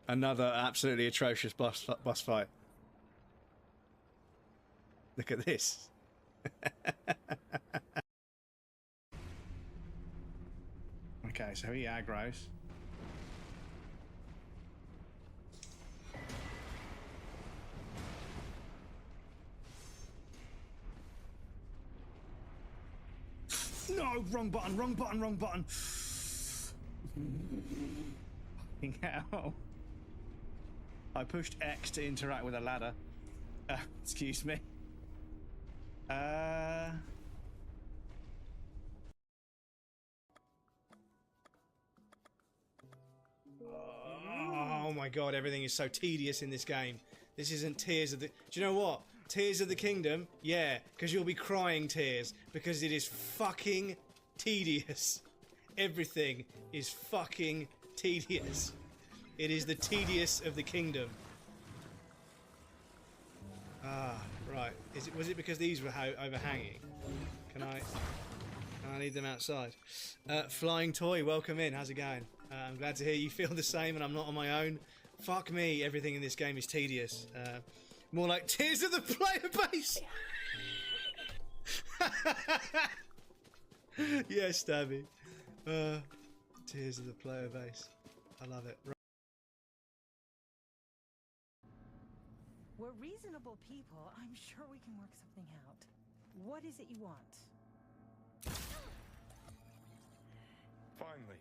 Another absolutely atrocious boss fight. Look at this. Okay, so he aggroes. No, wrong button, wrong button, wrong button. Fucking hell. I pushed X to interact with a ladder. Excuse me. Oh my god, everything is so tedious in this game. This isn't Tears of the... Do you know what? Tears of the Kingdom? Yeah, because you'll be crying tears. Because it is fucking tedious. Everything is fucking tedious. It is the tedious of the kingdom. Ah, right. Was it because these were overhanging? Can I leave them outside? Flying Toy, welcome in. How's it going? I'm glad to hear you feel the same and I'm not on my own. Fuck me, everything in this game is tedious. More like Tears of the Player Base! Yeah, Stabby. Tears of the Player Base. I love it. We're reasonable people. I'm sure we can work something out. What is it you want? Finally.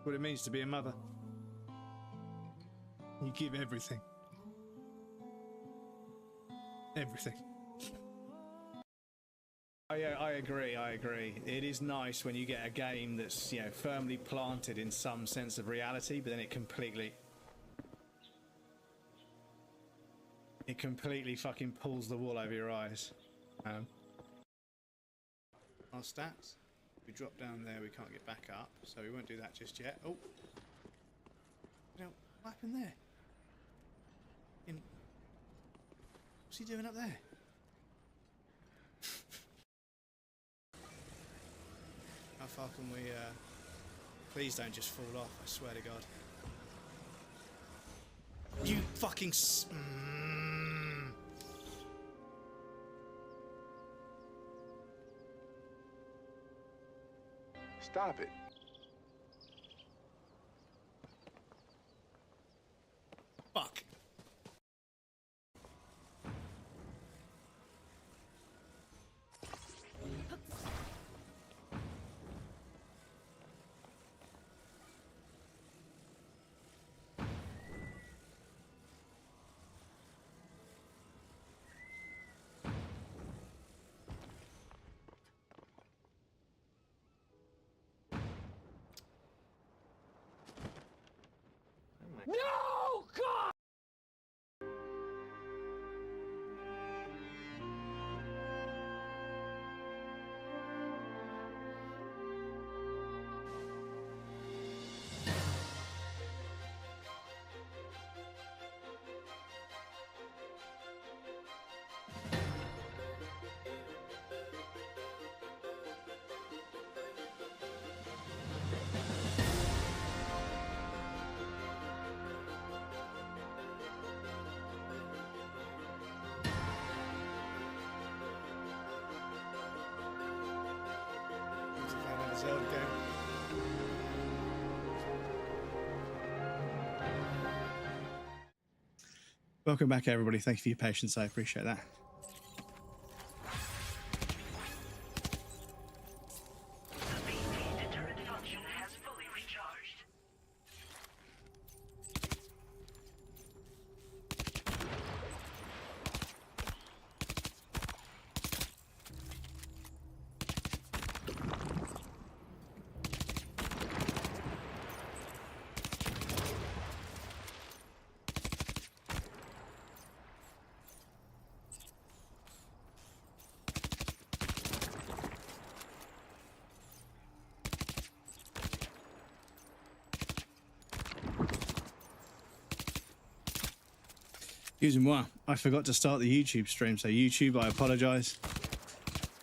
What it means to be a mother. You give everything. Everything. I agree. It is nice when you get a game that's, you know, firmly planted in some sense of reality, but then it completely fucking pulls the wool over your eyes. Our stats. We drop down there, we can't get back up, so we won't do that just yet. Oh! You know, what happened there? What's he doing up there? How far can we, please don't just fall off, I swear to God. You fucking Stop it. Fuck. No! God! Welcome back, everybody. Thank you for your patience. I appreciate that. Excuse-moi, I forgot to start the YouTube stream, so YouTube, I apologise.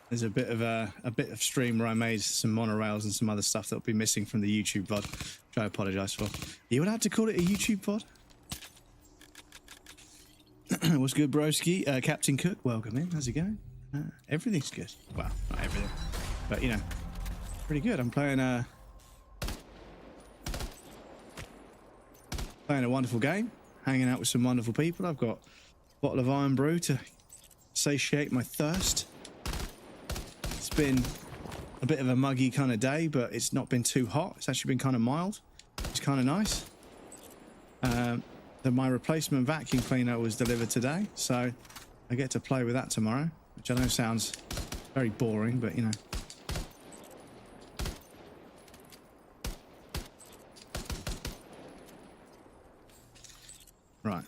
There's a bit of stream where I made some monorails and some other stuff that'll be missing from the YouTube VOD, which I apologise for. Are you allowed to call it a YouTube VOD? What's good, broski? Captain Cook, welcome in. How's it going? Everything's good. Well, not everything, but you know, pretty good. I'm playing a wonderful game. Hanging out with some wonderful people. I've got a bottle of Iron Brew to satiate my thirst. It's been a bit of a muggy kind of day, but it's not been too hot. It's actually been kind of mild. It's kind of nice. My replacement vacuum cleaner was delivered today, so I get to play with that tomorrow, which I know sounds very boring, but you know. Right.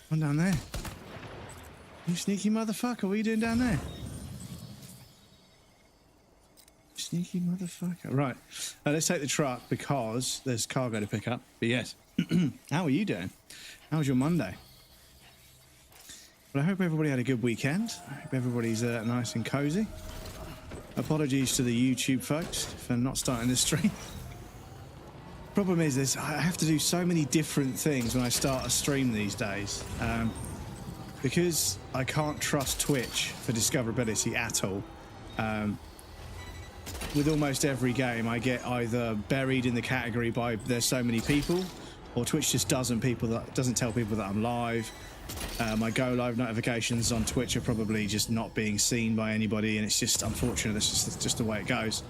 One down there. You sneaky motherfucker, what are you doing down there? Sneaky motherfucker. Right, let's take the truck because there's cargo to pick up. But yes, how are you doing? How was your Monday? Well, I hope everybody had a good weekend. I hope everybody's nice and cozy. Apologies to the YouTube folks for not starting this stream. Problem is this, I have to do so many different things when I start a stream these days. Because I can't trust Twitch for discoverability at all. With almost every game, I get either buried in the category by there's so many people, or Twitch just doesn't tell people that I'm live. My go live notifications on Twitch are probably just not being seen by anybody, and it's just unfortunate. That's just the way it goes.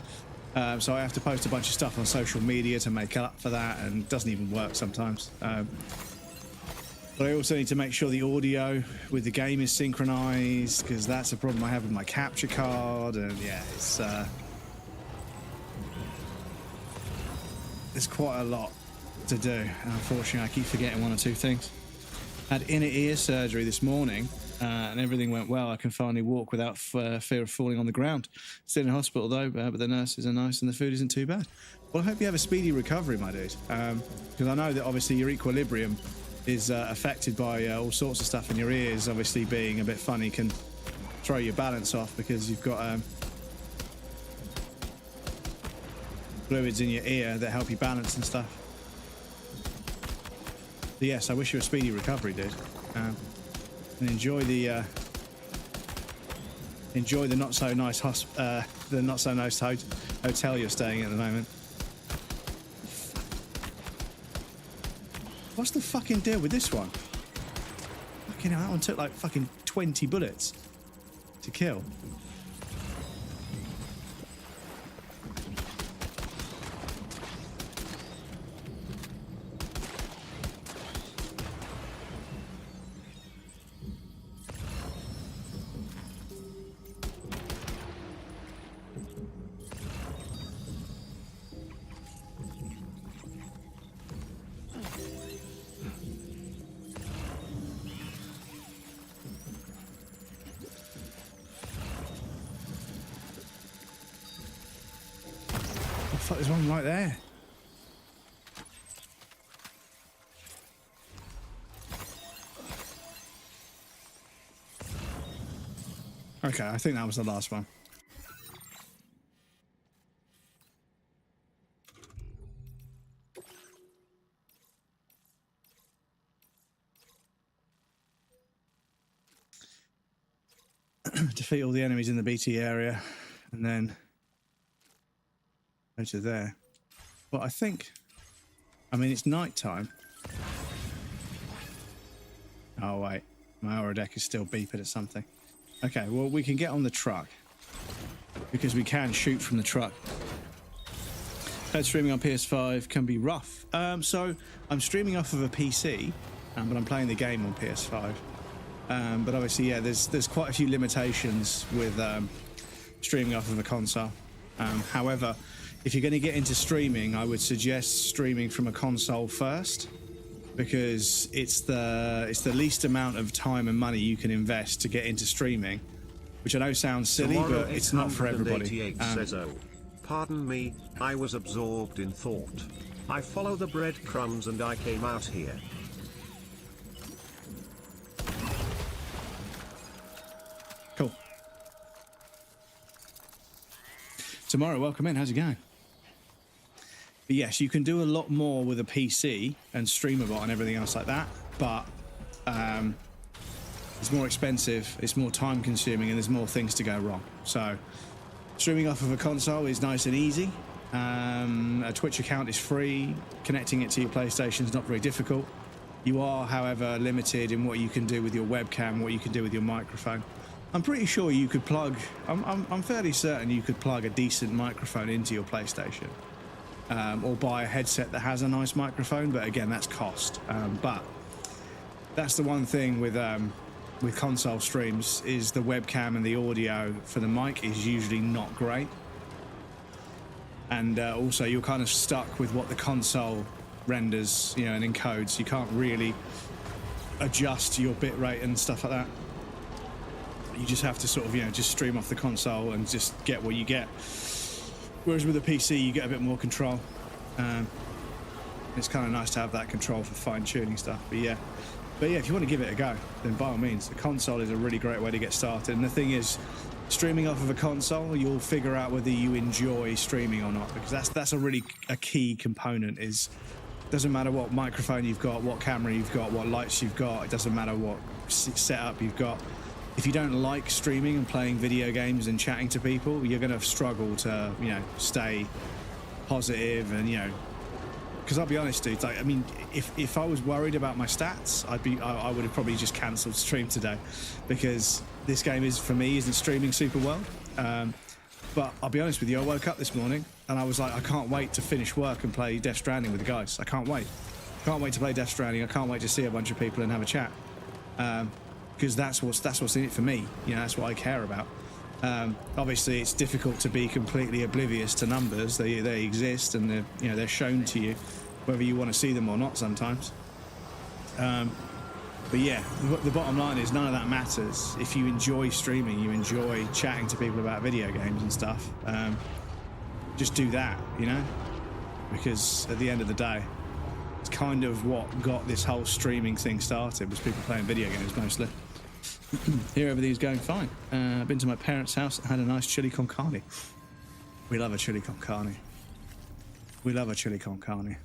So I have to post a bunch of stuff on social media to make up for that, and it doesn't even work sometimes. But I also need to make sure the audio with the game is synchronized, because that's a problem I have with my capture card, and yeah, there's quite a lot to do, and unfortunately I keep forgetting one or two things. I had inner ear surgery this morning, and everything went well. I can finally walk without fear of falling on the ground. Still in hospital though, but the nurses are nice and the food isn't too bad. Well, I hope you have a speedy recovery, my dude, because I know that obviously your equilibrium is affected by all sorts of stuff in your ears. Obviously being a bit funny can throw your balance off because you've got fluids in your ear that help you balance and stuff. But yes, I wish you a speedy recovery, dude, and enjoy the not so nice hotel you're staying at the moment. What's the fucking deal with this one? Fucking hell, that one took like fucking 20 bullets to kill. Fuck, there's one right there. Okay, I think that was the last one. defeat all the enemies in the BT area, and then go to there. But I think, I mean, it's night time. Oh wait, my aura deck is still beeping at something. Okay, well we can get on the truck because we can shoot from the truck. Streaming on PS5 can be rough. So I'm streaming off of a PC, but I'm playing the game on PS5. But obviously, yeah, there's quite a few limitations with streaming off of a console. However, if you're going to get into streaming, I would suggest streaming from a console first, because it's the least amount of time and money you can invest to get into streaming, which I know sounds silly, but it's not for everybody. Says, oh, pardon me, I was absorbed in thought. I follow the breadcrumbs and I came out here. Cool. Tomorrow, welcome in. How's it going? But yes, you can do a lot more with a PC and StreamerBot and everything else like that, but it's more expensive, it's more time consuming, and there's more things to go wrong. So streaming off of a console is nice and easy. A Twitch account is free. Connecting it to your PlayStation is not very difficult. You are, however, limited in what you can do with your webcam, what you can do with your microphone. I'm pretty sure you could plug, I'm fairly certain you could plug a decent microphone into your PlayStation. Or buy a headset that has a nice microphone, but again, that's cost. But that's the one thing with console streams, is the webcam and the audio for the mic is usually not great. And also you're kind of stuck with what the console renders, you know, and encodes. You can't really adjust your bitrate and stuff like that. You just have to sort of, you know, just stream off the console and just get what you get. Whereas with a PC, you get a bit more control. It's kind of nice to have that control for fine-tuning stuff. But yeah, if you want to give it a go, then by all means, the console is a really great way to get started. And the thing is, streaming off of a console, you'll figure out whether you enjoy streaming or not, because that's a key component. Is doesn't matter what microphone you've got, what camera you've got, what lights you've got. It doesn't matter what setup you've got. If you don't like streaming and playing video games and chatting to people, you're going to struggle to, you know, stay positive. And, you know, because I'll be honest, dude, like, I mean, if I was worried about my stats, I would have probably just cancelled stream today, because this game isn't streaming super well. But I'll be honest with you, I woke up this morning and I was like, I can't wait to finish work and play Death Stranding with the guys. I can't wait. Can't wait to play Death Stranding. I can't wait to see a bunch of people and have a chat. Because that's what's in it for me. You know, that's what I care about. Obviously, it's difficult to be completely oblivious to numbers. They exist, and they're shown to you, whether you want to see them or not sometimes. But yeah, the bottom line is none of that matters. If you enjoy streaming, you enjoy chatting to people about video games and stuff, just do that, you know? Because at the end of the day, it's kind of what got this whole streaming thing started, was people playing video games mostly. Here everything's going fine. I've been to my parents' house and had a nice chili con carne. We love a chili con carne. We love a chili con carne.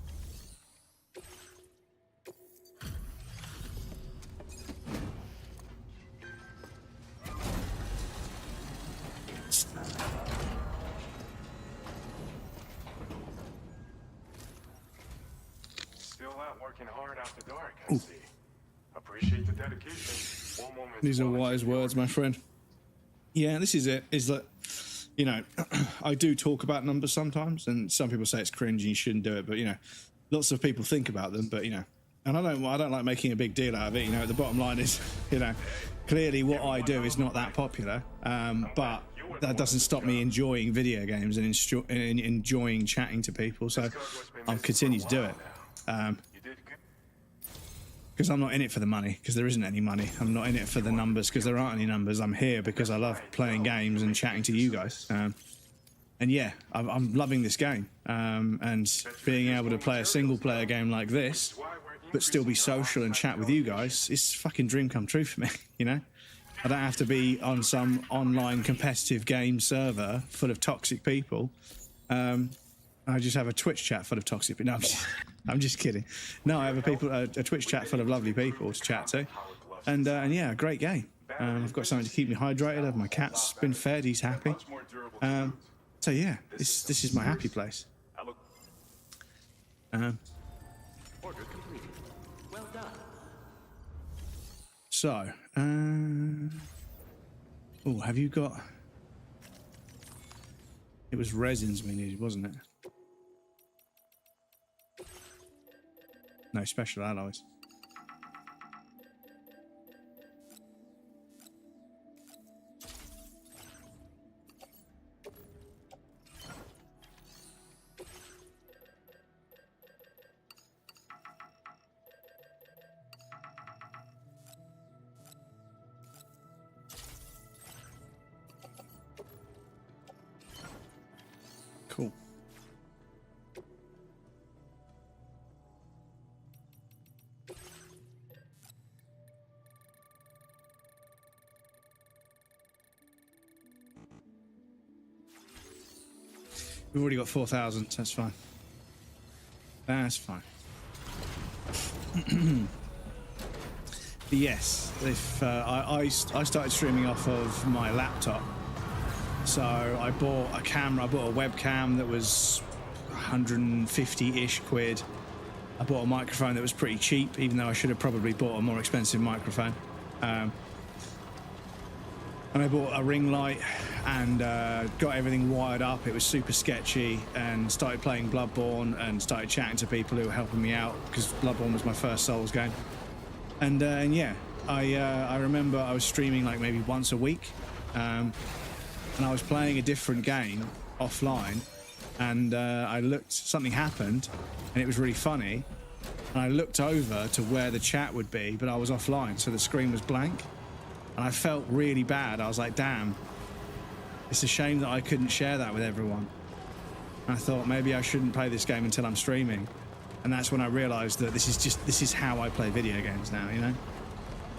Still out working hard after dark, I see. Appreciate the dedication. One moment. These are wise words, my friend. Yeah, this is it. Is that, you know, I do talk about numbers sometimes, and some people say it's cringe and you shouldn't do it, but, you know, lots of people think about them, but, you know, and I don't like making a big deal out of it. You know, the bottom line is, you know, clearly what I do is not that popular, but that doesn't stop me enjoying video games and enjoying chatting to people, so I'll continue to do it. Because I'm not in it for the money, because there isn't any money. I'm not in it for the numbers, because there aren't any numbers. I'm here because I love playing games and chatting to you guys. And yeah, I'm loving this game. And being able to play a single-player game like this, but still be social and chat with you guys, is fucking dream come true for me, you know? I don't have to be on some online competitive game server full of toxic people. I just have a Twitch chat full of toxic people. No, I'm just kidding. No, I have a Twitch chat full of lovely people to chat to. And yeah, great game. I've got something to keep me hydrated. My cat's been fed. He's happy. So yeah, this is my happy place. Order completed. Well done. So, oh, have you got? It was resins we needed, wasn't it? No special alloys. Cool. We've already got 4,000. That's fine. That's fine. But yes, if I started streaming off of my laptop, so I bought a camera. I bought a webcam that was 150-ish quid. I bought a microphone that was pretty cheap, even though I should have probably bought a more expensive microphone. And I bought a ring light and got everything wired up. It was super sketchy, and started playing Bloodborne and started chatting to people who were helping me out because Bloodborne was my first Souls game. And yeah, I remember I was streaming like maybe once a week, and I was playing a different game offline, and I looked, something happened, and it was really funny. And I looked over to where the chat would be, but I was offline, so the screen was blank. And I felt really bad. I was like, damn, it's a shame that I couldn't share that with everyone. And I thought maybe I shouldn't play this game until I'm streaming. And that's when I realized that this is how I play video games now, you know?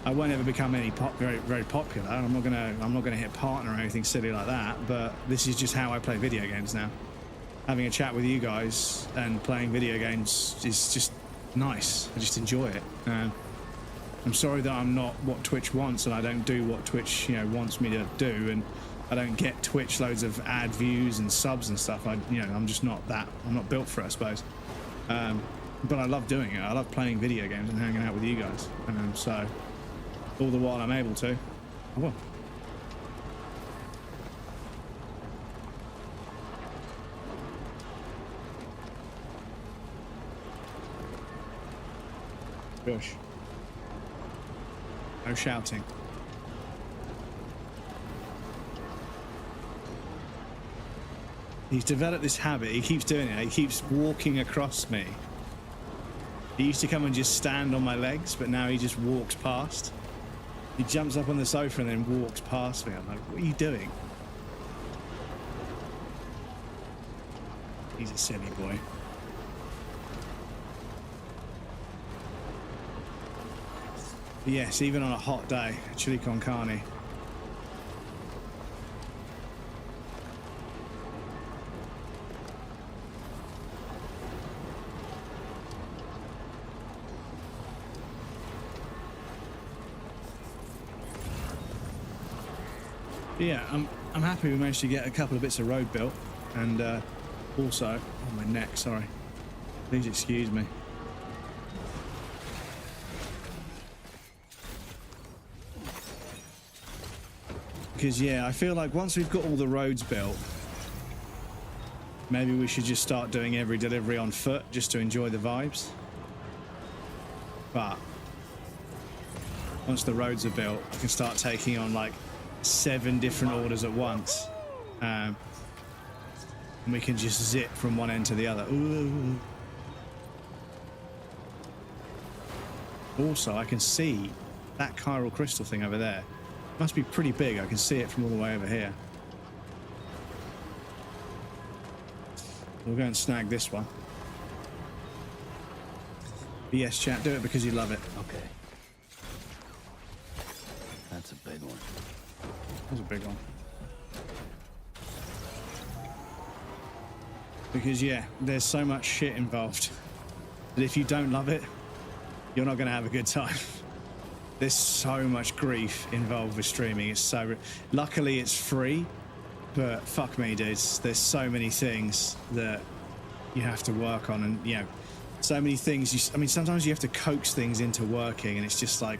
I won't ever become very, very popular. I'm not gonna hit partner or anything silly like that, but this is just how I play video games now. Having a chat with you guys and playing video games is just nice. I just enjoy it. I'm sorry that I'm not what Twitch wants, and I don't do what Twitch, you know, wants me to do, and I don't get Twitch loads of ad views and subs and stuff. I'm just not that. I'm not built for it, I suppose. But I love doing it. I love playing video games and hanging out with you guys. So all the while I'm able to, I will. Gosh. No shouting. He's developed this habit. He keeps doing it. He keeps walking across me. He used to come and just stand on my legs, but now he just walks past. He jumps up on the sofa and then walks past me. I'm like, what are you doing? He's a silly boy. But yes, even on a hot day, chili con carne. Yeah, I'm happy we managed to get a couple of bits of road built, and also, oh, my neck, sorry. Please excuse me. Because yeah, I feel like once we've got all the roads built, maybe we should just start doing every delivery on foot just to enjoy the vibes. But once the roads are built, I can start taking on like 7 different orders at once, and we can just zip from one end to the other. Ooh. Also, I can see that chiral crystal thing over there. Must be pretty big. I can see it from all the way over here. We'll go and snag this one. But yes, chat, do it because you love it. Okay. That's a big one. That's a big one. Because yeah, there's so much shit involved that if you don't love it, you're not going to have a good time. There's so much grief involved with streaming. It's so... Luckily, it's free, but fuck me, dudes. There's so many things that you have to work on, and, you know, so many things. I mean, sometimes you have to coax things into working, and it's just like...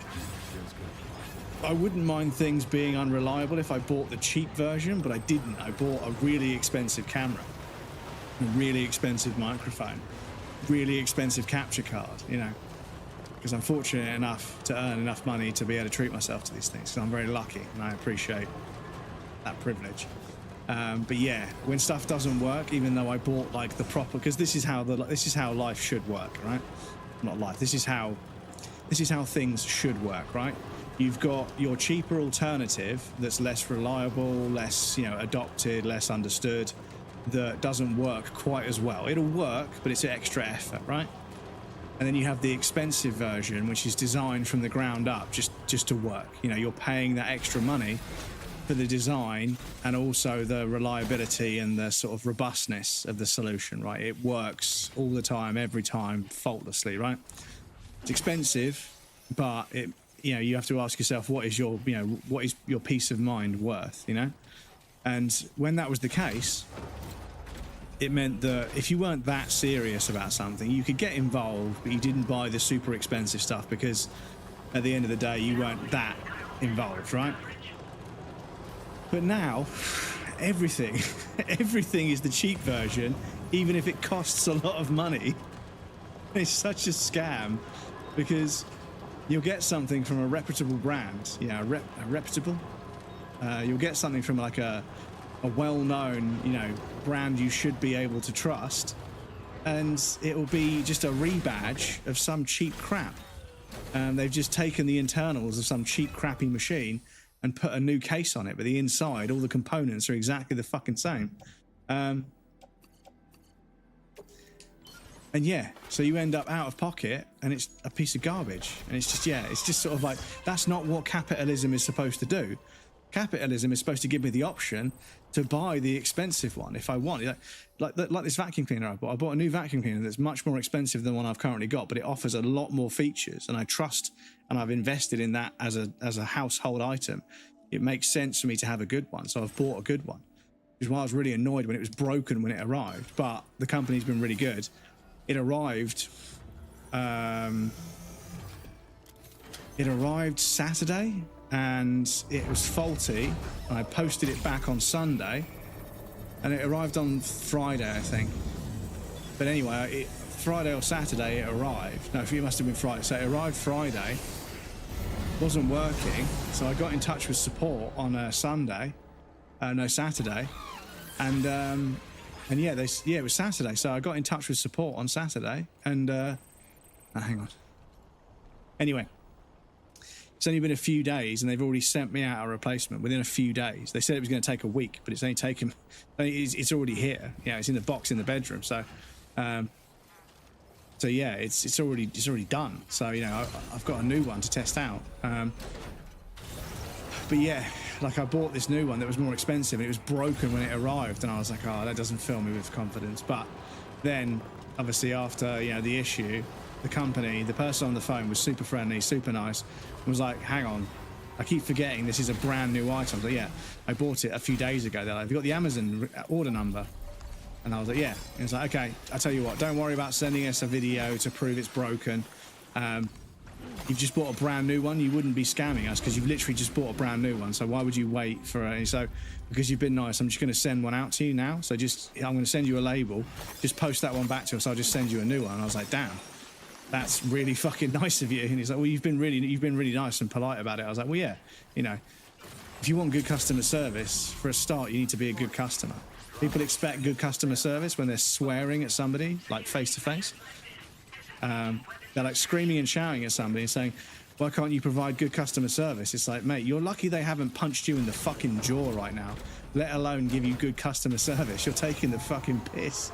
I wouldn't mind things being unreliable if I bought the cheap version, but I didn't. I bought a really expensive camera, a really expensive microphone, really expensive capture card, you know, because I'm fortunate enough to earn enough money to be able to treat myself to these things. So I'm very lucky, and I appreciate that privilege. But yeah, when stuff doesn't work, even though I bought like the proper, because this is how life should work, right? Not life. This is how things should work, right? You've got your cheaper alternative that's less reliable, less, you know, adopted, less understood, that doesn't work quite as well. It'll work, but it's extra effort, right? And then you have the expensive version, which is designed from the ground up just to work. You know, you're paying that extra money for the design and also the reliability and the sort of robustness of the solution, right? It works all the time, every time, faultlessly, right? It's expensive, but it, you know, you have to ask yourself, what is your peace of mind worth, you know? And when that was the case, it meant that if you weren't that serious about something, you could get involved, but you didn't buy the super expensive stuff because at the end of the day, you weren't that involved, right? But now, everything is the cheap version, even if it costs a lot of money. It's such a scam, because you'll get something from a reputable brand, you know, reputable. You'll get something from like a well-known, you know, brand you should be able to trust, and it'll be just a rebadge of some cheap crap. They've just taken the internals of some cheap, crappy machine and put a new case on it, but the inside, all the components are exactly the fucking same. And yeah, so you end up out of pocket, and it's a piece of garbage. And it's just, yeah, it's just sort of like, that's not what capitalism is supposed to do. Capitalism is supposed to give me the option to buy the expensive one if I want. Like this vacuum cleaner I bought. I bought a new vacuum cleaner that's much more expensive than the one I've currently got, but it offers a lot more features, and I trust, and I've invested in that as a household item. It makes sense for me to have a good one, so I've bought a good one. Which is why I was really annoyed when it was broken when it arrived, but the company's been really good. It arrived Saturday, and it was faulty. I posted it back on Sunday, and it arrived on Friday, I think. But anyway, Friday or Saturday it arrived. No, it must have been Friday. So it arrived Friday, wasn't working, so I got in touch with support on Saturday, and yeah, it was Saturday. So I got in touch with support on Saturday, and hang on. Anyway, it's only been a few days, and they've already sent me out a replacement within a few days. They said it was going to take a week, but it's only taken. It's already here. Yeah, it's in the box in the bedroom. So, so yeah, it's already done. So you know, I've got a new one to test out. But yeah, like I bought this new one that was more expensive, and it was broken when it arrived, and I was like, oh, that doesn't fill me with confidence. But then, obviously, after the issue, the company, the person on the phone was super friendly, super nice, and was like, hang on, I keep forgetting this is a brand new item. I was like, yeah, I bought it a few days ago. They're like, have you got the Amazon order number? And I was like, yeah. And it's like, okay, I'll tell you what, don't worry about sending us a video to prove it's broken. You've just bought a brand new one. You wouldn't be scamming us because you've literally just bought a brand new one. So why would you wait for it? So because you've been nice, I'm just going to send one out to you now. So I'm going to send you a label. Just post that one back to us. I'll just send you a new one. And I was like, damn, that's really fucking nice of you. And he's like, well, you've been really nice and polite about it. I was like, well, yeah, you know, if you want good customer service, for a start, you need to be a good customer. People expect good customer service when they're swearing at somebody, like face to face. They're like screaming and shouting at somebody and saying, why can't you provide good customer service? It's like, mate, you're lucky they haven't punched you in the fucking jaw right now, let alone give you good customer service. You're taking the fucking piss.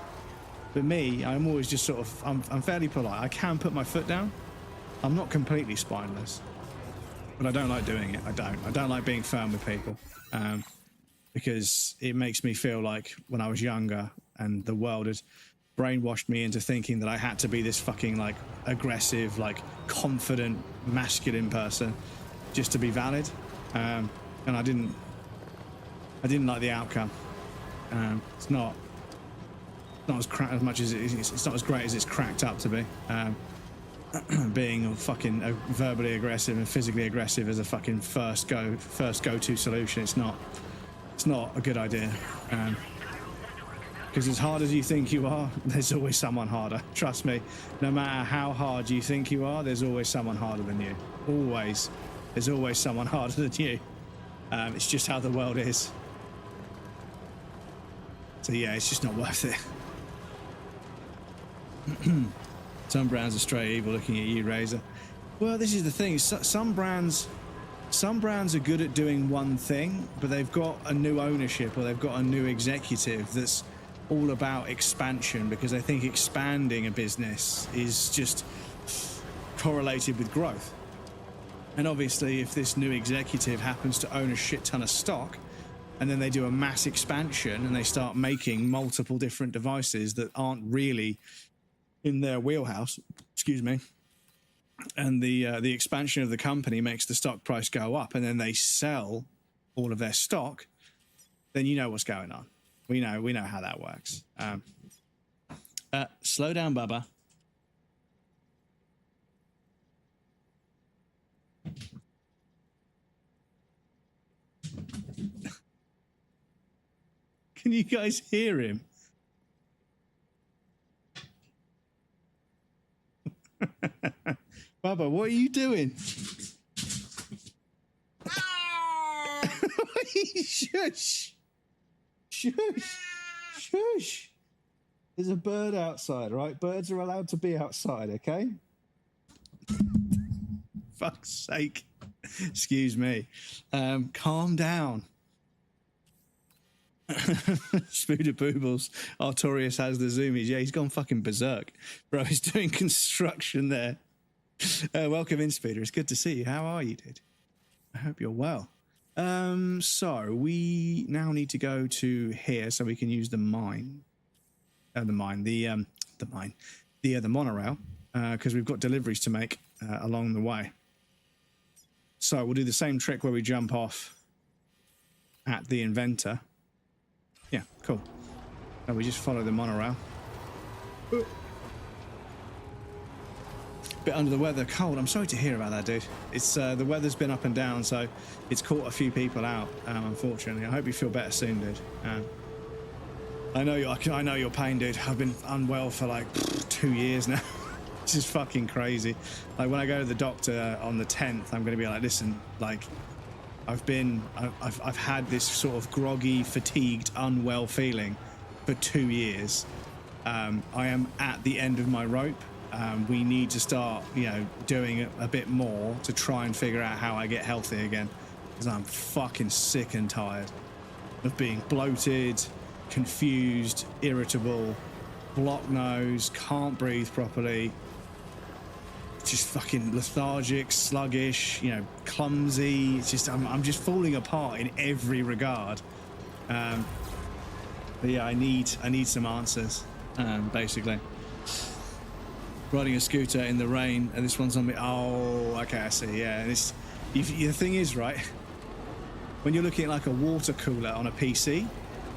But me, I'm always just sort of, I'm fairly polite. I can put my foot down. I'm not completely spineless, but I don't like doing it. I don't like being firm with people, because it makes me feel like when I was younger and the world had brainwashed me into thinking that I had to be this fucking like aggressive, like confident, masculine person, just to be valid, and I didn't like the outcome. It's not as much as it's not as great as it's cracked up to be. Being fucking verbally aggressive and physically aggressive as a fucking first go-to solution, it's not a good idea. Because as hard as you think you are, there's always someone harder. Trust me, no matter how hard you think you are, there's always someone harder than you. Always. There's always someone harder than you. It's just how the world is. So yeah, it's just not worth it. Some brands are straight evil looking at you, Razor. Well, this is the thing. Some brands are good at doing one thing, but they've got a new ownership or they've got a new executive that's all about expansion, because they think expanding a business is just correlated with growth. And obviously, if this new executive happens to own a shit ton of stock, and then they do a mass expansion and they start making multiple different devices that aren't really in their wheelhouse, excuse me, and the expansion of the company makes the stock price go up, and then they sell all of their stock, then you know what's going on. We know how that works. Slow down, Bubba. Can you guys hear him? Bubba, what are you doing? Shush. Shush. Shush. There's a bird outside, right? Birds are allowed to be outside, okay? Fuck's sake. Excuse me. Calm down. Spooder Boobles. Artorius has the zoomies. Yeah, he's gone fucking berserk. Bro, he's doing construction there. Welcome in, Spooder. It's good to see you. How are you, dude? I hope you're well. So we now need to go to here so we can use the mine. The monorail, because we've got deliveries to make along the way. So we'll do the same trick where we jump off at the inventor. Yeah, cool. And we just follow the monorail. Bit under the weather, cold. I'm sorry to hear about that, dude. It's the weather's been up and down, so it's caught a few people out, unfortunately. I hope you feel better soon, dude. I know your pain, dude. I've been unwell for like 2 years now. This is fucking crazy. Like when I go to the doctor on the 10th, I'm going to be like, listen, like I've had this sort of groggy, fatigued, unwell feeling for 2 years. I am at the end of my rope. We need to start, doing a bit more to try and figure out how I get healthy again, because I'm fucking sick and tired of being bloated, confused, irritable, blocked nose, can't breathe properly, just fucking lethargic, sluggish, clumsy. It's just I'm just falling apart in every regard. But yeah, I need some answers, basically. Riding a scooter in the rain, and this one's on me. Oh, okay, I see. Yeah, and the thing is, right, when you're looking at like a water cooler on a PC,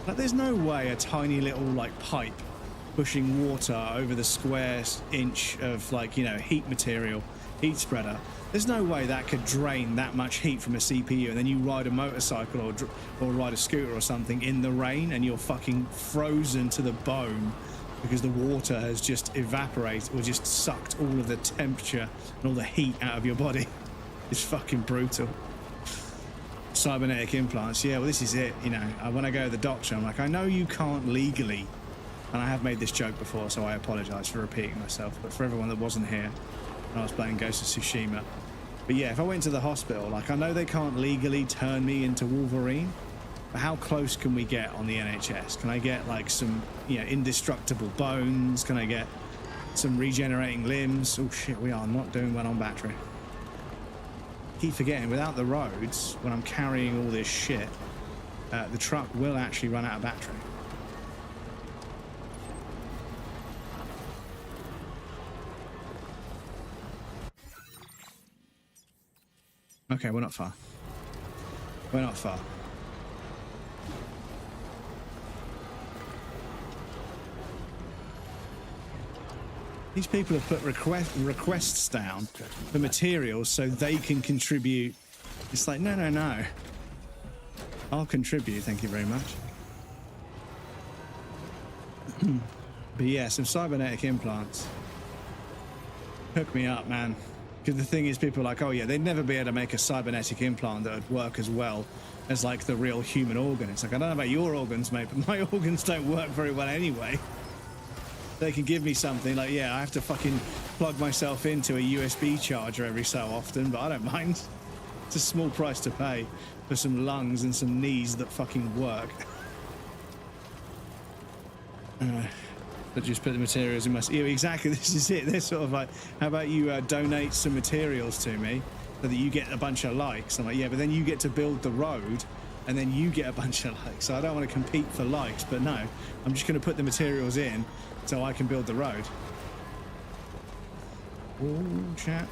like there's no way a tiny little like pipe pushing water over the square inch of heat material, heat spreader. There's no way that could drain that much heat from a CPU, and then you ride a motorcycle or ride a scooter or something in the rain, and you're fucking frozen to the bone because the water has just evaporated or just sucked all of the temperature and all the heat out of your body. It's fucking brutal. Cybernetic implants. Yeah, well, this is it. When I go to the doctor, I'm like, I know you can't legally, and I have made this joke before, so I apologize for repeating myself, but for everyone that wasn't here when I was playing Ghost of Tsushima. But yeah, if I went to the hospital, I know they can't legally turn me into Wolverine, but how close can we get on the NHS? Can I get some, indestructible bones? Can I get some regenerating limbs? Oh shit, we are not doing well on battery. Keep forgetting, without the roads, when I'm carrying all this shit, the truck will actually run out of battery. Okay, we're not far. We're not far. These people have put requests down for materials so they can contribute. It's like, no, no, no. I'll contribute, thank you very much. But yeah, some cybernetic implants. Hook me up, man. Because the thing is, people are like, oh yeah, they'd never be able to make a cybernetic implant that would work as well as like the real human organ. It's like, I don't know about your organs, mate, but my organs don't work very well anyway. They can give me something like, yeah, I have to fucking plug myself into a USB charger every so often, but I don't mind. It's a small price to pay for some lungs and some knees that fucking work. But just put the materials in my... Yeah, exactly, this is it. They're sort of like, how about you donate some materials to me so that you get a bunch of likes? I'm like, yeah, but then you get to build the road and then you get a bunch of likes. So I don't want to compete for likes, but no, I'm just going to put the materials in so I can build the road. Ooh, chat.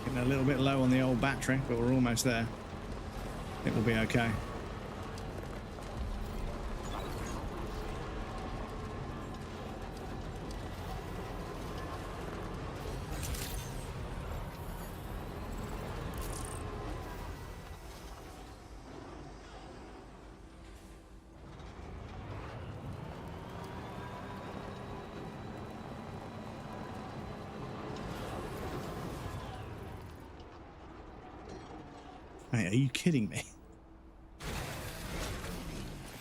Getting a little bit low on the old battery, but we're almost there. It will be okay. Mate, are you kidding me?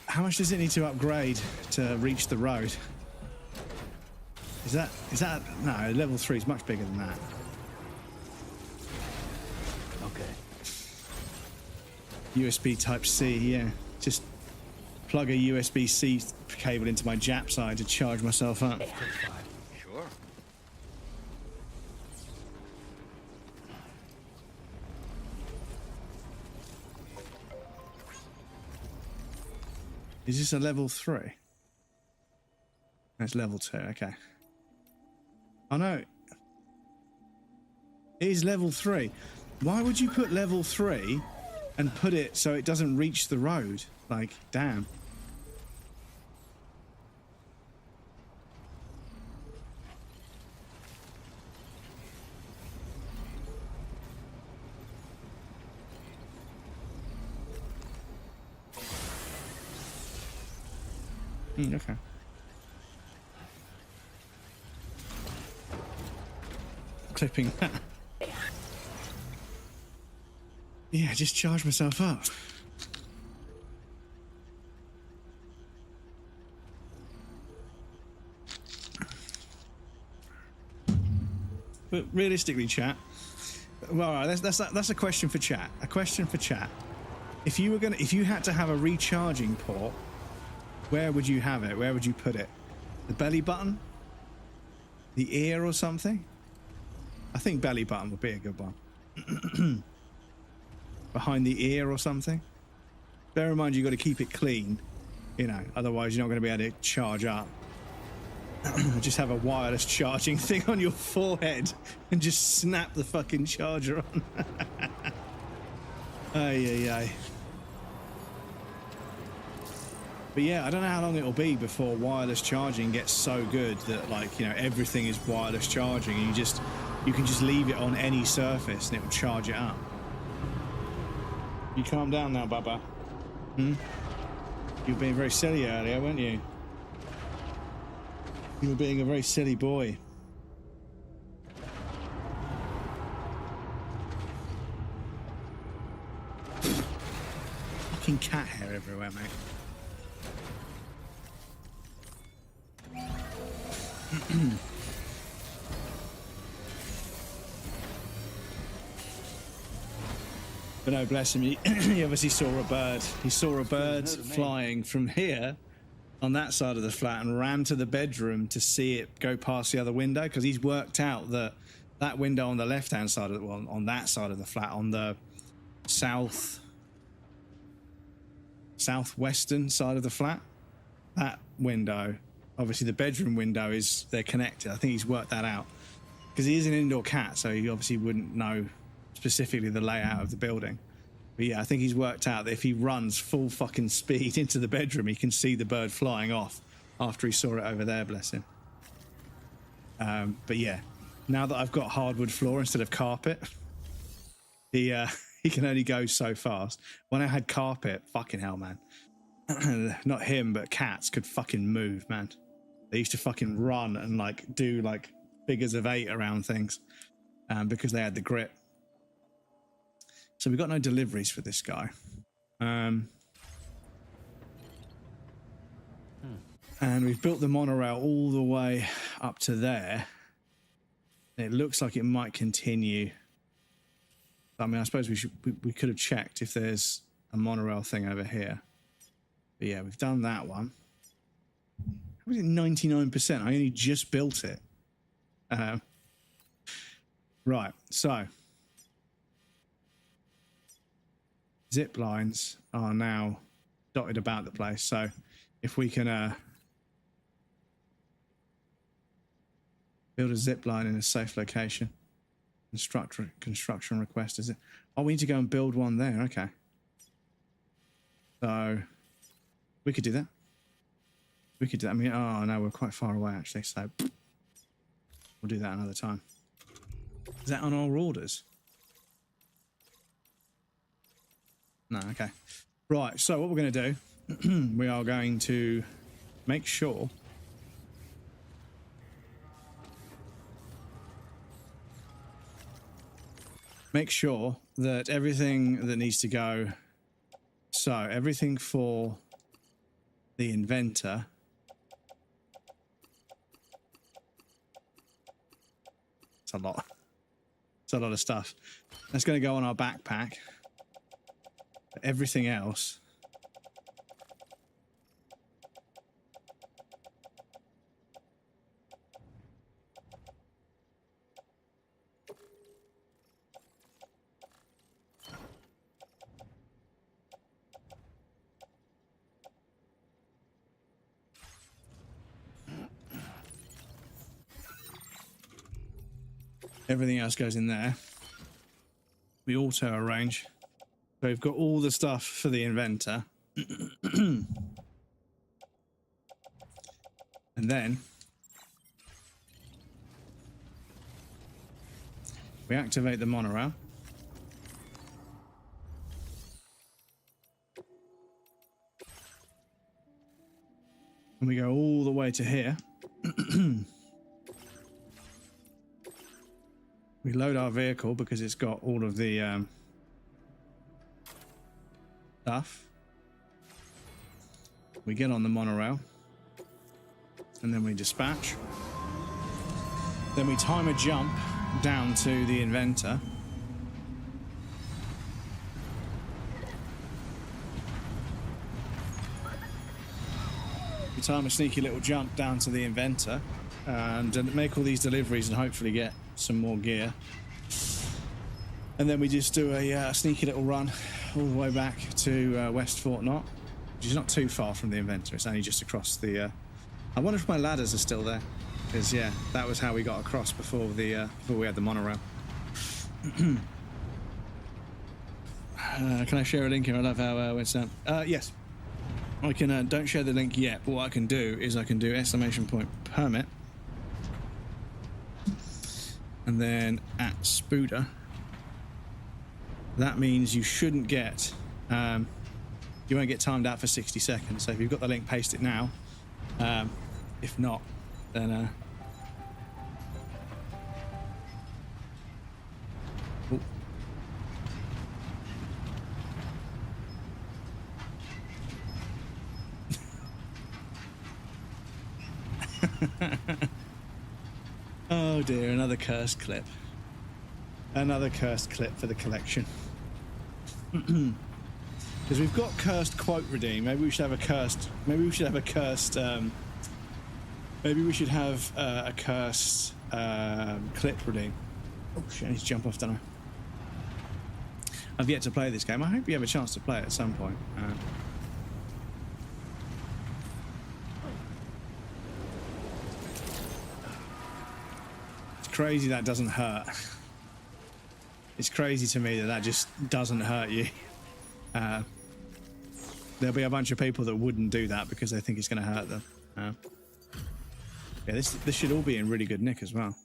How much does it need to upgrade to reach the road? Is that no, level 3 is much bigger than that. Okay. USB type C, yeah. Just plug a USB-C cable into my Jap side to charge myself up. Sure. Is this a level 3? That's level 2, okay. Oh no. It is level 3. Why would you put level 3 and put it so it doesn't reach the road? Like, damn. Okay. Clipping that. Yeah, just charge myself up. But realistically, chat. Well, all right, that's a question for chat. A question for chat. If you had to have a recharging port, where would you have it? Where would you put it? The belly button? The ear or something? I think belly button would be a good one. Behind the ear or something? Bear in mind you've got to keep it clean, you know, otherwise you're not going to be able to charge up. Just have a wireless charging thing on your forehead and just snap the fucking charger on. Ay, ay, ay. But yeah, I don't know how long it'll be before wireless charging gets so good that, like, you know, everything is wireless charging and you can just leave it on any surface and it will charge it up. You calm down now, Bubba. You were being very silly earlier, weren't you? You were being a very silly boy. Fucking cat hair everywhere, mate. But no, bless him, he obviously saw a bird. He saw a bird flying from here on that side of the flat and ran to the bedroom to see it go past the other window, because he's worked out that that window on the left-hand side of the, well, on that side of the flat, on the southwestern side of the flat, that window, obviously the bedroom window, they're connected. I think he's worked that out because he is an indoor cat, so he obviously wouldn't know specifically the layout of the building. But yeah, I think he's worked out that if he runs full fucking speed into the bedroom, he can see the bird flying off after he saw it over there, bless him. But yeah, now that I've got hardwood floor instead of carpet, he can only go so fast. When I had carpet, fucking hell, man. Not him, but cats could fucking move, man. They used to fucking run and like do like figures of 8 around things because they had the grip. So we've got no deliveries for this guy. And we've built the monorail all the way up to there. It looks like it might continue. I mean, I suppose we could have checked if there's a monorail thing over here. But yeah, we've done that one. How was it 99%? I only just built it. Right, so zip lines are now dotted about the place. So if we can build a zip line in a safe location, construction request, is it? Oh, we need to go and build one there. Okay. So we could do that. We could do that. I mean, oh no, we're quite far away actually. So we'll do that another time. Is that on our orders? No, okay. Right, so what we're going to do, we are going to make sure that everything that needs to go, so everything for the inventor, it's a lot. It's a lot of stuff. That's going to go on our backpack. Everything else goes in there. We auto arrange. So we've got all the stuff for the inventor. And then we activate the monorail. And we go all the way to here. We load our vehicle because it's got all of the stuff. We get on the monorail and then we dispatch. Then we time a jump down to the inventor. We time a sneaky little jump down to the inventor and make all these deliveries and hopefully get some more gear. And then we just do a sneaky little run all the way back to West Fort Knott, which is not too far from the inventor. It's only just across the... I wonder if my ladders are still there, because yeah, that was how we got across before we had the monorail. Can I share a link here? I love how it's yes. I can. Don't share the link yet, but what I can do is I can do !permit, and then at Spooder. That means you shouldn't get, you won't get timed out for 60 seconds. So if you've got the link, paste it now. If not, then... Oh dear, another cursed clip. Another cursed clip for the collection. Because we've got cursed quote redeem. Maybe we should have a cursed... Maybe we should have a cursed... maybe we should have a cursed clip redeem. Oh shit, I need to jump off, don't I? I've yet to play this game. I hope you have a chance to play it at some point. It's crazy that doesn't hurt. It's crazy to me that that just doesn't hurt you. There'll be a bunch of people that wouldn't do that because they think it's going to hurt them. Yeah, this should all be in really good nick as well.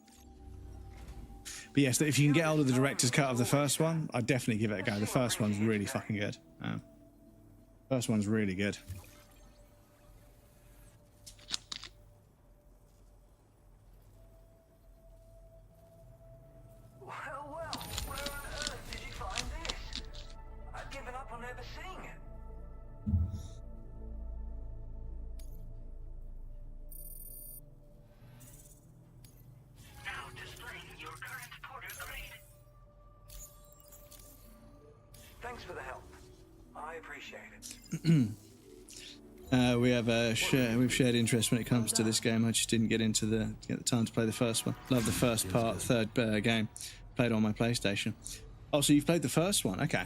But yes, if you can get hold of the director's cut of the first one, I'd definitely give it a go. The first one's really fucking good. First one's really good. Well, where on earth did you find this? I've given up on ever seeing it. Now displaying your current porter grade. Thanks for the help. I appreciate it. We have we've shared interest when it comes to this game. I just didn't get the time to play the first one. Love the first part, third game. Played on my PlayStation. Oh, so you've played the first one? Okay.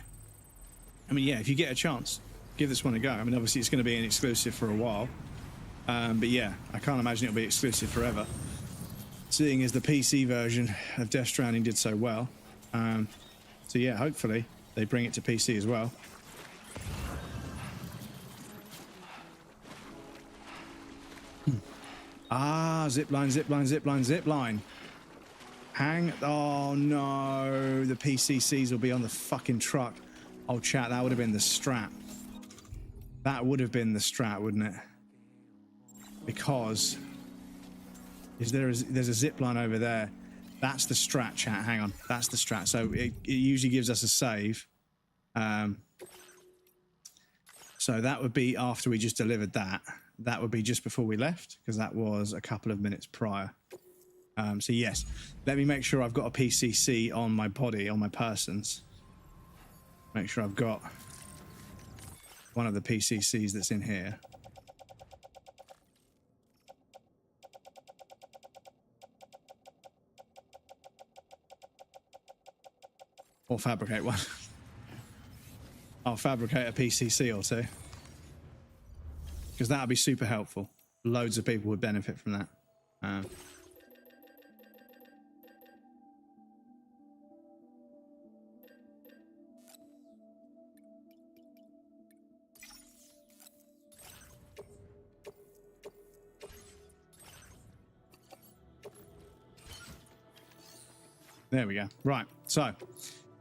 I mean, yeah, if you get a chance, give this one a go. I mean, obviously it's going to be an exclusive for a while, but yeah, I can't imagine it'll be exclusive forever. Seeing as the PC version of Death Stranding did so well, so yeah, hopefully they bring it to PC as well. Ah, zipline, zipline, zipline, zipline. Oh no, the PCCs will be on the fucking truck. Oh chat, that would have been the strat. That would have been the strat, wouldn't it? Because there's a zipline over there. That's the strat, chat. Hang on, that's the strat. So it usually gives us a save. So that would be after we just delivered that. That would be just before we left, because that was a couple of minutes prior. So yes, let me make sure I've got a PCC on my body, on my persons. Make sure I've got one of the PCCs that's in here. Or fabricate one. I'll fabricate a PCC or two. Because that would be super helpful. Loads of people would benefit from that. There we go. Right, so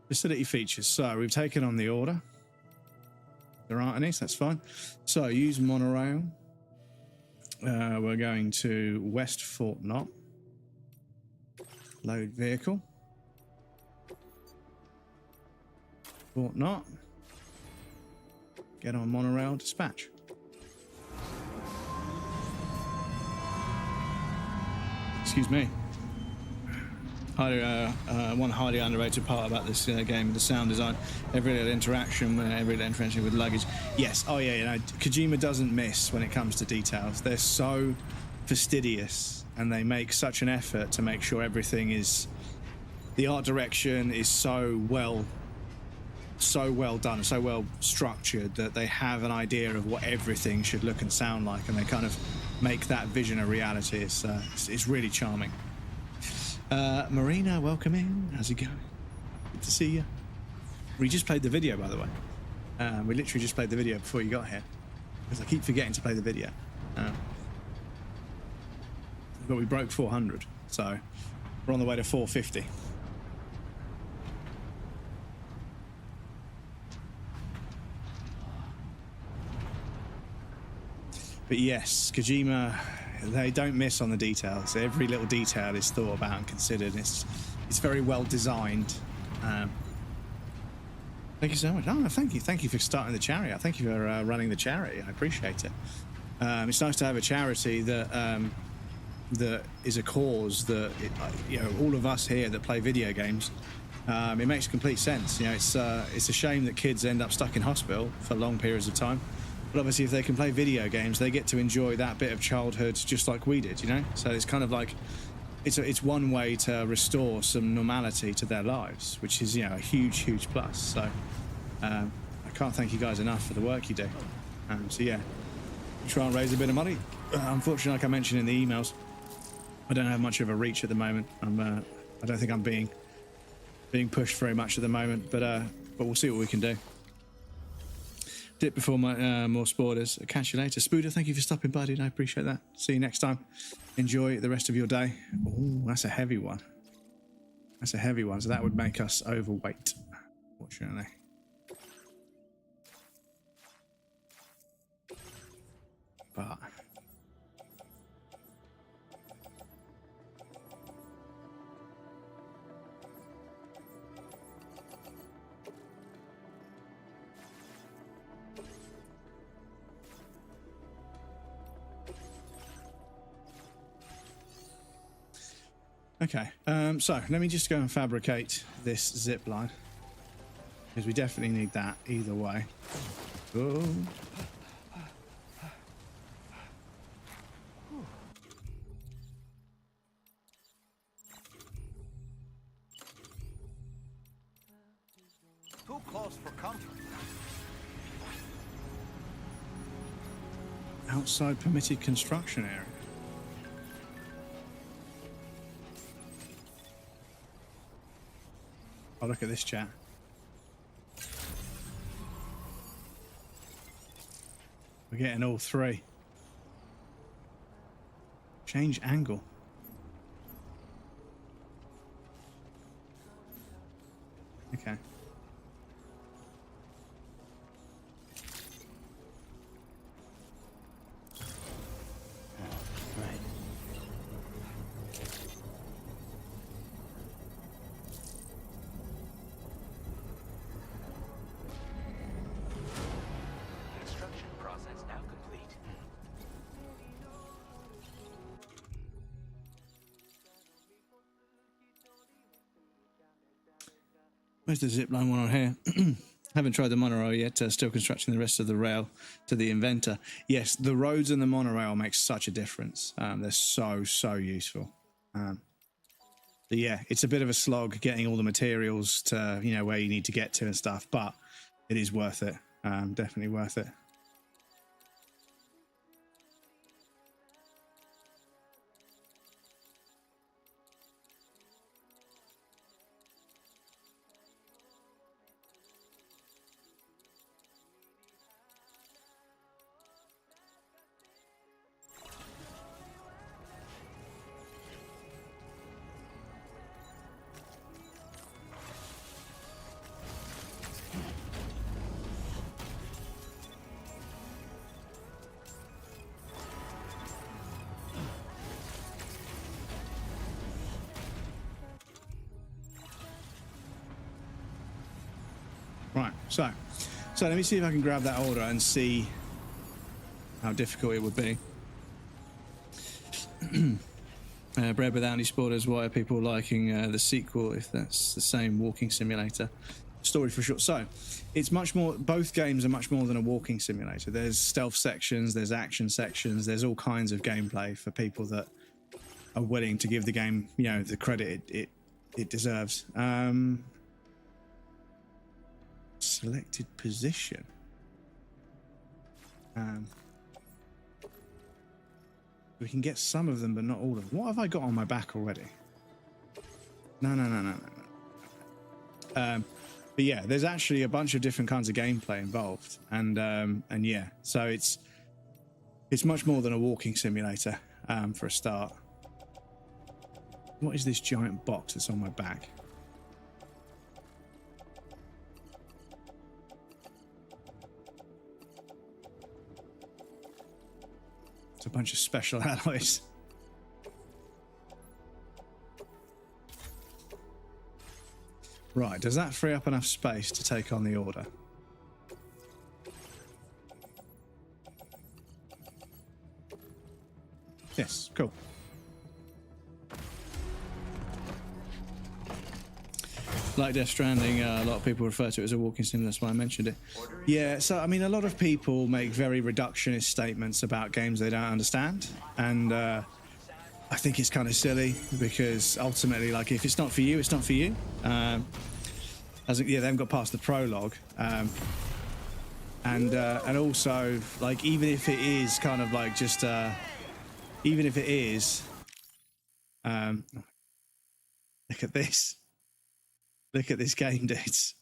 facility features. So we've taken on the order. There aren't any, so that's fine. So use monorail. We're going to West Fort Knott. Load vehicle. Fort Knott. Get on monorail, dispatch. Excuse me. One highly underrated part about this game, the sound design. Every little interaction with luggage. Yes, oh yeah, you know, Kojima doesn't miss when it comes to details. They're so fastidious, and they make such an effort to make sure everything is. The art direction is so well done, so well structured that they have an idea of what everything should look and sound like, and they kind of make that vision a reality. It's really charming. Marina, welcome in. How's it going? Good to see you. We just played the video, by the way. We literally just played the video before you got here, because I keep forgetting to play the video. But we broke 400, so we're on the way to 450. But yes, Kojima, they don't miss on the details. Every little detail is thought about and considered. It's very well designed. Thank you so much. Oh, thank you for starting the charity. Thank you for running the charity. I appreciate it. It's nice to have a charity that is a cause that you know, all of us here that play video games. It makes complete sense. You know, it's a shame that kids end up stuck in hospital for long periods of time. But obviously, if they can play video games, they get to enjoy that bit of childhood just like we did, you know? So it's kind of like, it's one way to restore some normality to their lives, which is, you know, a huge, huge plus. So I can't thank you guys enough for the work you do. So yeah, try and raise a bit of money. Unfortunately, like I mentioned in the emails, I don't have much of a reach at the moment. I don't think I'm being being pushed very much at the moment, but we'll see what we can do. Dip before my more spoilers. Catch you later. Spooder, thank you for stopping by, dude. I appreciate that. See you next time. Enjoy the rest of your day. Oh, that's a heavy one. That's a heavy one, so that would make us overweight, fortunately. But okay, so let me just go and fabricate this zip line, because we definitely need that either way. Oh. Too close for comfort. Outside permitted construction area. Oh, look at this chat. We're getting all three. Change angle. Okay. Right. Construction process now complete. Where's the zipline one on here? Haven't tried the monorail yet. Still constructing the rest of the rail to the inventor. Yes, the roads and the monorail make such a difference. They're so useful. But yeah, it's a bit of a slog getting all the materials to, you know, where you need to get to and stuff, but it is worth it. Definitely worth it. Right, so let me see if I can grab that order and see how difficult it would be. Bread without any spoilers. Why are people liking the sequel if that's the same walking simulator? Story for sure. So it's much more, both games are much more than a walking simulator. There's stealth sections, there's action sections, there's all kinds of gameplay for people that are willing to give the game, you know, the credit it deserves. Selected position. We can get some of them, but not all of them. What have I got on my back already? No. But yeah, there's actually a bunch of different kinds of gameplay involved, and yeah, so it's much more than a walking simulator for a start. What is this giant box that's on my back? It's a bunch of special alloys. Right, does that free up enough space to take on the order? Yes, cool. Like Death Stranding, a lot of people refer to it as a walking sim, that's why I mentioned it. Yeah, so I mean, a lot of people make very reductionist statements about games they don't understand, and I think it's kind of silly, because ultimately, like, if it's not for you, it's not for you. They haven't got past the prologue, and also, like, even if it is kind of like just, even if it is, look at this. Look at this game, dudes.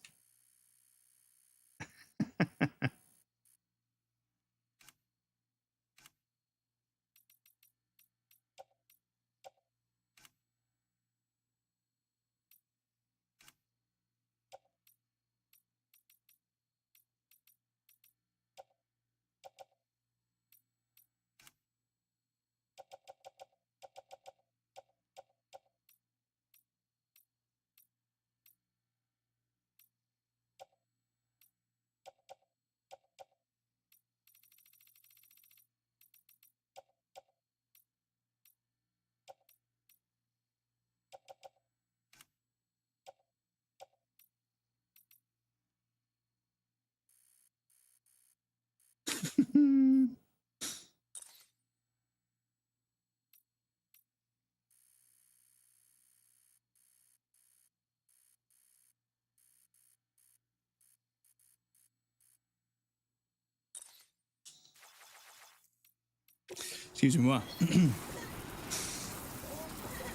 Excuse me, what?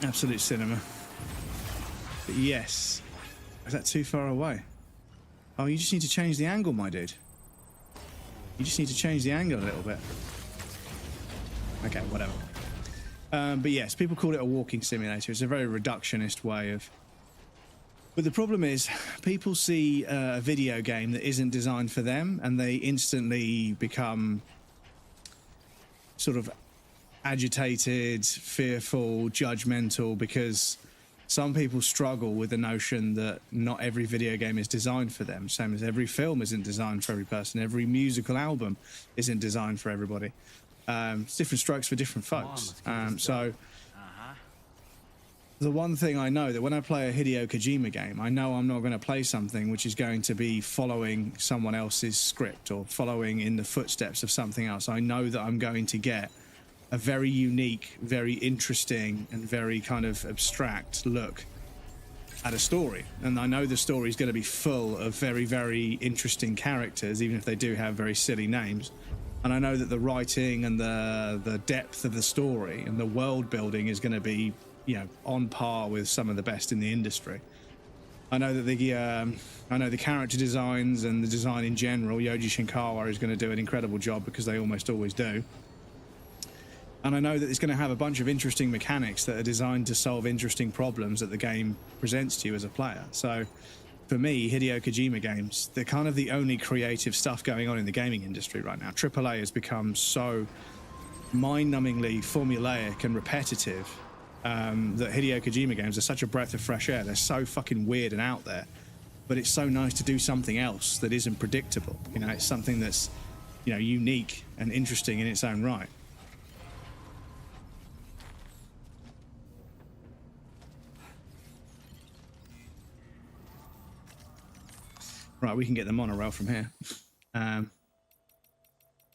Absolute cinema. But yes. Is that too far away? Oh, you just need to change the angle, my dude. You just need to change the angle a little bit. Okay, whatever. But yes, people call it a walking simulator. It's a very reductionist way of... But the problem is, people see a video game that isn't designed for them, and they instantly become sort of agitated, fearful, judgmental, because some people struggle with the notion that not every video game is designed for them. Same as every film isn't designed for every person. Every musical album isn't designed for everybody. It's different strokes for different folks. So the one thing I know, that when I play a Hideo Kojima game, I know I'm not going to play something which is going to be following someone else's script or following in the footsteps of something else. I know that I'm going to get a very unique, very interesting, and very kind of abstract look at a story. And I know the story is going to be full of very, very interesting characters, even if they do have very silly names. And I know that the writing and the depth of the story and the world building is going to be, you know, on par with some of the best in the industry. I know that the character designs and the design in general, Yoji Shinkawa is going to do an incredible job, because they almost always do. And I know that it's going to have a bunch of interesting mechanics that are designed to solve interesting problems that the game presents to you as a player. So for me, Hideo Kojima games, they're kind of the only creative stuff going on in the gaming industry right now. AAA has become so mind-numbingly formulaic and repetitive that Hideo Kojima games are such a breath of fresh air. They're so fucking weird and out there, but it's so nice to do something else that isn't predictable. You know, it's something that's, you know, unique and interesting in its own right. Right, we can get the monorail from here.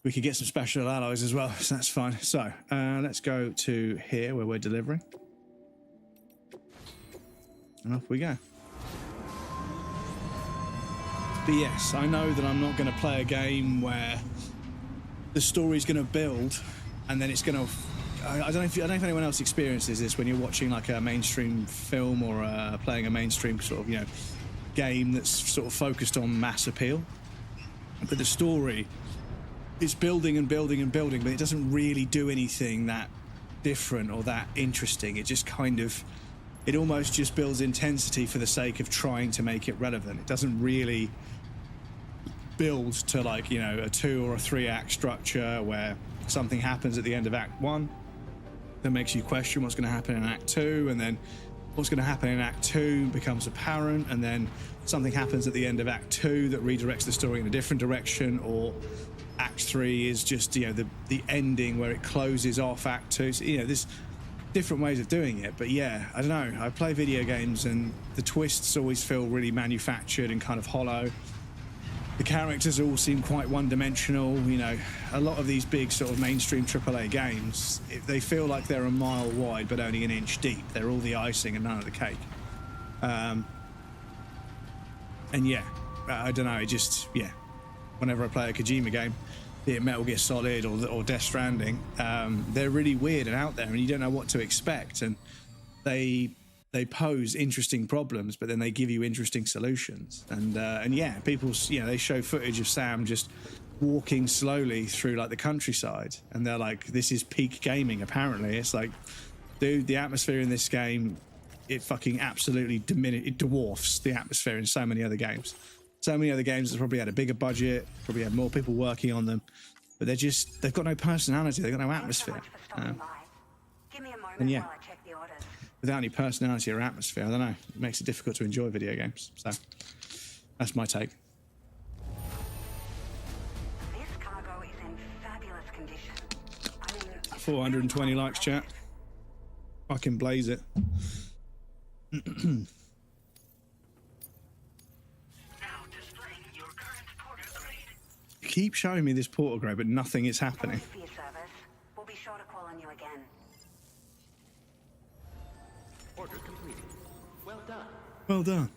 We could get some special alloys as well, so that's fine. So, let's go to here where we're delivering. And off we go. But yes, I know that I'm not going to play a game where the story's going to build and then it's going to... I don't know if anyone else experiences this when you're watching like a mainstream film or playing a mainstream sort of, you know, game that's sort of focused on mass appeal, but the story is building and building and building, but it doesn't really do anything that different or that interesting. It just kind of, it almost just builds intensity for the sake of trying to make it relevant. It doesn't really build to, like, you know, a 2 or a 3 act structure where something happens at the end of Act 1 that makes you question what's going to happen in Act 2, and then what's going to happen in Act 2 becomes apparent, and then something happens at the end of Act 2 that redirects the story in a different direction, or Act 3 is just, you know, the ending where it closes off Act 2. So, you know, there's different ways of doing it, but yeah, I don't know. I play video games and the twists always feel really manufactured and kind of hollow. The characters all seem quite one-dimensional. You know, a lot of these big sort of mainstream AAA games, they feel like they're a mile wide but only an inch deep. They're all the icing and none of the cake. And yeah, I don't know, it just, yeah. Whenever I play a Kojima game, be it Metal Gear Solid or Death Stranding, they're really weird and out there, and you don't know what to expect. And they they pose interesting problems, but then they give you interesting solutions. And yeah, people, they show footage of Sam just walking slowly through like the countryside, and they're like, this is peak gaming. Apparently, it's like, dude, the atmosphere in this game, it fucking absolutely dwarfs the atmosphere in so many other games. So many other games that probably had a bigger budget, probably had more people working on them, but they've got no personality, they've got no atmosphere. Give me a moment And yeah, while I check the orders. without any personality or atmosphere, I don't know, it makes it difficult to enjoy video games. So that's my take. This cargo is in fabulous condition. I mean, 420 likes, chat. Fucking blaze it. now displaying your current porter grade. You keep showing me this portal grade, but nothing is happening. Thank you for your service. We'll be sure to call on you again. Order completed. Well done. Well done.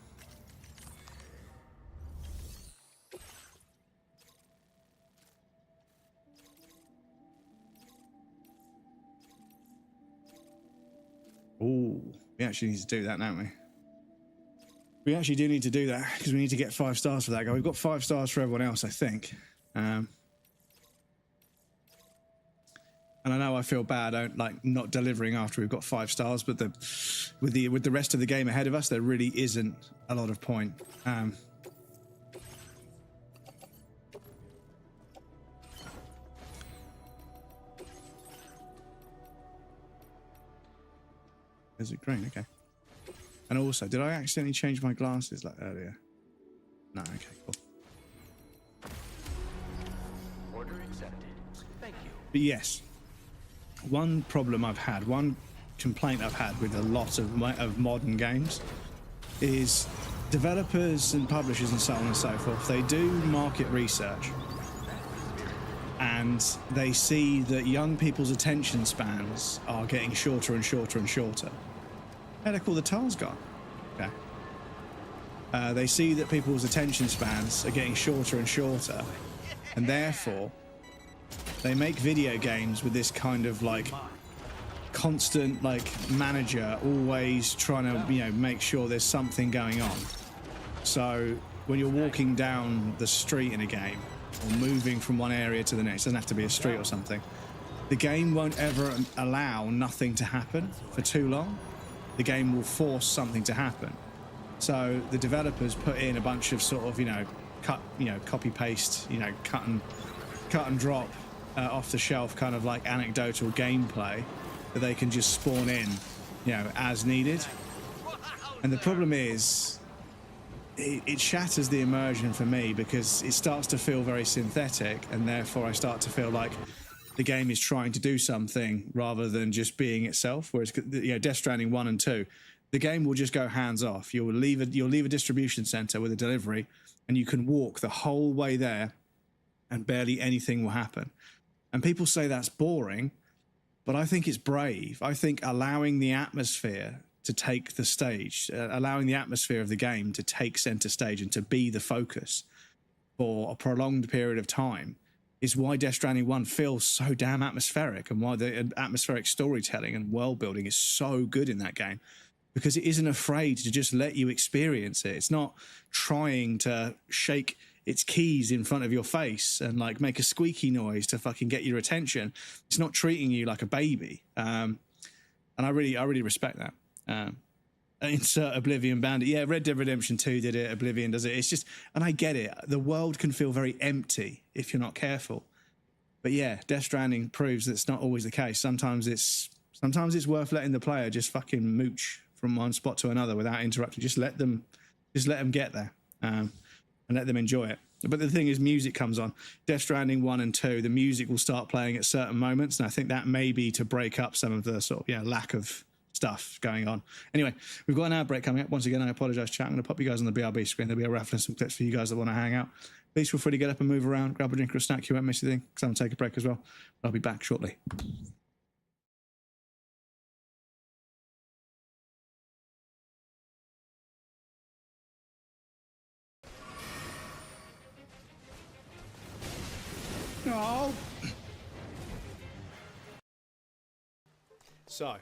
Oh, we actually need to do that, don't we? We actually do need to do that because we need to get 5 stars for that guy. We've got 5 stars for everyone else, I think. And I know I feel bad, not delivering after we've got 5 stars, but with the rest of the game ahead of us, there really isn't a lot of point. Is it green? Okay. And also, did I accidentally change my glasses like earlier? No, okay, cool. Order accepted. Thank you. But yes, one problem I've had, one complaint I've had with a lot of modern games is developers and publishers and so on and so forth, they do market research and they see that young people's attention spans are getting shorter and shorter and shorter. Hey, look, all the tiles gone. Okay. They see that people's attention spans are getting shorter and shorter, and therefore they make video games with this kind of like constant manager always trying to make sure there's something going on. So when you're walking down the street in a game or moving from one area to the next, it doesn't have to be a street or something, the game won't ever allow nothing to happen for too long. The game will force something to happen. So the developers put in a bunch of sort of copy paste, cut and drop off the shelf kind of like anecdotal gameplay that they can just spawn in as needed. And the problem is it shatters the immersion for me because it starts to feel very synthetic, and therefore I start to feel like the game is trying to do something rather than just being itself. Whereas Death Stranding 1 and 2, the game will just go hands off. You'll leave a distribution center with a delivery, and you can walk the whole way there, and barely anything will happen. And people say that's boring, but I think it's brave. I think allowing the atmosphere to take the stage, allowing the atmosphere of the game to take center stage and to be the focus for a prolonged period of time is why Death Stranding 1 feels so damn atmospheric, and why the atmospheric storytelling and world building is so good in that game, because it isn't afraid to just let you experience it. It's not trying to shake its keys in front of your face and make a squeaky noise to fucking get your attention. It's not treating you like a baby. And I really respect that. Insert Oblivion Bandit. Yeah, Red Dead Redemption 2 did it. Oblivion does it. It's just, and I get it. The world can feel very empty if you're not careful. But yeah, Death Stranding proves that's not always the case. Sometimes it's worth letting the player just fucking mooch from one spot to another without interrupting. Just let them get there, and let them enjoy it. But the thing is, music comes on. Death Stranding 1 and 2, the music will start playing at certain moments, and I think that may be to break up some of the sort of lack of stuff going on. Anyway, we've got an ad break coming up. Once again, I apologise, chat. I'm going to pop you guys on the BRB screen. There'll be a raffle and some clips for you guys that want to hang out. Please feel free to get up and move around, grab a drink or a snack. You won't miss anything, because I'm going to take a break as well. I'll be back shortly. No. So,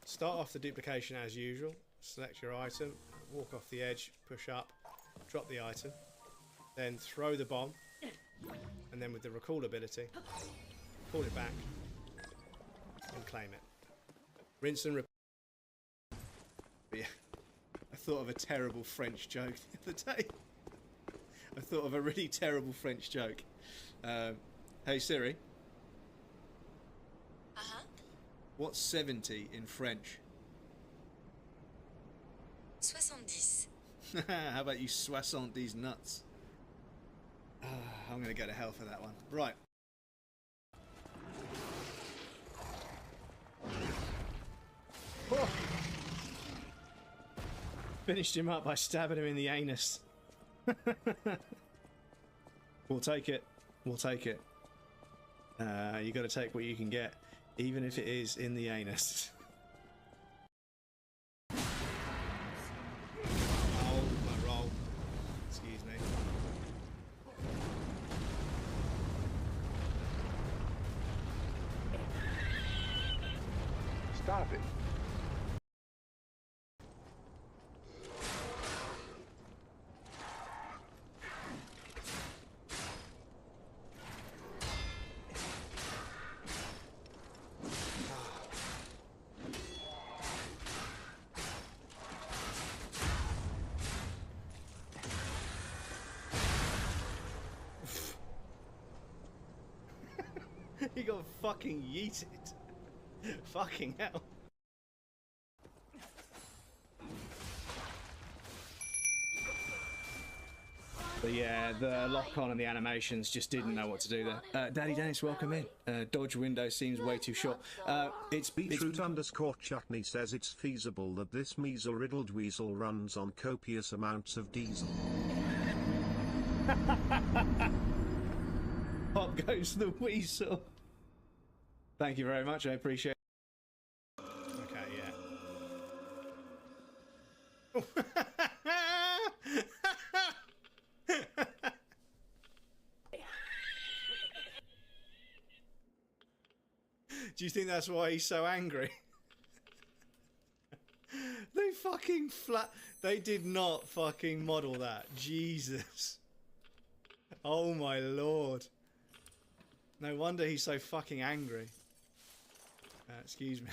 start off the duplication as usual. select your item, walk off the edge, push up, drop the item, then throw the bomb, and then with the recall ability, pull it back and claim it. Rinse and repeat. Yeah, I thought of a terrible French joke the other day. I thought of a really terrible French joke. Hey Siri. What's 70 in French? 70. How about you 70 nuts? I'm going to go to hell for that one. Right. Oh. Finished him up by stabbing him in the anus. We'll take it. We'll take it. You got to take what you can get, even if it is in the anus. Oh, my roll. Excuse me. Stop it. He got fucking yeeted. Fucking hell. But yeah, the lock-on and the animations just didn't know what to do there. Daddy Dennis, welcome in. Dodge window seems way too short. It's Beetroot_chutney says it's feasible that this measle-riddled weasel runs on copious amounts of diesel. Pop goes the weasel. Thank you very much, I appreciate it. Okay, yeah. Do you think that's why he's so angry? They fucking they did not fucking model that. Jesus. Oh my lord. No wonder he's so fucking angry. Excuse me.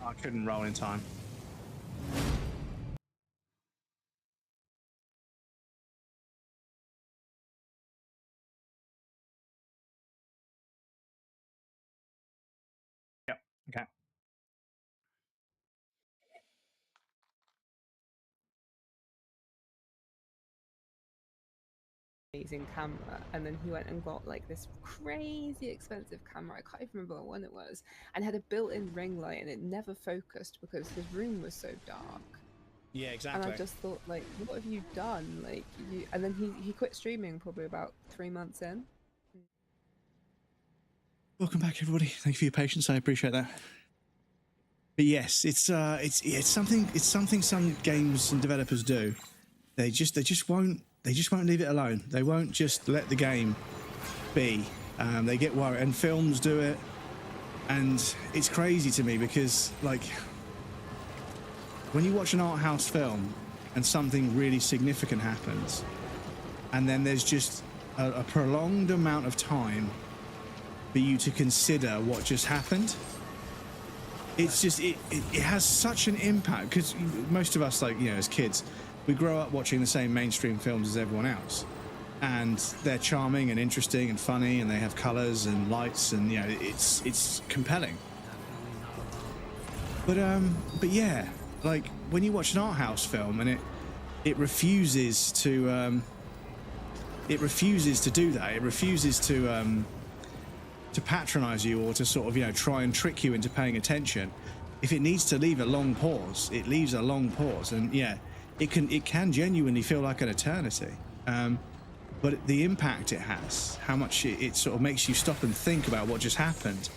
I couldn't roll in time. Yep, okay. Amazing camera, and then he went and got like this crazy expensive camera, I can't even remember what one it was, and had a built-in ring light, and it never focused because his room was so dark. Yeah, exactly. And I just thought, like, what have you done? Like, you... And then he quit streaming probably about 3 months in. Welcome back, everybody. Thank you for your patience. I appreciate that. But yes, it's something some games and developers do. They just won't leave it alone. They won't just let the game be. They get worried, and films do it. And it's crazy to me because, like, when you watch an art house film and something really significant happens, and then there's just a prolonged amount of time for you to consider what just happened, it's just it has such an impact, because most of us, like, you know, as kids, we grow up watching the same mainstream films as everyone else, and they're charming and interesting and funny, and they have colors and lights, and, you know, it's compelling. But yeah, like, when you watch an art house film and it refuses to do that. It refuses to patronize you, or to sort of, you know, try and trick you into paying attention. If it needs to leave a long pause, it leaves a long pause, and yeah, it can genuinely feel like an eternity. But the impact it has, how much it sort of makes you stop and think about what just happened,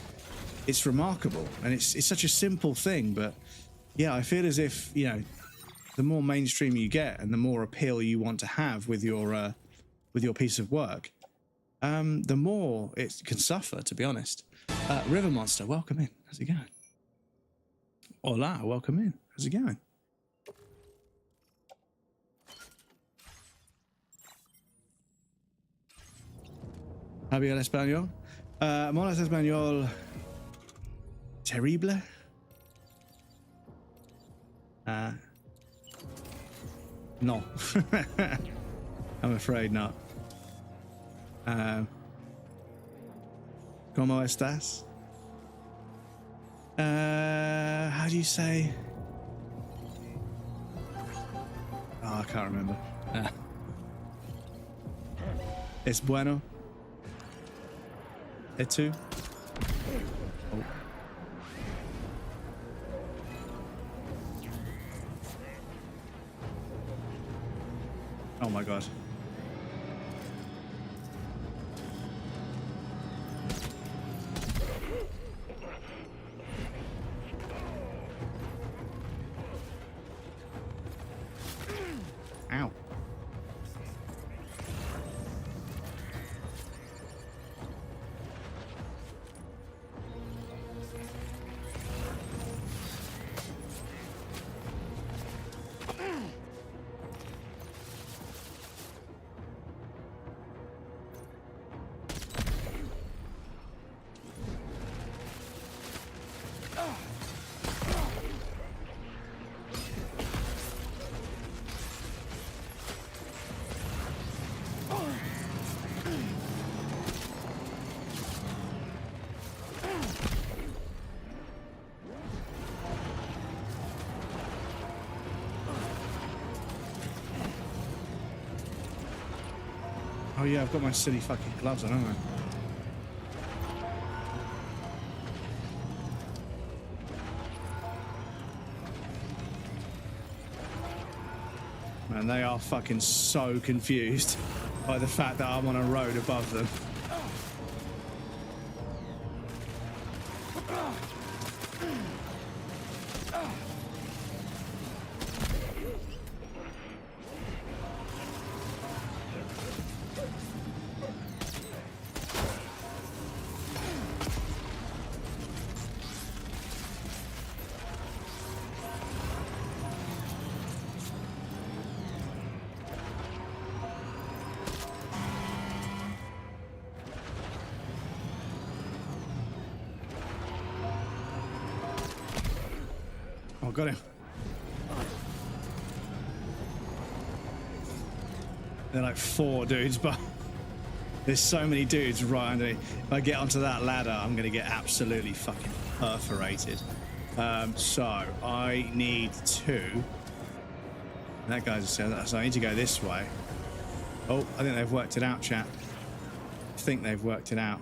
it's remarkable. And it's such a simple thing, but yeah, I feel as if, you know, the more mainstream you get and the more appeal you want to have with your piece of work, the more it can suffer, to be honest. River Monster, welcome in. How's it going? Hola, welcome in. How's it going? ¿Habla español? ¿Molas español terrible? No. I'm afraid not. ¿Cómo estás? How do you say? Oh, I can't remember. Es bueno. ¿Etu? Oh. Oh my god. Ow. Oh yeah, I've got my silly fucking gloves on, haven't I? Man, they are fucking so confused by the fact that I'm on a road above them. Oh, got him. They're like 4 dudes, but there's so many dudes right underneath. If I get onto that ladder, I'm going to get absolutely fucking perforated. So I need to... That guy's so I need to go this way. Oh, I think they've worked it out, chat. I think they've worked it out.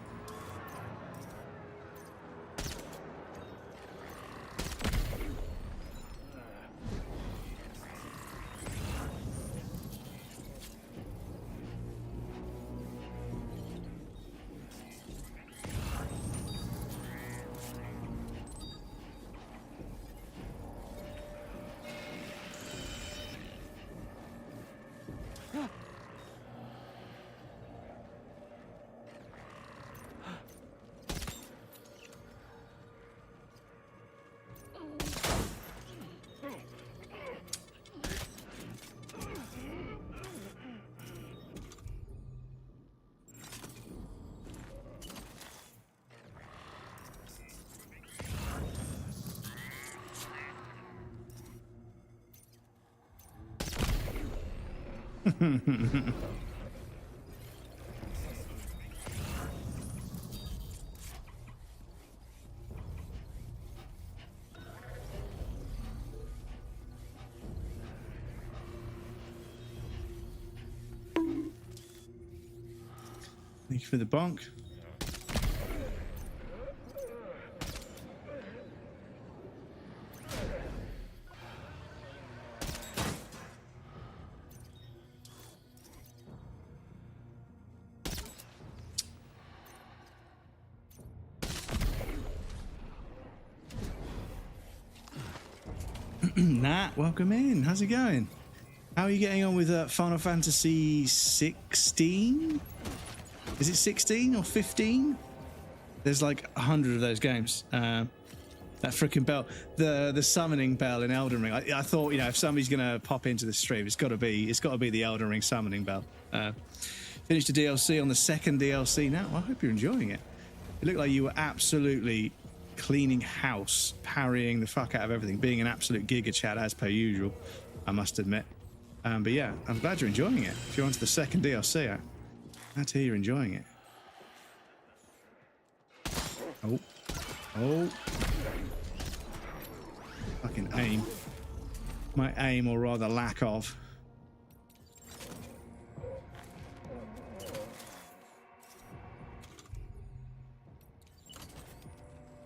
Thank you for the bonk. Nat, welcome in. How's it going? How are you getting on with Final Fantasy 16? Is it 16 or 15? There's like 100 of those games. That freaking bell, the summoning bell in Elden Ring. I thought, you know, if somebody's gonna pop into the stream, it's got to be the Elden Ring summoning bell. Finished the DLC on the second DLC now. Well, I hope you're enjoying it. It looked like you were absolutely cleaning house, parrying the fuck out of everything, being an absolute giga chat as per usual, I must admit. But yeah, I'm glad you're enjoying it. If you're onto the second DLC, I'm glad to hear you're enjoying it. Oh. Fucking aim. My aim, or rather lack of.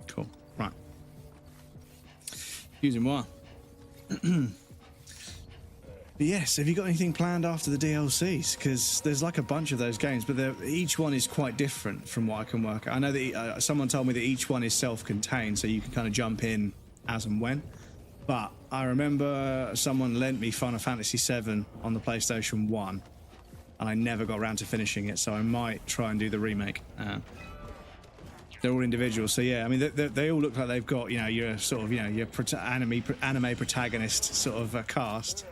Cool. Right. Excuse me, moi. But yes, have you got anything planned after the DLCs? Because there's like a bunch of those games, but each one is quite different from what I can work out. I know that someone told me that each one is self-contained, so you can kind of jump in as and when. But I remember someone lent me Final Fantasy VII on the PlayStation 1, and I never got around to finishing it, so I might try and do the remake. They're all individual, so yeah, I mean, they all look like they've got, you know, your sort of, you know, your anime protagonist sort of cast.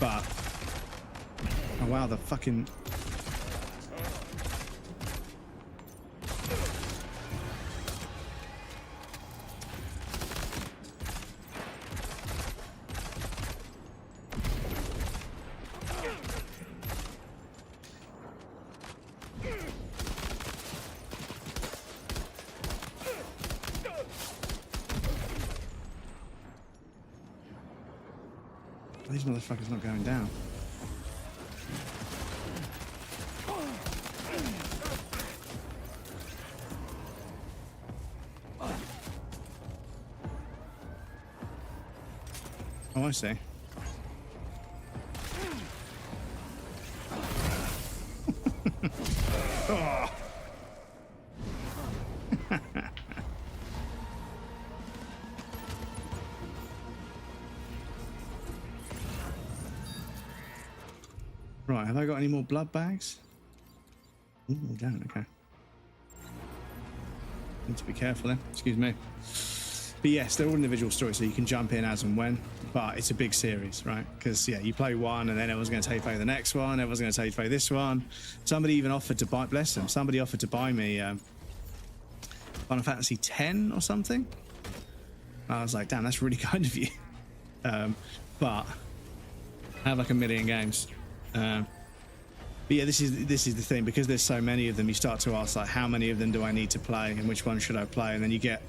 But, oh wow, the fucking... These motherfuckers not going down. Oh, I see. Oh. Right, have I got any more blood bags? Ooh, I don't, okay. Need to be careful then, excuse me. But yes, they're all individual stories, so you can jump in as and when, but it's a big series, right? Because, yeah, you play one, and then everyone's going to tell you to play the next one, everyone's going to tell you to play this one. Somebody even offered to buy, bless them, somebody offered to buy me Final Fantasy X or something. I was like, damn, that's really kind of you. But I have like a million games. But yeah, this is the thing, because there's so many of them, you start to ask, like, how many of them do I need to play and which one should I play, and then you get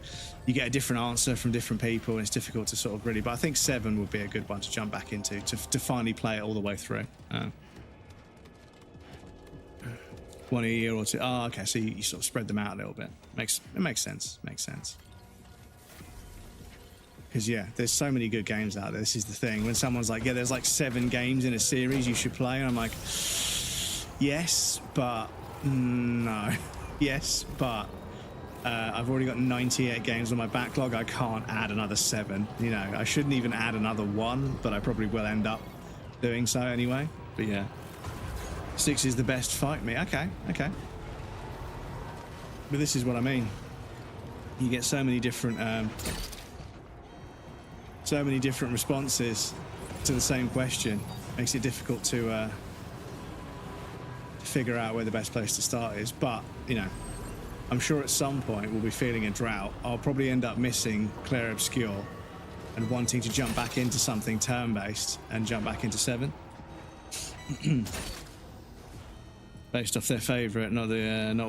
a different answer from different people, and it's difficult to sort of really, but I think 7 would be a good one to jump back into to finally play it all the way through. One a year or two. Oh, okay, so you sort of spread them out a little bit. It makes sense. Because yeah, there's so many good games out there. This is the thing. When someone's like, yeah, there's like 7 games in a series you should play, and I'm like, yes, but no. Yes, but I've already got 98 games on my backlog. I can't add another 7. You know, I shouldn't even add another 1, but I probably will end up doing so anyway. But yeah, 6 is the best. Fight me. Okay. But this is what I mean. You get so many different responses to the same question. Makes it difficult to figure out where the best place to start is. But, you know, I'm sure at some point we'll be feeling a drought. I'll probably end up missing Clair Obscur and wanting to jump back into something turn-based and jump back into 7. Based off their favourite, not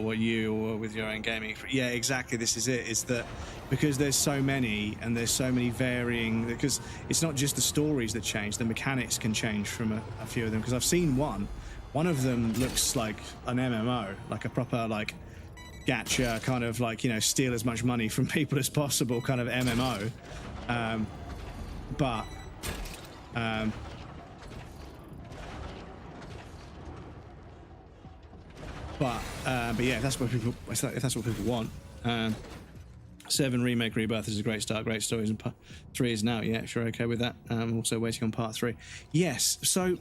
what you or with your own gaming. Yeah, exactly. This is it. Is that because there's so many and there's so many varying. Because it's not just the stories that change. The mechanics can change from a few of them. Because I've seen one. One of them looks like an MMO, like a proper like gacha kind of like, you know, steal as much money from people as possible kind of MMO. But yeah, if that's what people want. 7 Remake Rebirth is a great start, great stories, and part 3 is now. Yeah, if you're okay with that. I'm also waiting on part 3. Yes, so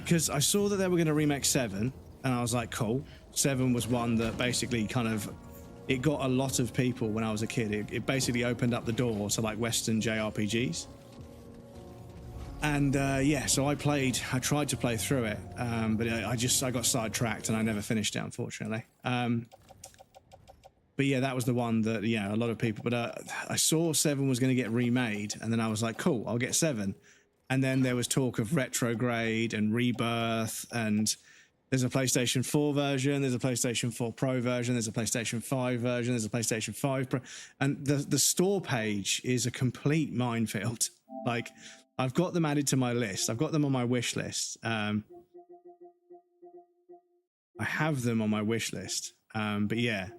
because I saw that they were going to remake 7, and I was like, cool, 7 was one that basically kind of, it got a lot of people when I was a kid. It basically opened up the door to like Western JRPGs. And yeah, so I tried to play through it, but I got sidetracked and I never finished it, unfortunately. But yeah, that was the one that, yeah, a lot of people, but I saw 7 was going to get remade, and then I was like, cool, I'll get 7. And then there was talk of Retrograde and Rebirth, and there's a PlayStation 4 version, there's a PlayStation 4 Pro version, there's a PlayStation 5 version, there's a PlayStation 5 Pro, and the store page is a complete minefield. Like, I've got them added to my list. I've got them on my wish list. I have them on my wish list. But yeah,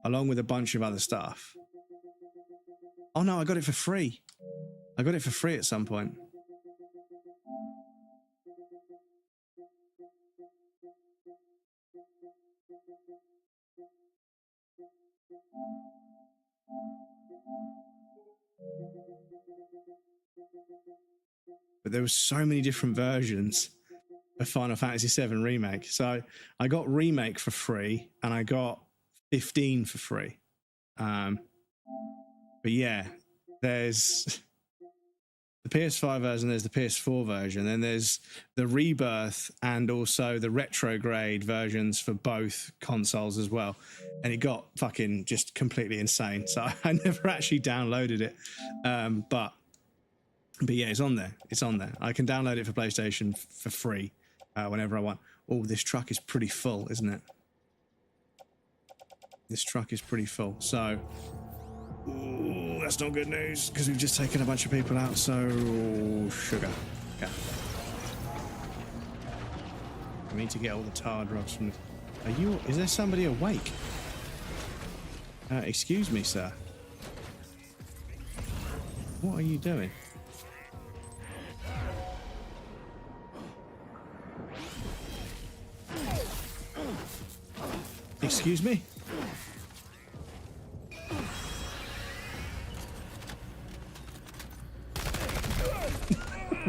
along with a bunch of other stuff. Oh no, I got it for free. I got it for free at some point. But there was so many different versions of Final Fantasy VII Remake. So I got Remake for free, and I got 15 for free. But yeah, there's the PS5 version, there's the PS4 version, and there's the Rebirth and also the Retrograde versions for both consoles as well. And it got fucking just completely insane. So I never actually downloaded it. But yeah, it's on there. It's on there. I can download it for PlayStation for free whenever I want. Oh, this truck is pretty full, isn't it? This truck is pretty full. So, ooh, that's not good news because we've just taken a bunch of people out. So, sugar. Okay. I need to get all the tar drops from. Is there somebody awake? Excuse me, sir. What are you doing? Excuse me?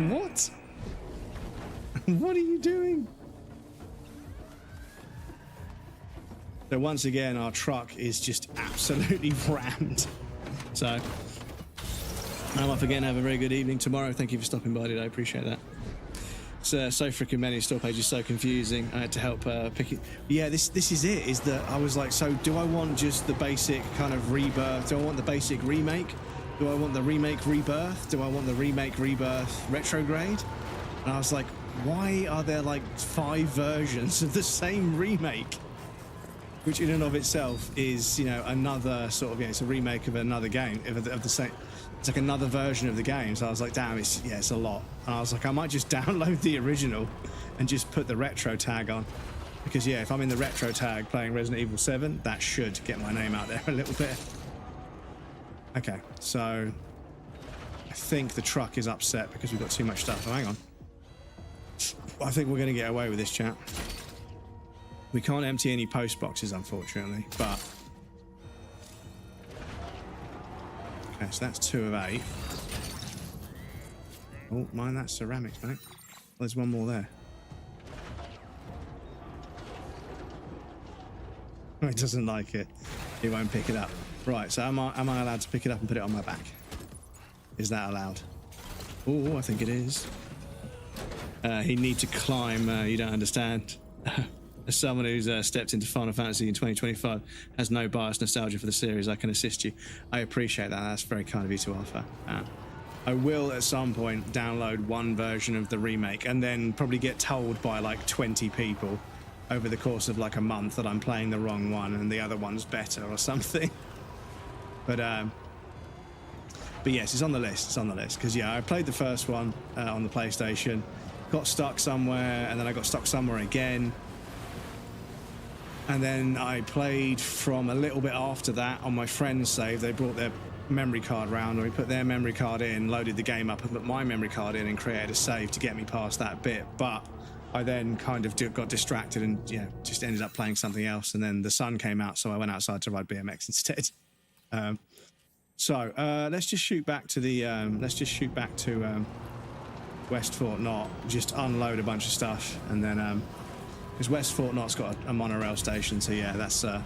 What? What are you doing? So once again, our truck is just absolutely rammed. So I'm off again. Have a very good evening tomorrow. Thank you for stopping by today. I appreciate that. So freaking many. Store page is so confusing. I had to help pick it. Yeah, this is it. Is that I was like, so do I want just the basic kind of Rebirth? Do I want the basic remake? Do I want the remake Rebirth? Do I want the remake Rebirth Retrograde? And I was like, why are there like 5 versions of the same remake? Which in and of itself is, you know, another sort of, yeah, it's a remake of another game of the same. It's like another version of the game. So I was like, damn, it's a lot. And I was like, I might just download the original and just put the retro tag on. Because yeah, if I'm in the retro tag playing Resident Evil 7, that should get my name out there a little bit. Okay, so I think the truck is upset because we've got too much stuff. Oh, hang on. I think we're going to get away with this, chat. We can't empty any post boxes, unfortunately, but... Okay, so that's 2 of 8. Oh, mine, that's ceramics, mate. There's one more there. It doesn't like it. He won't pick it up. Right, so am I allowed to pick it up and put it on my back? Is that allowed? Oh, I think it is. He'd need to climb, you don't understand. As someone who's stepped into Final Fantasy in 2025, has no bias nostalgia for the series, I can assist you. I appreciate that. That's very kind of you to offer. I will at some point download one version of the remake and then probably get told by like 20 people over the course of like a month that I'm playing the wrong one and the other one's better or something. But yes, it's on the list. It's on the list because yeah, I played the first one on the PlayStation, got stuck somewhere, and then I got stuck somewhere again. And then I played from a little bit after that on my friend's save. They brought their memory card round, and we put their memory card in, loaded the game up, and put my memory card in and created a save to get me past that bit. But I then kind of got distracted and just ended up playing something else. And then the sun came out, so I went outside to ride BMX instead. Let's just shoot back to the West Fort Knot, just unload a bunch of stuff, and then Because West Fort Knott's got a monorail station, so yeah, that's a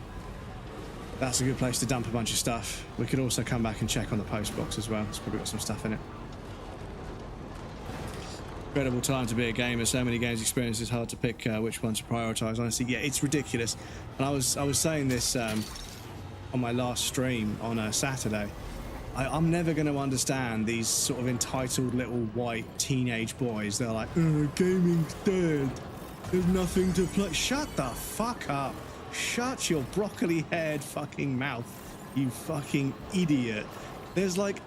good place to dump a bunch of stuff. We could also come back and check on the post box as well. It's probably got some stuff in it. Incredible time to be a gamer. So many games experience, it's hard to pick which one to prioritize. Honestly, yeah, it's ridiculous. And I was saying this on my last stream on a Saturday. I'm never going to understand these sort of entitled little white teenage boys. They're like, gaming's dead. There's nothing to play. Shut the fuck up. Shut your broccoli-haired fucking mouth, you fucking idiot. There's like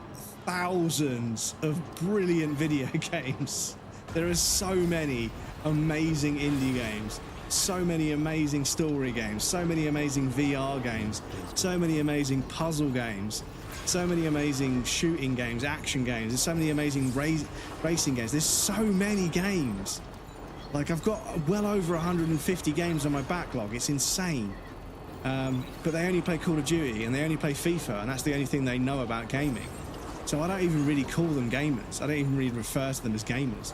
thousands of brilliant video games. There are so many amazing indie games, so many amazing story games, so many amazing VR games, so many amazing puzzle games, so many amazing shooting games, action games. There's so many amazing racing games. There's so many games. Like, I've got well over 150 games on my backlog. It's insane. But they only play Call of Duty and they only play FIFA, and that's the only thing they know about gaming. So I don't even really call them gamers. I don't even really refer to them as gamers,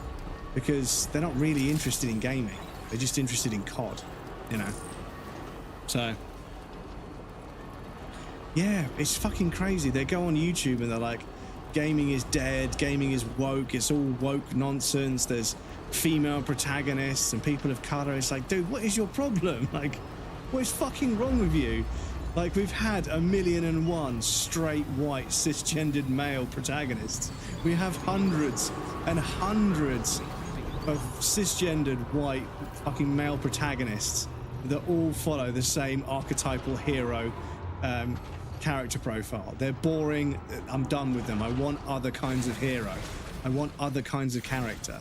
because they're not really interested in gaming. They're just interested in COD, you know. So yeah, it's fucking crazy. They go on YouTube and they're like, gaming is dead, gaming is woke, it's all woke nonsense, there's female protagonists and people of colour. It's like, dude, what is your problem? Like, what is fucking wrong with you? Like, we've had 1,000,001 straight white cisgendered male protagonists. We have hundreds and hundreds of cisgendered white fucking male protagonists that all follow the same archetypal hero character profile. They're boring. I'm done with them. I want other kinds of hero. I want other kinds of character.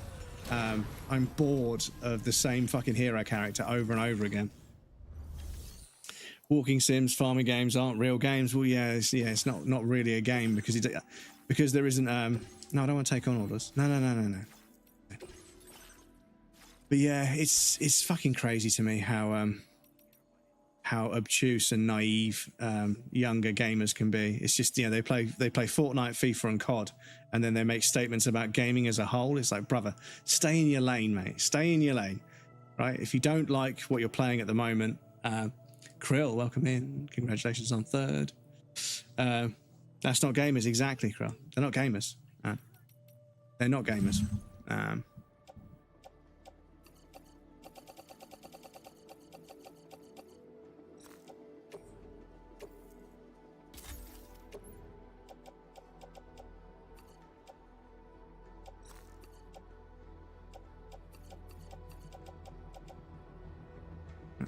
I'm bored of the same fucking hero character over and over again. Walking sims, farming games aren't real games. Well, yeah, it's not really a game because there isn't. No, I don't want to take on orders. No. But yeah, it's fucking crazy to me how obtuse and naive younger gamers can be. It's just, you know, they play Fortnite, FIFA, and COD, and then they make statements about gaming as a whole. It's like, brother, stay in your lane, mate. Stay in your lane, right? If you don't like what you're playing at the moment, Krill, welcome in. Congratulations on 3rd. That's not gamers, exactly, Krill. They're not gamers. They're not gamers.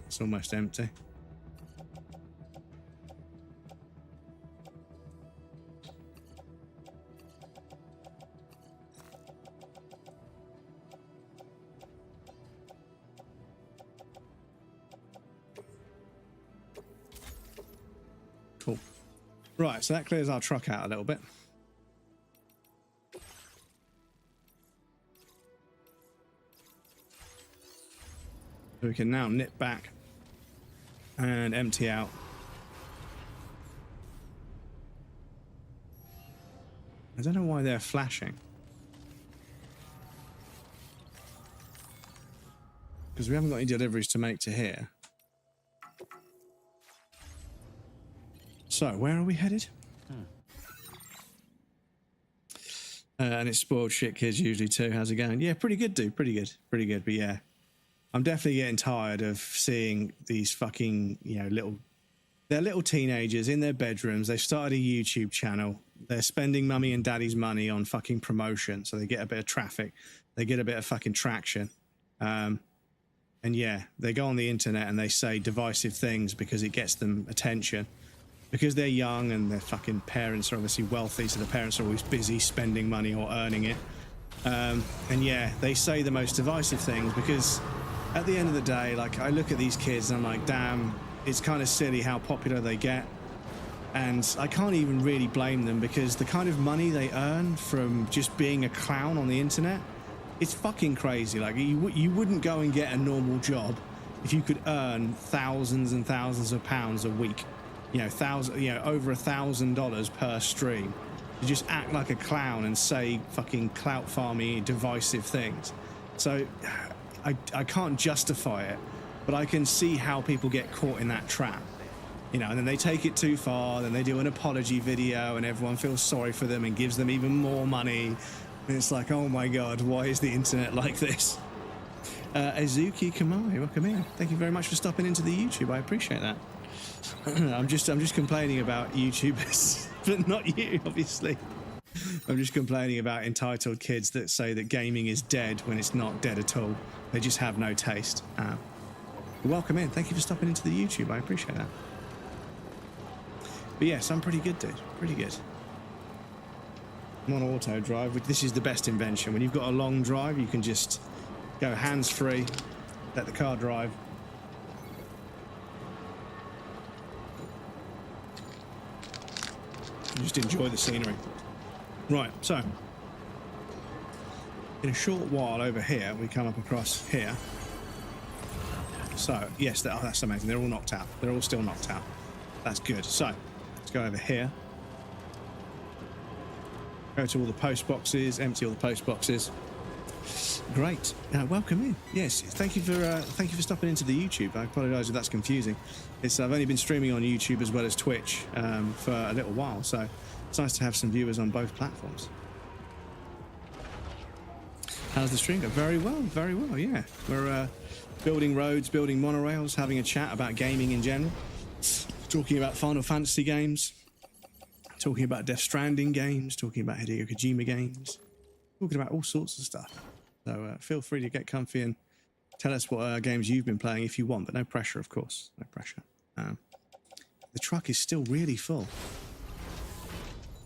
It's almost empty. Cool. Right, so that clears our truck out a little bit. So we can now nip back and empty out. I don't know why they're flashing. Because we haven't got any deliveries to make to here. So, where are we headed? And it's spoiled shit kids usually too. How's it going? Yeah, pretty good, dude. Pretty good. But yeah, I'm definitely getting tired of seeing these fucking, you know, little teenagers in their bedrooms. They've started a YouTube channel. They're spending mummy and daddy's money on fucking promotion, so they get a bit of traffic. They get a bit of fucking traction. And yeah, they go on the internet and they say divisive things because it gets them attention. Because they're young and their fucking parents are obviously wealthy, so the parents are always busy spending money or earning it. And yeah, they say the most divisive things because at the end of the day, like, I look at these kids and I'm like, damn, it's kind of silly how popular they get. And I can't even really blame them because the kind of money they earn from just being a clown on the internet, it's fucking crazy. Like, you wouldn't go and get a normal job if you could earn thousands and thousands of pounds a week. You know, over $1,000 per stream. You just act like a clown and say fucking clout farmy, divisive things. So I can't justify it but I can see how people get caught in that trap. You know, and then they take it too far, then they do an apology video and everyone feels sorry for them and gives them even more money. And it's like, oh my God, why is the internet like this? Azuki Kamari, welcome in. Thank you very much for stopping into the YouTube. I appreciate that. I'm just complaining about YouTubers, but not you, obviously. I'm just complaining about entitled kids that say that gaming is dead when it's not dead at all. They just have no taste. Welcome in. Thank you for stopping into the YouTube. I appreciate that. But yes, I'm pretty good, dude. Pretty good. I'm on auto drive. This is the best invention. When you've got a long drive, you can just go hands-free, let the car drive. And just enjoy the scenery. Right, so in a short while over here, we come up across here. So, yes, that's amazing. They're all knocked out. They're all still knocked out. That's good. So, let's go over here. Go to all the post boxes, empty all the post boxes. Great. Welcome in. Yes, thank you for stopping into the YouTube. I apologise if that's confusing. I've only been streaming on YouTube as well as Twitch for a little while, so it's nice to have some viewers on both platforms. How's the stream go? Very well, yeah. We're building roads, building monorails, having a chat about gaming in general, talking about Final Fantasy games, talking about Death Stranding games, talking about Hideo Kojima games, talking about all sorts of stuff. So feel free to get comfy and tell us what games you've been playing if you want, but no pressure, of course. No pressure. The truck is still really full.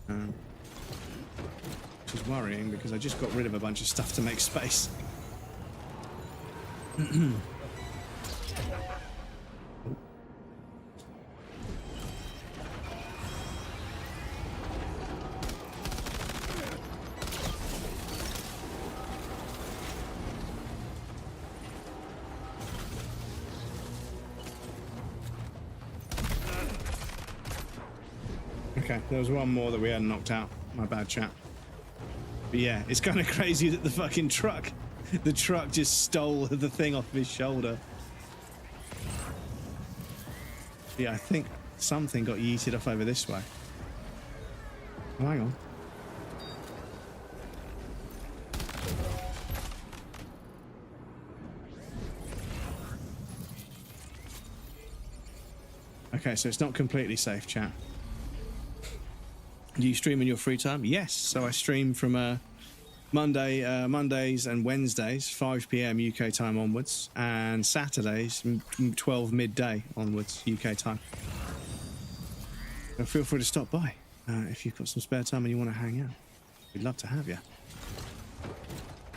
Which is worrying because I just got rid of a bunch of stuff to make space. Okay, there was one more that we hadn't knocked out. My bad, chat. But yeah, it's kind of crazy that the fucking truck, the truck just stole the thing off his shoulder. Yeah, I think something got yeeted off over this way. Oh, hang on. Okay, so it's not completely safe, chat. Do you stream in your free time? Yes. So I stream from Mondays and Wednesdays, 5 p.m. UK time onwards, and Saturdays, 12 midday onwards UK time. So feel free to stop by if you've got some spare time and you want to hang out. We'd love to have you.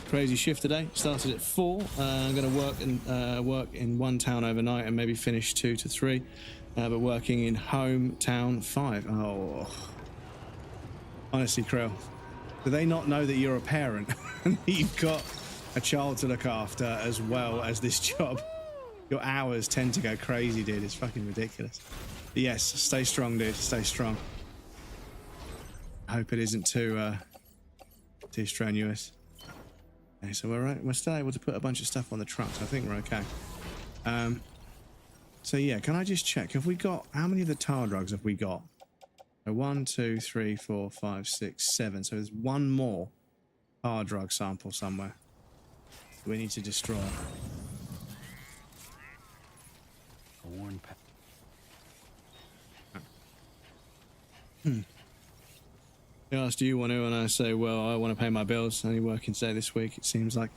Crazy shift today. Started at 4. I'm going to work in one town overnight and maybe finish 2 to 3. But working in hometown 5. Oh. Honestly, Krill, do they not know that you're a parent and that you've got a child to look after as well as this job? Your hours tend to go crazy, dude. It's fucking ridiculous. But yes, stay strong, dude. Stay strong. I hope it isn't too strenuous. Okay, so we're still able to put a bunch of stuff on the truck, so I think we're okay. So yeah, can I just check? Have we got, how many of the tar drugs have we got? 1, 2, 3, 4, 5, 6, 7. So there's one more tar drug sample somewhere we need to destroy. He asked, do you want to? And I say, well, I want to pay my bills. Only working today this week, it seems like.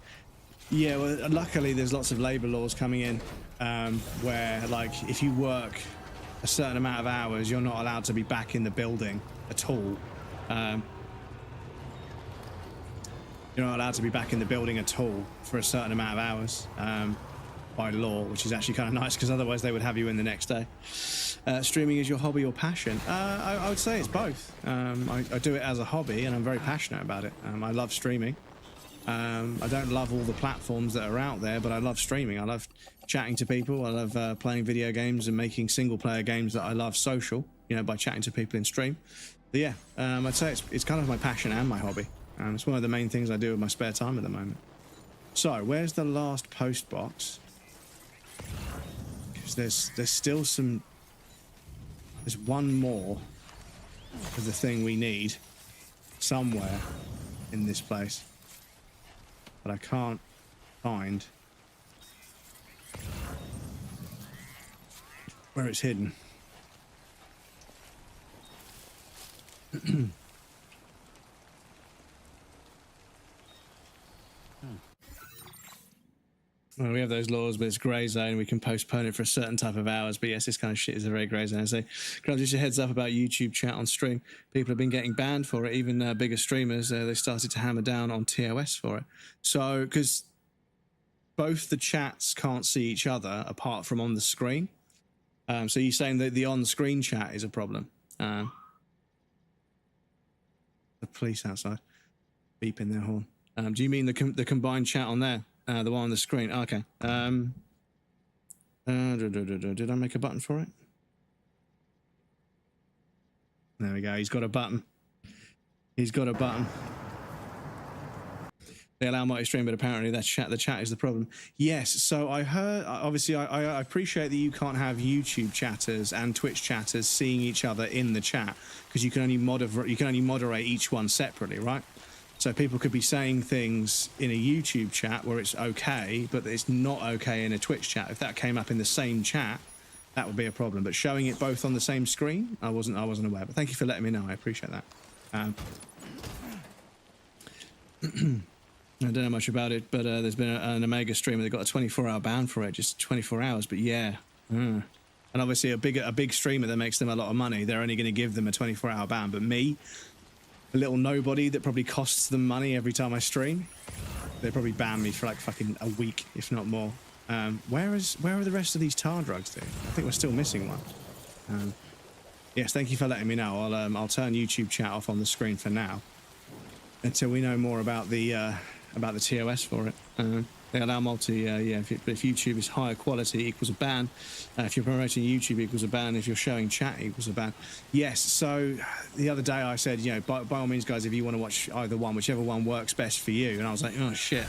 Yeah, well, luckily there's lots of labour laws coming in where, like, if you work a certain amount of hours, you're not allowed to be back in the building at all. You're not allowed to be back in the building at all for a certain amount of hours by law, which is actually kind of nice because otherwise they would have you in the next day. Streaming is your hobby or passion? I would say it's both. I do it as a hobby and I'm very passionate about it. I love streaming. I don't love all the platforms that are out there, but I love streaming. I love chatting to people. I love playing video games and making single-player games that I love social, you know, by chatting to people in stream. But yeah, I'd say it's kind of my passion and my hobby. It's one of the main things I do in my spare time at the moment. So, where's the last post box? because there's still some. There's one more of the thing we need somewhere in this place, but I can't find where it's hidden. Well, we have those laws, but it's grey zone. We can postpone it for a certain type of hours. But yes, this kind of shit is a very grey zone. So, Grab, just a heads up about YouTube chat on stream. People have been getting banned for it. Even bigger streamers, they started to hammer down on TOS for it. So, because both the chats can't see each other apart from on the screen. So you're saying that the on-screen chat is a problem? The police outside, beeping their horn. Do you mean the combined chat on there? The one on the screen. Okay. Did I make a button for it? There we go. He's got a button. He's got a button. They allow multi-stream, but apparently the chat is the problem. Yes. So I heard. Obviously, I appreciate that you can't have YouTube chatters and Twitch chatters seeing each other in the chat because you can only moderate each one separately, right? So people could be saying things in a YouTube chat where it's okay, but it's not okay in a Twitch chat. If that came up in the same chat, that would be a problem. But showing it both on the same screen, I wasn't aware. But thank you for letting me know. I appreciate that. I don't know much about it, but there's been an Omega streamer that got a 24-hour ban for it, just 24 hours. But yeah, and obviously a big streamer that makes them a lot of money, they're only going to give them a 24-hour ban. But me, a little nobody that probably costs them money every time I stream, they probably ban me for like fucking a week, if not more. Where are the rest of these tar drugs, dude? I think we're still missing one. Yes, thank you for letting me know. I'll turn YouTube chat off on the screen for now until we know more about the TOS for it. They allow multi, if YouTube is higher quality equals a ban. If you're promoting YouTube equals a ban. If you're showing chat equals a ban. Yes, so the other day I said, by all means, guys, if you want to watch either one, whichever one works best for you. And I was like, oh, shit.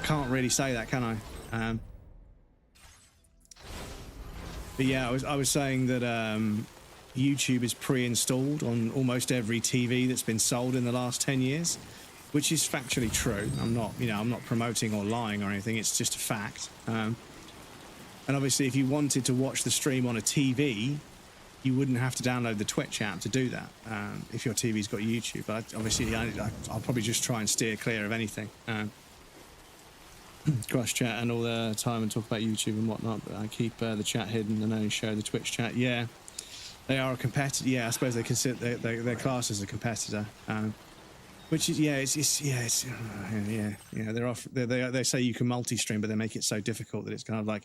Can't really say that, can I? But yeah, I was saying that YouTube is pre-installed on almost every TV that's been sold in the last 10 years. Which is factually true. I'm not promoting or lying or anything. It's just a fact. And obviously, if you wanted to watch the stream on a TV, you wouldn't have to download the Twitch app to do that. If your TV's got YouTube, but obviously, I'll probably just try and steer clear of anything. Cross chat and all the time and talk about YouTube and whatnot. But I keep the chat hidden and only show the Twitch chat. Yeah, they are a competitor. Yeah, I suppose they consider their class as a competitor. Which is they say you can multi-stream, but they make it so difficult that it's kind of like,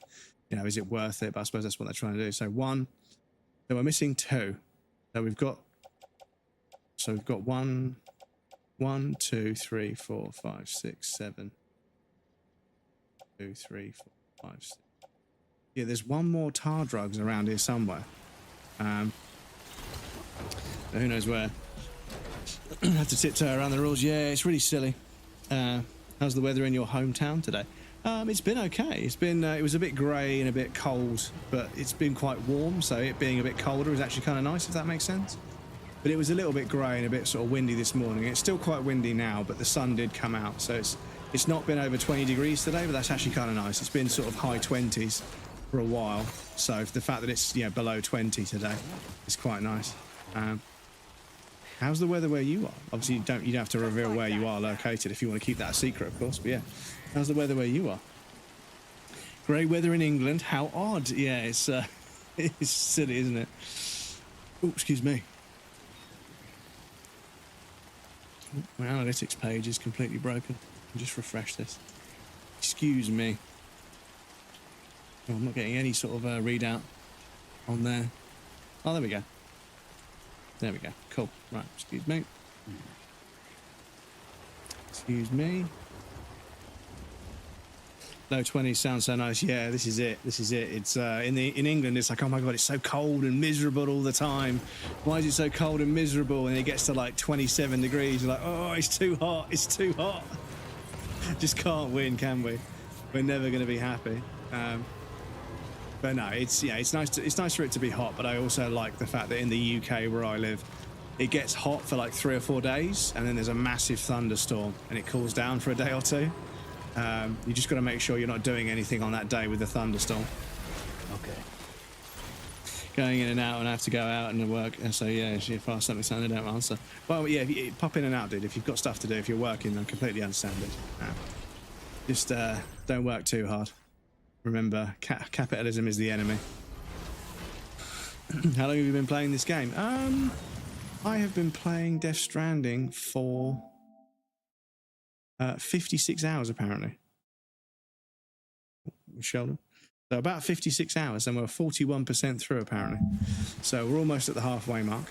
is it worth it? But I suppose that's what they're trying to do. So we're missing two. So we've got one, 2, 3, 4, 5, 6, 7. 2, 3, 4, 5, 6. Yeah, there's one more tar drugs around here somewhere. Who knows where? Have to tiptoe around the rules. Yeah, it's really silly. How's the weather in your hometown today? It's been okay. It was a bit grey and a bit cold, but it's been quite warm, so it being a bit colder is actually kind of nice, if that makes sense. But it was a little bit grey and a bit sort of windy this morning. It's still quite windy now, but the sun did come out, so it's not been over 20 degrees today, but that's actually kind of nice. It's been sort of high 20s for a while, so the fact that it's below 20 today is quite nice. How's the weather where you are? Obviously, you don't have to reveal where you are located if you want to keep that a secret, of course. But yeah, how's the weather where you are? Grey weather in England. How odd. Yeah, it's it's silly, isn't it? Oh, excuse me. My analytics page is completely broken. I'll just refresh this. Excuse me. Oh, I'm not getting any sort of readout on there. Oh, there we go. There we go. Cool. Right. Excuse me. Excuse me. Low 20s sounds so nice. Yeah, this is it. This is it. It's in England. It's like, oh my god, it's so cold and miserable all the time. Why is it so cold and miserable? And it gets to like 27 degrees. You're like, oh, it's too hot. It's too hot. Just can't win, can we? We're never going to be happy. But no, it's nice for it to be hot, but I also like the fact that in the UK where I live, it gets hot for like 3 or 4 days, and then there's a massive thunderstorm, and it cools down for a day or two. You just got to make sure you're not doing anything on that day with the thunderstorm. Okay. Going in and out, and I have to go out and work. And so yeah, if I ask something, they don't answer. Well, yeah, pop in and out, dude. If you've got stuff to do, if you're working, I completely understand it. Just don't work too hard. Remember, capitalism is the enemy. How long have you been playing this game? I have been playing Death Stranding for 56 hours, apparently. Sheldon. So about 56 hours, and we're 41% through, apparently. So we're almost at the halfway mark.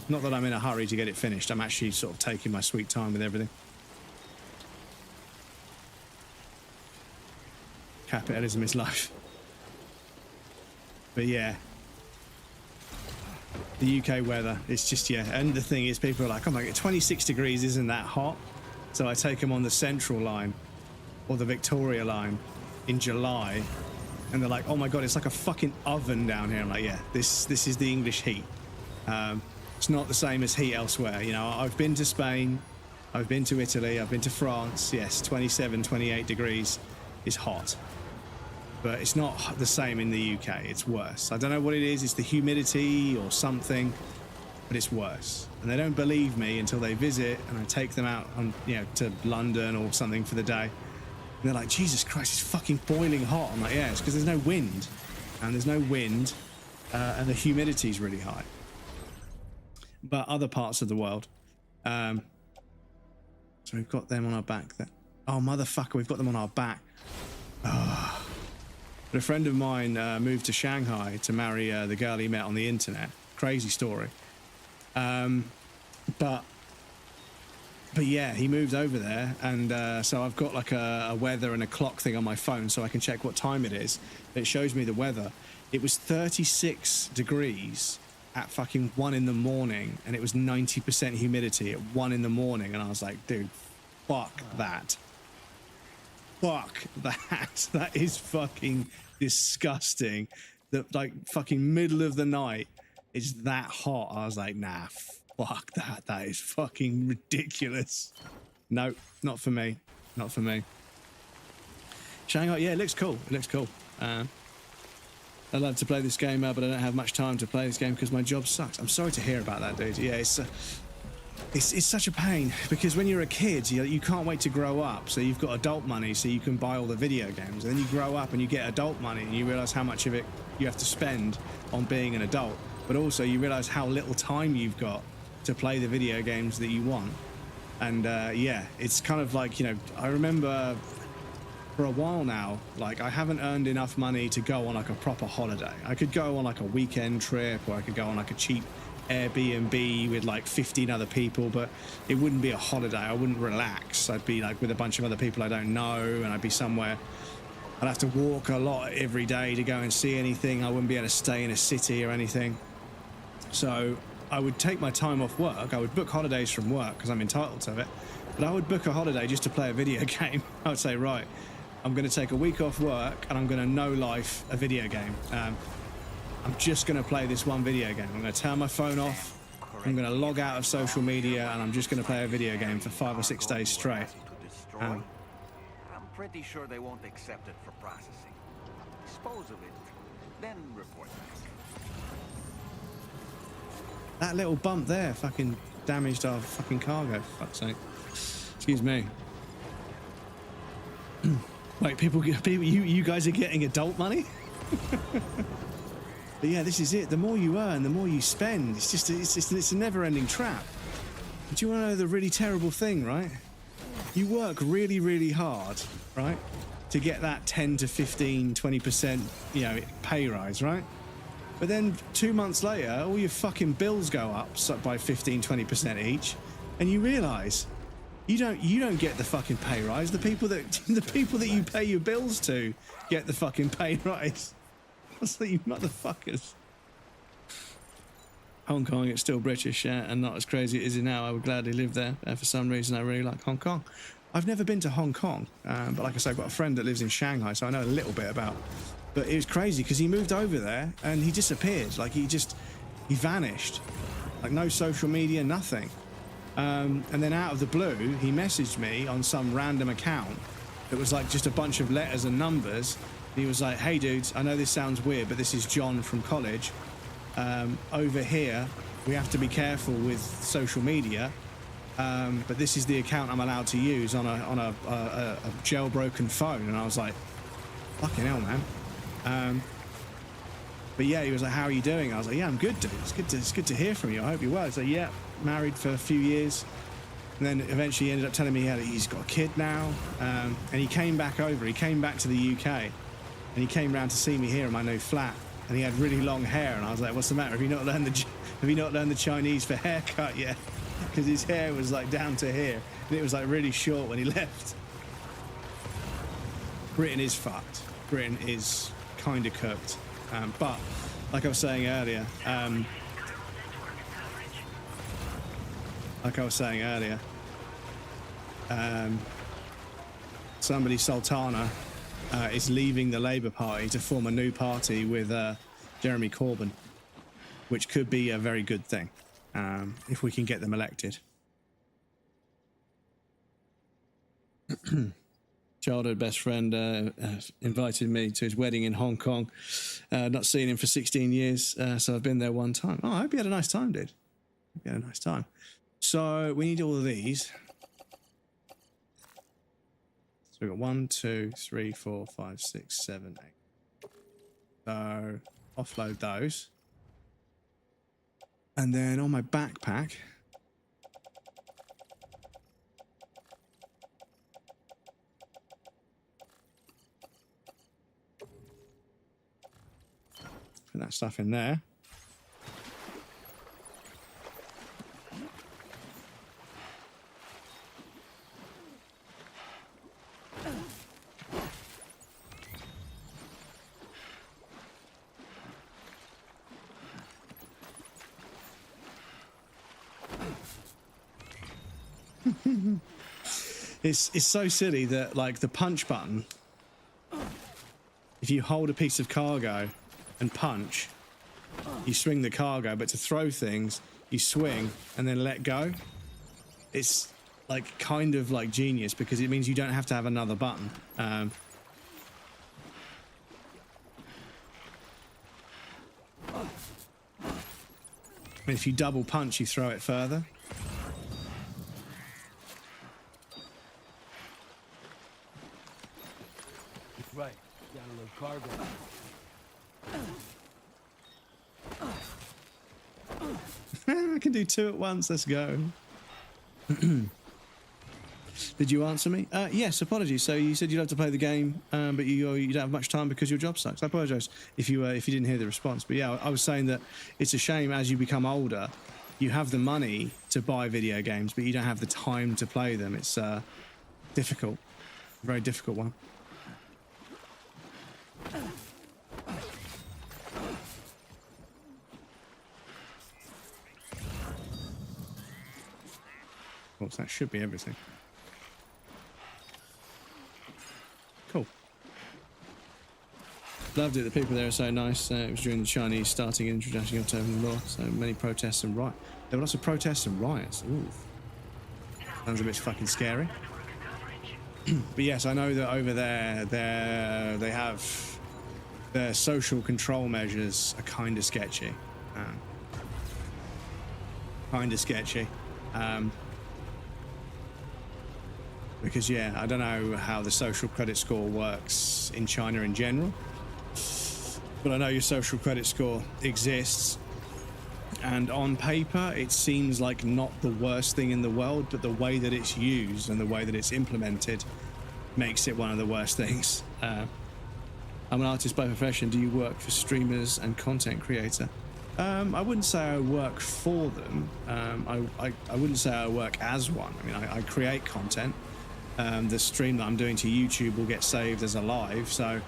Not that I'm in a hurry to get it finished. I'm actually sort of taking my sweet time with everything. Capitalism is life. But yeah, the UK weather, it's just, yeah. And the thing is, people are like, oh my god, 26 degrees isn't that hot? So I take them on the Central line or the Victoria line in July, and they're like, oh my god, it's like a fucking oven down here. I'm like, yeah, this is the English heat. It's not the same as heat elsewhere. You know, I've been to Spain, I've been to Italy, I've been to France. Yes, 27, 28 degrees is hot. But it's not the same in the UK. It's worse. I don't know what it is. It's the humidity or something, but it's worse. And they don't believe me until they visit, and I take them out on, you know, to London or something for the day. And they're like, Jesus Christ, it's fucking boiling hot. I'm like, yeah, it's because there's no wind, and there's no wind, and the humidity is really high. But other parts of the world, so we've got them on our back. There. Oh motherfucker, we've got them on our back. Oh. But a friend of mine moved to Shanghai to marry the girl he met on the internet. Crazy story. But yeah, he moved over there, and so I've got like a weather and a clock thing on my phone so I can check what time it is. It shows me the weather. It was 36 degrees at fucking 1 in the morning, and it was 90% humidity at 1 in the morning, and I was like, dude, fuck that. Fuck that. That is fucking disgusting. That, like, fucking middle of the night, it's that hot. I was like, nah, fuck that. That is fucking ridiculous. No, not for me. Not for me. Shanghai, yeah, it looks cool. It looks cool. I'd love to play this game, but I don't have much time to play this game because my job sucks. I'm sorry to hear about that, dude. Yeah, it's such a pain because when you're a kid, you can't wait to grow up. So you've got adult money so you can buy all the video games. And then you grow up and you get adult money and you realize how much of it you have to spend on being an adult. But also you realize how little time you've got to play the video games that you want. And yeah, it's kind of like, you know, I remember for a while now, like, I haven't earned enough money to go on like a proper holiday. I could go on like a weekend trip, or I could go on like a cheap Airbnb with like 15 other people, but it wouldn't be a holiday. I wouldn't relax. I'd be like with a bunch of other people I don't know, and I'd be somewhere. I'd have to walk a lot every day to go and see anything. I wouldn't be able to stay in a city or anything. So I would take my time off work. I would book holidays from work because I'm entitled to it, but I would book a holiday just to play a video game. I would say, right, I'm going to take a week off work and I'm going to no-life a video game. I'm just going to play this one video game. I'm going to turn my phone off. I'm going to log out of social media, and I'm just going to play a video game for 5 or 6 days straight. I'm pretty sure they won't accept it for processing. Dispose of it, then report back. That little bump there fucking damaged our fucking cargo, for fuck's sake. Excuse me. Wait, people, you guys are getting adult money? But yeah, this is it. The more you earn, the more you spend. It's a never-ending trap. But you want to know the really terrible thing, right? You work really, really hard, right, to get that 10 to 15, 20%, you know, pay rise, right? But then 2 months later, all your fucking bills go up by 15, 20% each, and you realise you don't get the fucking pay rise. The people that you pay your bills to get the fucking pay rise. What's that, you motherfuckers? Hong Kong, it's still British, and not as crazy as it is now. I would gladly live there. For some reason, I really like Hong Kong. I've never been to Hong Kong, but like I said, I've got a friend that lives in Shanghai, so I know a little bit about But it was crazy because he moved over there and he disappeared. Like he vanished. Like no social media, nothing. And then out of the blue, he messaged me on some random account. It was like just a bunch of letters and numbers. He was like, hey dudes, I know this sounds weird, but this is John from college. Over here, we have to be careful with social media. But this is the account I'm allowed to use on a jailbroken phone. And I was like, fucking hell, man. But yeah, he was like, how are you doing? I was like, yeah, I'm good, dude. It's good to hear from you. I hope you're well. He's like, yeah, married for a few years. And then eventually he ended up telling me he's got a kid now. And he came back over. He came back to the UK. And he came round to see me here in my new flat. And he had really long hair. And I was like, what's the matter? Have you not learned the Chinese for haircut yet? Because his hair was like down to here. And it was like really short when he left. Britain is fucked. Britain is kind of cooked. But like I was saying earlier, somebody Sultana is leaving the Labour Party to form a new party with Jeremy Corbyn, which could be a very good thing if we can get them elected. Childhood best friend invited me to his wedding in Hong Kong. Not seen him for 16 years, so I've been there one time. Oh, I hope you had a nice time, dude. Hope you had a nice time. So we need all of these. So we've got 1, 2, 3, 4, 5, 6, 7, 8. So offload those. And then on my backpack, put that stuff in there. It's so silly that like the punch button, if you hold a piece of cargo and punch, you swing the cargo, but to throw things, you swing and then let go. It's like kind of like genius because it means you don't have to have another button. And if you double punch, you throw it further. Right, got a little cargo. I can do two at once. Let's go. Did you answer me? Yes, apologies. So you said you'd love to play the game, but you don't have much time because your job sucks. I apologise if you didn't hear the response. But yeah, I was saying that it's a shame as you become older, you have the money to buy video games, but you don't have the time to play them. It's difficult, a very difficult one. Of course, that should be everything. Cool. Loved it. The people there are so nice. It was during the Chinese starting and introducing of October law, so many protests and riots. There were lots of protests and riots. Ooh. Sounds a bit fucking scary. But yes, I know that over there, they have their social control measures are kind of sketchy. Because yeah, I don't know how the social credit score works in China in general, but I know your social credit score exists, and on paper it seems like not the worst thing in the world, but the way that it's used and the way that it's implemented makes it one of the worst things. I'm an artist by profession. Do you work for streamers and content creator? I wouldn't say I work for them. I wouldn't say I work as one. I mean, I create content. The stream that I'm doing to YouTube will get saved as a live, so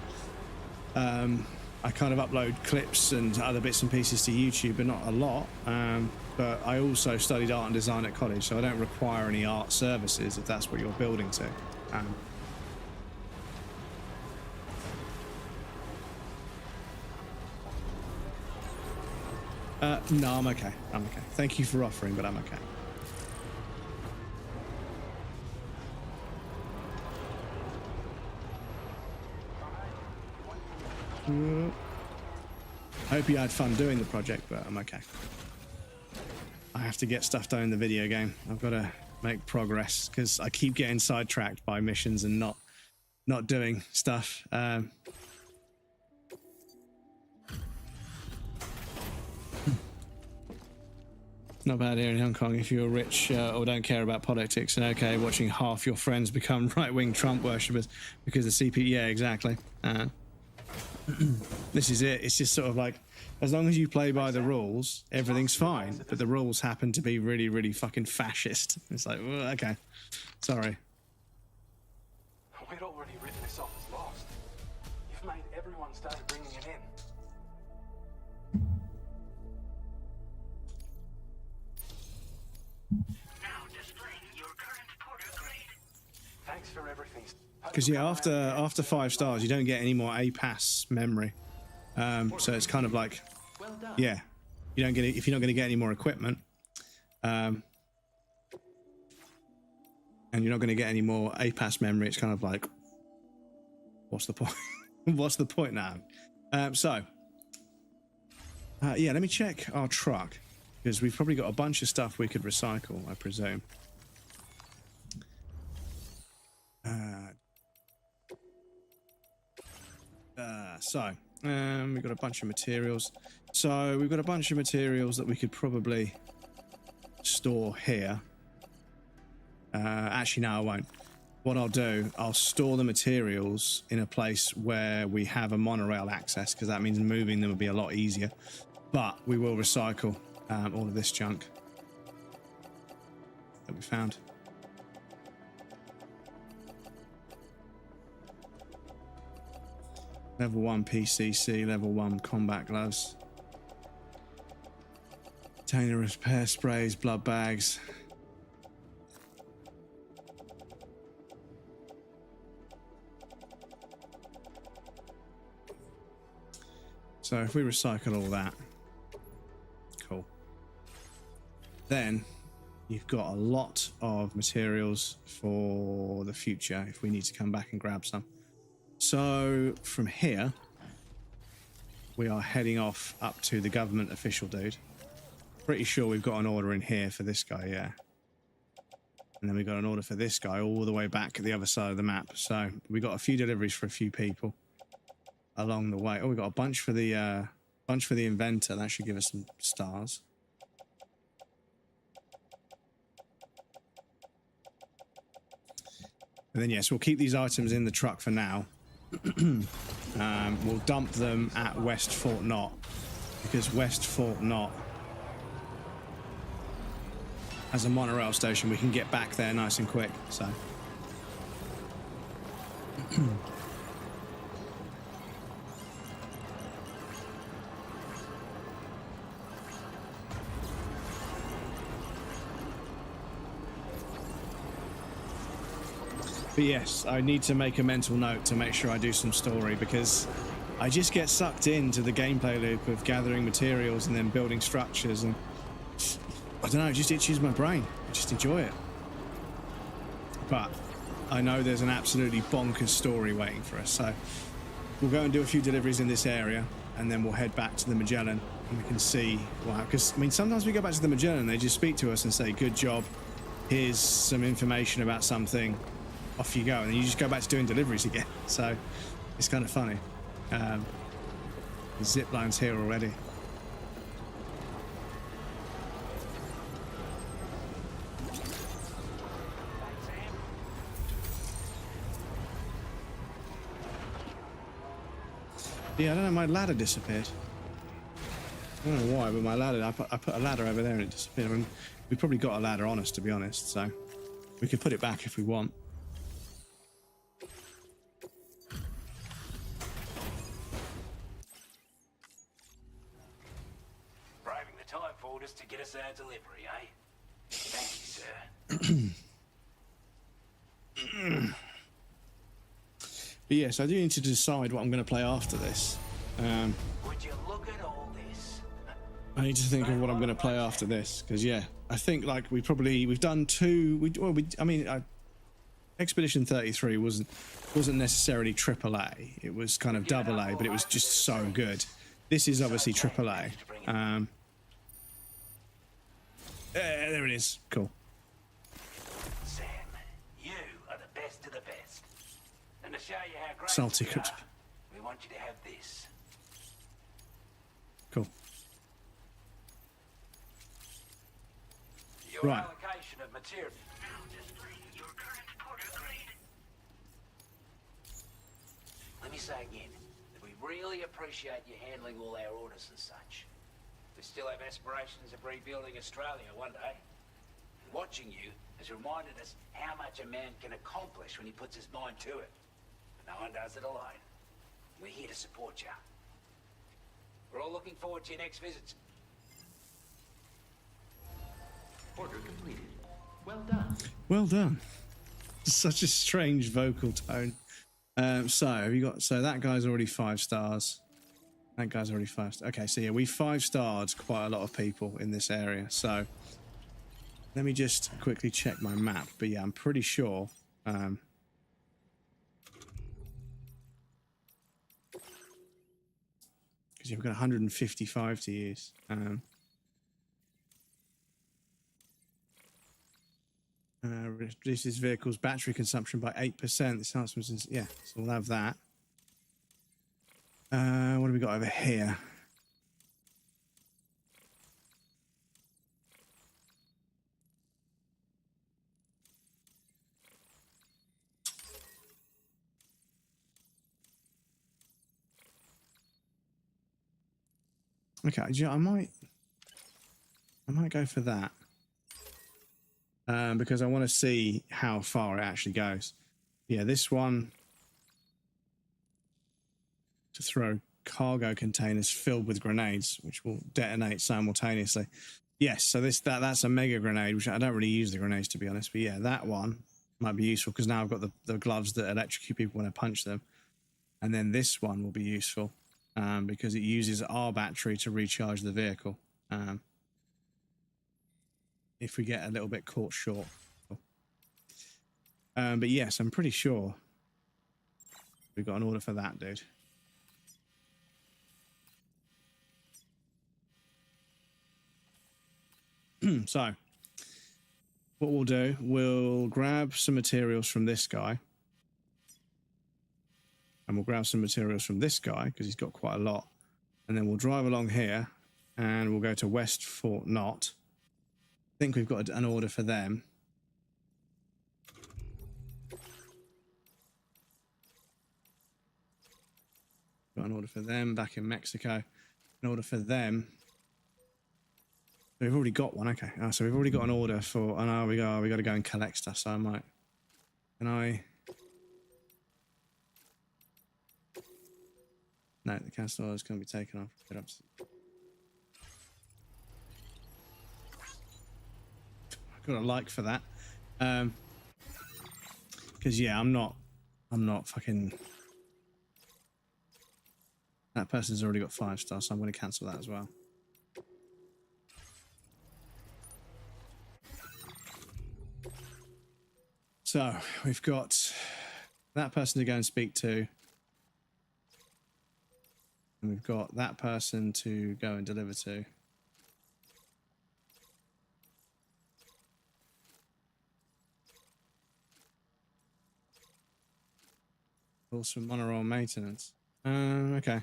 I kind of upload clips and other bits and pieces to YouTube, but not a lot. But I also studied art and design at college, so I don't require any art services if that's what you're building to. No, I'm okay. I'm okay. Thank you for offering, but I'm okay. I hope you had fun doing the project, but I'm okay. I have to get stuff done in the video game. I've got to make progress because I keep getting sidetracked by missions and not doing stuff. Not bad here in Hong Kong if you're rich or don't care about politics, and okay, watching half your friends become right-wing Trump worshippers because the CP. Yeah, exactly. This is it. It's just sort of like, as long as you play by the rules, everything's fine. But the rules happen to be really, really fucking fascist. It's like, well, okay, sorry. We'd already written this off as lost. You've made everyone start bringing it in. Now displaying your current porter grade. Thanks for everything. Because yeah, after 5 stars, you don't get any more APAS memory. So it's kind of like, yeah, you don't get it if you're not going to get any more equipment, and you're not going to get any more APAS memory. It's kind of like, what's the point? What's the point now? Yeah, let me check our truck because we've probably got a bunch of stuff we could recycle, I presume. We've got a bunch of materials. So we've got a bunch of materials that we could probably store here. Actually, no, I won't. What I'll do, I'll store the materials in a place where we have a monorail access, because that means moving them will be a lot easier. But we will recycle all of this junk that we found. Level 1 PCC, level 1 combat gloves. Container repair sprays, blood bags. So if we recycle all that, cool. Then you've got a lot of materials for the future if we need to come back and grab some. So from here, we are heading off up to the government official dude. Pretty sure we've got an order in here for this guy, yeah. And then we got an order for this guy all the way back at the other side of the map. So we got a few deliveries for a few people along the way. Oh, we got a bunch for the inventor. That should give us some stars. And then yes, we'll keep these items in the truck for now. We'll dump them at West Fort Knott, because West Fort Knott has a monorail station. We can get back there nice and quick. So but yes, I need to make a mental note to make sure I do some story, because I just get sucked into the gameplay loop of gathering materials and then building structures, and I don't know, it just itches my brain. I just enjoy it. But I know there's an absolutely bonkers story waiting for us, so we'll go and do a few deliveries in this area, and then we'll head back to the Magellan, and we can see why. Because I mean, sometimes we go back to the Magellan and they just speak to us and say, "Good job. Here's some information about something." Off you go, and then you just go back to doing deliveries again. So it's kind of funny. The zip line's here already. Yeah, I don't know, my ladder disappeared. I don't know why, but my ladder, I put a ladder over there and it disappeared. I mean, we probably got a ladder on us, to be honest, so we could put it back if we want. To get us our delivery, eh? Thank you, sir. But yes, I do need to decide what I'm going to play after this. Would you look at all this? I need to think of what I'm going to play after this, because yeah, I think like we've done two. Expedition 33 wasn't necessarily AAA. It was kind of AA, but it was just so good. This is obviously AAA. There it is. Cool. Sam, you are the best of the best. And to show you how great Salty we cut. are, we want you to have this. Cool. Your Right. allocation of material. Let me say again that we really appreciate you handling all our orders and such. We still have aspirations of rebuilding Australia one day. And watching you has reminded us how much a man can accomplish when he puts his mind to it. But no one does it alone. We're here to support you. We're all looking forward to your next visits. Order completed. Well done. Well done. Such a strange vocal tone. So have you got? So that guy's already 5 stars. That guy's already 5 stars. Okay, so yeah, we 5-starred quite a lot of people in this area. So let me just quickly check my map. But yeah, I'm pretty sure. Because you've got 155 to use. Reduces vehicle's battery consumption by 8%. This enhancement, yeah, so we'll have that. What have we got over here? Okay, I might go for that. Because I want to see how far it actually goes. Yeah, this one to throw cargo containers filled with grenades, which will detonate simultaneously. Yes, so that's a mega grenade, which I don't really use the grenades to be honest. But yeah, that one might be useful because now I've got the gloves that electrocute people when I punch them. And then this one will be useful because it uses our battery to recharge the vehicle. If we get a little bit caught short. But yes, I'm pretty sure we've got an order for that, dude. So, what we'll do, we'll grab some materials from this guy. And we'll grab some materials from this guy, because he's got quite a lot. And then we'll drive along here, and we'll go to West Fort Knott. I think we've got an order for them. Got an order for them back in Mexico. An order for them. We've already got one. Okay. Oh, so we've already got an order for. Oh no, we got to go and collect stuff. So I might. Can I? No, the cancel order is going to be taken off. Got a like for that, because yeah, I'm not fucking. That person's already got 5 stars, so I'm going to cancel that as well. So we've got that person to go and speak to, and we've got that person to go and deliver to. Also monorail maintenance. Okay.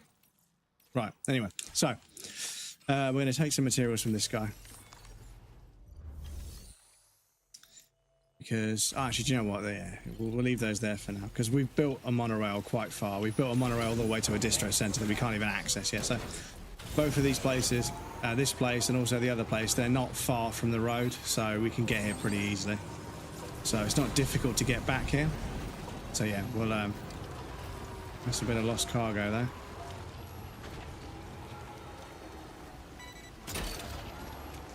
Right. Anyway, so we're going to take some materials from this guy. Because, actually, do you know what? Yeah, we'll leave those there for now. Because we've built a monorail quite far. We've built a monorail all the way to a distro centre that we can't even access yet. So both of these places, this place and also the other place, they're not far from the road. So we can get here pretty easily. So it's not difficult to get back here. So yeah, we'll... That's a bit of lost cargo there.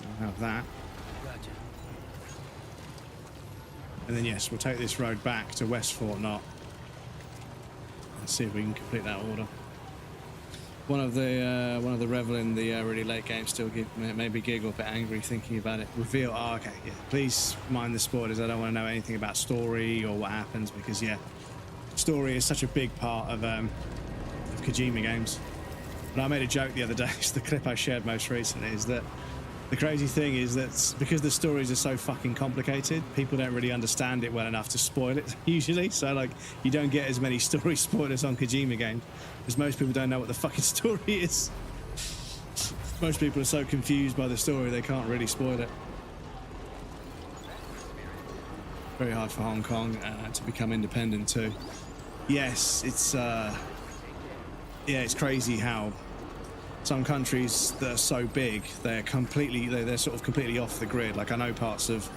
We'll have that. Gotcha. And then yes, we'll take this road back to West Fort Knott. Let's see if we can complete that order. One of the revel in the really late game still made me giggle a bit angry thinking about it. Reveal. Oh, okay. Yeah. Please mind the spoilers. I don't want to know anything about story or what happens because yeah, story is such a big part of Kojima games. But I made a joke the other day. It's the clip I shared most recently. Is that the crazy thing is that because the stories are so fucking complicated, people don't really understand it well enough to spoil it usually. So like, you don't get as many story spoilers on Kojima games because most people don't know what the fucking story is. Most people are so confused by the story they can't really spoil it. Very hard for Hong Kong to become independent too. Yes, it's yeah, it's crazy how some countries that are so big they're sort of completely off the grid. Like I know parts of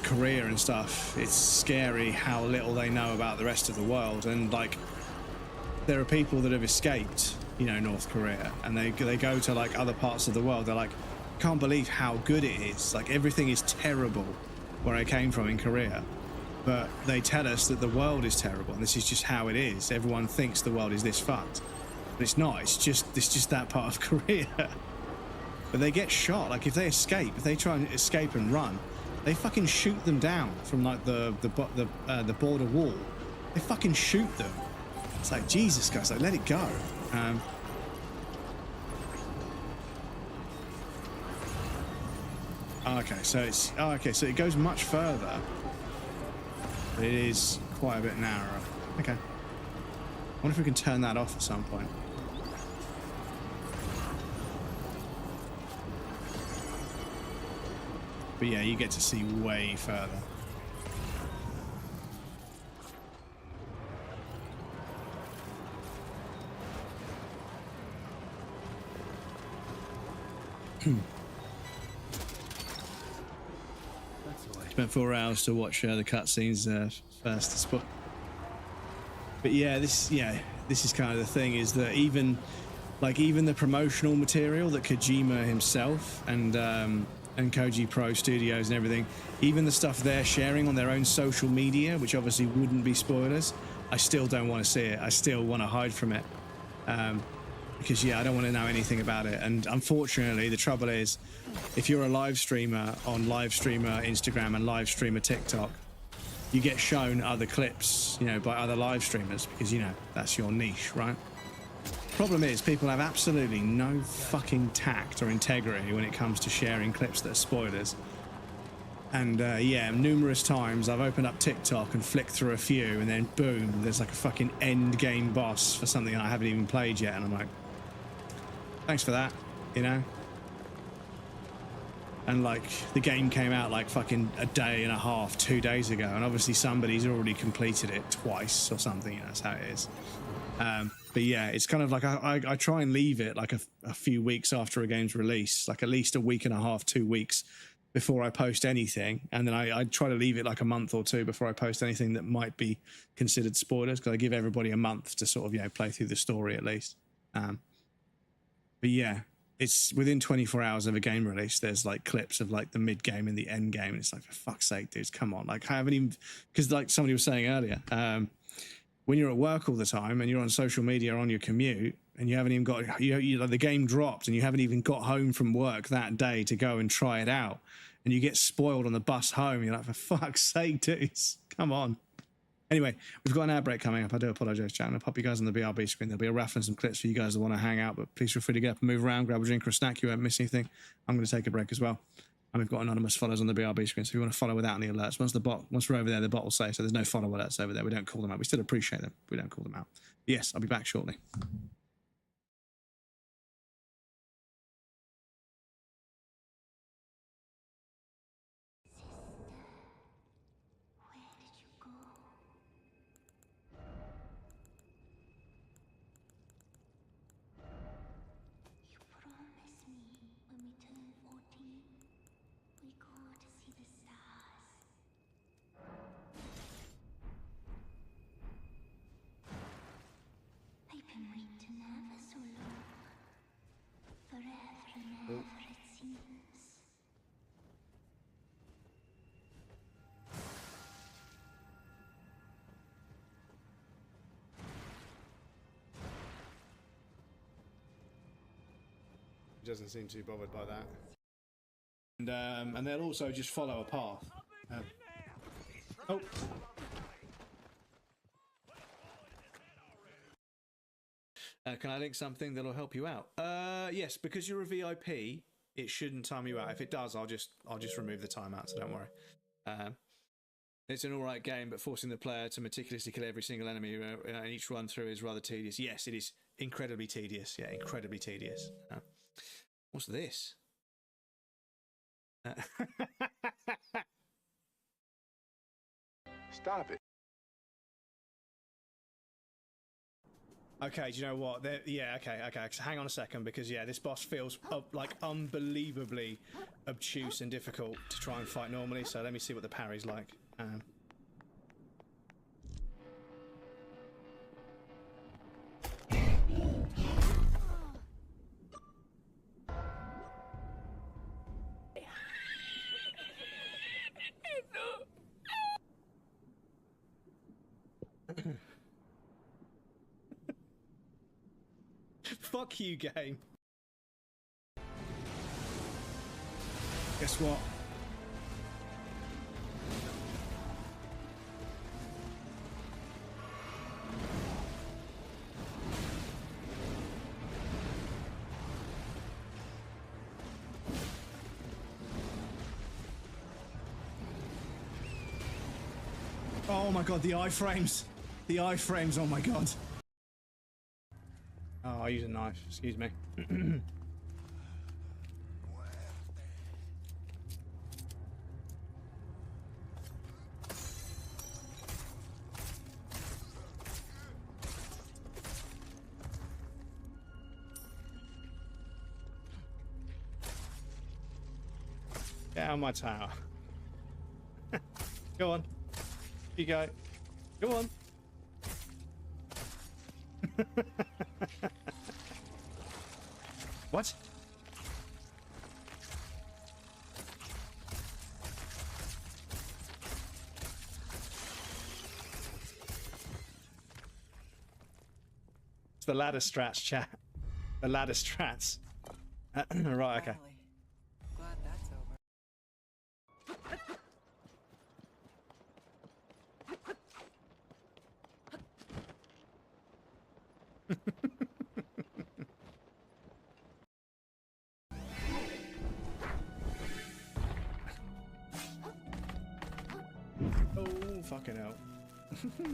Korea and stuff, it's scary how little they know about the rest of the world. And like there are people that have escaped, you know, North Korea, and they go to like other parts of the world. They're like, can't believe how good it is. Like everything is terrible where I came from in Korea, but they tell us that the world is terrible and this is just how it is. Everyone thinks the world is this fucked. But it's not. It's just that part of Korea. But they get shot. Like if they try and escape and run, they fucking shoot them down from like the border wall. They fucking shoot them. It's like Jesus, guys. Like let it go. Okay, so it goes much further. But it is quite a bit narrower. Okay. I wonder if we can turn that off at some point. But yeah, you get to see way further. Spent 4 hours to watch the cutscenes first. But yeah, this is kind of the thing, is that even the promotional material that Kojima himself and Koji Pro Studios and everything, even the stuff they're sharing on their own social media, which obviously wouldn't be spoilers, I still don't want to see it. I still want to hide from it. Because yeah, I don't want to know anything about it. And unfortunately, the trouble is, if you're a live streamer on live streamer Instagram and live streamer TikTok, you get shown other clips, you know, by other live streamers because, you know, that's your niche, right? Problem is, people have absolutely no fucking tact or integrity when it comes to sharing clips that are spoilers. And yeah, numerous times I've opened up TikTok and flicked through a few, and then boom, there's like a fucking end game boss for something I haven't even played yet, and I'm like, thanks for that, you know? And like, the game came out like fucking a day and a half, 2 days ago, and obviously somebody's already completed it twice or something, you know, that's how it is. But yeah, it's kind of like I try and leave it like a few weeks after a game's release, like at least a week and a half, 2 weeks before I post anything. And then I try to leave it like a month or two before I post anything that might be considered spoilers, because I give everybody a month to sort of, you know, play through the story at least. But yeah, it's within 24 hours of a game release, there's like clips of like the mid game and the end game. And it's like, for fuck's sake, dudes, come on. Like, I haven't even, because like somebody was saying earlier, when you're at work all the time and you're on social media on your commute and you haven't even got, you like the game dropped and you haven't even got home from work that day to go and try it out, and you get spoiled on the bus home, you're like, for fuck's sake, dudes, come on. Anyway, we've got an ad break coming up. I do apologise, chat. I'll pop you guys on the BRB screen. There'll be a raffle and some clips for you guys that want to hang out, but please feel free to get up and move around, grab a drink or a snack. You won't miss anything. I'm going to take a break as well. And we've got anonymous follows on the BRB screen, so if you want to follow without any alerts, once we're over there, the bot will say, so there's no follow alerts over there. We don't call them out. We still appreciate them. We don't call them out. Yes, I'll be back shortly. I've been waiting. He doesn't seem too bothered by that. And they'll also just follow a path. Oh. Can I link something that'll help you out? Yes, because you're a VIP, it shouldn't time you out. If it does, I'll just remove the timeout, so don't worry. It's an alright game, but forcing the player to meticulously kill every single enemy in each run through is rather tedious. Yes, it is incredibly tedious. Yeah, incredibly tedious. What's this? Stop it. Okay, do you know what? Yeah, okay. So hang on a second, because yeah, this boss feels like unbelievably obtuse and difficult to try and fight normally. So let me see what the parry's like. Fuck you, game. Guess what? Oh my god, the iframes. The iframes, oh my god. Oh, I use a knife, excuse me. Get out of my tower. Go on. You go. Go on. What? It's the ladder strats, chat. The ladder strats. Right, okay. Glad that's over. Oh, fucking hell. What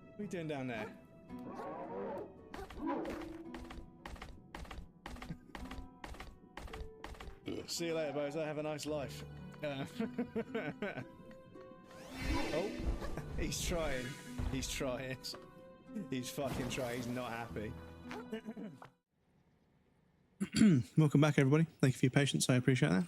are we doing down there? See you later, boys. I have a nice life. Oh, he's trying. He's trying. He's fucking trying. He's not happy. Welcome back, everybody. Thank you for your patience. I appreciate that.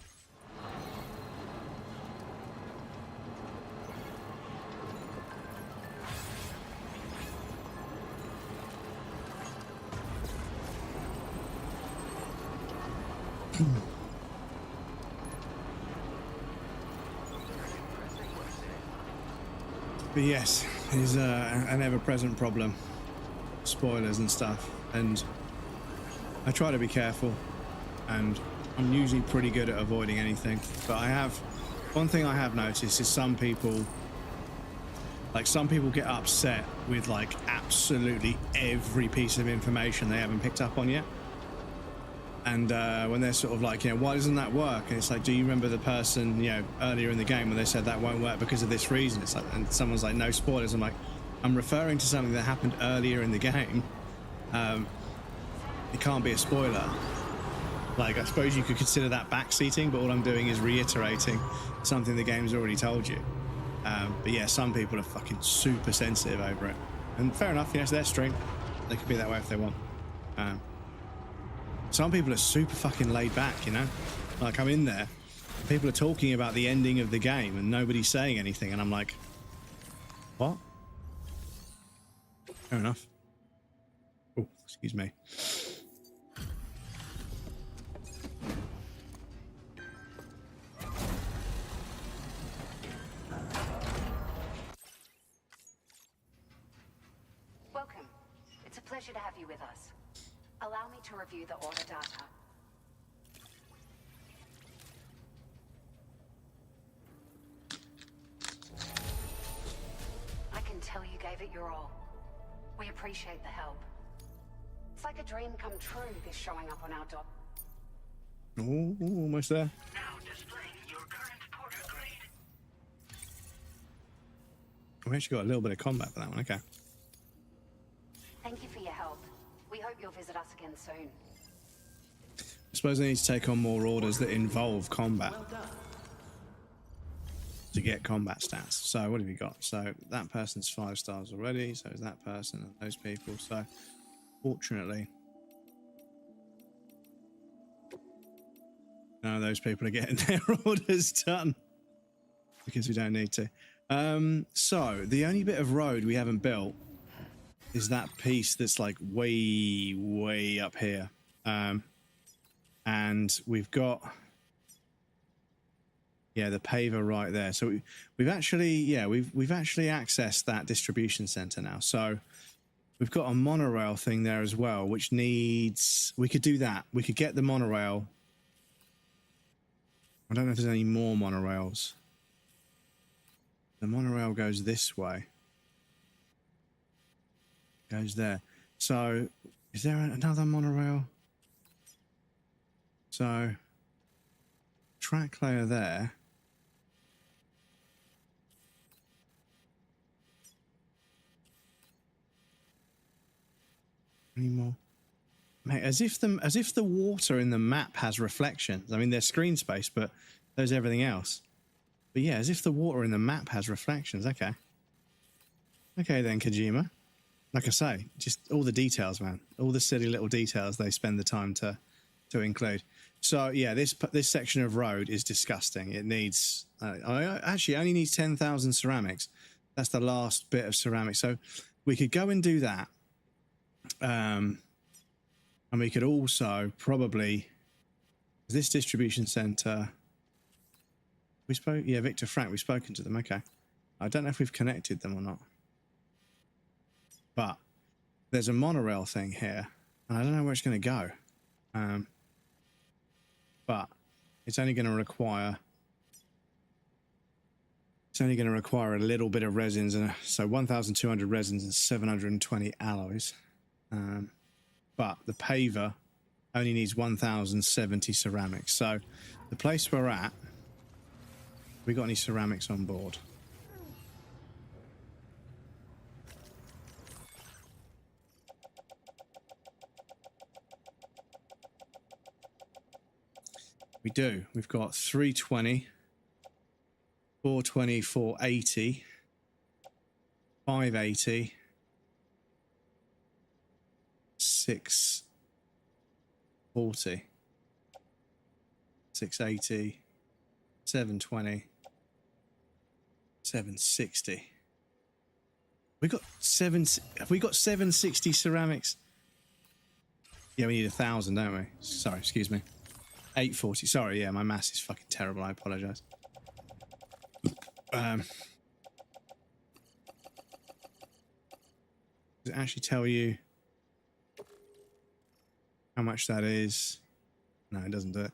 But yes, it is an ever-present problem. Spoilers and stuff. And I try to be careful, and I'm usually pretty good at avoiding anything. But one thing I have noticed is some people get upset with like absolutely every piece of information they haven't picked up on yet. And when they're sort of like, you know, why doesn't that work? And it's like, do you remember the person, you know, earlier in the game when they said that won't work because of this reason? It's like, and someone's like, no spoilers. I'm like, I'm referring to something that happened earlier in the game. It can't be a spoiler. Like, I suppose you could consider that backseating, but all I'm doing is reiterating something the game's already told you. But yeah, some people are fucking super sensitive over it. And fair enough, you know, it's their stream. They can be that way if they want. Some people are super fucking laid back, you know? Like, I'm in there, people are talking about the ending of the game and nobody's saying anything, and I'm like, what? Fair enough. Oh, excuse me. pleasure to have you with us. Allow me to review the order data. I can tell you gave it your all. We appreciate the help. It's like a dream come true, this showing up on our dock. Oh, almost there. Now displaying your current porter grade. We actually got a little bit of combat for that one. Okay. Thank you for your help. We hope you'll visit us again soon. I suppose I need to take on more orders that involve combat to get combat stats. So what have you got? So that person's 5 stars already. So is that person and those people. So fortunately, no, those people are getting their orders done because we don't need to. So the only bit of road we haven't built is that piece that's like way up here. And we've got, yeah, the paver right there. So we've actually, yeah, we've actually accessed that distribution center now. So we've got a monorail thing there as well, which needs, we could do that. We could get the monorail. I don't know if there's any more monorails. The monorail goes this way. Goes there. So is there another monorail? So track layer there. Any more? Mate, as if the water in the map has reflections. I mean, there's screen space, but there's everything else. But yeah, as if the water in the map has reflections. Okay. Okay then, Kojima. Like I say, just all the details, man. All the silly little details they spend the time to include. So yeah, this section of road is disgusting. It needs, actually only needs 10,000 ceramics. That's the last bit of ceramics. So we could go and do that. And we could also probably, this distribution center, we spoke, yeah, Victor Frank, we've spoken to them. Okay. I don't know if we've connected them or not. But there's a monorail thing here. And I don't know where it's going to go. But it's only going to require a little bit of resins, and so 1,200 resins and 720 alloys. But the paver only needs 1,070 ceramics. So the place we're at, we got any ceramics on board? We do. We've got 320, 420, 480, 580, 640, 680, 720, 760. We got have we got 760 ceramics? Yeah, we need 1,000, don't we? Sorry, excuse me. 840. Sorry, yeah, my maths is fucking terrible. I apologize. Does it actually tell you how much that is? No, it doesn't do it.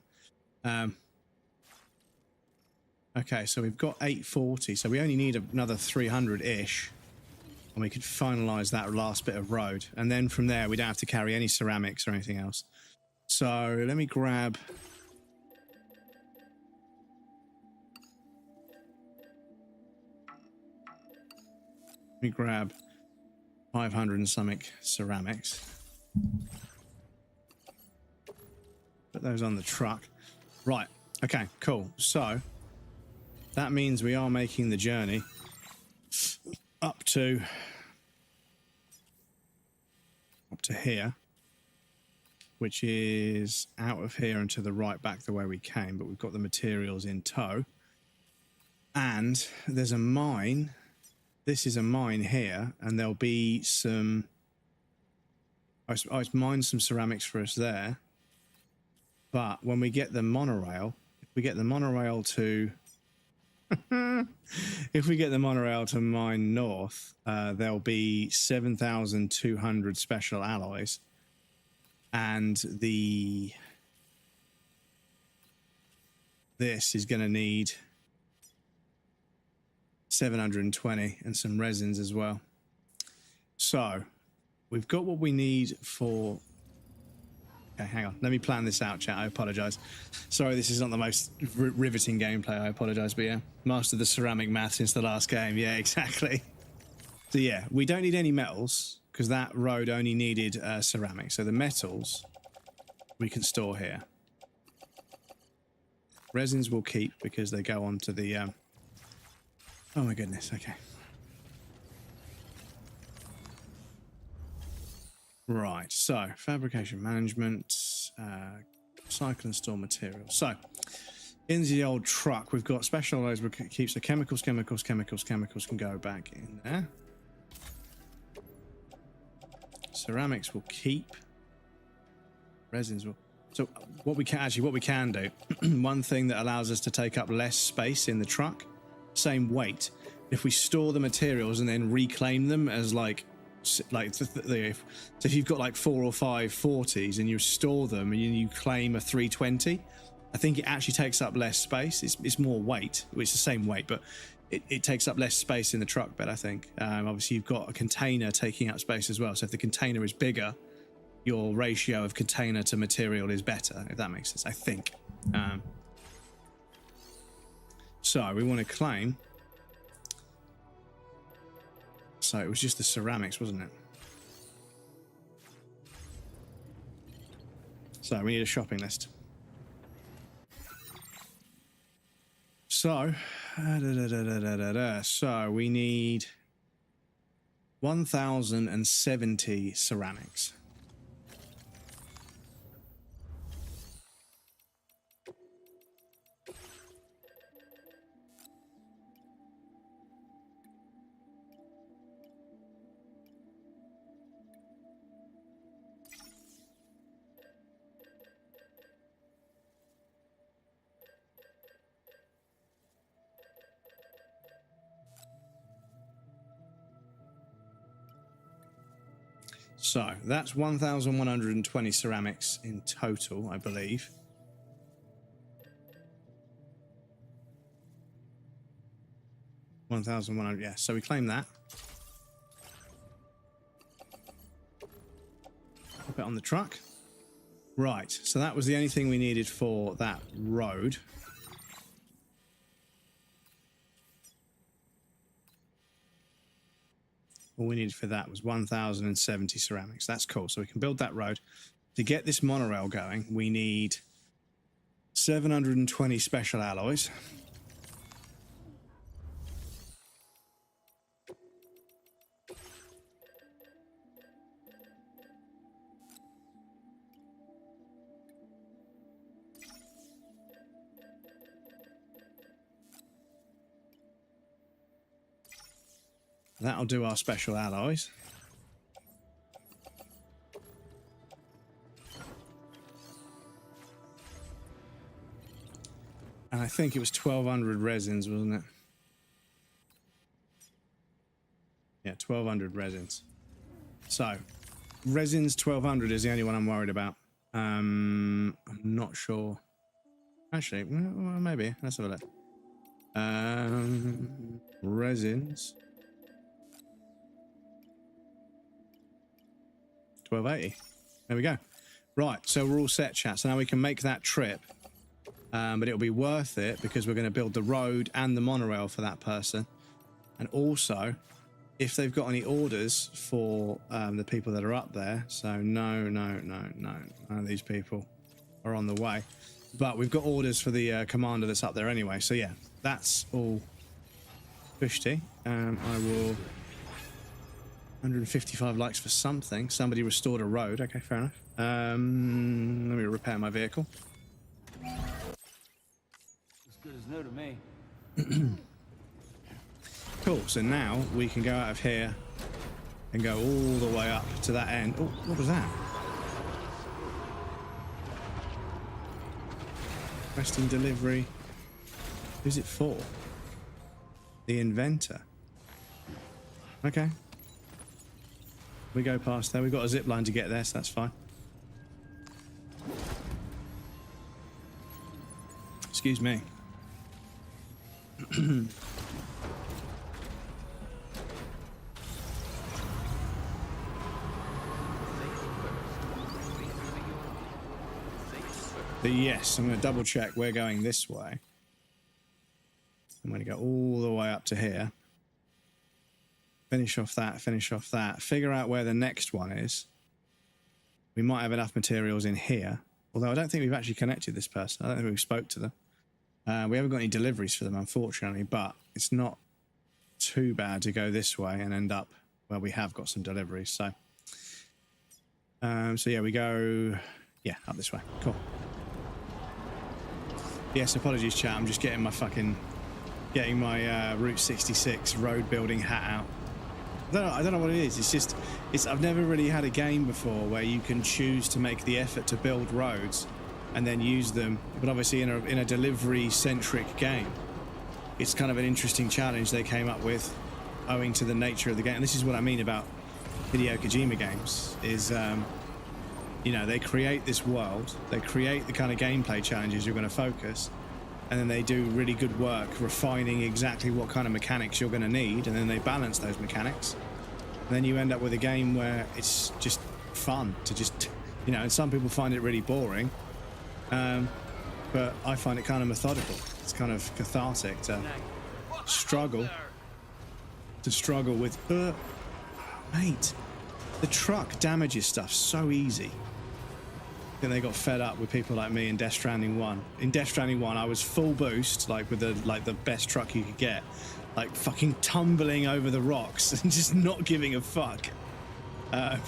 Okay, so we've got 840, so we only need another 300-ish, and we could finalize that last bit of road. And then from there, we don't have to carry any ceramics or anything else. So let me grab... Let me grab 500 and something ceramics. Put those on the truck. Right. Okay, cool. So that means we are making the journey up to here, which is out of here and to the right back the way we came, but we've got the materials in tow. And there's a mine. This is a mine here, and there'll be some... I mined some ceramics for us there. But when we get the monorail, if we get the monorail to If we get the monorail to mine north, there'll be 7,200 special alloys. And this is going to need 720 and some resins as well. So we've got what we need for... Okay, hang on. Let me plan this out, chat. I apologize. Sorry, this is not the most riveting gameplay. I apologize, but yeah. Mastered the ceramic math since the last game. Yeah, exactly. So yeah, we don't need any metals because that road only needed ceramic. So the metals we can store here. Resins we'll keep because they go on to the... Oh my goodness, okay. Right, so fabrication management, cycle and store materials. So in the old truck, we've got special alloys which keeps the chemicals can go back in there. Ceramics will keep. Resins will. So what we can do, one thing that allows us to take up less space in the truck, same weight. If we store the materials and then reclaim them as so if you've got like 4 or 5 40s and you store them and you claim a 320, I think it actually takes up less space. It's more weight. It's the same weight, but it takes up less space in the truck bed, I think. Obviously, you've got a container taking up space as well. So if the container is bigger, your ratio of container to material is better, if that makes sense, I think. So we want to claim... So it was just the ceramics, wasn't it? So we need a shopping list. So, so we need 1,070 ceramics. So that's 1,120 ceramics in total, I believe. $1,100, yeah. So we claim that. Pop it on the truck. Right. So that was the only thing we needed for that road. All we needed for that was 1,070 ceramics. That's cool. So we can build that road. To get this monorail going, we need 720 special alloys. That'll do our special alloys. And I think it was 1,200 resins, wasn't it? Yeah, 1,200 resins. So, resins 1,200 is the only one I'm worried about. I'm not sure. Actually, well, maybe. Let's have a look. Resins. 1280. There we go. Right, so we're all set, chat. So now we can make that trip. But it'll be worth it because we're going to build the road and the monorail for that person. And also, if they've got any orders for the people that are up there. So none of these people are on the way. But we've got orders for the commander that's up there anyway. So yeah, that's all fishty. I will... 155 likes for something. Somebody restored a road. Okay, fair enough. Let me repair my vehicle. As good as new to me. Cool, so now we can go out of here and go all the way up to that end. Oh, what was that? Resting delivery. Who's it for? The inventor. Okay. We go past there. We've got a zip line to get there, so that's fine. Excuse me. But yes, I'm going to double check we're going this way. I'm going to go all the way up to here. Finish off that, figure out where the next one is. We might have enough materials in here, although I don't think we've actually connected this person. I don't think we've spoke to them. We haven't got any deliveries for them, unfortunately, but it's not too bad to go this way and end up where we have got some deliveries. So yeah, we go, yeah, up this way. Cool. Yes, apologies, chat. I'm just getting my Route 66 road building hat out. I don't know what it is. It's just, I've never really had a game before where you can choose to make the effort to build roads and then use them, but obviously in a delivery-centric game. It's kind of an interesting challenge they came up with, owing to the nature of the game. And this is what I mean about Hideo Kojima games, is, you know, they create this world, they create the kind of gameplay challenges you're going to focus, and then they do really good work refining exactly what kind of mechanics you're going to need, and then they balance those mechanics. And then you end up with a game where it's just fun to just, you know, and some people find it really boring, but I find it kind of methodical. It's kind of cathartic to struggle with, mate, the truck damages stuff so easy. Then they got fed up with people like me in Death Stranding 1. In Death Stranding 1, I was full boost, like with the best truck you could get, like fucking tumbling over the rocks and just not giving a fuck. But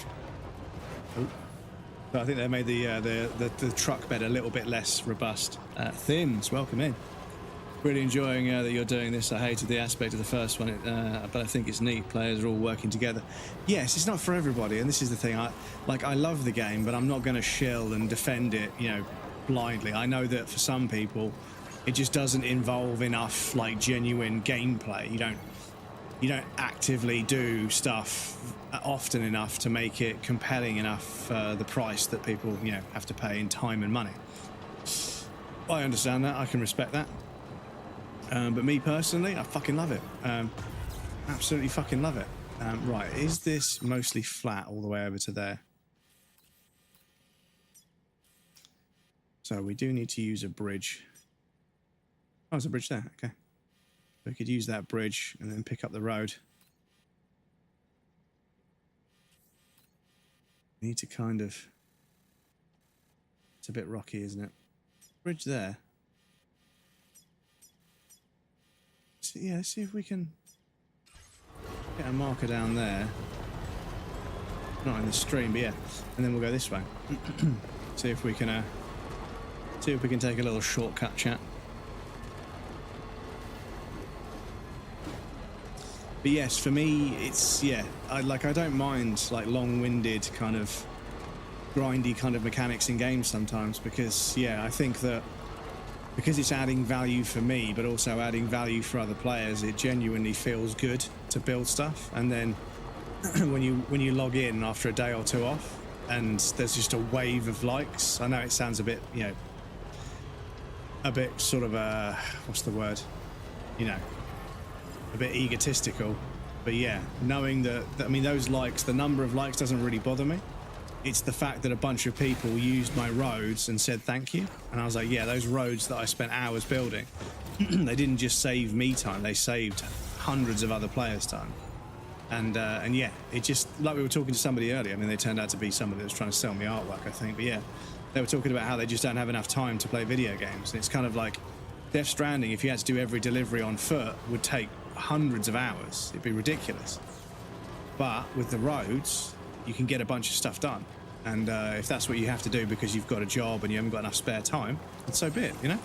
I think they made the truck bed a little bit less robust. Thims, welcome in. Really enjoying that you're doing this. I hated the aspect of the first one, but I think it's neat. Players are all working together. Yes, it's not for everybody, and this is the thing. I love the game, but I'm not going to shill and defend it, you know, blindly. I know that for some people, it just doesn't involve enough like genuine gameplay. You don't actively do stuff often enough to make it compelling enough for the price that people, you know, have to pay in time and money. I understand that. I can respect that. But me personally, I fucking love it. Absolutely fucking love it. Right, is this mostly flat all the way over to there? So we do need to use a bridge. Oh, there's a bridge there. Okay. We could use that bridge and then pick up the road. We need to kind of... It's a bit rocky, isn't it? Bridge there. So, yeah, let's see if we can get a marker down there. Not in the stream, but yeah. And then we'll go this way. See if we can take a little shortcut chat. But yes, for me, it's, yeah, I don't mind like long-winded kind of grindy kind of mechanics in games sometimes, because yeah, I think that because it's adding value for me, but also adding value for other players, it genuinely feels good to build stuff. And then when you log in after a day or two off, and there's just a wave of likes. I know it sounds a bit, you know, a bit sort of what's the word? You know, a bit egotistical. But yeah, knowing that I mean, those likes, the number of likes doesn't really bother me. It's the fact that a bunch of people used my roads and said thank you. And I was like, yeah, those roads that I spent hours building, they didn't just save me time, they saved hundreds of other players' time. And yeah, it just, like we were talking to somebody earlier, I mean, they turned out to be somebody that was trying to sell me artwork, I think. But yeah, they were talking about how they just don't have enough time to play video games. And it's kind of like Death Stranding, if you had to do every delivery on foot, would take hundreds of hours. It'd be ridiculous. But with the roads, you can get a bunch of stuff done. And if that's what you have to do because you've got a job and you haven't got enough spare time, then so be it, you know?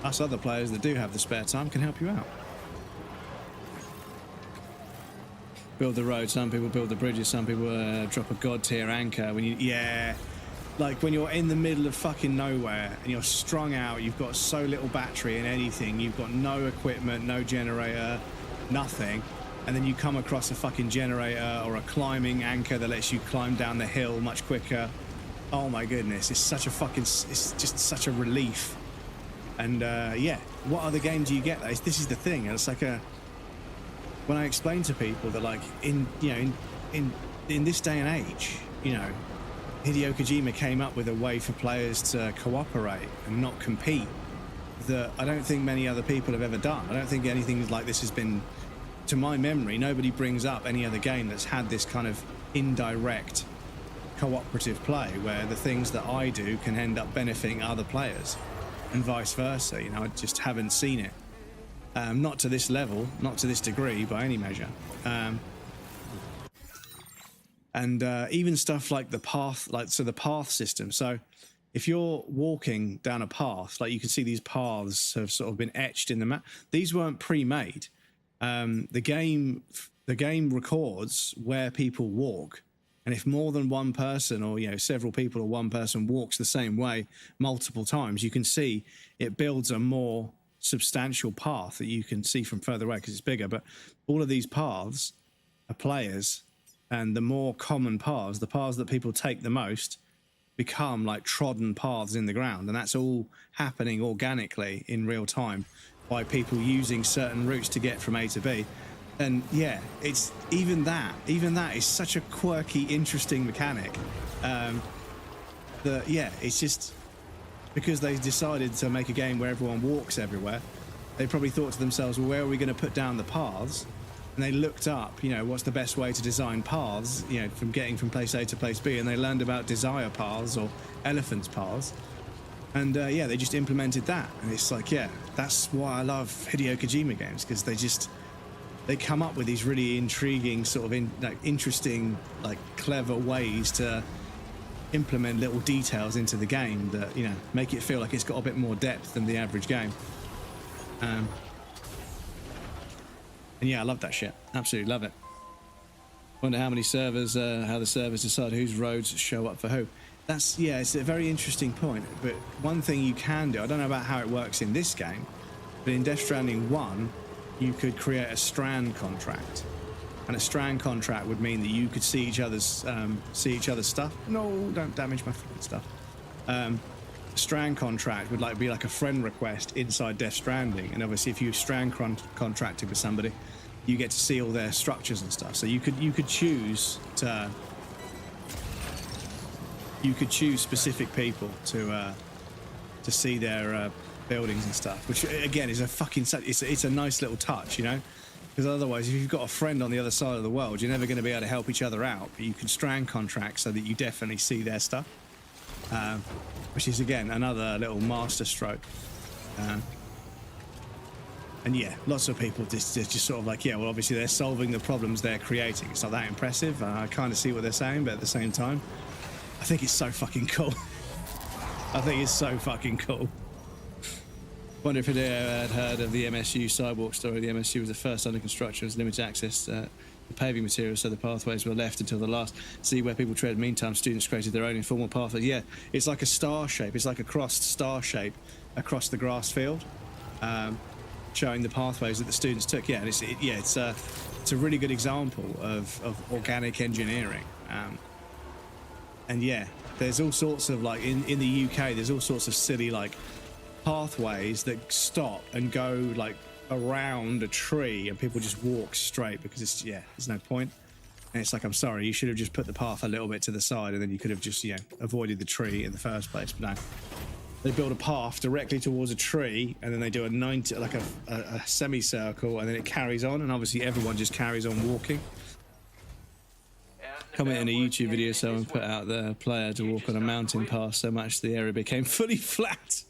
Us other players that do have the spare time can help you out. Build the road, some people build the bridges, some people drop a god tier anchor when you... Yeah, like when you're in the middle of fucking nowhere and you're strung out, you've got so little battery in anything, you've got no equipment, no generator, nothing, and then you come across a fucking generator or a climbing anchor that lets you climb down the hill much quicker. Oh my goodness, it's such a fucking, it's just such a relief. And yeah, what other game do you get? This is the thing. It's like when I explain to people that, like, in this day and age, you know, Hideo Kojima came up with a way for players to cooperate and not compete that I don't think many other people have ever done. I don't think anything like this has been, to my memory, nobody brings up any other game that's had this kind of indirect cooperative play where the things that I do can end up benefiting other players and vice versa. You know, I just haven't seen it. Not to this level, not to this degree by any measure. And even stuff like the path, the path system. So if you're walking down a path, like you can see these paths have sort of been etched in the map. These weren't pre-made. The game records where people walk. And if more than one person, or, you know, several people or one person walks the same way multiple times, you can see it builds a more substantial path that you can see from further away because it's bigger. But all of these paths are players. And the more common paths, the paths that people take the most, become like trodden paths in the ground. And that's all happening organically in real time by people using certain routes to get from A to B. And yeah, it's even that is such a quirky, interesting mechanic. Yeah, it's just because they decided to make a game where everyone walks everywhere. They probably thought to themselves, well, where are we going to put down the paths? And they looked up, you know, what's the best way to design paths, you know, from getting from place A to place B, and they learned about desire paths or elephants paths. And yeah, they just implemented that. And it's like, yeah, that's why I love Hideo Kojima games, because they come up with these really intriguing, sort of interesting, like clever ways to implement little details into the game that, you know, make it feel like it's got a bit more depth than the average game. And yeah, I love that shit. Absolutely love it. Wonder how many servers, how the servers decide whose roads show up for who. That's, yeah, it's a very interesting point. But one thing you can do, I don't know about how it works in this game, but in Death Stranding 1, you could create a strand contract. And a strand contract would mean that you could see each other's stuff. No, don't damage my fucking stuff. Strand contract would be like a friend request inside Death Stranding, and obviously if you strand contracted with somebody, you get to see all their structures and stuff. So you could choose specific people to see their buildings and stuff, which again is a fucking it's a nice little touch, you know, because otherwise if you've got a friend on the other side of the world, you're never going to be able to help each other out. But you can strand contract so that you definitely see their stuff. Which is again another little master stroke. And yeah, lots of people just sort of like, yeah, well, obviously they're solving the problems they're creating. It's not that impressive. I kind of see what they're saying, but at the same time, I think it's so fucking cool. I think it's so fucking cool. Wonder if you had heard of the MSU sidewalk story. The MSU was the first under construction, was limited access to the paving materials, so the pathways were left until the last. See where people tread. Meantime, students created their own informal pathways. Yeah, it's like a star shape. It's like a crossed star shape across the grass field, showing the pathways that the students took. Yeah, and it's a really good example of organic engineering. And yeah, there's all sorts of, like, in the UK, there's all sorts of silly, like, pathways that stop and go, like, around a tree, and people just walk straight because it's, yeah, there's no point. And it's like, I'm sorry, you should have just put the path a little bit to the side, and then you could have just, you know, avoided the tree in the first place. But no, they build a path directly towards a tree, and then they do a semicircle, and then it carries on, and obviously everyone just carries on walking. Comment in a YouTube video, someone put out the player to walk on a mountain path so much the area became fully flat.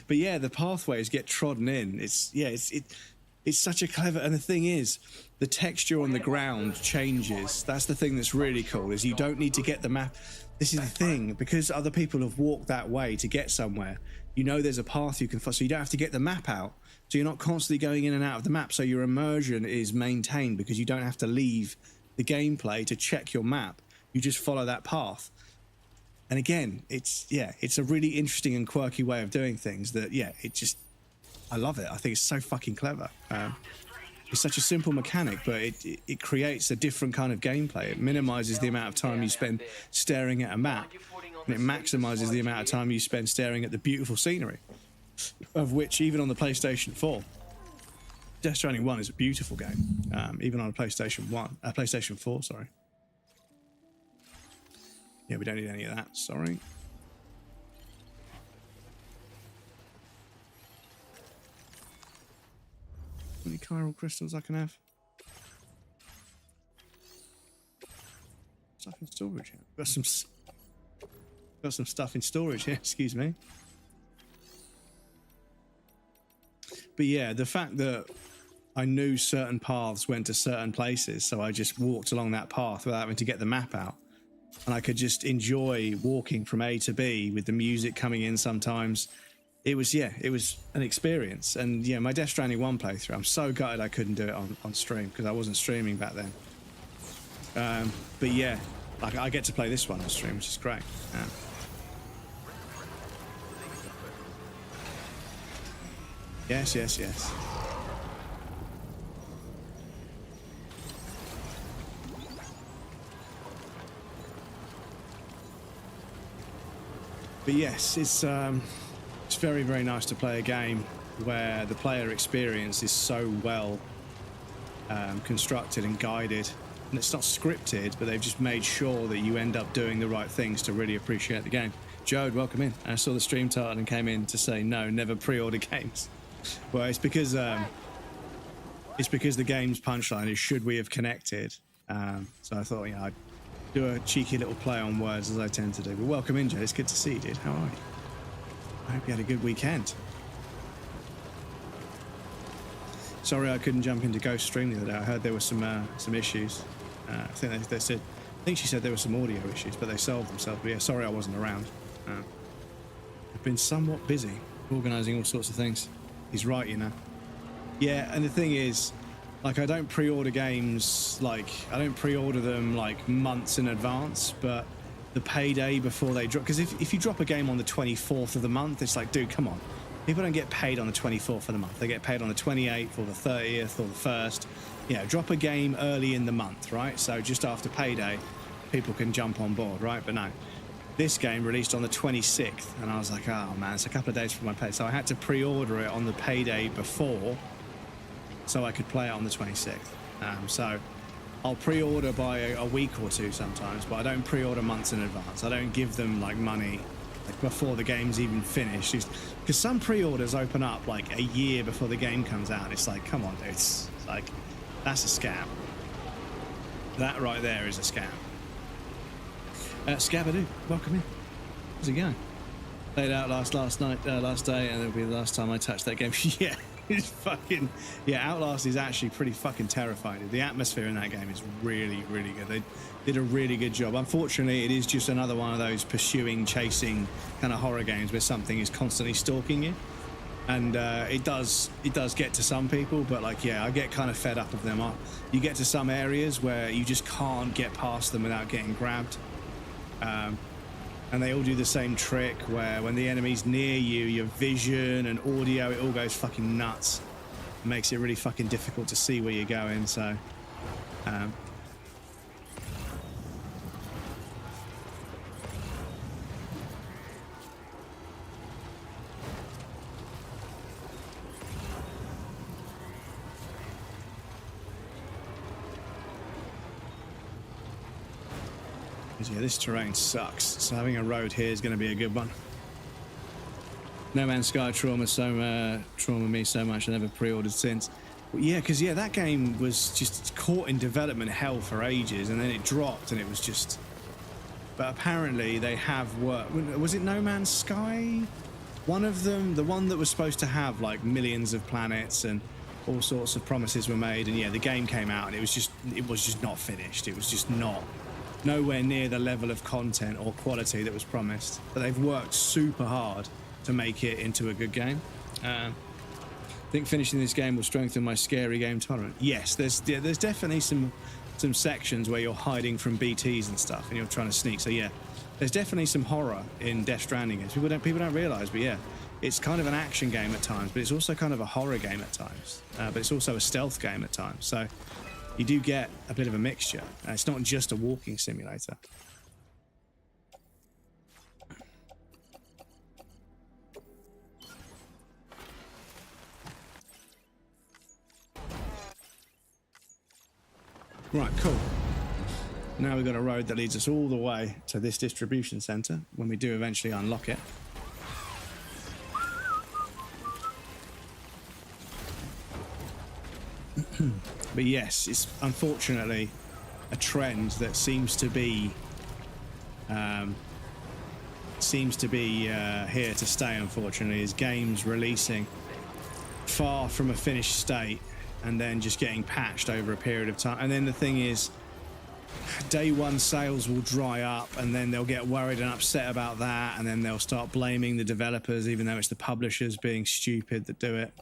But yeah, the pathways get trodden in. It's such a clever, and the thing is, the texture on the ground changes. That's the thing that's really cool, is you don't need to get the map. This is the thing, because other people have walked that way to get somewhere, you know there's a path you can follow, so you don't have to get the map out. So you're not constantly going in and out of the map, so your immersion is maintained because you don't have to leave the gameplay to check your map. You just follow that path. And again, it's a really interesting and quirky way of doing things that, I love it. I think it's so fucking clever. It's such a simple mechanic, but it creates a different kind of gameplay. It minimizes the amount of time you spend staring at a map, and it maximizes the amount of time you spend staring at the beautiful scenery, of which, even on the PlayStation 4, Death Stranding 1 is a beautiful game, even on a PlayStation 4, sorry. Yeah, we don't need any of that, sorry. How many chiral crystals I can have? Stuff in storage here. Got some stuff in storage here, excuse me. But yeah, the fact that I knew certain paths went to certain places, so I just walked along that path without having to get the map out. And I could just enjoy walking from A to B with the music coming in sometimes. It was an experience. And yeah, my Death Stranding 1 playthrough, I'm so gutted I couldn't do it on stream because I wasn't streaming back then. But yeah, like I get to play this one on stream, which is great. Yes. But yes, it's very, very nice to play a game where the player experience is so well constructed and guided, and it's not scripted, but they've just made sure that you end up doing the right things to really appreciate the game. Jode, welcome in. I saw the stream title and came in to say no, never pre-order games. Well, it's because the game's punchline is "should we have connected?" So I thought, I'd do a cheeky little play on words as I tend to do. But welcome in, Jay. It's good to see you, dude. How are you? I hope you had a good weekend. Sorry I couldn't jump into Ghost Stream the other day. I heard there were some issues. I think she said there were some audio issues, but they solved themselves. But yeah, sorry I wasn't around. I've been somewhat busy organising all sorts of things. He's right, Yeah, and the thing is, like, I don't pre-order games, I don't pre-order them months in advance, but the payday before they drop, because if you drop a game on the 24th of the month, it's like, dude, come on. People don't get paid on the 24th of the month. They get paid on the 28th or the 30th or the 1st. Drop a game early in the month, right? So just after payday, people can jump on board, right? But no, this game released on the 26th, and I was like, oh man, it's a couple of days for my pay. So I had to pre-order it on the payday before, so I could play it on the 26th. So I'll pre-order by a week or two sometimes, but I don't pre-order months in advance. I don't give them money before the game's even finished. Because some pre-orders open up a year before the game comes out. It's like, come on, dude. It's like, that's a scam. That right there is a scam. Scabadoo, welcome in. How's it going? Played Outlast last day, and it'll be the last time I touch that game. Yeah. It's fucking, Outlast is actually pretty fucking terrifying. The atmosphere in that game is really, really good. They did a really good job. Unfortunately, it is just another one of those chasing kind of horror games where something is constantly stalking you. And it does get to some people, but I get kind of fed up of them. You get to some areas where you just can't get past them without getting grabbed. And they all do the same trick where when the enemy's near you, your vision and audio, it all goes fucking nuts. It makes it really fucking difficult to see where you're going, so... Yeah, this terrain sucks, so having a road here is going to be a good one. No Man's Sky trauma me so much I never pre-ordered since. But yeah, because that game was just caught in development hell for ages, and then it dropped, and it was just... But apparently they have worked... Was it No Man's Sky? One of them, the one that was supposed to have millions of planets and all sorts of promises were made, and the game came out, and it was just not finished. It was just nowhere near the level of content or quality that was promised. But they've worked super hard to make it into a good game. I think finishing this game will strengthen my scary game tolerance. Yes, there's definitely some some sections where you're hiding from BTs and stuff, and you're trying to sneak. So yeah, there's definitely some horror in Death Stranding. People don't realize, but yeah, it's kind of an action game at times, but it's also kind of a horror game at times. But it's also a stealth game at times. So you do get a bit of a mixture. It's not just a walking simulator. Right, cool. Now we've got a road that leads us all the way to this distribution center when we do eventually unlock it. But yes, it's unfortunately a trend that seems to be here to stay. Unfortunately, is games releasing far from a finished state and then just getting patched over a period of time. And then the thing is, day one sales will dry up, and then they'll get worried and upset about that, and then they'll start blaming the developers, even though it's the publishers being stupid that do it.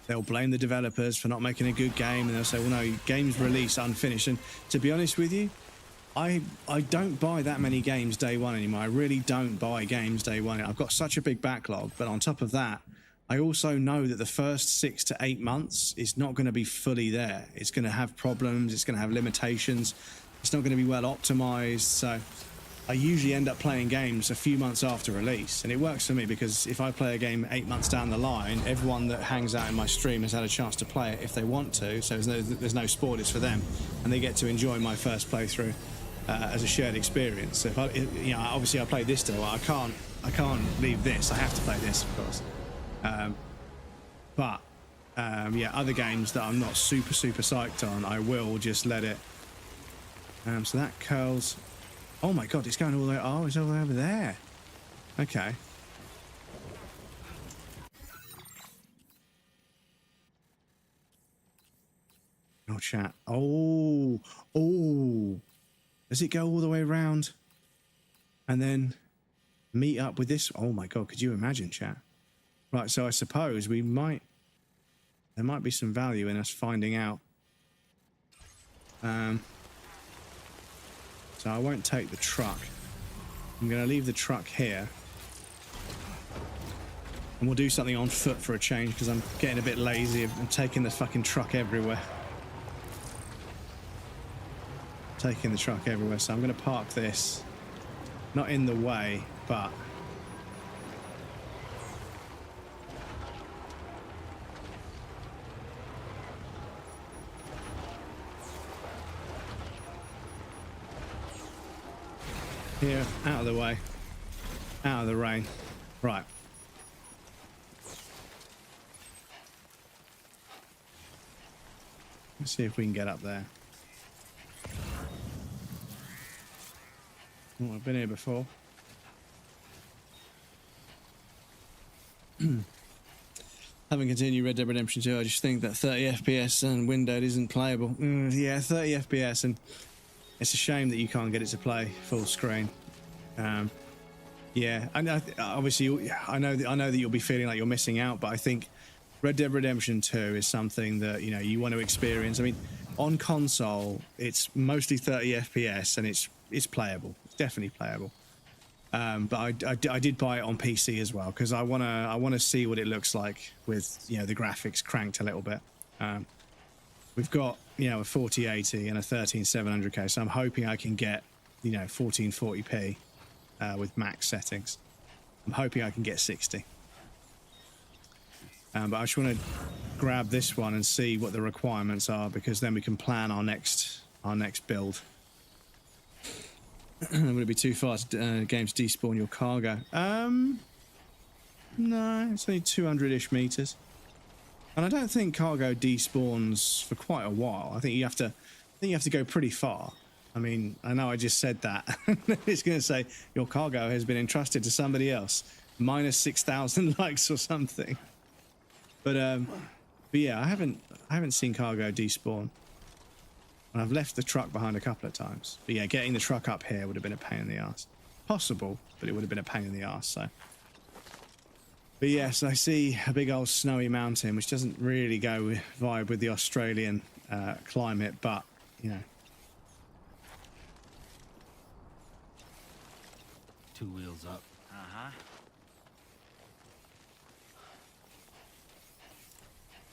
They'll blame the developers for not making a good game, and they'll say, well, no, games release unfinished. And to be honest with you, I don't buy that many games day one anymore. I really don't buy games day one. I've got such a big backlog, but on top of that, I also know that the first 6 to 8 months is not going to be fully there. It's going to have problems. It's going to have limitations. It's not going to be well optimized. So I usually end up playing games a few months after release, and it works for me because if I play a game 8 months down the line, everyone that hangs out in my stream has had a chance to play it if they want to. So there's no spoilers for them, and they get to enjoy my first playthrough as a shared experience. So obviously I play this still. I can't leave this. I have to play this, of course. Yeah, other games that I'm not super psyched on, I will just let it. So that curls. Oh my god, it's going all the way. Oh, it's all the way over there. Okay. Oh, chat. Oh. Does it go all the way around and then meet up with this? Oh my god, could you imagine, chat? Right, so I suppose there might be some value in us finding out. So I won't take the truck. I'm going to leave the truck here. And we'll do something on foot for a change because I'm getting a bit lazy. I'm taking the fucking truck everywhere. Taking the truck everywhere. So I'm going to park this. Not in the way, but... here, out of the way, out of the rain. Right. Let's see if we can get up there. Oh, I've been here before. Haven't continued Red Dead Redemption 2. I just think that 30 FPS and windowed isn't playable. Yeah, 30 FPS, and it's a shame that you can't get it to play full screen. Yeah, and obviously I know that you'll be feeling like you're missing out, but I think Red Dead Redemption 2 is something that you want to experience. I mean, on console it's mostly 30 FPS and it's playable. It's definitely playable. But I did buy it on PC as well because I wanna see what it looks like with the graphics cranked a little bit. We've got a 4080 and a 13700K, so I'm hoping I can get 1440p with max settings. I'm hoping I can get 60. But I just want to grab this one and see what the requirements are, because then we can plan our next build. Would it be too far to games despawn your cargo? No, it's only 200-ish meters. And I don't think cargo despawns for quite a while. I think you have to go pretty far. I mean, I know I just said that. It's going to say your cargo has been entrusted to somebody else. Minus 6,000 likes or something. But yeah, I haven't seen cargo despawn. And I've left the truck behind a couple of times. But yeah, getting the truck up here would have been a pain in the arse. Possible, but it would have been a pain in the arse. So But yes, I see a big old snowy mountain, which doesn't really vibe with the Australian climate, but, you know. 2 wheels up. Uh-huh.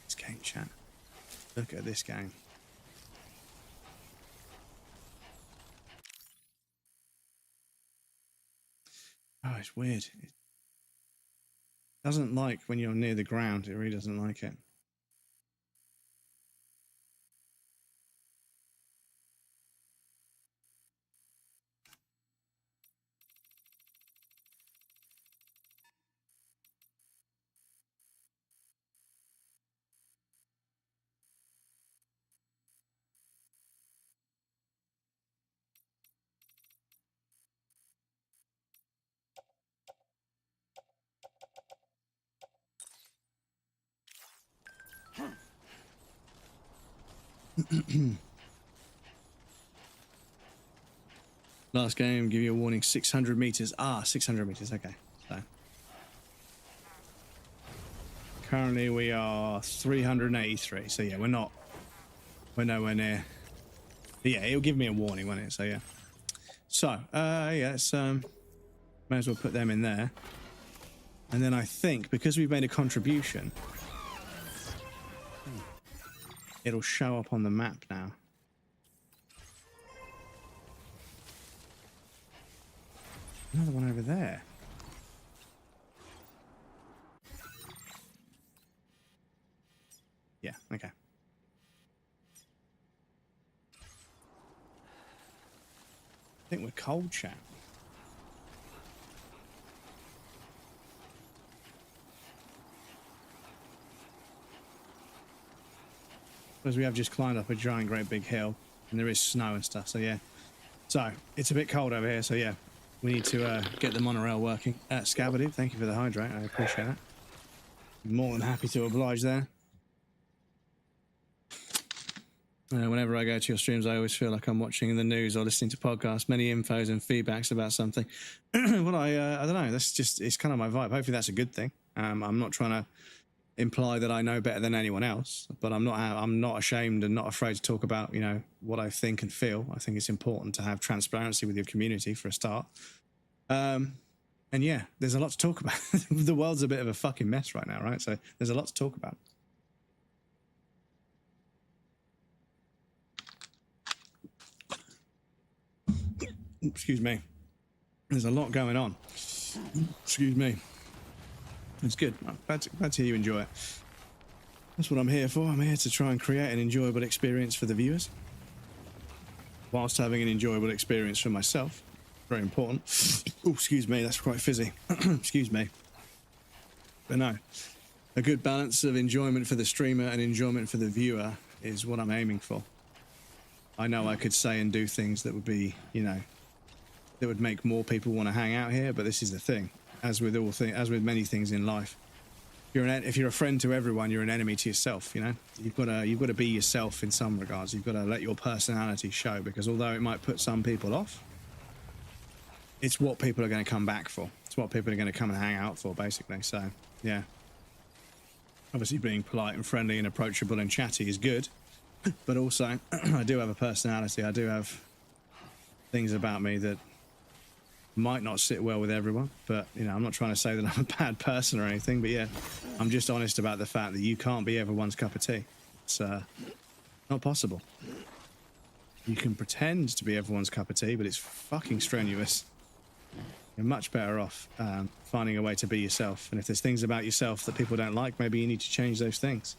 This game, chat. Look at this game. Oh, it's weird. It doesn't like when you're near the ground. It really doesn't like it. Last game, give you a warning, 600 meters. 600 meters, okay. So currently we are 383, so yeah, we're nowhere near. But yeah, it'll give me a warning, won't it? So yeah. So, yeah, it's, may as well put them in there. And then I think, because we've made a contribution, it'll show up on the map now. Another one over there. Yeah, okay. I think we're cold, chat. Because we have just climbed up a giant great big hill and there is snow and stuff, so yeah. So, it's a bit cold over here, so yeah. We need to get the monorail working. Scabadoo, thank you for the hydrate. I appreciate that. More than happy to oblige there. Whenever I go to your streams, I always feel like I'm watching the news or listening to podcasts. Many infos and feedbacks about something. Well, I don't know. That's just, it's kind of my vibe. Hopefully that's a good thing. I'm not trying to imply that I know better than anyone else, but I'm not ashamed and not afraid to talk about, you know, what I think and feel. I think it's important to have transparency with your community for a start. And yeah, there's a lot to talk about. The world's a bit of a fucking mess right now, right? So there's a lot to talk about. Excuse me. There's a lot going on. Excuse me. It's good. I'm glad to hear you enjoy it. That's what I'm here for. I'm here to try and create an enjoyable experience for the viewers, whilst having an enjoyable experience for myself. Very important. Oh, excuse me. That's quite fizzy. Excuse me. But no, a good balance of enjoyment for the streamer and enjoyment for the viewer is what I'm aiming for. I know I could say and do things that would be, you know, that would make more people want to hang out here, but this is the thing. As with many things in life, if you're a friend to everyone, you're an enemy to yourself. You know, you've got to be yourself in some regards. You've got to let your personality show, because although it might put some people off, it's what people are going to come back for. It's what people are going to come and hang out for, basically. So yeah, obviously being polite and friendly and approachable and chatty is good, but also I do have a personality. I do have things about me that might not sit well with everyone, but you know, I'm not trying to say that I'm a bad person or anything, but yeah, I'm just honest about the fact that you can't be everyone's cup of tea. It's not possible. You can pretend to be everyone's cup of tea, but it's fucking strenuous. You're much better off finding a way to be yourself, and if there's things about yourself that people don't like, maybe you need to change those things.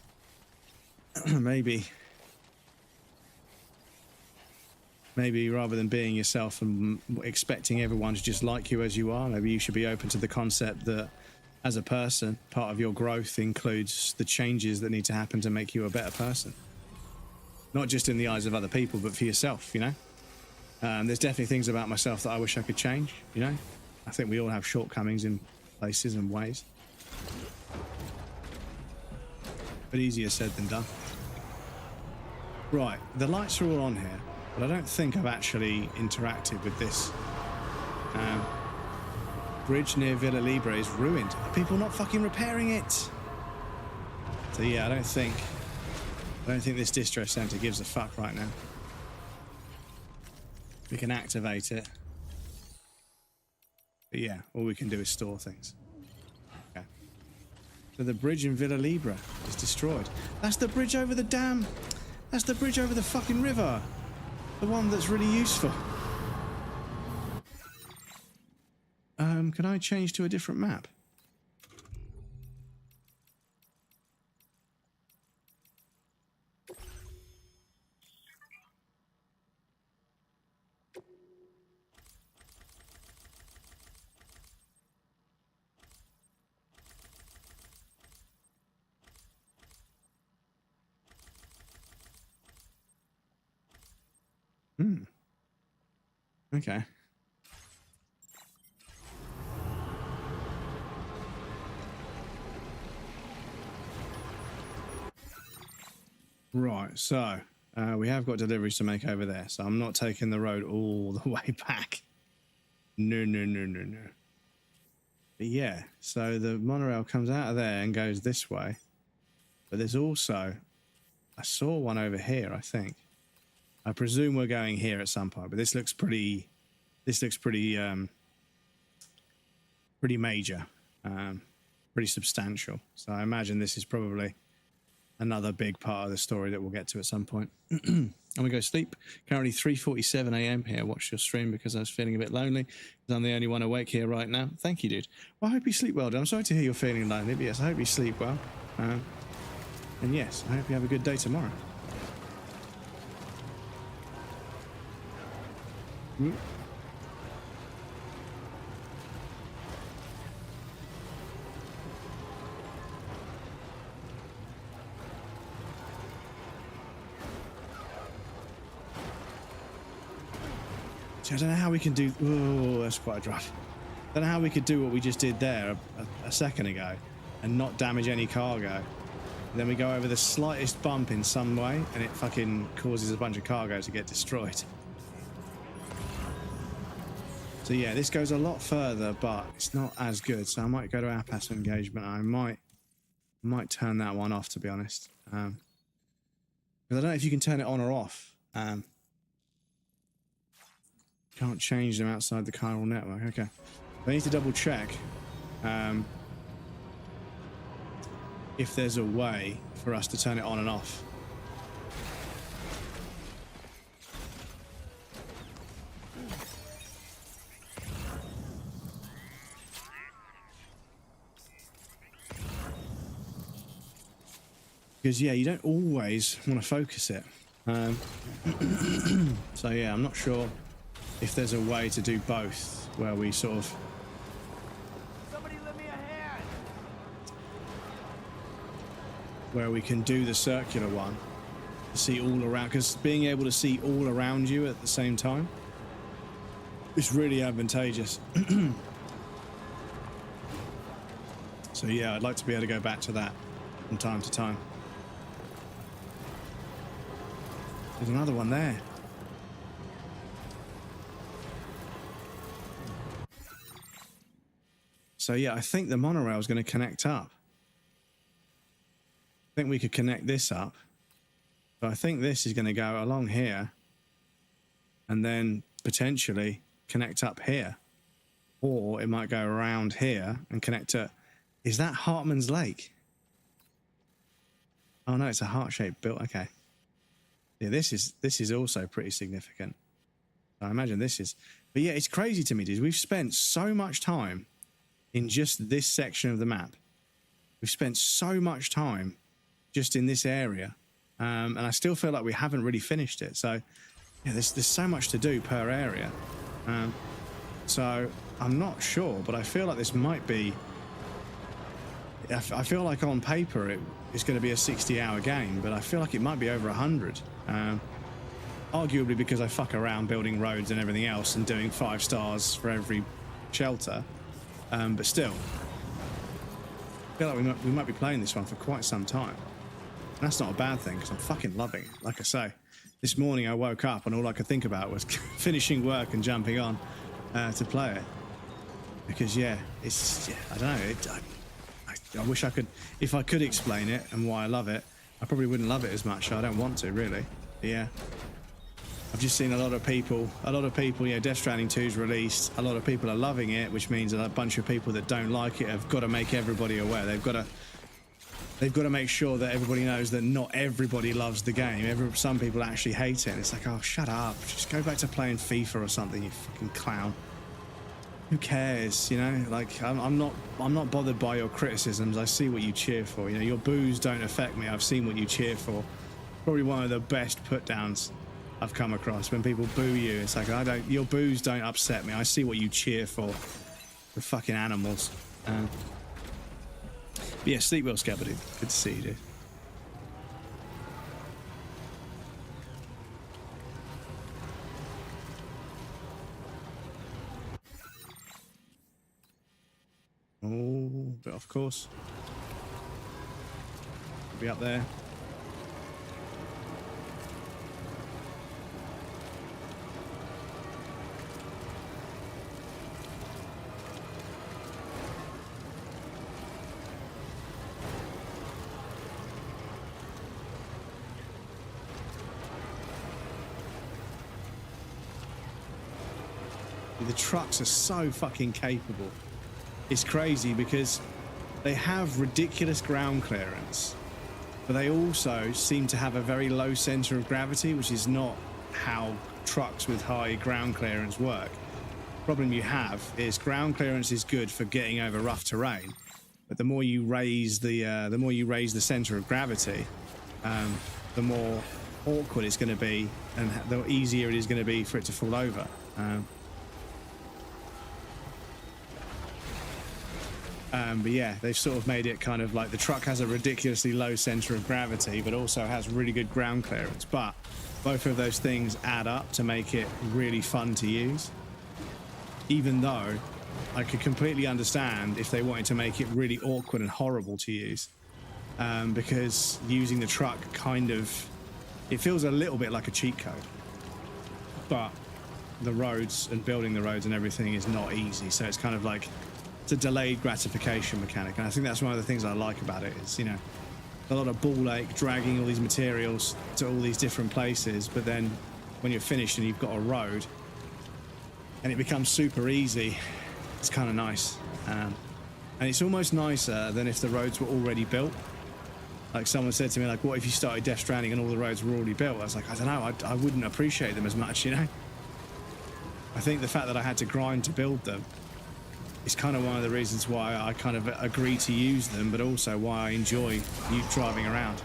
Maybe rather than being yourself and expecting everyone to just like you as you are, maybe you should be open to the concept that as a person, part of your growth includes the changes that need to happen to make you a better person. Not just in the eyes of other people, but for yourself, you know? There's definitely things about myself that I wish I could change, you know? I think we all have shortcomings in places and ways. But easier said than done. Right, the lights are all on here. But I don't think I've actually interacted with this. bridge near Villa Libre is ruined. Are people not fucking repairing it? So yeah, I don't think this distro center gives a fuck right now. We can activate it. But yeah, all we can do is store things. Okay. So the bridge in Villa Libre is destroyed. That's the bridge over the dam. That's the bridge over the fucking river. The one that's really useful. Can I change to a different map? Okay. Right, so we have got deliveries to make over there, so I'm not taking the road all the way back. No. But yeah, so the monorail comes out of there and goes this way. But there's also, I saw one over here, I think. I presume we're going here at some point, but this looks pretty major, pretty substantial. So I imagine this is probably another big part of the story that we'll get to at some point. I'm gonna go sleep. Currently 3:47 a.m. here. I watched your stream because I was feeling a bit lonely, because I'm the only one awake here right now. Thank you, dude. Well, I hope you sleep well, dude. I'm sorry to hear you're feeling lonely, but yes, I hope you sleep well. And yes, I hope you have a good day tomorrow. So I don't know how we can do... Oh, that's quite a drive. I don't know how we could do what we just did there a second ago and not damage any cargo. And then we go over the slightest bump in some way and it fucking causes a bunch of cargo to get destroyed. So yeah, this goes a lot further, but it's not as good. So I might go to our passive engagement. I might turn that one off, to be honest. Because I don't know if you can turn it on or off. Can't change them outside the chiral network. Okay. I need to double check if there's a way for us to turn it on and off. Because yeah, you don't always want to focus it. So yeah, I'm not sure if there's a way to do both, where we sort of... Somebody lend me a hand. Where we can do the circular one, to see all around, because being able to see all around you at the same time is really advantageous. So yeah, I'd like to be able to go back to that from time to time. There's another one there. So yeah, I think the monorail is going to connect up. I think we could connect this up. So I think this is going to go along here and then potentially connect up here. Or it might go around here and connect to... Is that Hartman's Lake? Oh no, it's a heart-shaped build. Okay. Yeah, this is also pretty significant. I imagine this is... But yeah, it's crazy to me, dude. We've spent so much time in just this section of the map. We've spent so much time just in this area. And I still feel like we haven't really finished it. So, yeah, there's so much to do per area. So, I'm not sure, but I feel like this might be... I feel like on paper it's going to be a 60-hour game, but I feel like it might be over 100. Arguably because I fuck around building roads and everything else and doing 5 stars for every shelter. But still, I feel like we might be playing this one for quite some time. And that's not a bad thing, because I'm fucking loving it. Like I say, this morning I woke up and all I could think about was finishing work and jumping on to play it. Because yeah, it's I don't know. I wish I could, if I could explain it and why I love it. I probably wouldn't love it as much. I don't want to really. But yeah, I've just seen a lot of people. Yeah, Death Stranding 2 is released. A lot of people are loving it, which means that a bunch of people that don't like it have got to make everybody aware. They've got to make sure that everybody knows that not everybody loves the game. Some people actually hate it. And it's like, oh, shut up. Just go back to playing FIFA or something, you fucking clown. Who cares, you know? Like, I'm not bothered by your criticisms. I see what you cheer for. You know, your boos don't affect me. I've seen what you cheer for. Probably one of the best put-downs I've come across. When people boo you, it's like, your boos don't upset me. I see what you cheer for. The fucking animals. But yeah, sleep well, Scabadoo. Good to see you, dude. Oh, bit off course. Be up there. The trucks are so fucking capable. It's crazy because they have ridiculous ground clearance, but they also seem to have a very low center of gravity, which is not how trucks with high ground clearance work. The problem you have is ground clearance is good for getting over rough terrain, but the more you raise the center of gravity, the more awkward it's going to be, and the easier it is going to be for it to fall over. But yeah, they've sort of made it kind of like the truck has a ridiculously low center of gravity, but also has really good ground clearance. But both of those things add up to make it really fun to use. Even though I could completely understand if they wanted to make it really awkward and horrible to use. Because using the truck it feels a little bit like a cheat code. But the roads and building the roads and everything is not easy. So it's kind of like, it's a delayed gratification mechanic, and I think that's one of the things I like about it. Is, you know, a lot of ball ache dragging all these materials to all these different places, but then when you're finished and you've got a road and it becomes super easy, it's kind of nice. And it's almost nicer than if the roads were already built. Like someone said to me, like, what if you started Death Stranding and all the roads were already built? I was like, I don't know, I wouldn't appreciate them as much, you know? I think the fact that I had to grind to build them is kind of one of the reasons why I kind of agree to use them, but also why I enjoy driving around.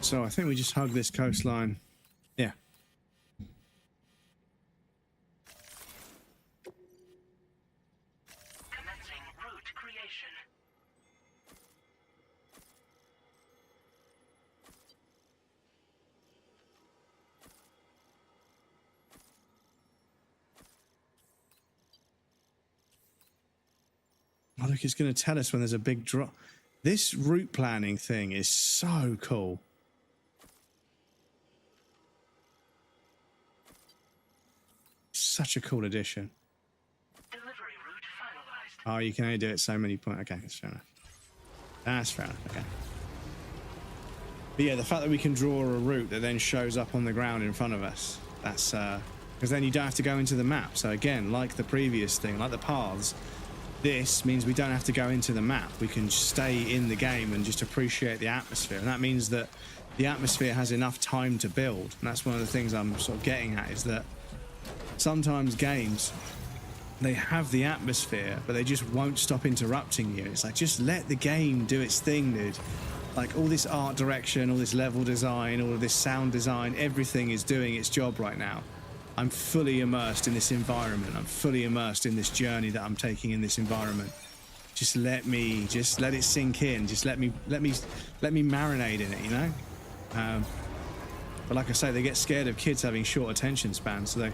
So I think we just hug this coastline. Yeah. Commencing route creation. Oh, look, it's going to tell us when there's a big drop. This route planning thing is so cool. Such a cool addition. Delivery route finalized. Oh, you can only do it so many points. Okay, that's fair enough. That's fair enough. Okay. But yeah, the fact that we can draw a route that then shows up on the ground in front of us, that's because then you don't have to go into the map. So again, like the previous thing, like the paths, this means we don't have to go into the map. We can stay in the game and just appreciate the atmosphere. And that means that the atmosphere has enough time to build. And that's one of the things I'm sort of getting at, is that sometimes games, they have the atmosphere, but they just won't stop interrupting you. It's like, just let the game do its thing, dude. Like, all this art direction, all this level design, all of this sound design, everything is doing its job right now. I'm fully immersed in this environment. I'm fully immersed in this journey that I'm taking in this environment. Just let it sink in. Just let me marinate in it, you know. But like I say, they get scared of kids having short attention spans, so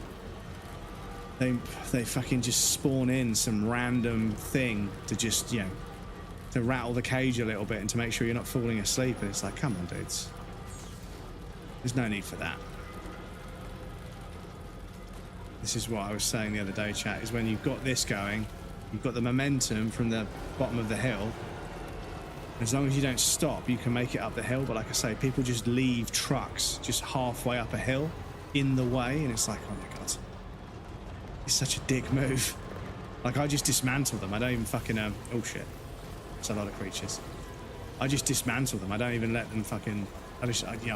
they fucking just spawn in some random thing to just, you know, to rattle the cage a little bit and to make sure you're not falling asleep. And it's like, come on, dudes. There's no need for that. This is what I was saying the other day, chat, is when you've got this going, you've got the momentum from the bottom of the hill. As long as you don't stop, you can make it up the hill. But like I say, people just leave trucks just halfway up a hill in the way, and it's like, oh my god, it's such a dick move. Like, I just dismantle them. I don't even fucking oh shit, it's a lot of creatures. I just dismantle them. I don't even let them fucking. I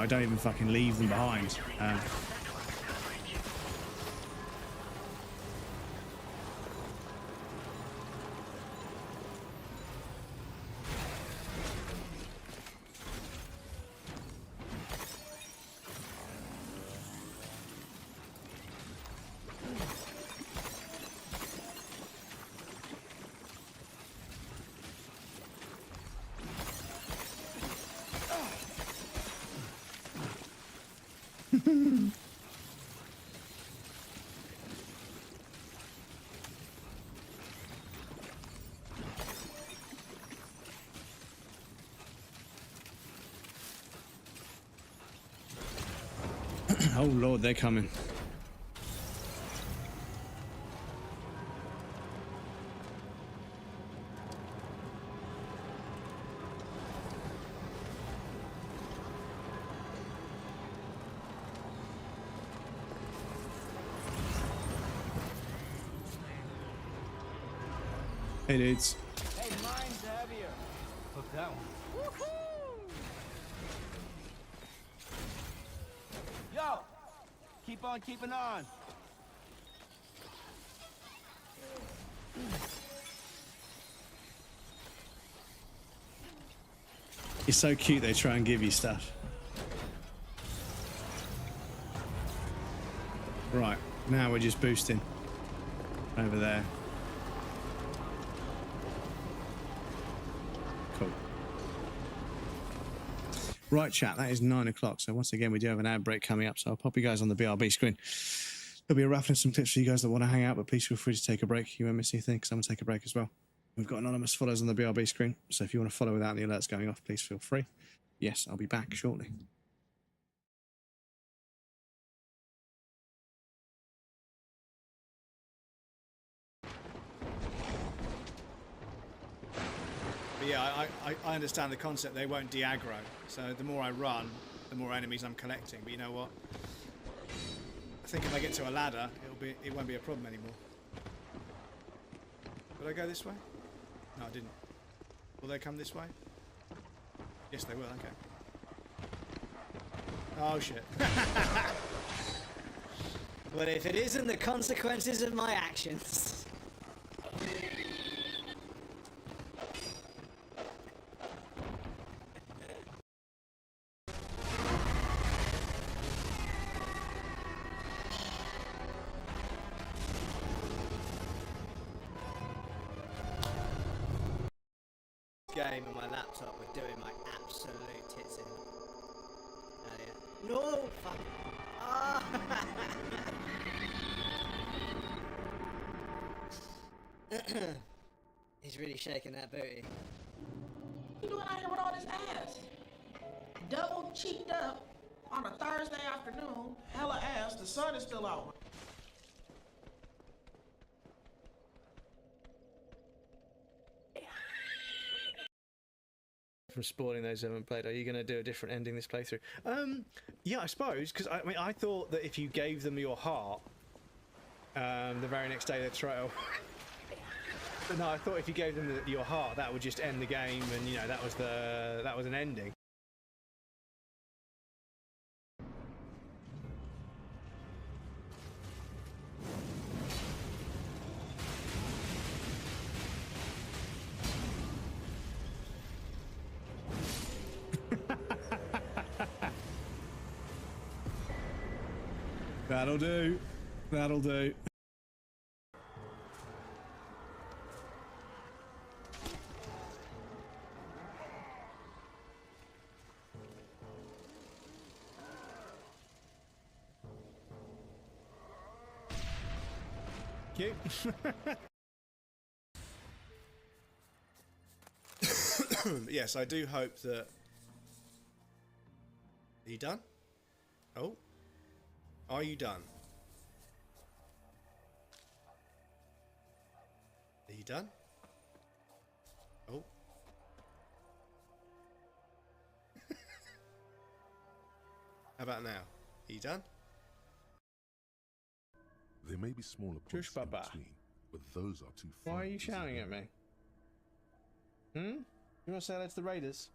don't even fucking leave them behind. Oh lord, they're coming. Hey dudes. Hey, mine's heavier. Hook that one. Yo! Keep on keeping on. It's so cute they try and give you stuff. Right, now we're just boosting over there. Cool. Right, chat, that is 9 o'clock. So once again, we do have an ad break coming up. So I'll pop you guys on the BRB screen. There'll be a raffle and some tips for you guys that want to hang out, but please feel free to take a break. You won't miss anything because I'm going to take a break as well. We've got anonymous follows on the BRB screen. So if you want to follow without the alerts going off, please feel free. Yes, I'll be back shortly. But yeah, I understand the concept. They won't de-aggro. So the more I run, the more enemies I'm collecting. But you know what? I think if I get to a ladder, it won't be a problem anymore. Will I go this way? No, I didn't. Will they come this way? Yes, they will. Okay. Oh shit. But if it isn't the consequences of my actions. Game on my laptop were doing my absolute tits in. No, fuck. Ah. He's really shaking that booty. What you doing out here with all this ass? Double cheeked up on a Thursday afternoon, hella ass, the sun is still out. From spawning those who haven't played, are you going to do a different ending this playthrough? Yeah, I suppose, because I mean, I thought that if you gave them your heart, the very next day they'd throw. But no, I thought if you gave them your heart, that would just end the game, and you know that was an ending. That'll do. That'll do. Thank you. Yes, I do hope that... Are you done? Oh. Are you done? Are you done? Oh. How about now? Are you done? There may be smaller points in between, but those are too far. Why are you shouting at me? You want to say hello to the Raiders?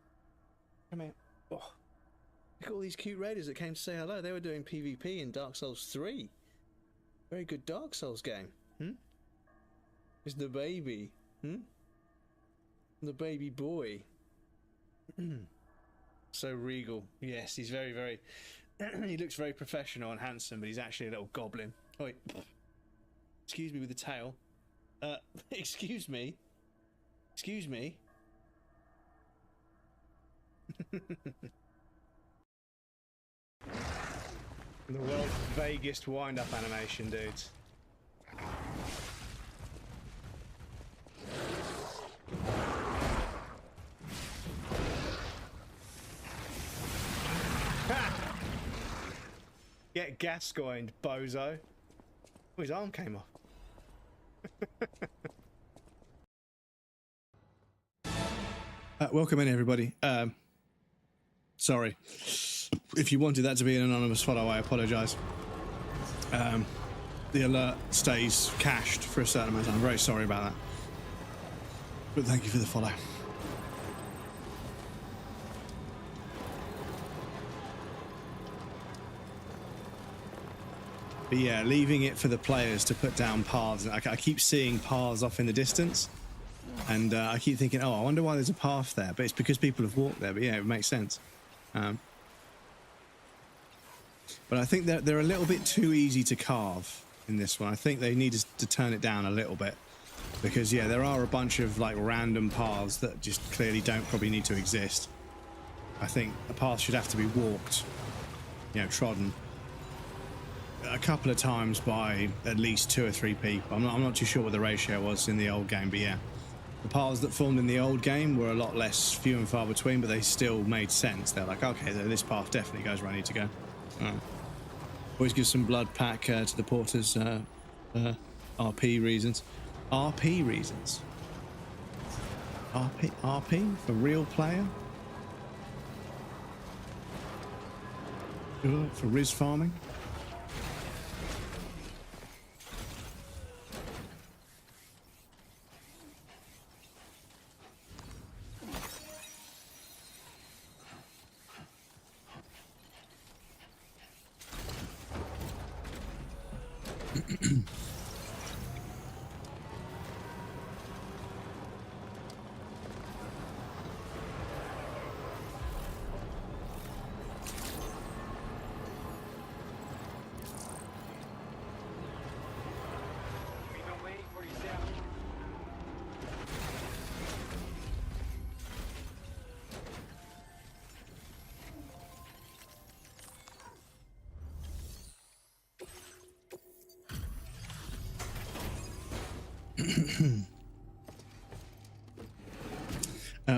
Come here. Oh. Look at all these cute Raiders that came to say hello. They were doing PvP in Dark Souls 3. Very good Dark Souls game. It's the baby. The baby boy. So regal. Yes, he's very, very... he looks very professional and handsome, but he's actually a little goblin. Oh, wait. Excuse me with the tail. Excuse me. Excuse me. The world's vaguest wind-up animation, dudes. Get Gascoigned, bozo. Oh, his arm came off. Welcome in, everybody. Sorry. If you wanted that to be an anonymous follow, I apologise. The alert stays cached for a certain amount of time. I'm very sorry about that. But thank you for the follow. But yeah, leaving it for the players to put down paths. I keep seeing paths off in the distance. And I keep thinking, oh, I wonder why there's a path there. But it's because people have walked there. But yeah, it makes sense. But I think they're a little bit too easy to carve in this one. I think they need to turn it down a little bit. Because, yeah, there are a bunch of, like, random paths that just clearly don't probably need to exist. I think a path should have to be walked, you know, trodden a couple of times by at least 2 or 3 people. I'm not too sure what the ratio was in the old game, but yeah. The paths that formed in the old game were a lot less few and far between, but they still made sense. They're like, okay, this path definitely goes where I need to go. Always give some blood pack to the porters, RP reasons. RP reasons? RP? For real player? For Riz farming?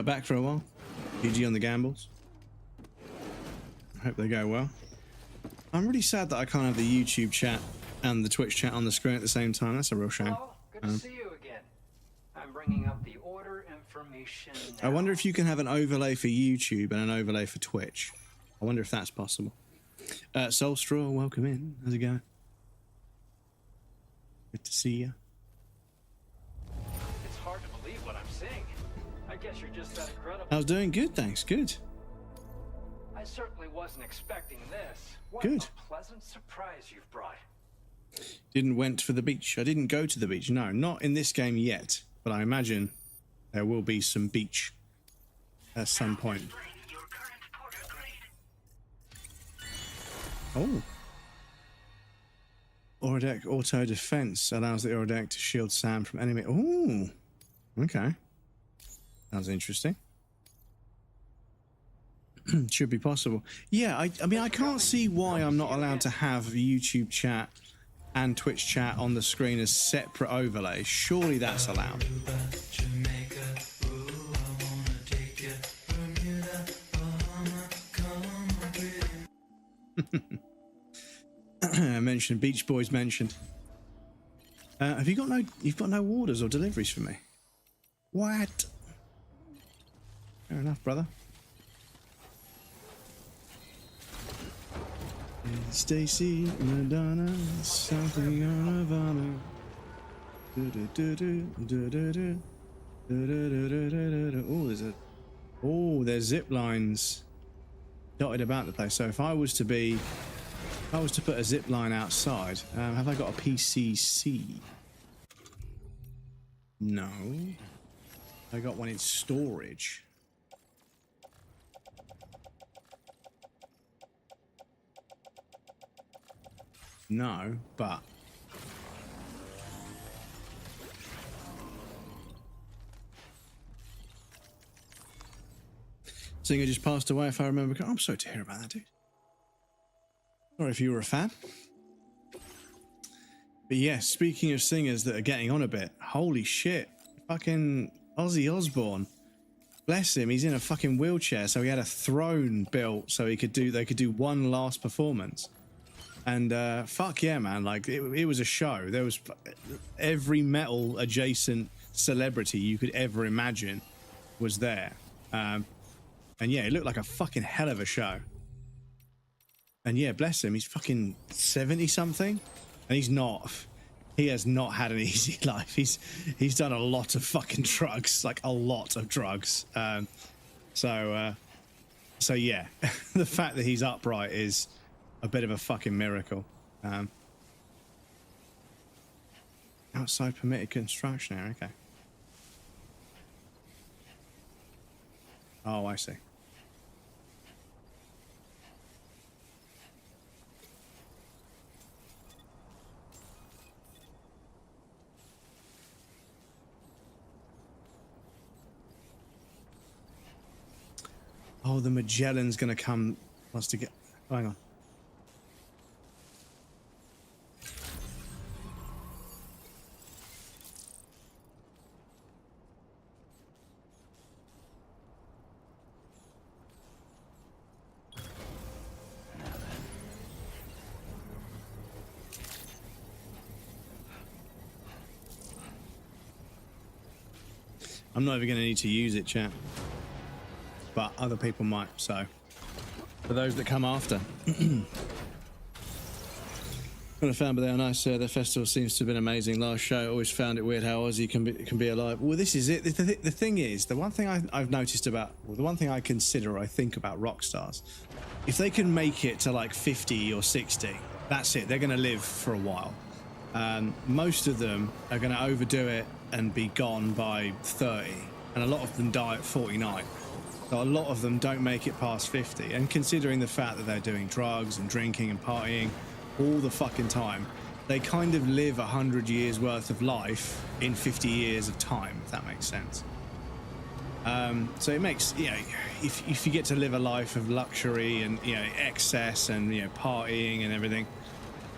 Back for a while. GG on the gambles. Hope they go well. I'm really sad that I can't have the YouTube chat and the Twitch chat on the screen at the same time. That's a real shame. Hello, good to see you again. I'm bringing up the order information now. I wonder if you can have an overlay for YouTube and an overlay for Twitch. I wonder if that's possible. Soulstraw, welcome in. How's it going? Good to see you. It's hard to believe what I'm seeing. I guess you're just that incredible. I was doing good, thanks. Good. I certainly wasn't expecting this. What Good. a pleasant surprise you've brought. Didn't went for the beach. I didn't go to the beach. No, not in this game yet. But I imagine there will be some beach at some point. Oh. Aurodeck auto defense allows the Aurodeck to shield Sam from enemy. Oh. Okay. Sounds interesting. Should be possible. Yeah, I mean, I can't see why I'm not allowed to have a YouTube chat and Twitch chat on the screen as separate overlays. Surely that's allowed. I mentioned Beach Boys mentioned. Have you got no? You've got no orders or deliveries for me? What? Fair enough, brother. Stacy, Madonna, something on Havana. Oh, there's zip lines dotted about the place. So if I was to put a zip line outside, have I got a PCC? No. I got one in storage. No, but Singer just passed away, if I remember. I'm sorry to hear about that, dude. Sorry if you were a fan. But yeah, speaking of singers that are getting on a bit, holy shit, fucking Ozzy Osbourne. Bless him, he's in a fucking wheelchair, so he had a throne built so they could do one last performance. And fuck yeah, man, like it was a show. There was every metal adjacent celebrity you could ever imagine was there. And yeah, it looked like a fucking hell of a show. And yeah, bless him, he's fucking 70 something, and he has not had an easy life. He's done a lot of fucking drugs, like a lot of drugs. So yeah, the fact that he's upright is a bit of a fucking miracle. Outside permitted construction area, okay. Oh, I see. Oh, the Magellan's gonna come. Wants to get. Oh, hang on. I'm not even going to need to use it, chat. But other people might, so. For those that come after. When I found, but they are nice. Their festival seems to have been amazing. Last show, always found it weird how Ozzy can be alive. Well, this is it. The thing is, the one thing I've noticed about, well, the one thing I consider, I think about rock stars, if they can make it to like 50 or 60, that's it. They're going to live for a while. Most of them are going to overdo it and be gone by 30, and a lot of them die at 49. So a lot of them don't make it past 50, and considering the fact that they're doing drugs and drinking and partying all the fucking time, they kind of live 100 years worth of life in 50 years of time, if that makes sense. So it makes, you know, if you get to live a life of luxury and, you know, excess and, you know, partying and everything,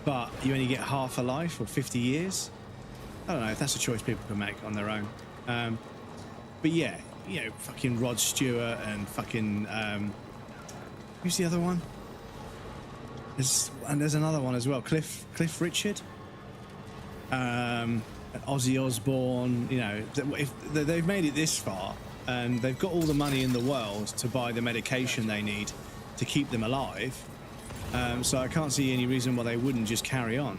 but you only get half a life or 50 years, I don't know if that's a choice people can make on their own. But yeah, you know, fucking Rod Stewart and fucking who's the other one? There's another one as well, Cliff Richard, Ozzy Osbourne. You know, if they've made it this far and they've got all the money in the world to buy the medication they need to keep them alive, so I can't see any reason why they wouldn't just carry on.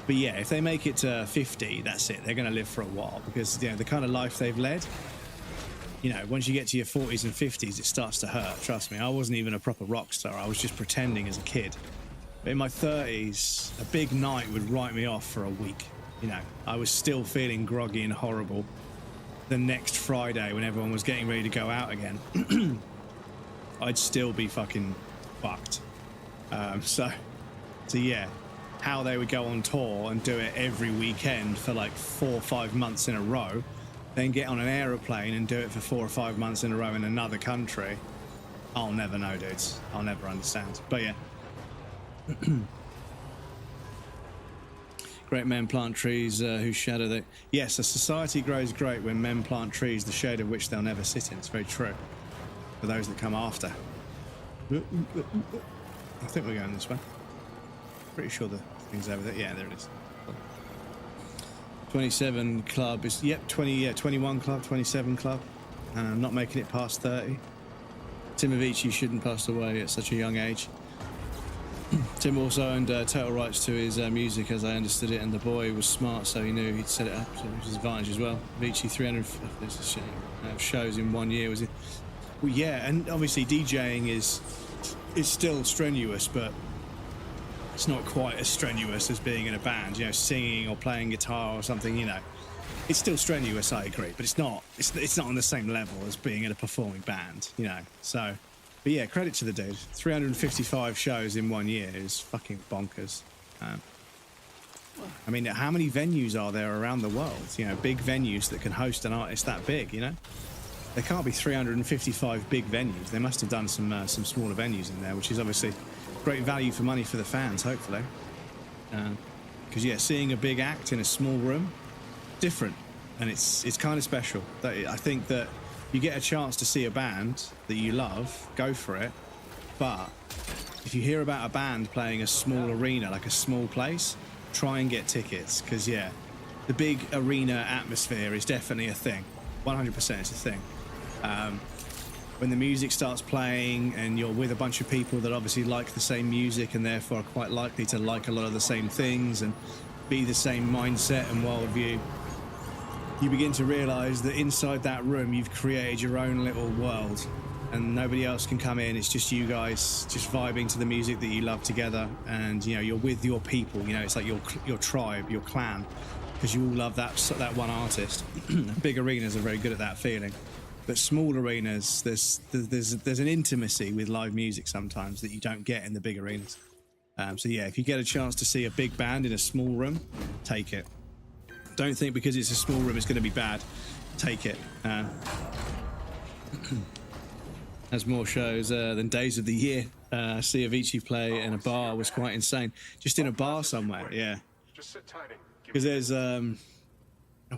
But yeah, if they make it to 50, that's it. They're going to live for a while because, you know, the kind of life they've led, you know, once you get to your 40s and 50s, it starts to hurt. Trust me, I wasn't even a proper rock star. I was just pretending as a kid. But in my 30s, a big night would write me off for a week. You know, I was still feeling groggy and horrible. The next Friday, when everyone was getting ready to go out again, I'd still be fucking fucked. So yeah, how they would go on tour and do it every weekend for like 4 or 5 months in a row, then get on an aeroplane and do it for 4 or 5 months in a row in another country, I'll never know, dudes. I'll never understand. But yeah. Great men plant trees whose shadow they... Yes, a society grows great when men plant trees, the shade of which they'll never sit in. It's very true. For those that come after. I think we're going this way. Pretty sure the thing's over there. Yeah, there it is. 27 club is... Yep, 21 club, 27 club. Not making it past 30. Tim Avicii shouldn't pass away at such a young age. Tim also owned total rights to his music, as I understood it, and the boy was smart, so he knew he'd set it up, so it was his advantage as well. Avicii 300 shows in 1 year, was it? Well, yeah, and obviously DJing is still strenuous, but it's not quite as strenuous as being in a band, you know, singing or playing guitar or something, you know. It's still strenuous, I agree, but it's not on the same level as being in a performing band, you know, so... But yeah, credit to the dude. 355 shows in 1 year is fucking bonkers. I mean, how many venues are there around the world? You know, big venues that can host an artist that big, you know? There can't be 355 big venues. They must have done some smaller venues in there, which is obviously great value for money for the fans, hopefully. Because, yeah, seeing a big act in a small room, different. And it's kind of special. I think that you get a chance to see a band that you love, go for it. But if you hear about a band playing a small arena, like a small place, try and get tickets. Because, yeah, the big arena atmosphere is definitely a thing. 100% it's a thing. When the music starts playing and you're with a bunch of people that obviously like the same music and therefore are quite likely to like a lot of the same things and be the same mindset and worldview, you begin to realize that inside that room you've created your own little world and nobody else can come in. It's just you guys just vibing to the music that you love together, and you know, you're with your people, you know, it's like your tribe, your clan, because you all love that one artist. Big arenas are very good at that feeling, but small arenas, there's an intimacy with live music sometimes that you don't get in the big arenas. So yeah, if you get a chance to see a big band in a small room, take it. Don't think because it's a small room it's going to be bad. Take it. Has more shows than days of the year. See Avicii play in a bar was quite insane. Just in a bar somewhere, yeah. Because there's oh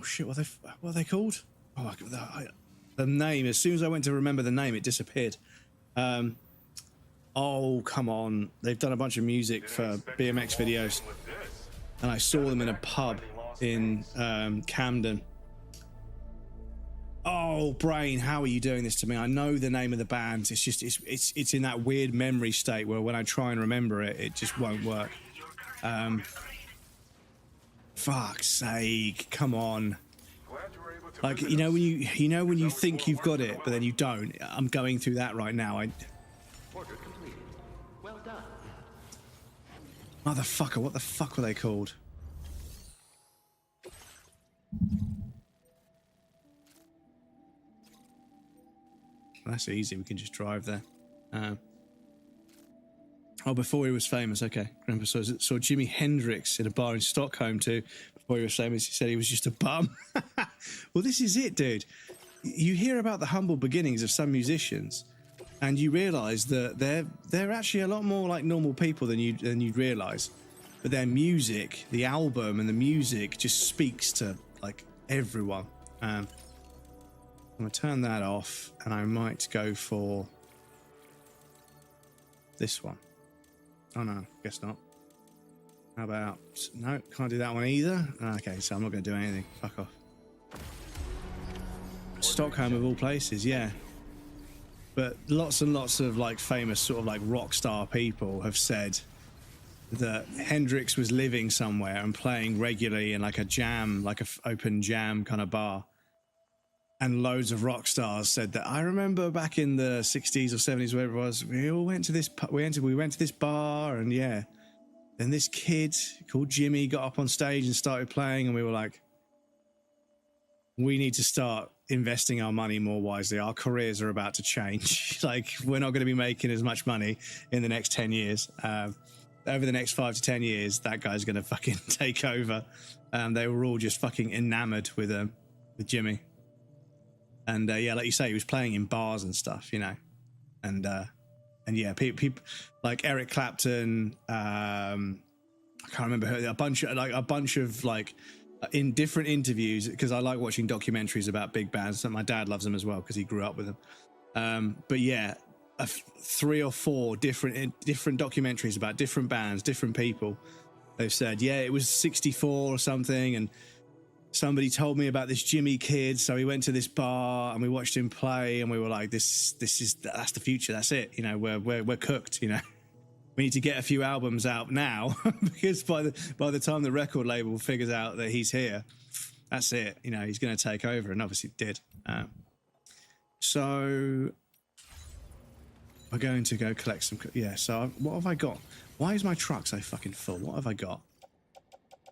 shit, what are they called? Oh my god, the name. As soon as I went to remember the name, it disappeared. Oh come on, they've done a bunch of music for BMX videos, and I saw them in a pub in Camden. Oh brain, how are you doing this to me? I know the name of the band. It's just it's in that weird memory state where when I try and remember it, it just won't work. Fuck's sake, come on. Like, you know when you think you've got it but then you don't. I'm going through that right now. Well done. Motherfucker, what the fuck were they called? That's easy, we can just drive there. Oh, before he was famous, okay. Grandpa saw Jimi Hendrix in a bar in Stockholm too. Before he was famous, he said he was just a bum. Well, this is it, dude. You hear about the humble beginnings of some musicians, and you realise that they're actually a lot more like normal people than you'd realise. But their music, the album and the music, just speaks to like everyone. I'm gonna turn that off, and I might go for this one. Oh no, guess not. How about, no, can't do that one either. Okay, so I'm not gonna do anything. Fuck off. Stockholm of all places, yeah. But lots and lots of like famous sort of like rock star people have said that Hendrix was living somewhere and playing regularly in like a jam, like a open jam kind of bar. And loads of rock stars said that. I remember back in the 60s or 70s, wherever it was, we all went to this, we went to this bar, and yeah. Then this kid called Jimmy got up on stage and started playing, and we were like, we need to start investing our money more wisely. Our careers are about to change. Like, we're not going to be making as much money in the next 10 years. Over the next 5 to 10 years, that guy's going to fucking take over. They were all just fucking enamored with Jimmy. And yeah, like you say, he was playing in bars and stuff, you know. And yeah, people like Eric Clapton, I can't remember her, a bunch of in different interviews, because I like watching documentaries about big bands. So my dad loves them as well because he grew up with them. But yeah, 3 or 4 different documentaries about different bands, different people. They've said, yeah, it was 64 or something, and somebody told me about this Jimmy kid, so we went to this bar and we watched him play, and we were like, that's the future, that's it, you know, we're cooked, you know. We need to get a few albums out now because by the time the record label figures out that he's here, that's it, you know, he's going to take over, and obviously did. So we're going to go collect some, yeah, so what have I got? Why is my truck so fucking full? What have I got?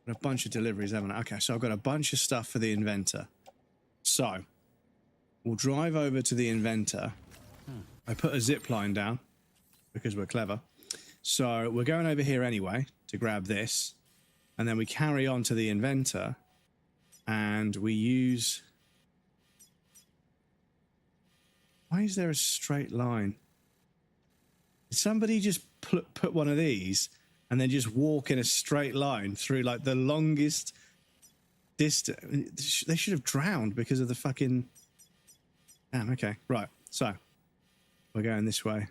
A bunch of deliveries, haven't I? Okay, so I've got a bunch of stuff for the inventor. So we'll drive over to the inventor. I put a zip line down because we're clever. So we're going over here anyway to grab this, and then we carry on to the inventor, and we use... Why is there a straight line? Did somebody just put one of these and then just walk in a straight line through like the longest distance? They should have drowned because of the fucking... Damn, okay, right. So we're going this way.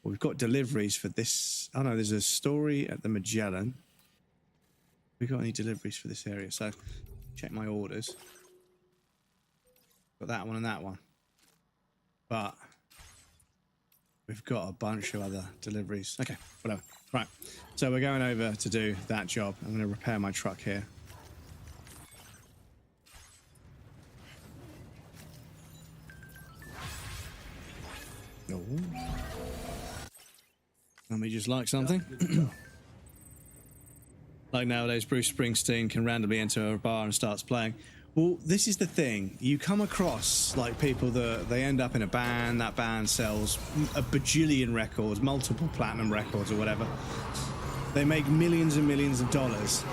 Well, we've got deliveries for this. Oh no, there's a story at the Magellan. We got any deliveries for this area? So check my orders. Got that one and that one. But we've got a bunch of other deliveries. Okay, whatever. Right, so we're going over to do that job. I'm going to repair my truck here. Oh. Let me just like something. Like nowadays, Bruce Springsteen can randomly enter a bar and starts playing. Well, this is the thing. You come across like people that they end up in a band, that band sells a bajillion records, multiple platinum records or whatever. They make millions and millions of dollars.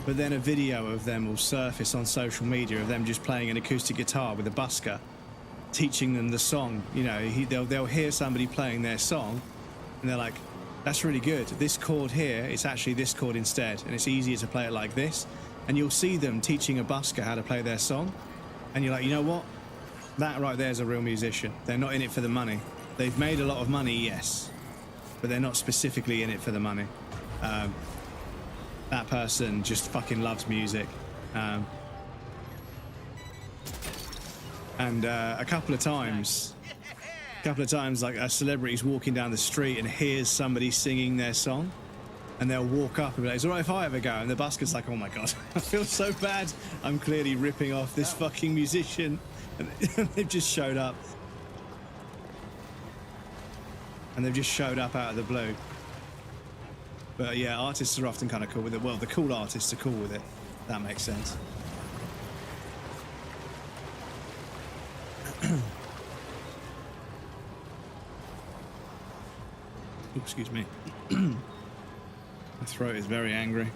But then a video of them will surface on social media of them just playing an acoustic guitar with a busker, teaching them the song. You know, they'll hear somebody playing their song and they're like, that's really good. This chord here, it's actually this chord instead, and it's easier to play it like this. And you'll see them teaching a busker how to play their song. And you're like, you know what? That right there is a real musician. They're not in it for the money. They've made a lot of money, yes. But they're not specifically in it for the money. That person just fucking loves music. And a couple of times, like a celebrity's walking down the street and hears somebody singing their song. And they'll walk up and be like, it's all right if I ever go. And the busker's like, oh my God, I feel so bad. I'm clearly ripping off this fucking musician. And they've just showed up. And they've just showed up out of the blue. But yeah, artists are often kind of cool with it. Well, the cool artists are cool with it. That makes sense. Ooh, excuse me. My throat is very angry.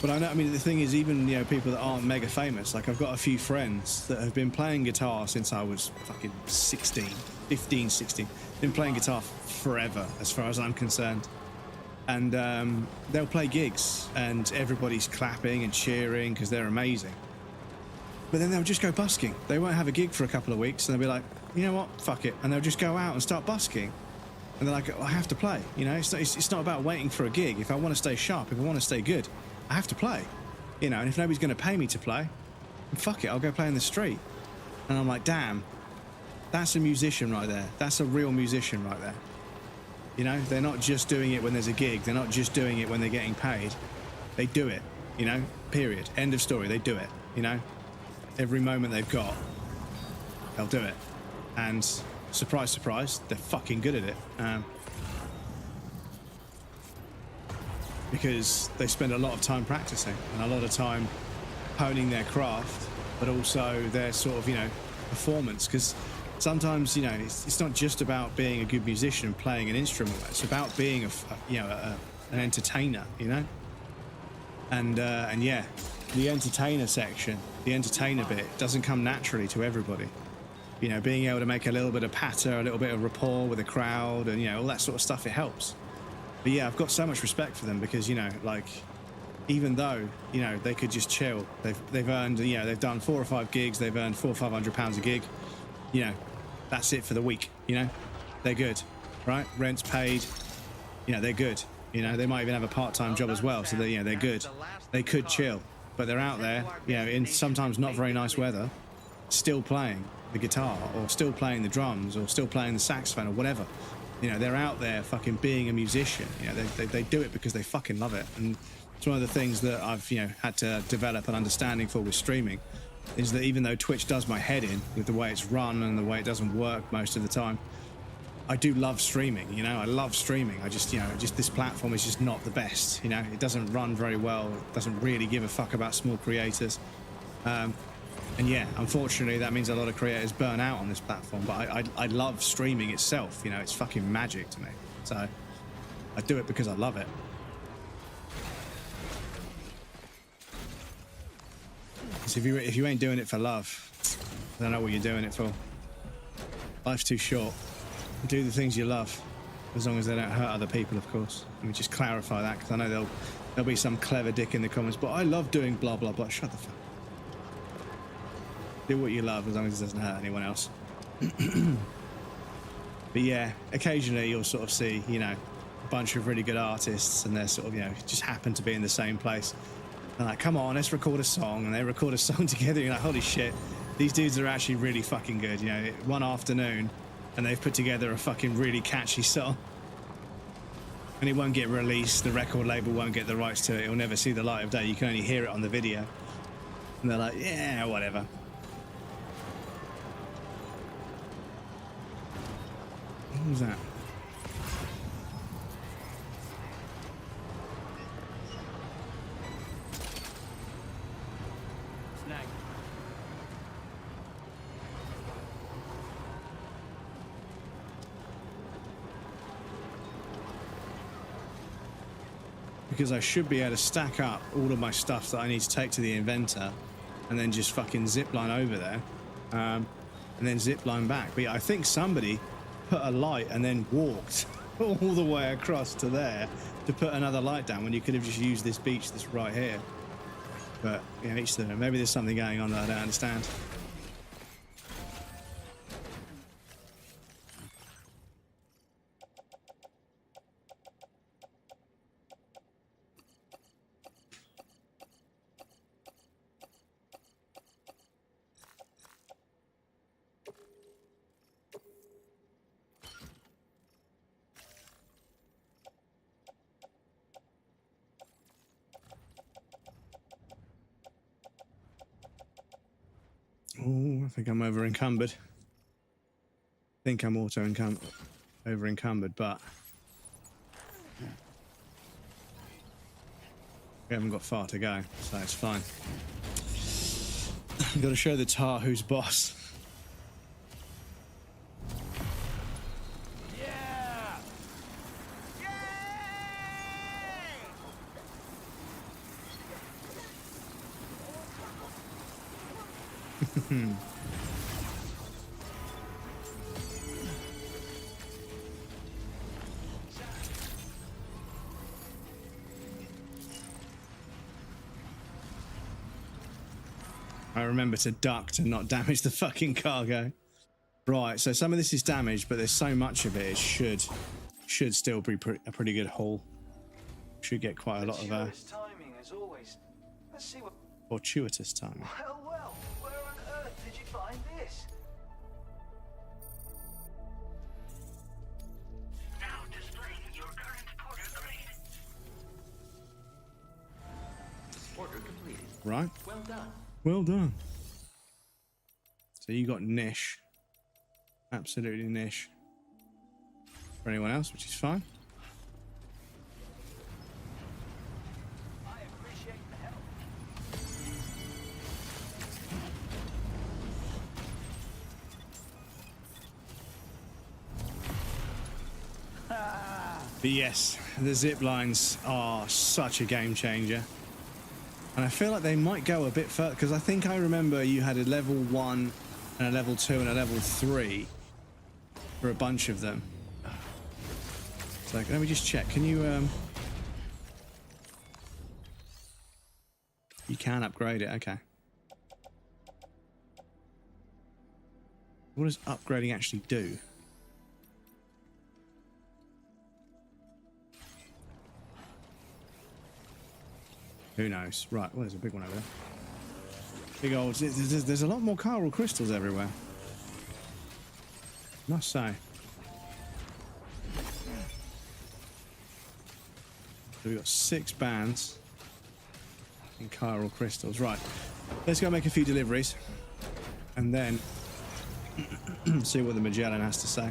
But I know, I mean, the thing is, even, you know, people that aren't mega famous, like I've got a few friends that have been playing guitar since I was fucking 15, 16. Been playing guitar forever, as far as I'm concerned. And they'll play gigs and everybody's clapping and cheering because they're amazing. But then they'll just go busking. They won't have a gig for a couple of weeks and they'll be like, you know what, fuck it. And they'll just go out and start busking. And they're like, oh, I have to play. You know, it's not about waiting for a gig. If I want to stay sharp, if I want to stay good, I have to play. You know, and if nobody's going to pay me to play, then fuck it, I'll go play in the street. And I'm like, damn, that's a musician right there. That's a real musician right there. You know, they're not just doing it when there's a gig. They're not just doing it when they're getting paid. They do it, you know, period. End of story. They do it, you know. Every moment they've got, they'll do it. And surprise, surprise, they're fucking good at it. Because they spend a lot of time practicing and a lot of time honing their craft, but also their sort of, you know, performance. Because sometimes, you know, it's not just about being a good musician and playing an instrument. It's about being an entertainer, you know. And yeah, the entertainer section, the entertainer bit, doesn't come naturally to everybody. You know, being able to make a little bit of patter, a little bit of rapport with the crowd, and, you know, all that sort of stuff, it helps. But yeah, I've got so much respect for them because, you know, like, even though, you know, they could just chill, they've earned, you know, they've done 4 or 5 gigs, they've earned £400 or £500 a gig, you know, that's it for the week, you know, they're good, right? Rent's paid, you know, they're good, you know, they might even have a part-time job as well, so they, you know, they're good, they could chill, but they're out there, you know, in sometimes not very nice weather, still playing the guitar or still playing the drums or still playing the saxophone or whatever. You know, they're out there fucking being a musician. You know, they do it because they fucking love it. And it's one of the things that I've, you know, had to develop an understanding for with streaming, is that even though Twitch does my head in with the way it's run and the way it doesn't work most of the time, I do love streaming. You know, I love streaming. I just, you know, just this platform is just not the best. You know, it doesn't run very well. It doesn't really give a fuck about small creators. And yeah, unfortunately, that means a lot of creators burn out on this platform. But I love streaming itself. You know, it's fucking magic to me. So I do it because I love it. So if you ain't doing it for love, I don't know what you're doing it for. Life's too short. Do the things you love, as long as they don't hurt other people, of course. Let me just clarify that, because I know there'll be some clever dick in the comments. But I love doing blah blah blah. Shut the fuck. Do what you love as long as it doesn't hurt anyone else. But yeah, occasionally you'll sort of see, you know, a bunch of really good artists and they're sort of, you know, just happen to be in the same place. And like, come on, let's record a song. And they record a song together. You're like, holy shit, these dudes are actually really fucking good. You know, one afternoon and they've put together a fucking really catchy song. And it won't get released. The record label won't get the rights to it. It'll never see the light of day. You can only hear it on the video. And they're like, yeah, whatever. What was that? Snag. Because I should be able to stack up all of my stuff that I need to take to the inventor and then just fucking zipline over there and then zipline back. But yeah, I think somebody put a light and then walked all the way across to there to put another light down when you could have just used this beach that's right here. But yeah, each to them. Maybe there's something going on that I don't understand. Oh, I think I'm over encumbered. I think I'm over encumbered, but we haven't got far to go, so it's fine. Got to show the tar who's boss. I remember to duck to not damage the fucking cargo. Right, so some of this is damaged, but there's so much of it, it should still be a pretty good haul. Should get quite a lot of timing as always. Let's see what. Fortuitous timing. Well, where on earth did you find this? Now displaying your current porter grade. Order completed. Right. Well done. Well done. So you got niche. Absolutely niche. For anyone else, which is fine. I appreciate the help. But yes, the zip lines are such a game changer. And I feel like they might go a bit further, because I think I remember you had a level 1 and a level 2 and a level 3 for a bunch of them. So let me just check. Can you you can upgrade it, okay. What does upgrading actually do? Who knows? Right, well, there's a big one over there. Big old... There's a lot more chiral crystals everywhere. Must say. So we've got 6 bands in chiral crystals. Right, let's go make a few deliveries and then see what the Magellan has to say.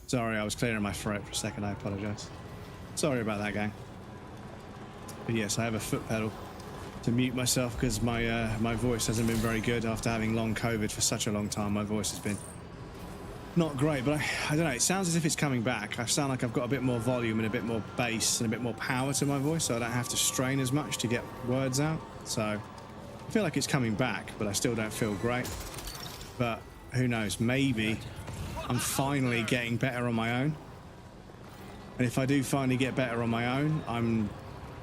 Sorry, I was clearing my throat for a second. I apologise. Sorry about that, gang. But yes, I have a foot pedal to mute myself because my voice hasn't been very good after having long COVID for such a long time. My voice has been not great, but I don't know. It sounds as if it's coming back. I sound like I've got a bit more volume and a bit more bass and a bit more power to my voice, so I don't have to strain as much to get words out. So I feel like it's coming back, but I still don't feel great. But who knows? Maybe I'm finally getting better on my own. And if I do finally get better on my own,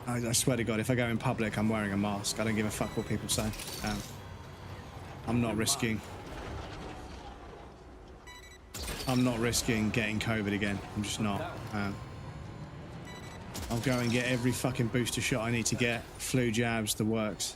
I swear to God, if I go in public, I'm wearing a mask. I don't give a fuck what people say. I'm not risking getting COVID again. I'm just not. I'll go and get every fucking booster shot I need to get. Flu jabs, the works.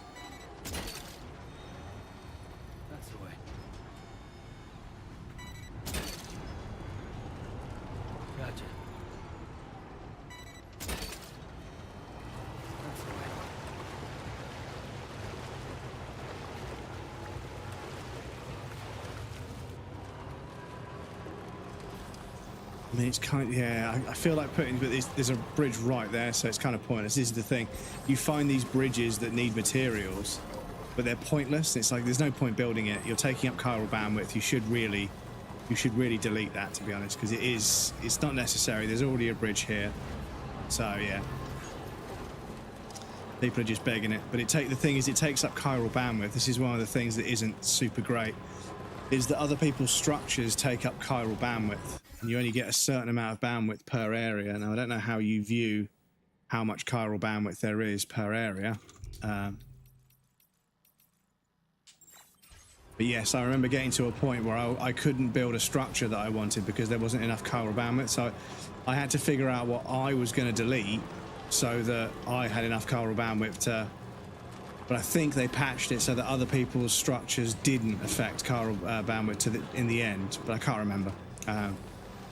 I mean, it's kind of, yeah, I feel like putting, but there's a bridge right there, so it's kind of pointless. This is the thing. You find these bridges that need materials, but they're pointless. It's like, there's no point building it. You're taking up chiral bandwidth. You should really delete that, to be honest, because it's not necessary. There's already a bridge here. So, yeah. People are just begging it. But the thing is, it takes up chiral bandwidth. This is one of the things that isn't super great, is that other people's structures take up chiral bandwidth. And you only get a certain amount of bandwidth per area. Now, I don't know how you view how much chiral bandwidth there is per area. But yes, I remember getting to a point where I couldn't build a structure that I wanted because there wasn't enough chiral bandwidth. So I had to figure out what I was going to delete so that I had enough chiral bandwidth to... But I think they patched it so that other people's structures didn't affect chiral bandwidth in the end, but I can't remember.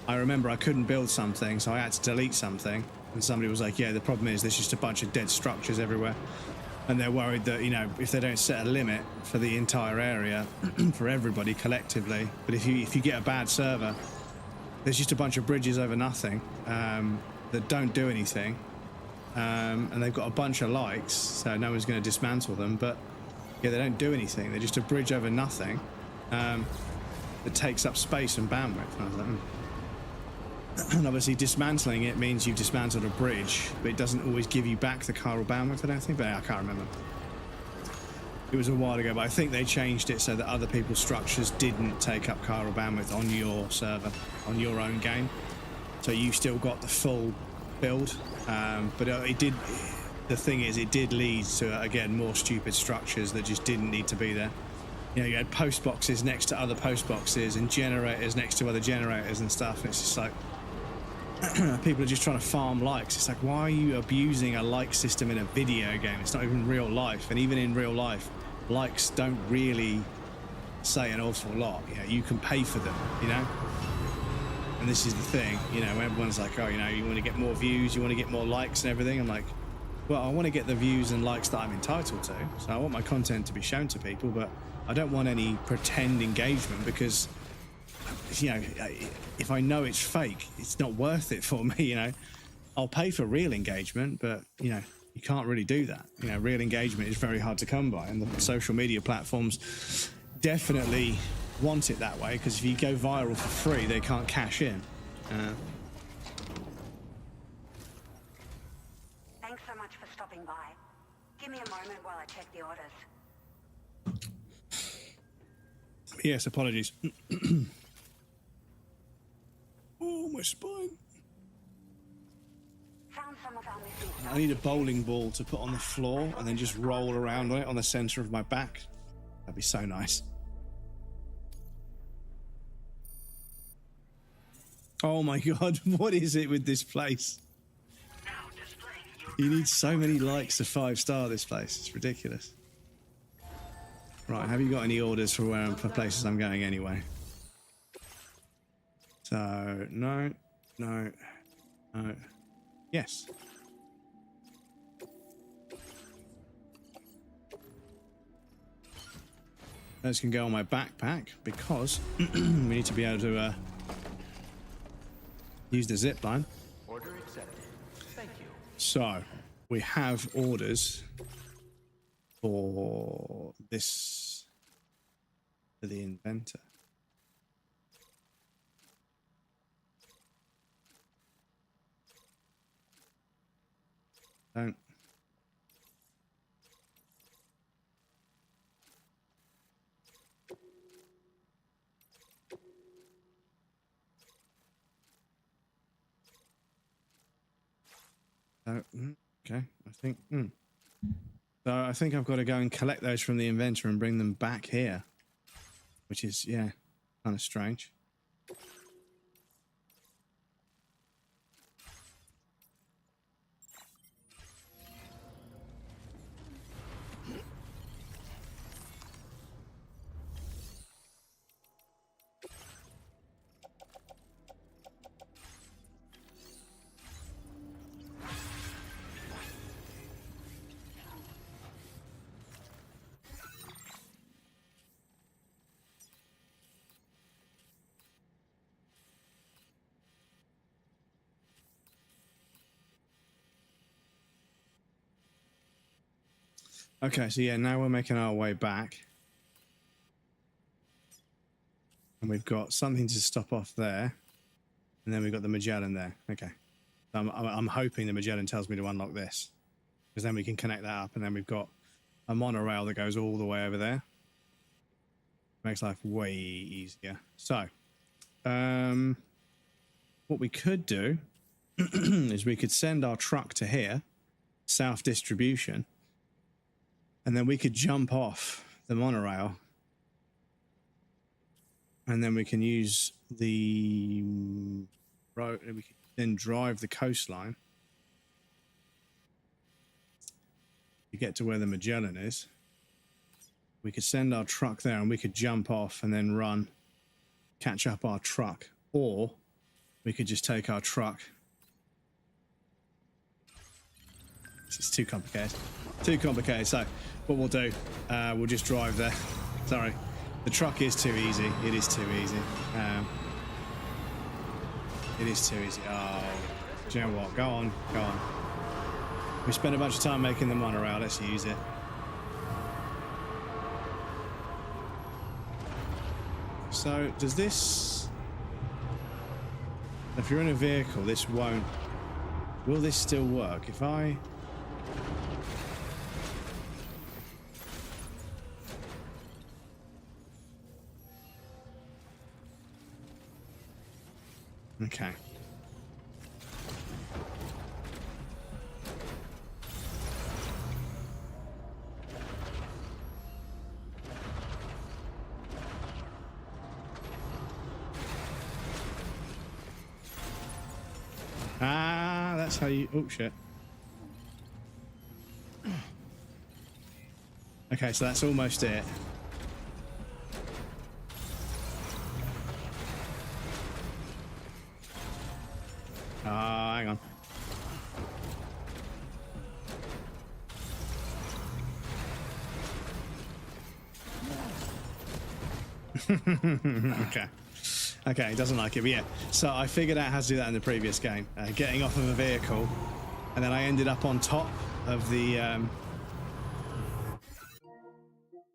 I remember I couldn't build something, so I had to delete something. And somebody was like, yeah, the problem is there's just a bunch of dead structures everywhere. And they're worried that, you know, if they don't set a limit for the entire area, for everybody collectively, but if you get a bad server, there's just a bunch of bridges over nothing that don't do anything. And they've got a bunch of likes, so no one's going to dismantle them, but yeah, they don't do anything. They're just a bridge over nothing that takes up space and bandwidth. And I was like, And obviously dismantling it means you've dismantled a bridge, but it doesn't always give you back the chiral bandwidth, I don't think, but I can't remember. It was a while ago, but I think they changed it so that other people's structures didn't take up chiral bandwidth on your server, on your own game. So you still got the full build, but it did, the thing is, it did lead to, again, more stupid structures that just didn't need to be there. You know, you had post boxes next to other post boxes and generators next to other generators and stuff. It's just like, people are just trying to farm likes. It's like, why are you abusing a like system in a video game? It's not even real life. And even in real life, likes don't really say an awful lot. You know, you can pay for them, you know? And this is the thing, you know, everyone's like, oh, you know, you want to get more views, you want to get more likes and everything. I'm like, well, I want to get the views and likes that I'm entitled to. So I want my content to be shown to people, but I don't want any pretend engagement because, you know, if I know it's fake, it's not worth it for me, you know. I'll pay for real engagement, but, you know, you can't really do that. You know, real engagement is very hard to come by, and the social media platforms definitely want it that way, because if you go viral for free, they can't cash in. Thanks so much for stopping by. Give me a moment while I check the orders. Yes, apologies. Oh, my spine. Found some of our missing stuff. I need a bowling ball to put on the floor and then just roll around on it on the center of my back. That'd be so nice. Oh my god, what is it with this place? You need so many likes to 5-star this place. It's ridiculous. Right, have you got any orders for places I'm going anyway? So, no. Yes. Those can go on my backpack because we need to be able to use the zip line. Order accepted. Thank you. So we have orders for this for the inventor. Don't. Okay, I think. So I think I've got to go and collect those from the inventor and bring them back here, which is, yeah, kind of strange. Okay, so yeah, now we're making our way back. And we've got something to stop off there. And then we've got the Magellan there. Okay. I'm hoping the Magellan tells me to unlock this. Because then we can connect that up, and then we've got a monorail that goes all the way over there. Makes life way easier. So, what we could do is we could send our truck to here, South Distribution, and then we could jump off the monorail, and then we can use the road, and we can then drive the coastline to get to where the Magellan is. We could send our truck there, and we could jump off and then run, catch up our truck, or we could just take our truck. This is too complicated. Too complicated. So what we'll do, we'll just drive there. Sorry. The truck is too easy. It is too easy. It is too easy. Oh, do you know what? Go on. Go on. We spent a bunch of time making the monorail. Let's use it. So does this... If you're in a vehicle, this won't... Will this still work? If I... Okay. Ah, that's how you... Oh, shit. Okay, so that's almost it. Hang on. Okay. Okay, he doesn't like it, but yeah. So I figured out how to do that in the previous game. Getting off of a vehicle, and then I ended up on top of the...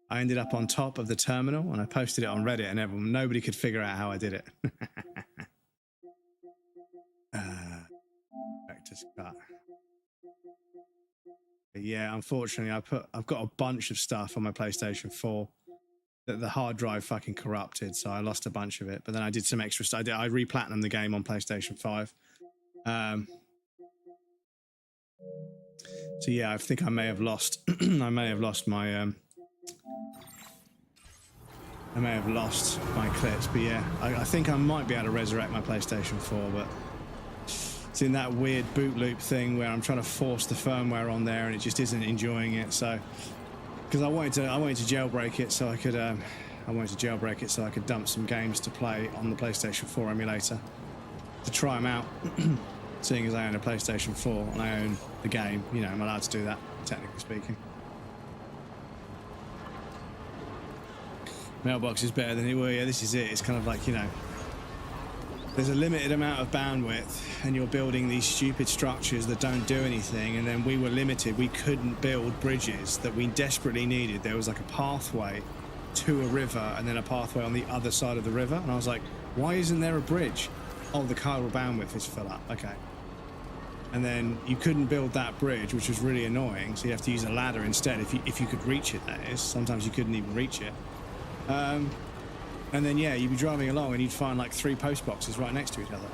I ended up on top of the terminal, and I posted it on Reddit, and nobody could figure out how I did it. Vector's cut. But yeah, unfortunately, I've got a bunch of stuff on my PlayStation 4 that the hard drive fucking corrupted, so I lost a bunch of it. But then I did some extra stuff. I re-platinumed the game on PlayStation 5. So yeah, I think I may have lost. I may have lost my. I may have lost my clips, but yeah, I think I might be able to resurrect my PlayStation 4, but it's in that weird boot loop thing where I'm trying to force the firmware on there and it just isn't enjoying it. So, because I wanted to jailbreak it so I could, dump some games to play on the PlayStation 4 emulator to try them out. Seeing as I own a PlayStation 4 and I own the game, you know, I'm allowed to do that, technically speaking. Mailbox is better than it. Well, yeah, this is it. It's kind of like, you know, there's a limited amount of bandwidth and you're building these stupid structures that don't do anything, and then we were limited. We couldn't build bridges that we desperately needed. There was like a pathway to a river and then a pathway on the other side of the river, and I was like, why isn't there a bridge? Oh, the chiral bandwidth is full up. Okay. And then you couldn't build that bridge, which was really annoying, so you have to use a ladder instead if you could reach it, that is. Sometimes you couldn't even reach it. And then, yeah, you'd be driving along and you'd find like 3 post boxes right next to each other.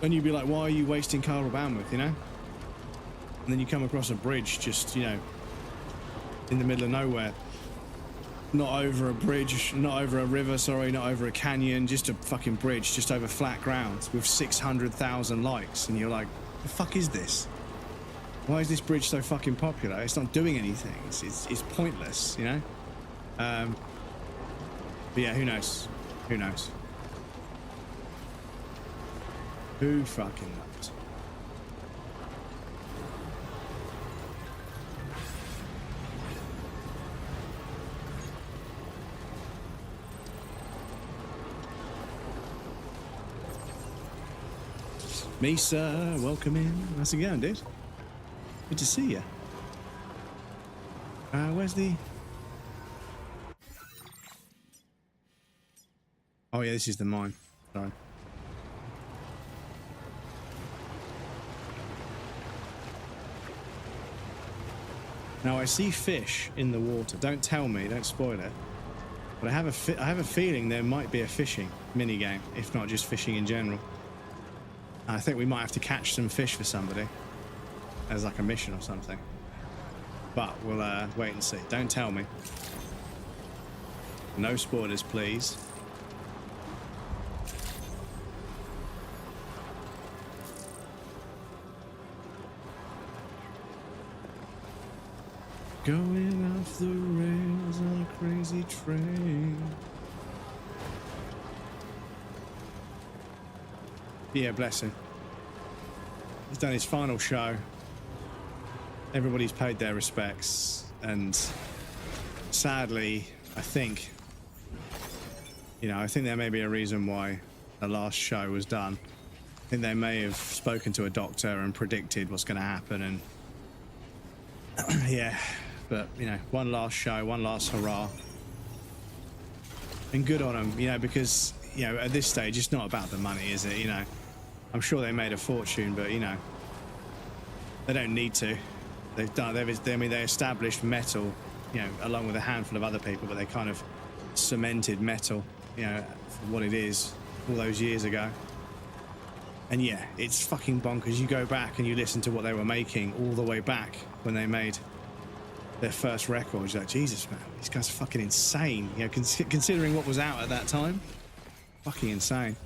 And you'd be like, why are you wasting chiral bandwidth, you know? And then you come across a bridge just, you know, in the middle of nowhere. Not over a bridge, not over a river, sorry, not over a canyon, just a fucking bridge, just over flat ground with 600,000 likes. And you're like, the fuck is this? Why is this bridge so fucking popular? It's not doing anything. It's pointless, you know? But yeah, who knows? Who knows? Who fucking knows? Misa, welcome in. How's it going, dude? Good to see you. Where's the... Oh yeah, this is the mine. Sorry. Now I see fish in the water. Don't tell me, don't spoil it. But I have a feeling there might be a fishing minigame, if not just fishing in general. I think we might have to catch some fish for somebody as like a mission or something. But we'll wait and see. Don't tell me. No spoilers, please. Going off the rails on a crazy train. Yeah, bless him. He's done his final show. Everybody's paid their respects, and sadly, I think, you know, I think there may be a reason why the last show was done. I think they may have spoken to a doctor and predicted what's going to happen, and yeah, but you know, one last show, one last hurrah, and good on them, you know, because you know, at this stage, it's not about the money, is it? You know, I'm sure they made a fortune, but you know, they don't need to. They've done. I mean, they established metal, you know, along with a handful of other people, but they kind of cemented metal, you know, for what it is all those years ago. And yeah, it's fucking bonkers. You go back and you listen to what they were making all the way back when they made their first records. You're like, Jesus, man, these guys are fucking insane. You know, considering what was out at that time, fucking insane.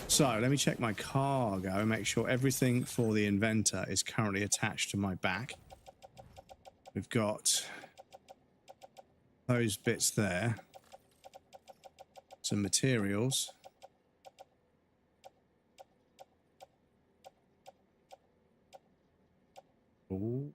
So let me check my cargo and make sure everything for the inventor is currently attached to my back. We've got those bits there. Some materials. Ooh.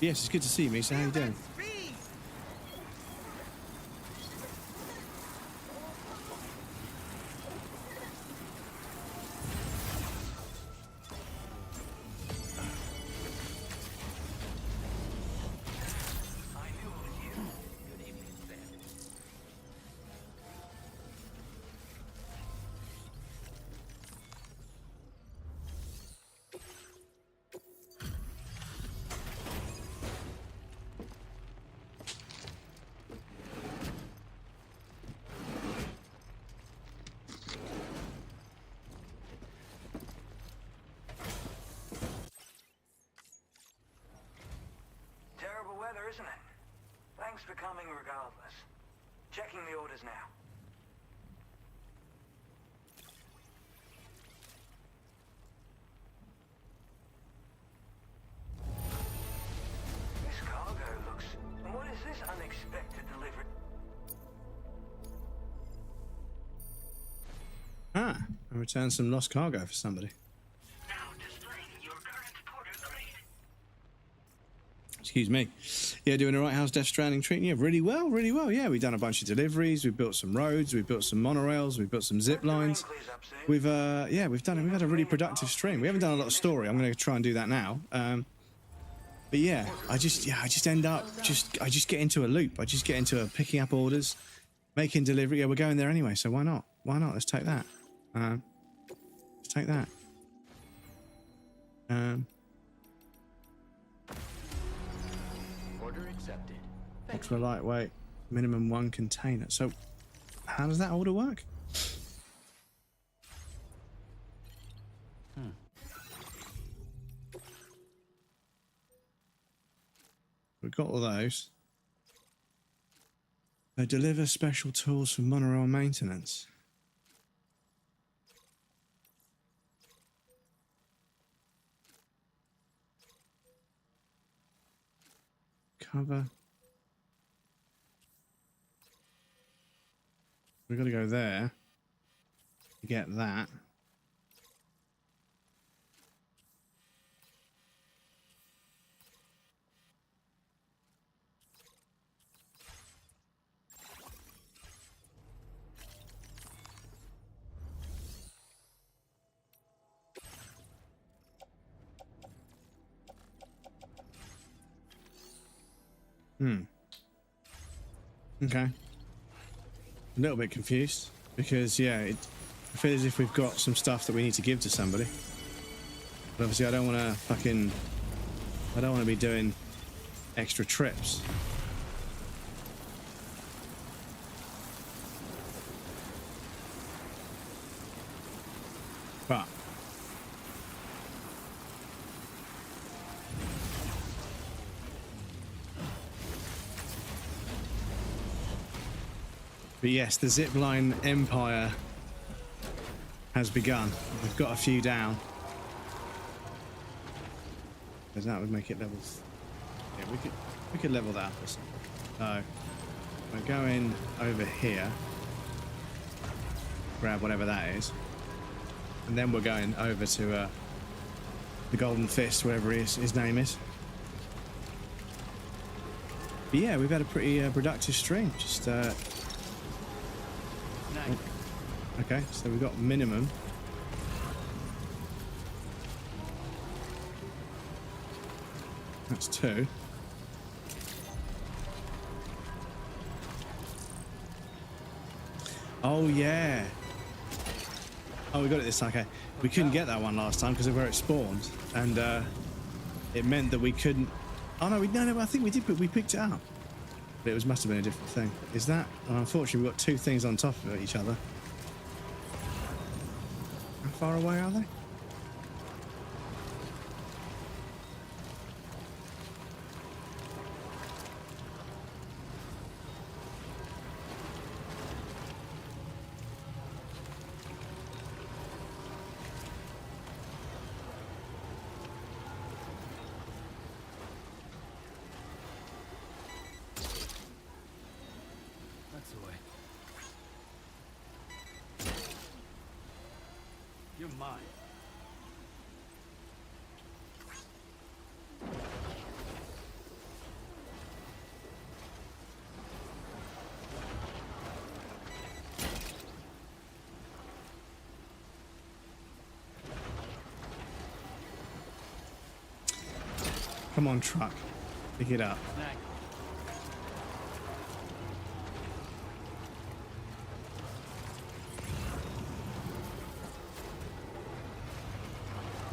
Yes, it's good to see you, Misa. How you doing? Terrible weather, isn't it? Thanks for coming regardless. Checking the orders now. This cargo looks... What is this unexpected delivery? Ah, I returned some lost cargo for somebody. Excuse me. Yeah, doing all right. How's Death Stranding treating you? Really well, really well. Yeah, we've done a bunch of deliveries. We've built some roads. We've built some monorails. We've built some zip lines. We've had a really productive stream. We haven't done a lot of story. I'm going to try and do that now. But yeah, I just end up I just get into a loop. I just get into a picking up orders, making delivery. Yeah, we're going there anyway, so why not? Why not? Let's take that. Let's take that. Order accepted. Ultra lightweight, minimum 1 container. So, how does that order work? We've got all those. They deliver special tools for monorail maintenance. Cover. We've got to go there to get that. Okay. A little bit confused because yeah, it feels as if we've got some stuff that we need to give to somebody. But obviously I don't want to be doing extra trips. But yes, the zipline empire has begun. We've got a few down. Because that would make it levels. Yeah, we could level that up or something. So we're going over here. Grab whatever that is. And then we're going over to the Golden Fist, wherever his name is. But yeah, we've had a pretty productive stream. Just okay, so we've got minimum. That's 2. Oh yeah. Oh, we got it this time. Okay, we couldn't get that one last time because of where it spawned, and it meant that we couldn't. Oh no, no, I think we did, but we picked it up. But it must have been a different thing. Is that? Oh, unfortunately, we've got 2 things on top of each other. How far away are they? That's the way. You're mine. Come on, truck. Pick it up.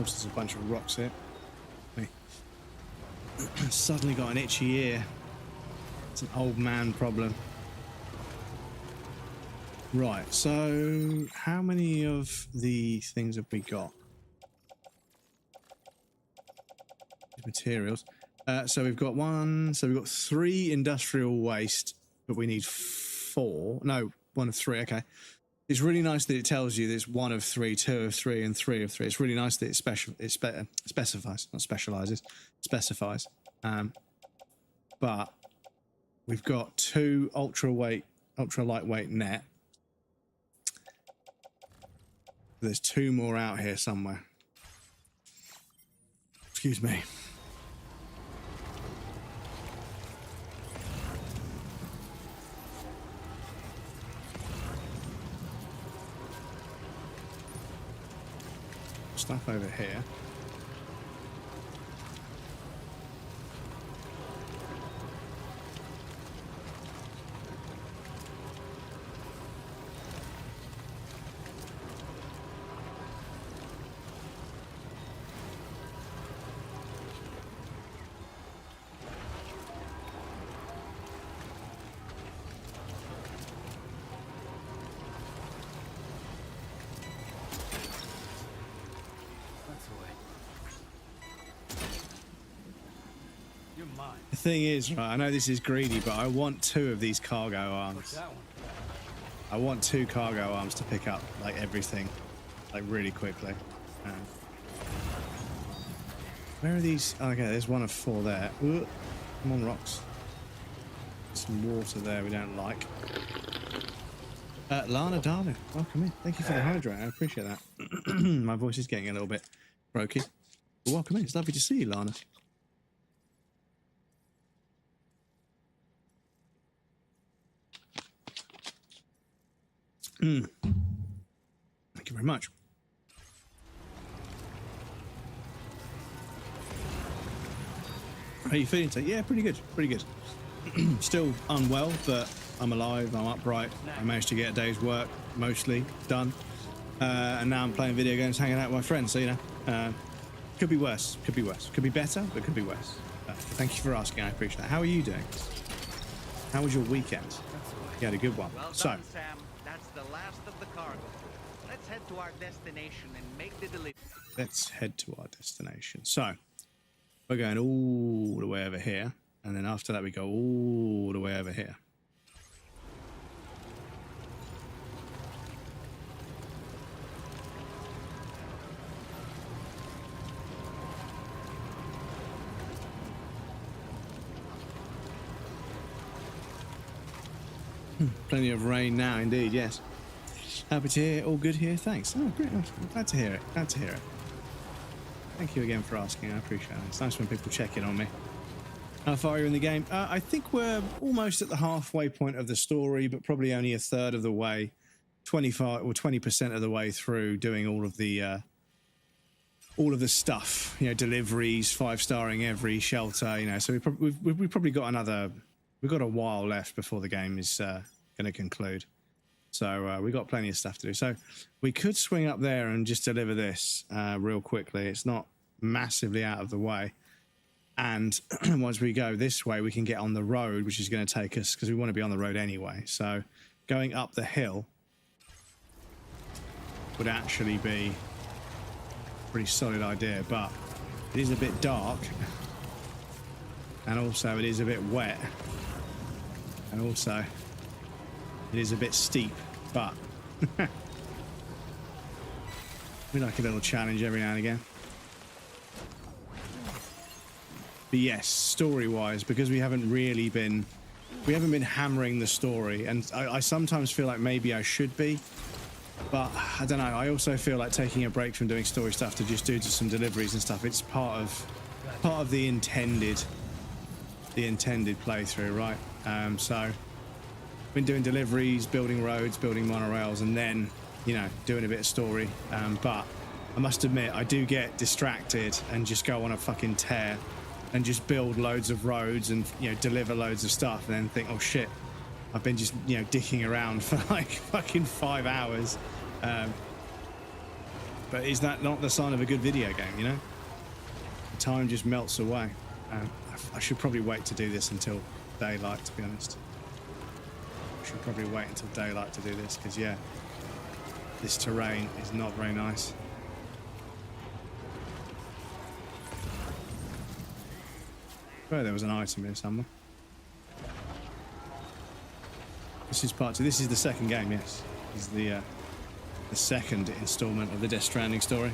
Oops, there's a bunch of rocks here. Suddenly got an itchy ear. It's an old man problem. Right, so how many of the things have we got? Materials. So we've got 3 industrial waste, but we need 4. No, 1 of 3. Okay. It's really nice that it tells you there's 1 of 3, 2 of 3, and 3 of 3. It's really nice that it specifies, not specializes, specifies. But we've got 2 ultra lightweight net. There's 2 more out here somewhere. Excuse me. Stuff over here. The thing is, right, I know this is greedy, but I want 2 of these cargo arms. I want 2 cargo arms to pick up like everything, like really quickly. Where are these? Okay, there's 1 of 4 there. Ooh, come on, rocks. Some water there we don't like. Lana, darling, welcome in. Thank you for the hydrate. I appreciate that. My voice is getting a little bit croaky. But welcome in. It's lovely to see you, Lana. Thank you very much. How are you feeling today? Yeah, pretty good, pretty good. Still unwell, but I'm alive, I'm upright. I managed to get a day's work mostly done. And now I'm playing video games, hanging out with my friends, so you know, could be worse, could be worse. Could be better, but could be worse. Thank you for asking, I appreciate that. How are you doing? How was your weekend? You had a good one. Well done, So, Sam. That's the last of the cargo. Let's head to our destination and make the delivery. let's head to our destination. So, we're going all the way over here, and then after that we go all the way over here. Plenty of rain now, indeed, yes. Happy to hear, all good here, thanks. Oh, great, I'm glad to hear it, glad to hear it. Thank you again for asking, I appreciate it. It's nice when people check in on me. How far are you in the game? I think we're almost at the halfway point of the story, but probably only a third of the way, 25 or 20% of the way through doing all of the stuff, you know, deliveries, 5-starring every shelter, you know, so we've probably got we've got a while left before the game is going to conclude. So we've got plenty of stuff to do. So we could swing up there and just deliver this real quickly. It's not massively out of the way. And once we go this way, we can get on the road, which is going to take us, because we want to be on the road anyway. So going up the hill would actually be a pretty solid idea, but it is a bit dark. And also it is a bit wet. And also it is a bit steep, but we like a little challenge every now and again. But yes, story-wise, because we haven't been hammering the story, and I sometimes feel like maybe I should be, but I don't know. I also feel like taking a break from doing story stuff to just do some deliveries and stuff. It's part of the intended playthrough, right? So been doing deliveries, building roads, building monorails, and then, you know, doing a bit of story. But I must admit, I do get distracted and just go on a fucking tear and just build loads of roads and, you know, deliver loads of stuff, and then think, oh shit, I've been just, you know, dicking around for like fucking 5 hours. But is that not the sign of a good video game, you know? The time just melts away. I should probably wait to do this until daylight, to be honest. I should probably wait until daylight to do this, because, yeah, this terrain is not very nice. Oh, there was an item here somewhere. This is part 2. This is the second game, yes. This is the second installment of the Death Stranding story.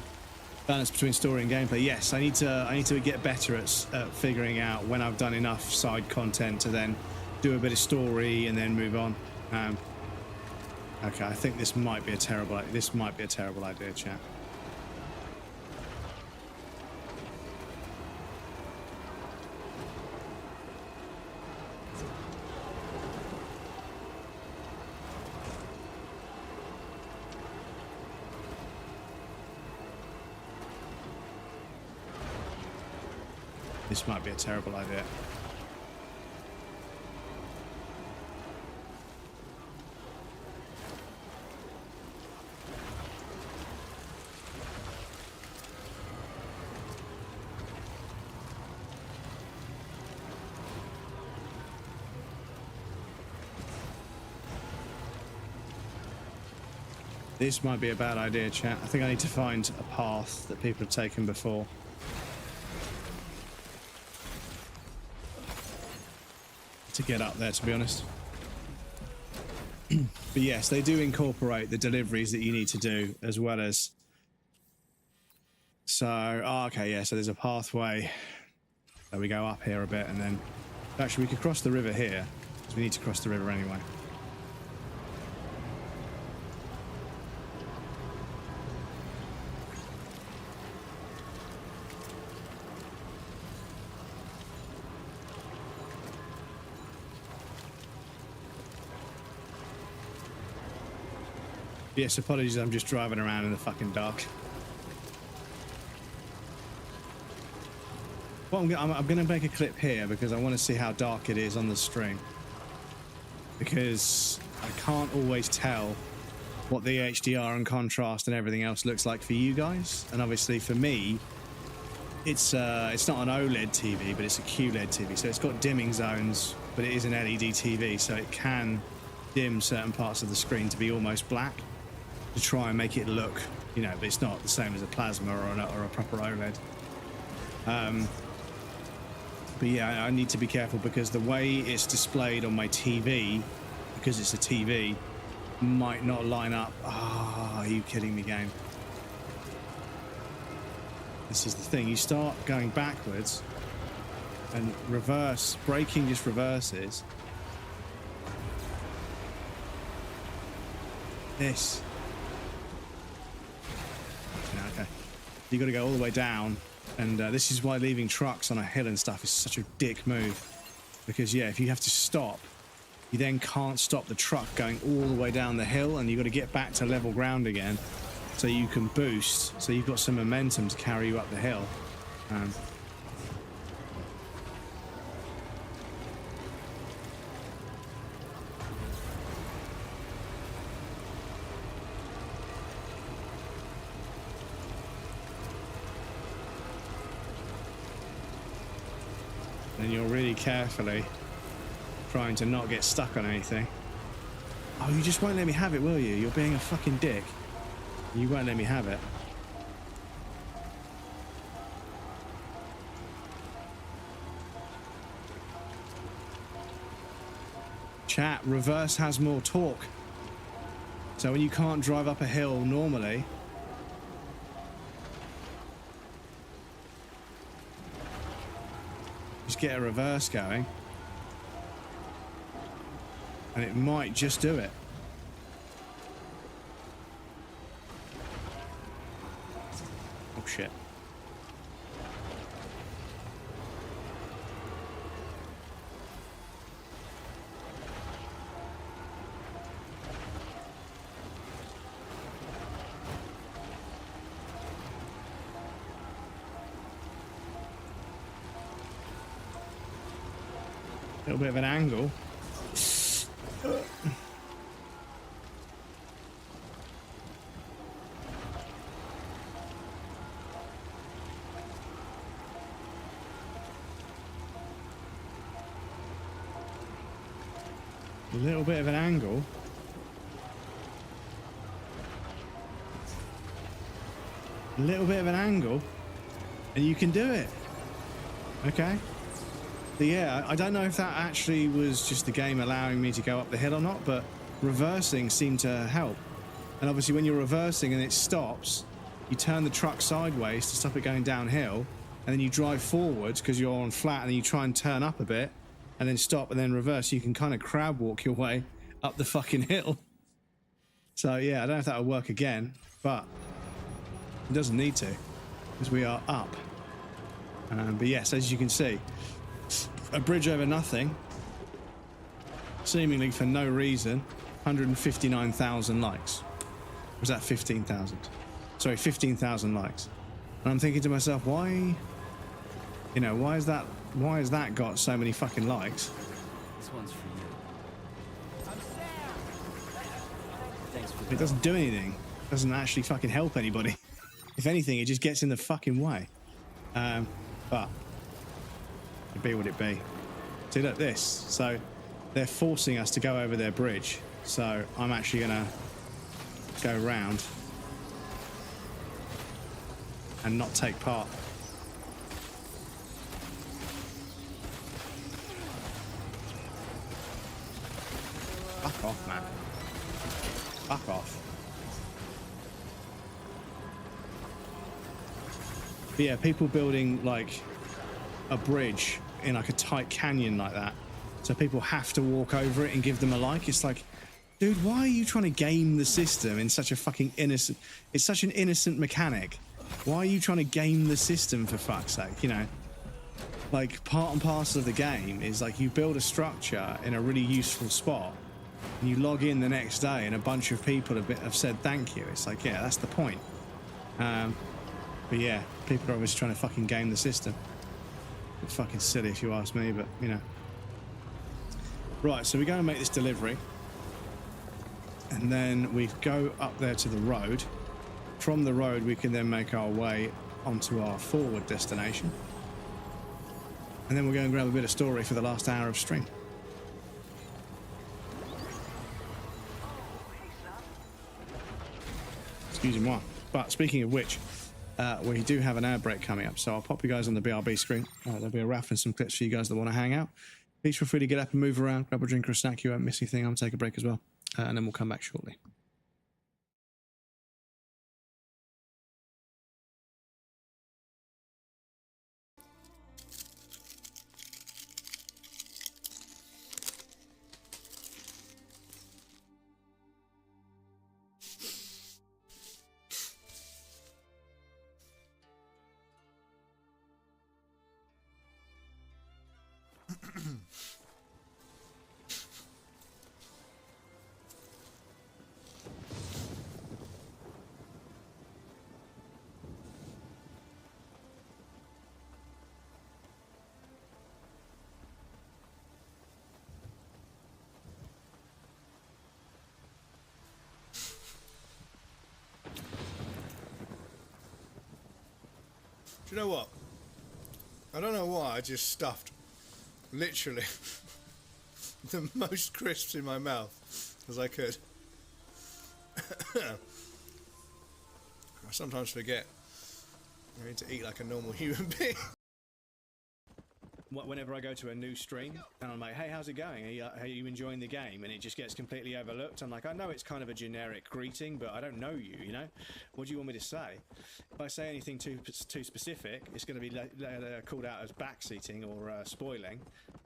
Balance between story and gameplay. Yes, I need to get better at figuring out when I've done enough side content to then do a bit of story and then move on. Okay, I think this might be a terrible idea, chat. This might be a terrible idea. This might be a bad idea, chat. I think I need to find a path that people have taken before. To get up there, to be honest. But yes, they do incorporate the deliveries that you need to do, as well as... So, oh, okay, yeah, so there's a pathway. So we go up here a bit, and then... Actually, we could cross the river here, because we need to cross the river anyway. Yes, apologies, I'm just driving around in the fucking dark. Well, I'm going to make a clip here because I want to see how dark it is on the stream. Because I can't always tell what the HDR and contrast and everything else looks like for you guys. And obviously for me, it's not an OLED TV, but it's a QLED TV. So it's got dimming zones, but it is an LED TV, so it can dim certain parts of the screen to be almost black, to try and make it look, you know, but it's not the same as a plasma or a proper OLED. But yeah, I need to be careful because the way it's displayed on my TV, because it's a TV, might not line up. Ah, oh, are you kidding me, game? This is the thing. You start going backwards and braking just reverses. This. Okay. You got to go all the way down, and this is why leaving trucks on a hill and stuff is such a dick move. Because yeah, if you have to stop, you then can't stop the truck going all the way down the hill, and you've got to get back to level ground again, so you can boost. So you've got some momentum to carry you up the hill. And you're really carefully trying to not get stuck on anything. Oh, you just won't let me have it, will you? You're being a fucking dick. You won't let me have it. Chat, reverse has more torque. So when you can't drive up a hill normally, just get a reverse going, and it might just do it. Oh shit. little bit of an angle. A little bit of an angle. A little bit of an angle, and you can do it. Okay. So yeah, I don't know if that actually was just the game allowing me to go up the hill or not, but reversing seemed to help. And obviously when you're reversing and it stops, you turn the truck sideways to stop it going downhill, and then you drive forwards because you're on flat, and then you try and turn up a bit, and then stop and then reverse. You can kind of crab walk your way up the fucking hill. So yeah, I don't know if that will work again, but it doesn't need to, because we are up. But yes, as you can see, a bridge over nothing, seemingly for no reason. 159,000 likes. Or was that 15,000? Sorry, 15,000 likes. And I'm thinking to myself, why? You know, why has that got so many fucking likes? This one's for you. Thanks for It doesn't do anything. It doesn't actually fucking help anybody. If anything, it just gets in the fucking way. But it be what it be. See, look, this. So they're forcing us to go over their bridge. So I'm actually gonna go round and not take part. Fuck off, man. Fuck off. But yeah, people building like a bridge in like a tight canyon like that, so people have to walk over it and give them a like. It's like, dude, why are you trying to game the system in such a fucking innocent... It's such an innocent mechanic. Why are you trying to game the system, for fuck's sake, you know? Like, part and parcel of the game is like you build a structure in a really useful spot, and you log in the next day and a bunch of people have said thank you. It's like, yeah, that's the point. But yeah, people are obviously trying to fucking game the system. It's fucking silly if you ask me, but you know. Right, so we go and make this delivery, and then we go up there to the road. From the road we can then make our way onto our forward destination, and then we'll go and grab a bit of story for the last hour of stream. Excuse me. But speaking of which, we do have an ad break coming up, so I'll pop you guys on the BRB screen. There'll be a raffle and some clips for you guys that want to hang out. Please feel free to get up and move around, grab a drink or a snack. You won't miss anything. I'm going to take a break as well, and then we'll come back shortly. Do you know what? I don't know why, I just stuffed literally the most crisps in my mouth as I could. I sometimes forget I need to eat like a normal human being. Whenever I go to a new stream and I'm like, hey, how's it going? Are you enjoying the game? And it just gets completely overlooked. I'm like, I know it's kind of a generic greeting, but I don't know you, you know? What do you want me to say? If I say anything too specific, it's going to be called out as backseating or spoiling.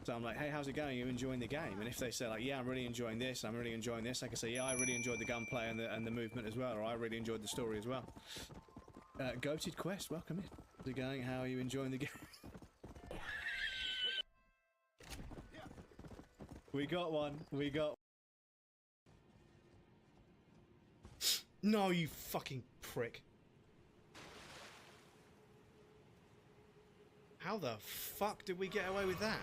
So I'm like, hey, how's it going? Are you enjoying the game? And if they say like, yeah, I'm really enjoying this, I'm really enjoying this, I can say, yeah, I really enjoyed the gunplay and the movement as well, or I really enjoyed the story as well. Goated Quest, welcome in. How's it going? How are you enjoying the game? We got one. We got... No, you fucking prick. How the fuck did we get away with that?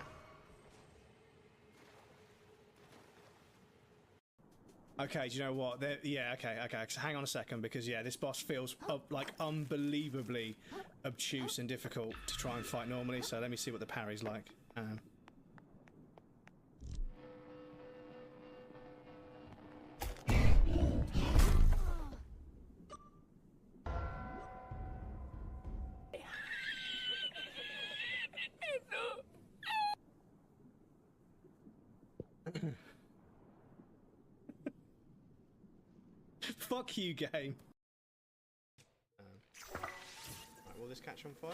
Okay, do you know what? Yeah, okay. So hang on a second, because yeah, this boss feels like unbelievably obtuse and difficult to try and fight normally. So let me see what the parry's like. Fuck you, game. Right, will this catch on fire?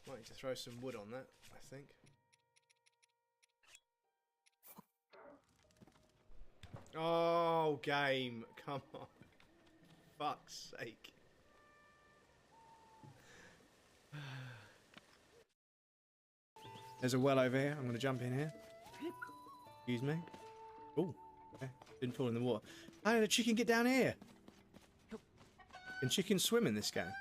Might need to throw some wood on that, I think. Oh, game. Come on. Fuck's sake. There's a well over here. I'm going to jump in here. Excuse me. Oh, okay. Didn't fall in the water. How did a chicken get down here? Can chickens swim in this game?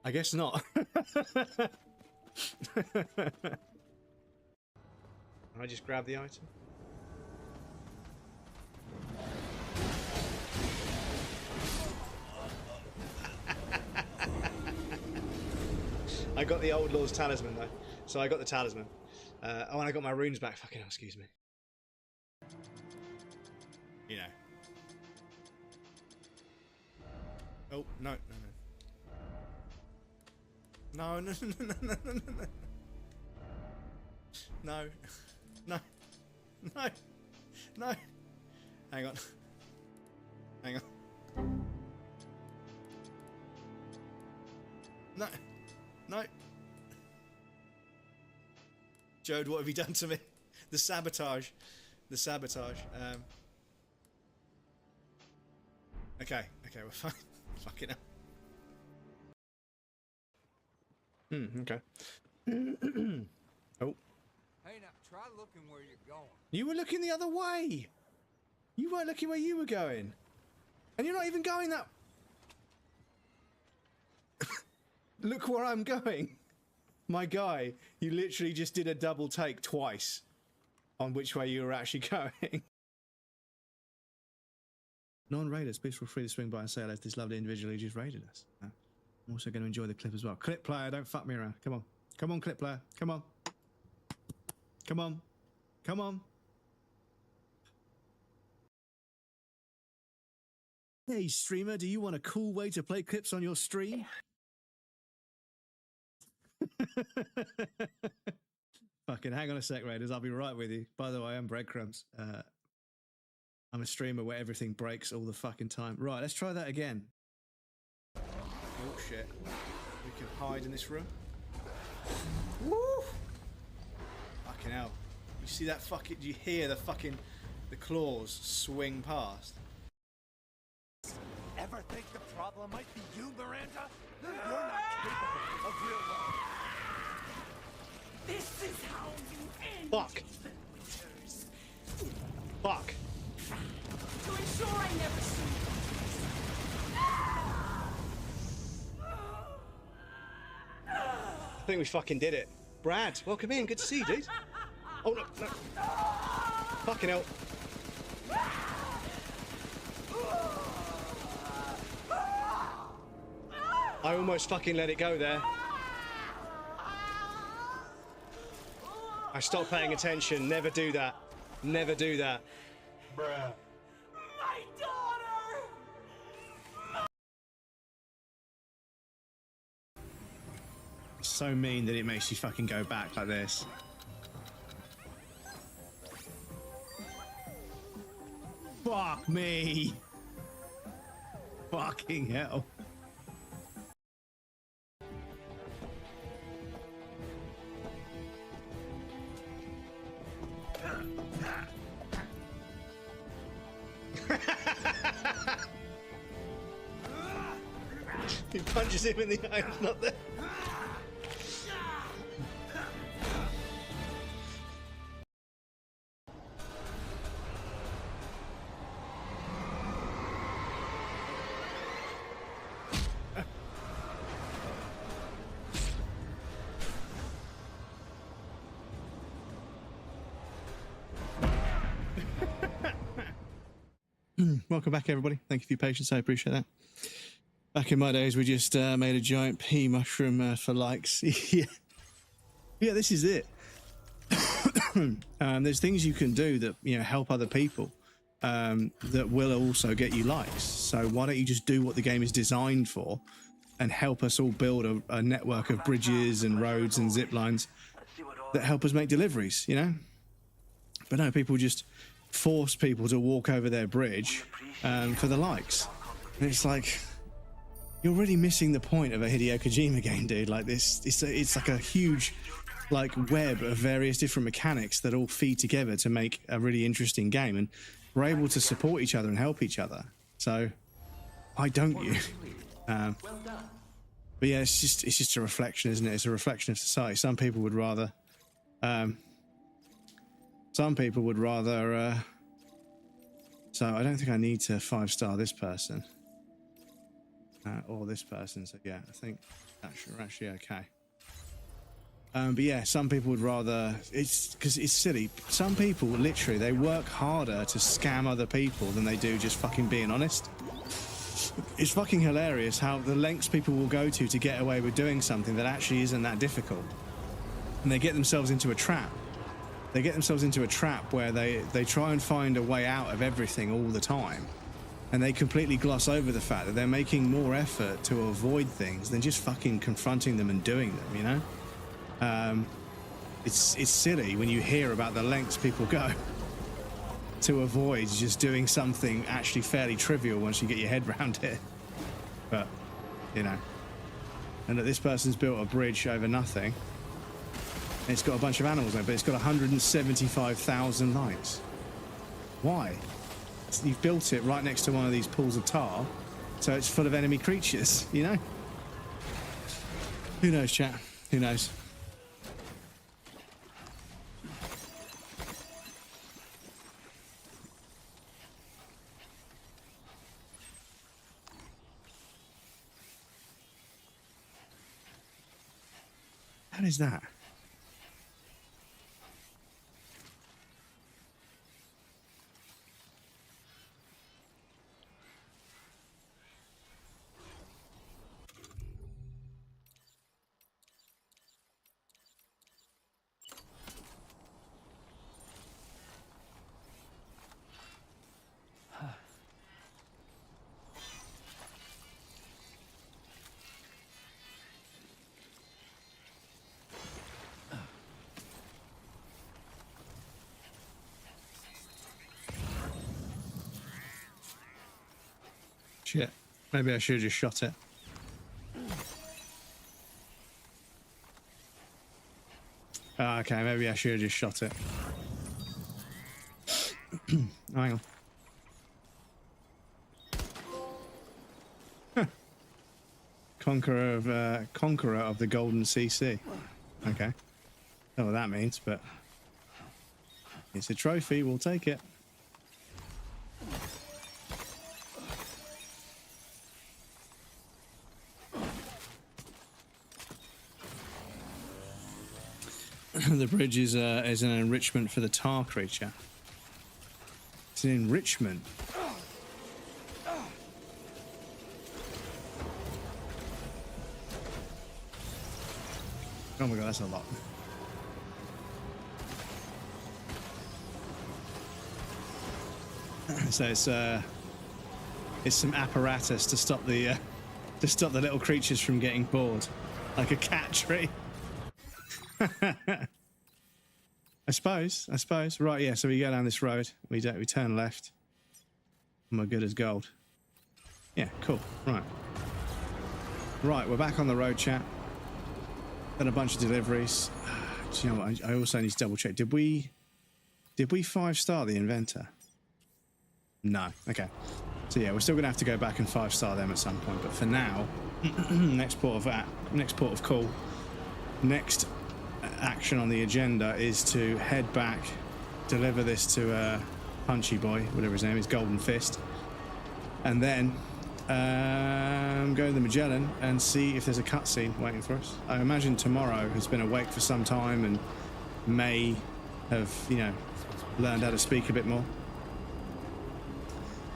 I guess not. I just grab the item. I got the old Lord's talisman though, so I got the talisman. Oh, and I got my runes back. Fucking hell, excuse me. You know. Oh no, no, no, no, no, no, no. Hang on. Hang on. No. No. Jode, what have you done to me? The sabotage. The sabotage. Okay, we're fine. Fucking hell. Okay. Oh. Hey, now try looking where you're going. You were looking the other way. You weren't looking where you were going. And you're not even going that... Look where I'm going. My guy, you literally just did a double take twice on which way you were actually going. Non-raiders, please feel free to swing by and say hello to this lovely individual who just raided us. I'm also going to enjoy the clip as well. Clip player, don't fuck me around. Come on. Come on, clip player. Come on. Come on. Come on. Hey, streamer, do you want a cool way to play clips on your stream? Fucking hang on a sec, Raiders. I'll be right with you. By the way, I'm Breadcrumbs. I'm a streamer where everything breaks all the fucking time. Right, let's try that again. Oh shit. We can hide in this room. Woo! Fucking hell. You see that fucking... You hear the fucking... The claws swing past. Ever think the problem might be you, Miranda? You're not capable of real love. This is how you end Fuck. the winters. Fuck. To ensure I never see I think we fucking did it. Brad, welcome in. Good to see you, dude. Oh, no, no. Fucking hell. I almost fucking let it go there. I stopped paying attention. Never do that. Never do that. Bruh. my daughter! It's so mean that it makes you fucking go back like this. Fuck me. Fucking hell. He punches him in the eye, it's not there. Welcome back, everybody. Thank you for your patience. I appreciate that. Back in my days, we just made a giant pea mushroom for likes. Yeah, this is it. There's things you can do that help other people that will also get you likes. So why don't you just do what the game is designed for and help us all build a network of bridges and roads and zip lines that help us make deliveries, But no, people just force people to walk over their bridge for the likes. And it's like, you're really missing the point of a Hideo Kojima game, dude. Like this, it's like a huge web of various different mechanics that all feed together to make a really interesting game, and we're able to support each other and help each other. So why don't you? But yeah, it's just a reflection, isn't it? It's a reflection of society. Some people would rather so I don't think I need to 5-star this person or this person. So yeah, I think we're actually okay. But yeah, some people would rather, it's because it's silly. Some people literally, they work harder to scam other people than they do just fucking being honest. It's fucking hilarious how the lengths people will go to get away with doing something that actually isn't that difficult. And they get themselves into a trap. They get themselves into a trap where they try and find a way out of everything all the time. And they completely gloss over the fact that they're making more effort to avoid things than just fucking confronting them and doing them, It's silly when you hear about the lengths people go to avoid just doing something actually fairly trivial once you get your head around it. But, and that this person's built a bridge over nothing. And it's got a bunch of animals on it, but it's got 175,000 likes. Why? You've built it right next to one of these pools of tar, so it's full of enemy creatures, Who knows, chat? Who knows? How is that? Shit. Maybe I should have just shot it. Okay, maybe I should have just shot it. Hang on. Huh. Conqueror of the Golden CC. Okay. Don't know what that means, but it's a trophy. We'll take it. The bridge is an enrichment for the tar creature. It's an enrichment. Oh my god, that's a lot. So it's some apparatus to stop the little creatures from getting bored, like a cat tree. I suppose. Right, yeah, so we go down this road. We turn left. And we're good as gold. Yeah, cool. Right, we're back on the road, chat. Done a bunch of deliveries. Do you know what? I also need to double check. Did we 5-star the inventor? No. Okay. So yeah, we're still gonna have to go back and 5-star them at some point. But for now, next port of call. Next action on the agenda is to head back, deliver this to Punchy Boy, whatever his name is, Golden Fist, and then go to the Magellan and see if there's a cutscene waiting for us. I imagine Tomorrow has been awake for some time and may have, learned how to speak a bit more.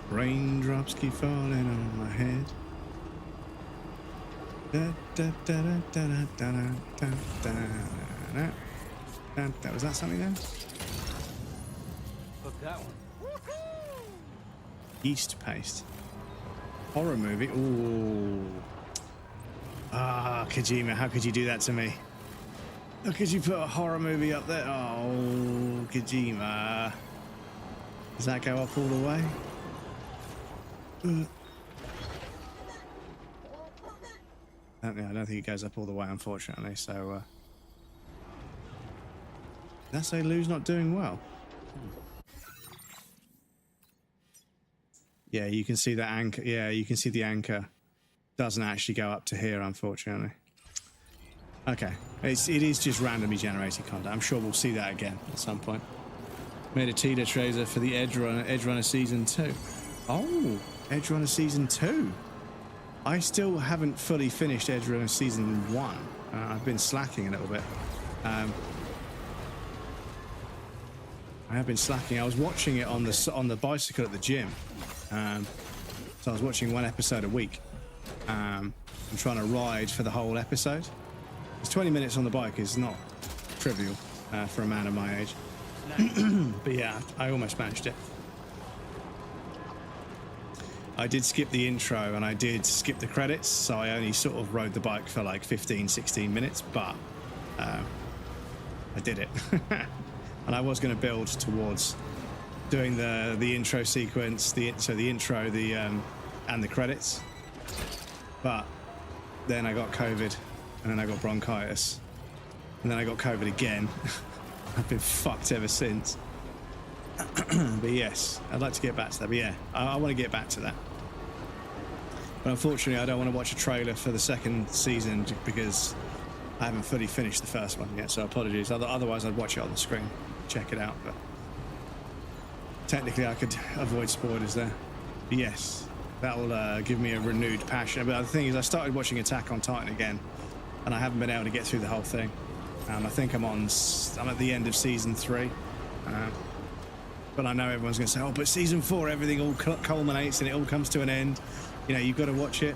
Raindrops keep falling on my head. Da, da, da, da, da, da, da, da, da, da. Was that something then? Look, that one. Yeast paste. Horror movie. Ooh. Ah, Kojima, how could you do that to me? How could you put a horror movie up there? Oh, Kojima. Does that go up all the way? I don't think it goes up all the way, unfortunately. So, did I say Lou's not doing well? Yeah, you can see that anchor. Yeah, you can see the anchor doesn't actually go up to here, unfortunately. Okay, it is just randomly generated content. I'm sure we'll see that again at some point. Made a teaser trailer for the Edge Runner Season 2. Oh, Edge Runner Season 2. I still haven't fully finished Edge Runner Season 1. I've been slacking a little bit. I have been slacking. I was watching it on the bicycle at the gym. So I was watching one episode a week. I'm trying to ride for the whole episode. It's 20 minutes on the bike is not trivial for a man of my age. But yeah, I almost managed it. I did skip the intro and I did skip the credits, so I only sort of rode the bike for like 15-16 minutes, but I did it. And I was going to build towards doing the intro sequence, the intro, and the credits, but then I got COVID, and then I got bronchitis, and then I got COVID again. I've been fucked ever since. But yes, I'd like to get back to that. But yeah, I want to get back to that. But unfortunately, I don't want to watch a trailer for the second season because I haven't fully finished the first one yet. So apologies. Otherwise, I'd watch it on the screen, check it out. But technically, I could avoid spoilers there. But yes, that will give me a renewed passion. But the thing is, I started watching Attack on Titan again, and I haven't been able to get through the whole thing. I think I'm at the end of season 3. But I know everyone's going to say, oh, but season 4, everything all culminates and it all comes to an end. You know, you've got to watch it.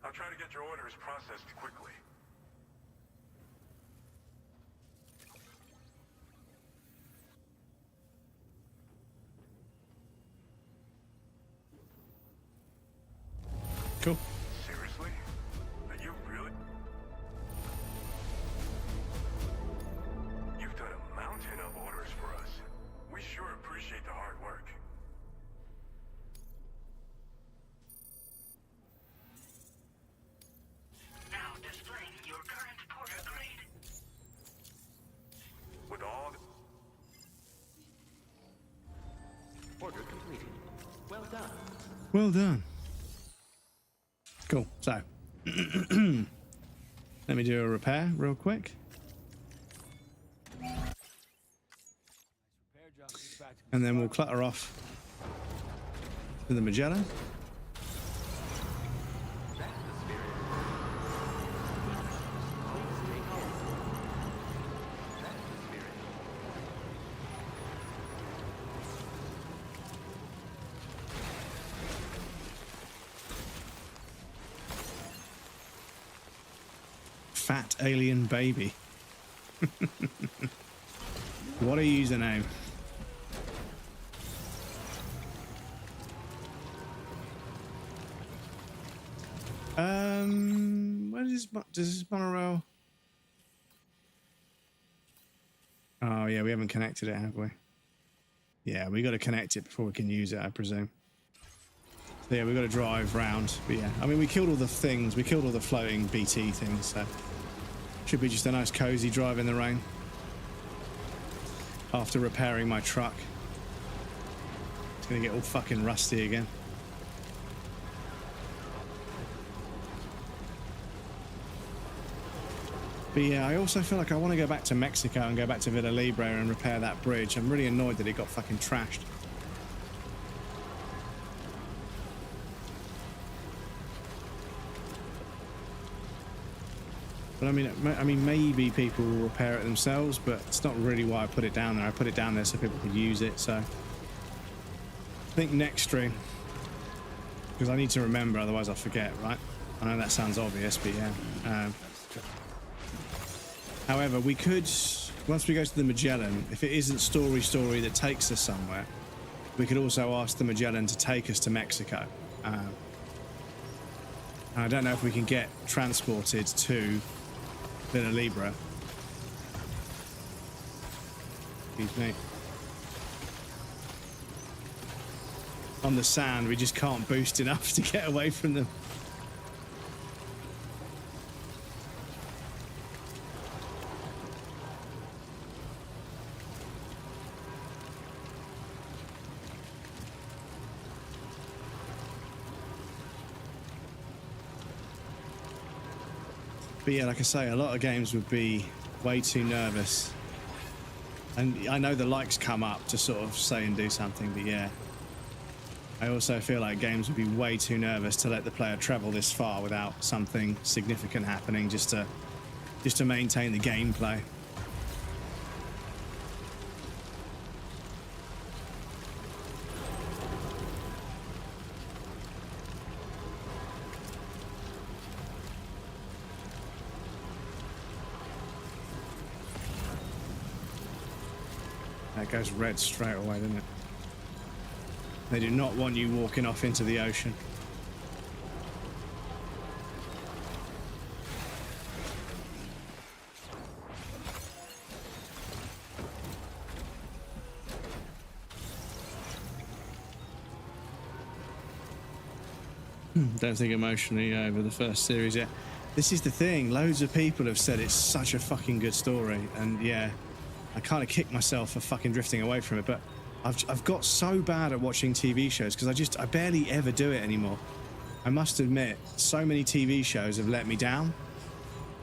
I'll try to get your orders processed quickly. Cool. Seriously? Are you really? You've done a mountain of orders for us. We sure appreciate the hard work. Now displaying your current porter grade. With all Order completed. Well done. Well done. Cool. So, let me do a repair real quick. And then we'll clutter off to the Magellan. Fat alien baby. What a username. Where does this monorail? Oh yeah, we haven't connected it, have we? Yeah, we got to connect it before we can use it, I presume. Yeah, we've got to drive round. But yeah, I mean, we killed all the things. We killed all the floating BT things, so should be just a nice cozy drive in the rain after repairing my truck. It's gonna get all fucking rusty again. But yeah, I also feel like I want to go back to Mexico and go back to Villa Libre and repair that bridge. I'm really annoyed that it got fucking trashed. But I mean, maybe people will repair it themselves, but it's not really why I put it down there. I put it down there so people could use it. So I think next stream, because I need to remember, otherwise I'll forget, right? I know that sounds obvious, but yeah. However, we could, once we go to the Magellan, if it isn't story that takes us somewhere, we could also ask the Magellan to take us to Mexico. I don't know if we can get transported to Villa Libre. Excuse me. On the sand, we just can't boost enough to get away from them. But yeah, like I say, a lot of games would be way too nervous. And I know the likes come up to sort of say and do something, but yeah. I also feel like games would be way too nervous to let the player travel this far without something significant happening just to maintain the gameplay. That goes red straight away, doesn't it? They do not want you walking off into the ocean. Don't think emotionally over the first series yet. This is the thing. Loads of people have said it's such a fucking good story, and yeah, I kind of kick myself for fucking drifting away from it, but I've got so bad at watching TV shows because I barely ever do it anymore. I must admit, so many TV shows have let me down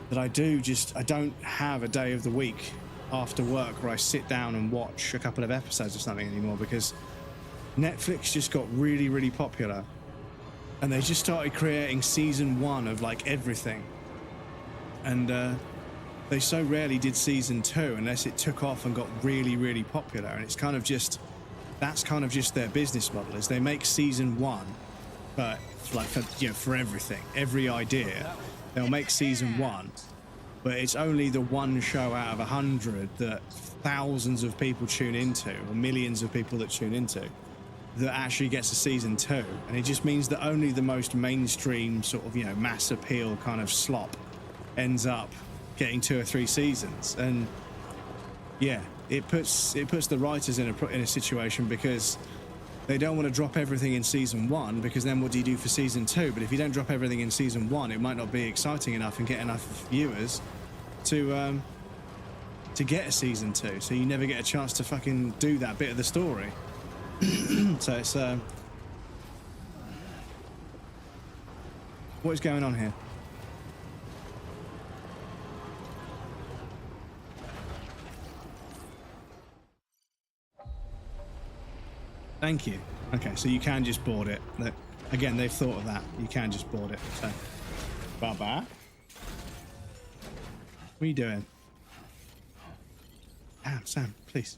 that I don't have a day of the week after work where I sit down and watch a couple of episodes or something anymore, because Netflix just got really, really popular and they just started creating season 1 of like everything. And they so rarely did season 2 unless it took off and got really, really popular. And it's kind of just, that's kind of just their business model, is they make season 1, but like for everything, every idea, they'll make season 1, but it's only the one show out of 100 that thousands of people tune into, or millions of people that tune into, that actually gets a season 2. And it just means that only the most mainstream sort of, mass appeal kind of slop ends up getting 2 or 3 seasons. And yeah, it puts the writers in a situation, because they don't want to drop everything in season 1, because then what do you do for season 2? But if you don't drop everything in season 1, it might not be exciting enough and get enough viewers to get a season 2, so you never get a chance to fucking do that bit of the story. So it's what is going on here? Thank you. Okay, so you can just board it. Again, they've thought of that. You can just board it. So, Baba, what are you doing? Sam, please.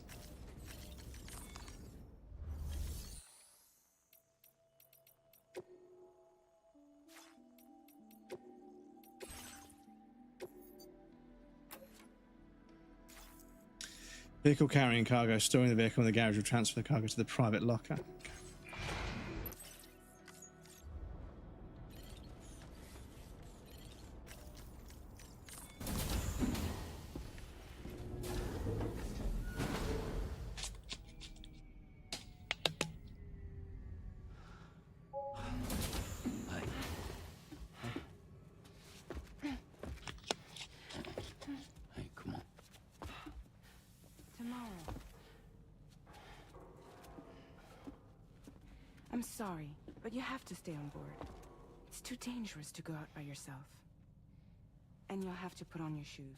Vehicle carrying cargo, storing the vehicle in the garage will transfer the cargo to the private locker. I'm sorry, but you have to stay on board. It's too dangerous to go out by yourself. And you'll have to put on your shoes.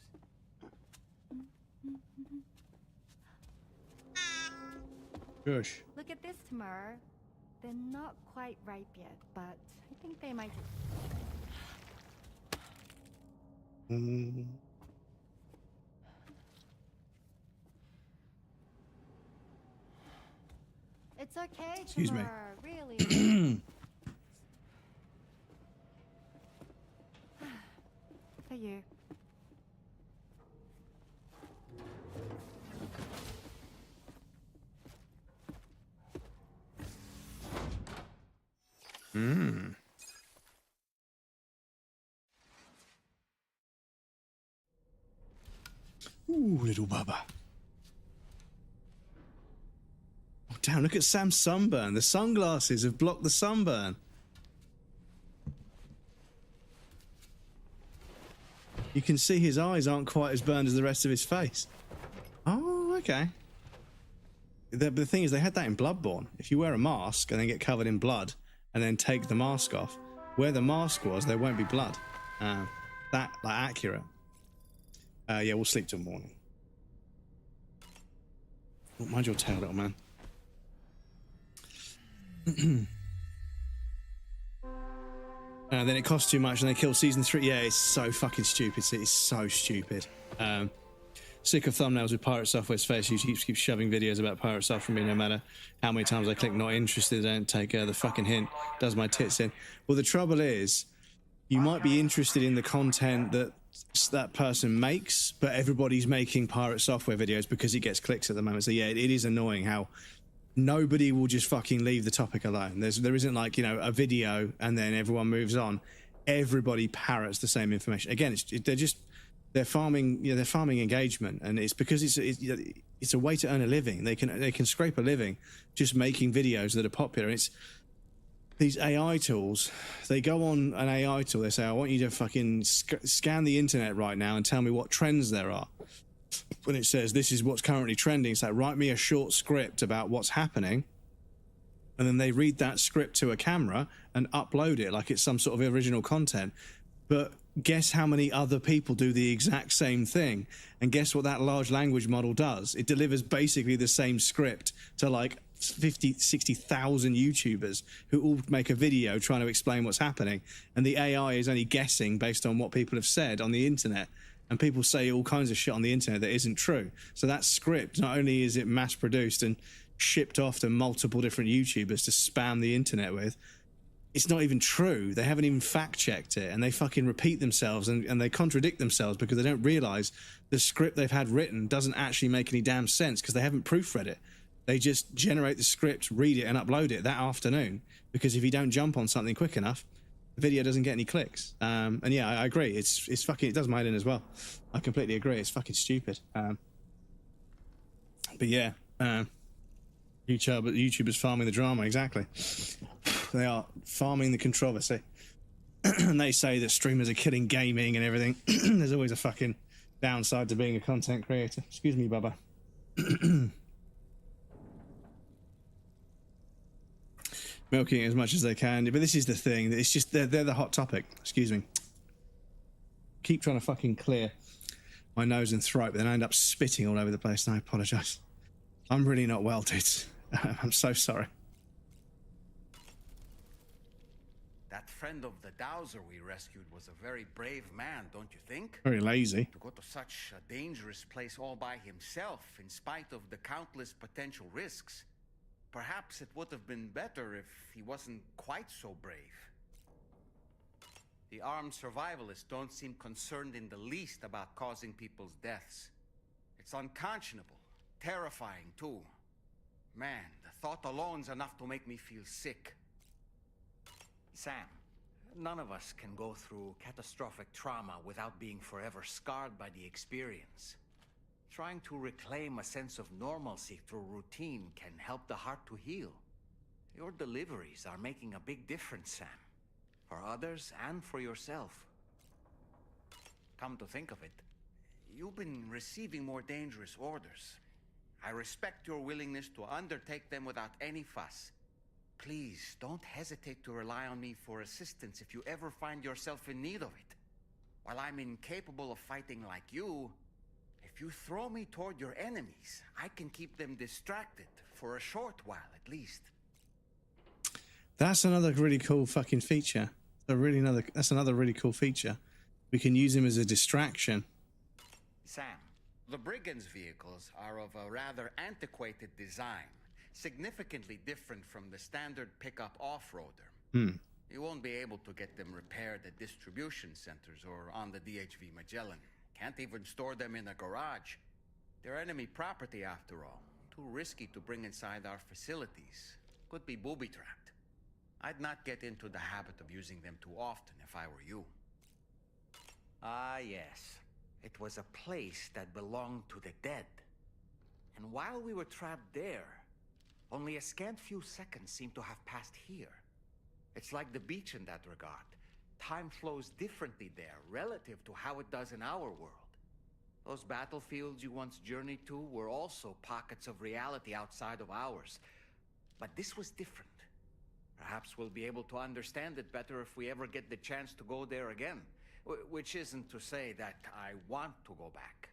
Gosh. Look at this, Tamara. They're not quite ripe yet, but I think they might. It's okay, Excuse me. Tamara, really. For you. Ooh, little bubba. Oh, damn, look at Sam's sunburn. The sunglasses have blocked the sunburn. You can see his eyes aren't quite as burned as the rest of his face. Oh, okay. The thing is, they had that in Bloodborne. If you wear a mask and then get covered in blood and then take the mask off, where the mask was, there won't be blood. That, like, accurate. Yeah, we'll sleep till morning. Oh, mind your tail, little man. Then it costs too much and they kill season 3. Yeah, it's so fucking stupid. It's so stupid. Sick of thumbnails with Pirate Software's face. He keeps shoving videos about Pirate Software me no matter how many times I click not interested. I don't take the fucking hint. Does my tits in. Well, the trouble is, you might be interested in the content that that person makes, but everybody's making Pirate Software videos because it gets clicks at the moment. So yeah, it is annoying how nobody will just fucking leave the topic alone. There isn't like, you know, a video and then everyone moves on. Everybody parrots the same information. Again, they're farming, they're farming engagement, and it's because it's a way to earn a living. They can scrape a living just making videos that are popular. It's these AI tools. They go on an AI tool. They say, I want you to fucking scan the internet right now and tell me what trends there are. When it says this is what's currently trending, it's like, write me a short script about what's happening, and then they read that script to a camera and upload it like it's some sort of original content. But guess how many other people do the exact same thing? And guess what that large language model does? It delivers basically the same script to like 50, 60,000 YouTubers who all make a video trying to explain what's happening. And the AI is only guessing based on what people have said on the internet. And people say all kinds of shit on the internet that isn't true. So that script, not only is it mass produced and shipped off to multiple different YouTubers to spam the internet with, it's not even true. They haven't even fact checked it, and they fucking repeat themselves and they contradict themselves because they don't realize the script they've had written doesn't actually make any damn sense because they haven't proofread it. They just generate the script, read it, and upload it that afternoon, because if you don't jump on something quick enough, the video doesn't get any clicks. And yeah, I agree. It's fucking, it does my head in as well. I completely agree. It's fucking stupid. But yeah, YouTubers farming the drama, exactly. They are farming the controversy. And they say that streamers are killing gaming and everything. There's always a fucking downside to being a content creator. Excuse me, Bubba. Milking it as much as they can. But this is the thing. It's just, they're the hot topic. Excuse me. Keep trying to fucking clear my nose and throat, but then I end up spitting all over the place, and I apologise. I'm really not well, dudes. I'm so sorry. That friend of the Dowser we rescued was a very brave man, don't you think? Very lazy. To go to such a dangerous place all by himself, in spite of the countless potential risks. Perhaps it would have been better if he wasn't quite so brave. The armed survivalists don't seem concerned in the least about causing people's deaths. It's unconscionable, terrifying too. Man, the thought alone's enough to make me feel sick. Sam, none of us can go through catastrophic trauma without being forever scarred by the experience. Trying to reclaim a sense of normalcy through routine can help the heart to heal. Your deliveries are making a big difference, Sam. For others and for yourself. Come to think of it, You've been receiving more dangerous orders. I respect your willingness to undertake them without any fuss. Please, don't hesitate to rely on me for assistance if you ever find yourself in need of it. While I'm incapable of fighting like you, if you throw me toward your enemies, I can keep them distracted for a short while at least. That's another really cool fucking feature. That's another really cool feature. We can use him as a distraction. Sam, the brigands' vehicles are of a rather antiquated design, significantly different from the standard pickup off-roader. You won't be able to get them repaired at distribution centers or on the DHV Magellan. Can't even store them in a garage. They're enemy property after all. Too risky to bring inside our facilities. Could be booby-trapped. I'd not get into the habit of using them too often if I were you. Ah, yes. It was a place that belonged to the dead. And while we were trapped there, only a scant few seconds seem to have passed here. It's like the beach in that regard. Time flows differently there, relative to how it does in our world. Those battlefields you once journeyed to were also pockets of reality outside of ours. But this was different. Perhaps we'll be able to understand it better if we ever get the chance to go there again. Which isn't to say that I want to go back.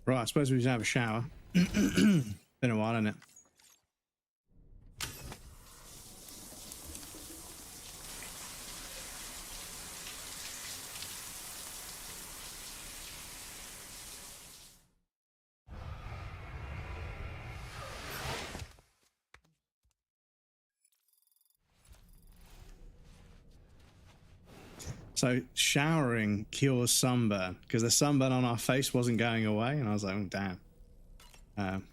Right, I suppose we should have a shower. Been a while, hasn't it? So showering cures sunburn because the sunburn on our face wasn't going away, and I was like, oh, damn.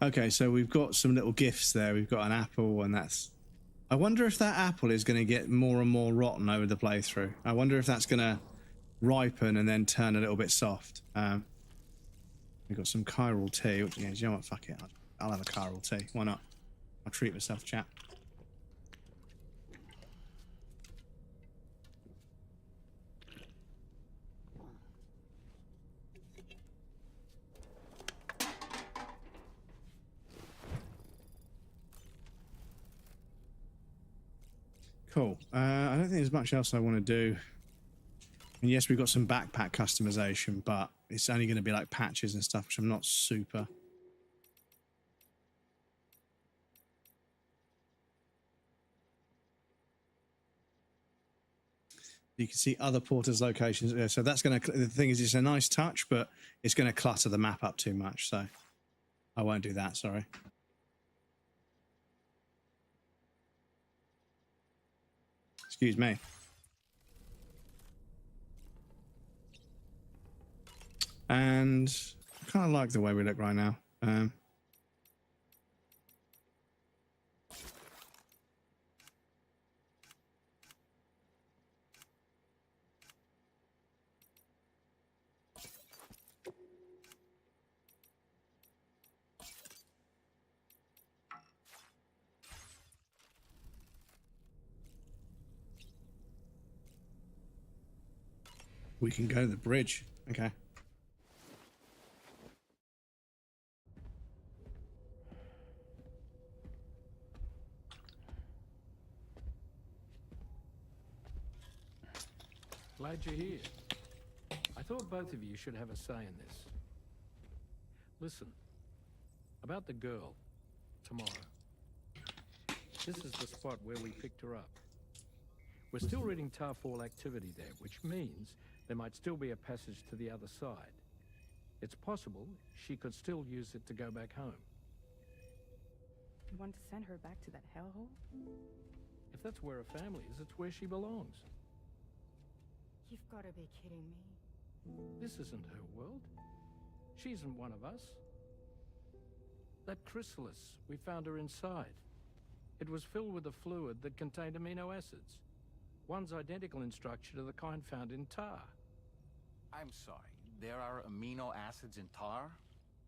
Okay, so we've got some little gifts there. We've got an apple, and that's... I wonder if that apple is going to get more and more rotten over the playthrough. I wonder if that's going to ripen and then turn a little bit soft. We've got some chiral tea. Which, yeah, do you know what? Fuck it. I'll have a chiral tea. Why not? I'll treat myself, chat. Cool. I don't think there's much else I want to do. And yes, we've got some backpack customization, but it's only going to be like patches and stuff, which I'm not super... You can see other porters' locations. Yeah, so that's going to... The thing is, it's a nice touch, but it's going to clutter the map up too much, so I won't do that, sorry. Excuse me. And I kind of like the way we look right now. We can go to the bridge. Okay. Glad you're here. I thought both of you should have a say in this. Listen, about the girl, tomorrow. This is the spot where we picked her up. We're still reading Tarfall activity there, which means there might still be a passage to the other side. It's possible she could still use it to go back home. You want to send her back to that hellhole? If that's where her family is, it's where she belongs. You've got to be kidding me. This isn't her world. She isn't one of us. That chrysalis, we found her inside. It was filled with a fluid that contained amino acids. One's identical in structure to the kind found in tar. I'm sorry, there are amino acids in tar?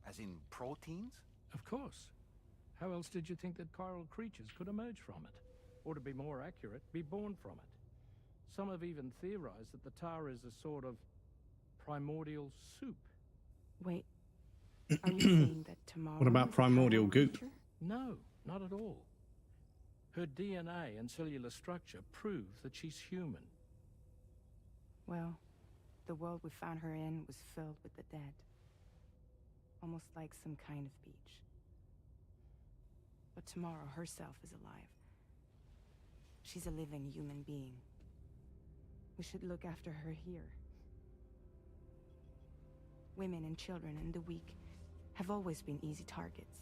As in proteins? Of course. How else did you think that chiral creatures could emerge from it? Or to be more accurate, be born from it? Some have even theorized that the tar is a sort of primordial soup. Wait, are you saying that tomorrow? What about is a primordial chiral goop? creature? No, not at all. Her DNA and cellular structure prove that she's human. Well, the world we found her in was filled with the dead. Almost like some kind of beach. But tomorrow herself is alive. She's a living human being. We should look after her here. Women and children and the weak have always been easy targets.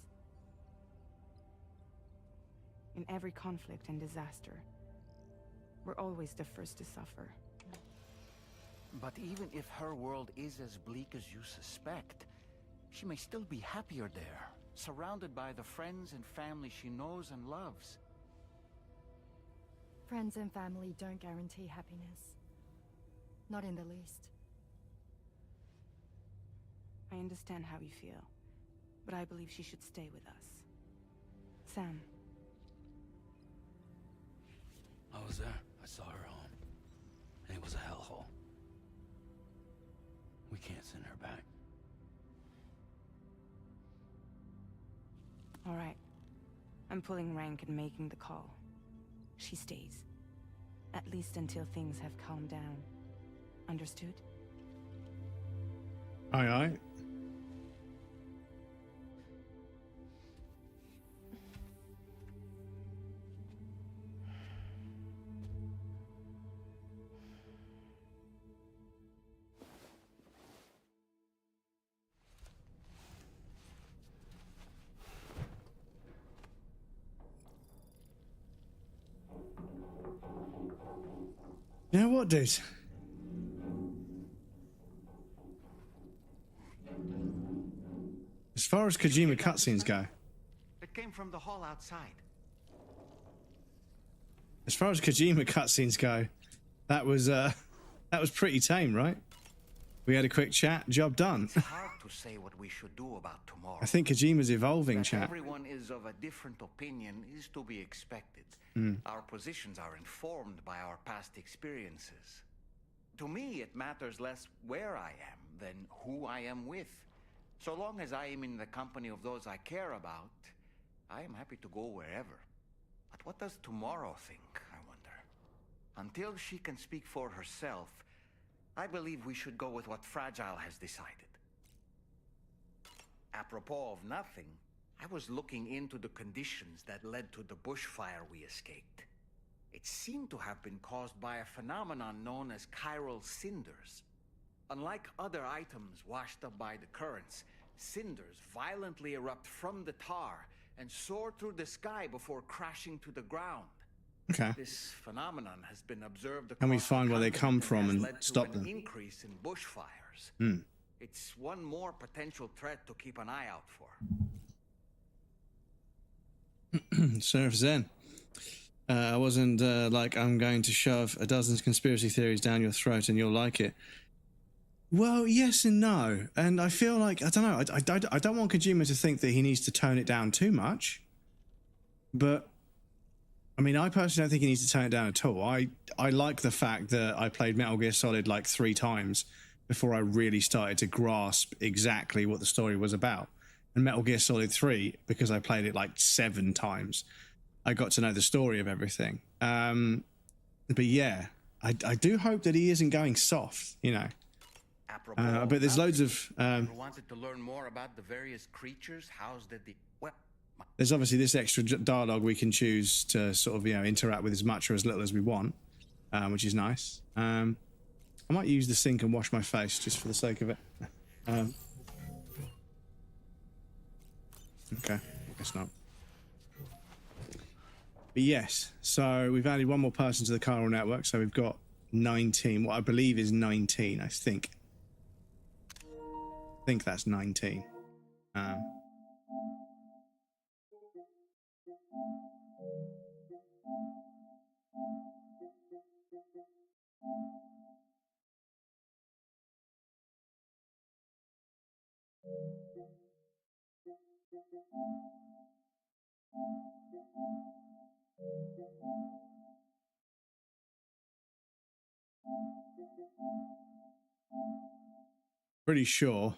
In every conflict and disaster, we're always the first to suffer. But even if her world is as bleak as you suspect, she may still be happier there, surrounded by the friends and family she knows and loves. Friends and family don't guarantee happiness. Not in the least. I understand how you feel, but I believe she should stay with us. Sam. I was there. I saw her home. And it was a hellhole. We can't send her back. All right. I'm pulling rank and making the call. She stays. At least until things have calmed down. Understood? Aye, aye. You know what, dude? As far as Kojima cutscenes go, It came from the hall outside. as far as Kojima cutscenes go, that was pretty tame, right? We had a quick chat, job done. It's hard to say what we should do about tomorrow. I think Kojima's evolving, That chat. everyone is of a different opinion is to be expected. Mm. Our positions are informed by our past experiences. To me, it matters less where I am than who I am with. So long as I am in the company of those I care about, I am happy to go wherever. But what does tomorrow think, I wonder? Until she can speak for herself, I believe we should go with what Fragile has decided. Apropos of nothing, I was looking into the conditions that led to the bushfire we escaped. It seemed to have been caused by a phenomenon known as chiral cinders. Unlike other items washed up by the currents, cinders violently erupt from the tar and soar through the sky before crashing to the ground. Okay. This phenomenon has been observed And we across find the where they come continent from has and led to stop an them. increase in bushfires. Hmm. It's one more potential threat to keep an eye out for. Serves then. I wasn't like, I'm going to shove a dozen conspiracy theories down your throat and you'll like it. Well, yes and no. And I feel like, I don't know, I don't want Kojima to think that he needs to tone it down too much. But, I mean, I personally don't think he needs to tone it down at all. I like the fact that I played Metal Gear Solid like 3 times before I really started to grasp exactly what the story was about. And Metal Gear Solid 3, because I played it like 7 times, I got to know the story of everything. But yeah, I do hope that he isn't going soft, you know. But there's loads of... Ever wanted to learn more about the various creatures housed at the... Well, there's obviously this extra dialogue we can choose to sort of, you know, interact with as much or as little as we want, which is nice. I might use the sink and wash my face just for the sake of it. Okay, I guess not. But yes, so we've added one more person to the chiral network, so we've got 19. What I believe is 19, I think. I think that's 19. Pretty sure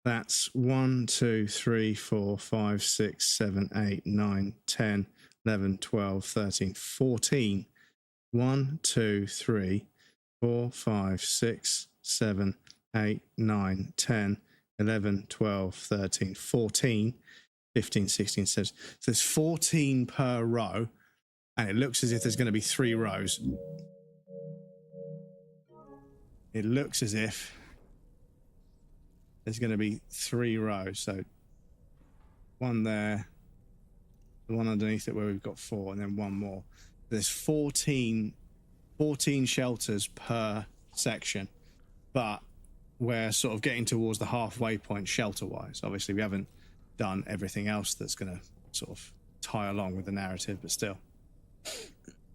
that's 1, 2, 3, 4, 5, 6, 7, 8, 9, 10, 11, 12, 13, 14. 1, 2, 3, 4, 5, 6, 7, 8, 9, 10, 11, 12, 13, 14, 15, 16, 17. So there's 14 per row, and it looks as if there's going to be 3 rows. It looks as if there's going to be 3 rows. So one there, the one underneath it where we've got 4, and then one more. There's 14 shelters per section, but we're sort of getting towards the halfway point shelter-wise. Obviously, we haven't done everything else that's going to sort of tie along with the narrative, but still.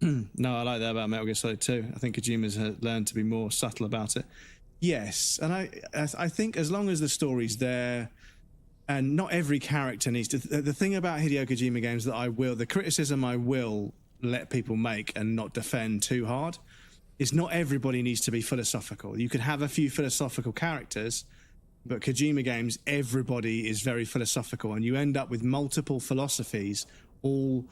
No, I like that about Metal Gear Solid 2. I think Kojima's learned to be more subtle about it. Yes, and I think as long as the story's there, and not every character needs to... The thing about Hideo Kojima games that the criticism I will let people make and not defend too hard is not everybody needs to be philosophical. You could have a few philosophical characters, but Kojima games, everybody is very philosophical, and you end up with multiple philosophies all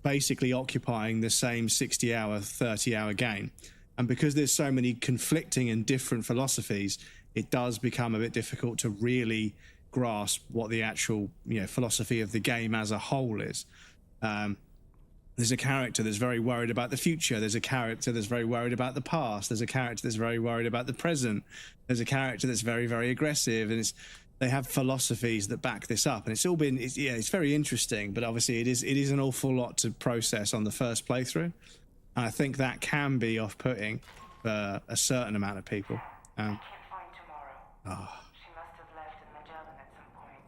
basically occupying the same 60-hour, 30-hour game. And because there's so many conflicting and different philosophies, it does become a bit difficult to really grasp what the actual, philosophy of the game as a whole is. There's a character that's very worried about the future. There's a character that's very worried about the past. There's a character that's very worried about the present. There's a character that's very, very aggressive. And they have philosophies that back this up. And it's very interesting, but obviously it is an awful lot to process on the first playthrough. And I think that can be off-putting for a certain amount of people. I can't find tomorrow. Oh. She must have left in Magellan at some point.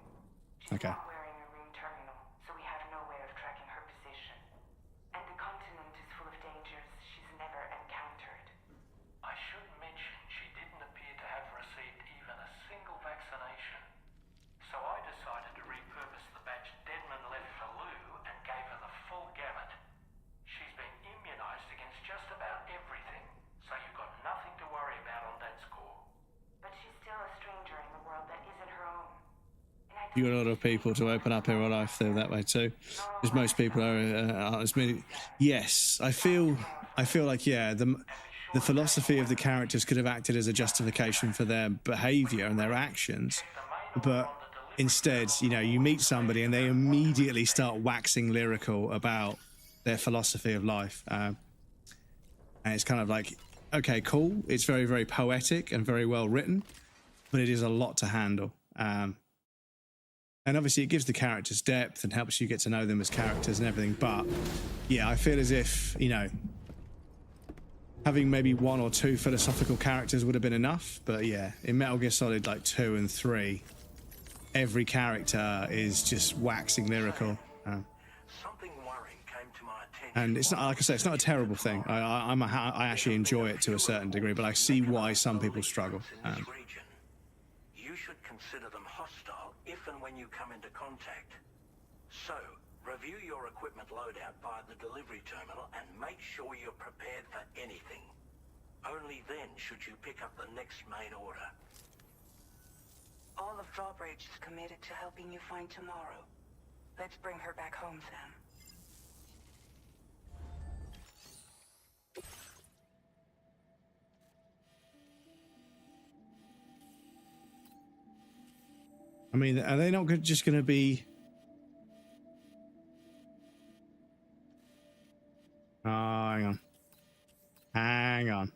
She's Okay. not wearing a room terminal, so we have no way of tracking her position. And the continent is full of dangers she's never encountered. I should mention she didn't appear to have received even a single vaccination. So I decided to repurpose the batch Deadman left for Lou and gave her the full gamut. She's been immunized against just about everything, so you've got nothing to worry about on that score. But she's still a stranger in the world that isn't her own. You got a lot of people to open up in real life there that way too, because most people aren't as many. Yes, I feel like the philosophy of the characters could have acted as a justification for their behavior and their actions, but instead, you meet somebody and they immediately start waxing lyrical about their philosophy of life, and it's kind of like, okay, cool. It's very, very poetic and very well written, but it is a lot to handle. And obviously it gives the characters depth and helps you get to know them as characters and everything. But yeah, I feel as if, having maybe 1 or 2 philosophical characters would have been enough. But yeah, in Metal Gear Solid like 2 and 3, every character is just waxing lyrical. Something worrying came to my attention. And it's not, like I say, it's not a terrible thing. I actually enjoy it to a certain degree, but I see why some people struggle. You should consider them hostile if and when you come into contact. So, review your equipment loadout via the delivery terminal and make sure you're prepared for anything. Only then should you pick up the next main order. All of Drawbridge is committed to helping you find tomorrow. Let's bring her back home, Sam. I mean, are they not just going to be... Oh, hang on. Hang on.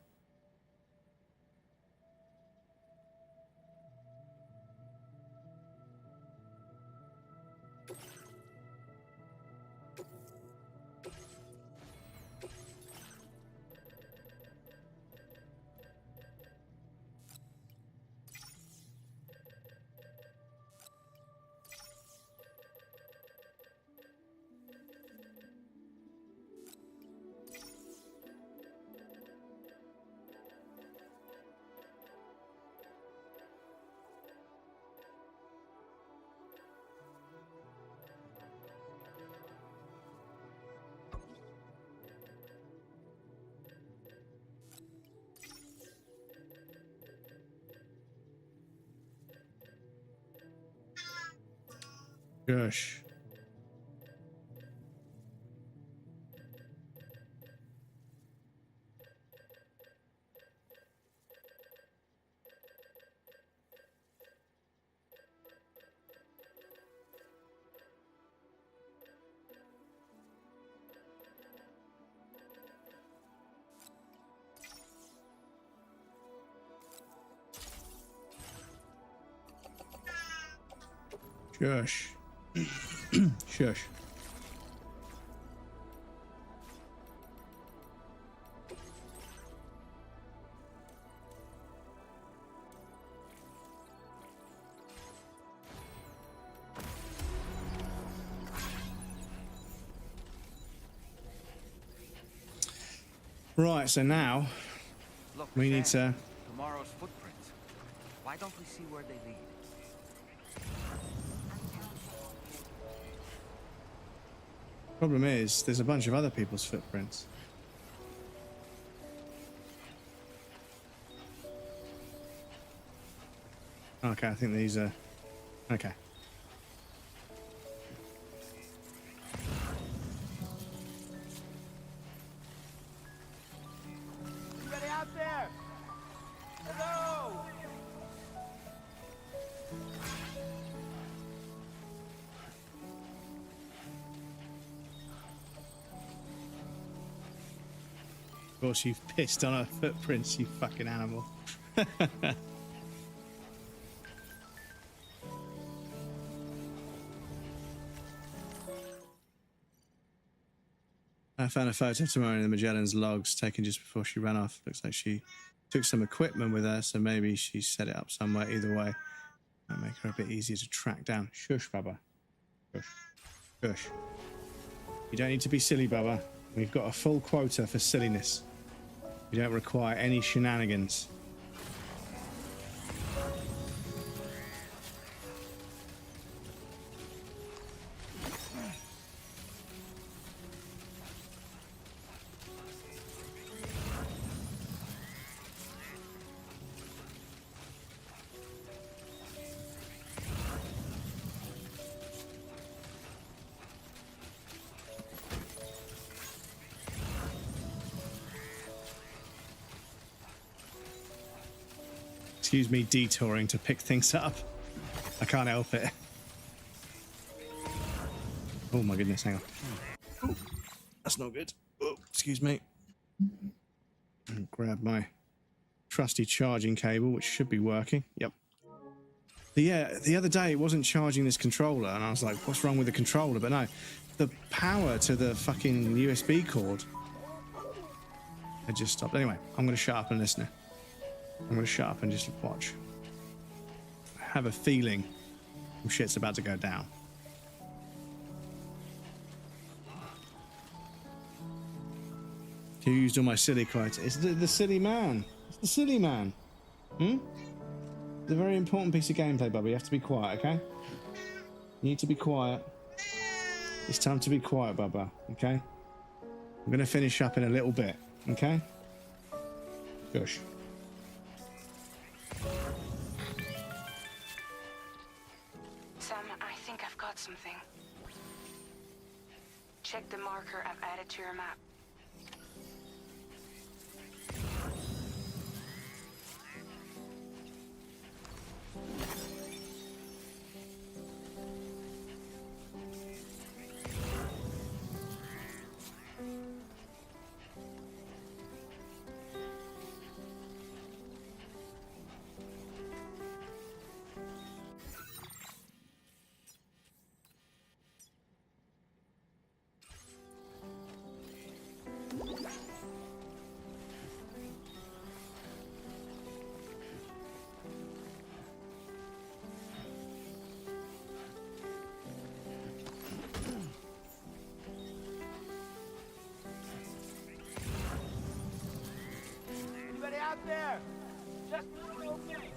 Gosh. Shush. Shush. Right, so now Look, we need Sam, to... tomorrow's footprints. Why don't we see where they lead? Problem is, there's a bunch of other people's footprints. Okay, I think these are... Okay. Anybody out there? Hello! Of course, you've pissed on her footprints, you fucking animal. I found a photo of Timora in the Magellan's logs taken just before she ran off. Looks like she took some equipment with her, so maybe she set it up somewhere. Either way, that'll make her a bit easier to track down. Shush, Bubba. Shush. Shush. You don't need to be silly, Bubba. We've got a full quota for silliness. We don't require any shenanigans. Excuse me, detouring to pick things up. I can't help it. Oh my goodness, hang on. Oh, that's not good. Oh, excuse me. And grab my trusty charging cable, which should be working. Yep. The other day it wasn't charging this controller, and I was like, what's wrong with the controller? But no, the power to the fucking USB cord had just stopped. Anyway, I'm going to shut up and listen. I'm going to shut up and just watch. I have a feeling some shit's about to go down. Who used all my silly quotes? It's the silly man. It's the silly man. Hmm? It's a very important piece of gameplay, Bubba. You have to be quiet, okay? You need to be quiet. It's time to be quiet, Bubba, okay? I'm going to finish up in a little bit, okay? Gosh. Sam, I think I've got something. Check the marker I've added to your map. Anybody out there? Just okay.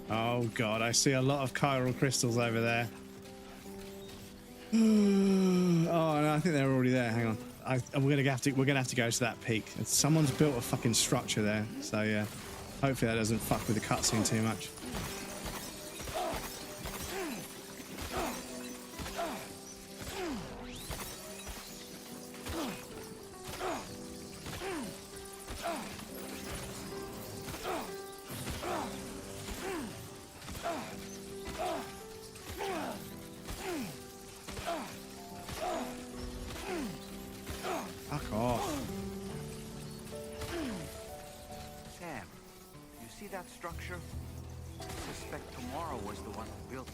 Oh god, I see a lot of chiral crystals over there. Oh no, I think they're already there. Hang on, we're gonna have to go to that peak. Someone's built a fucking structure there, so yeah. Hopefully that doesn't fuck with the cutscene too much. Fuck off. Sam, you see that structure? I suspect Tomorrow was the one who built it.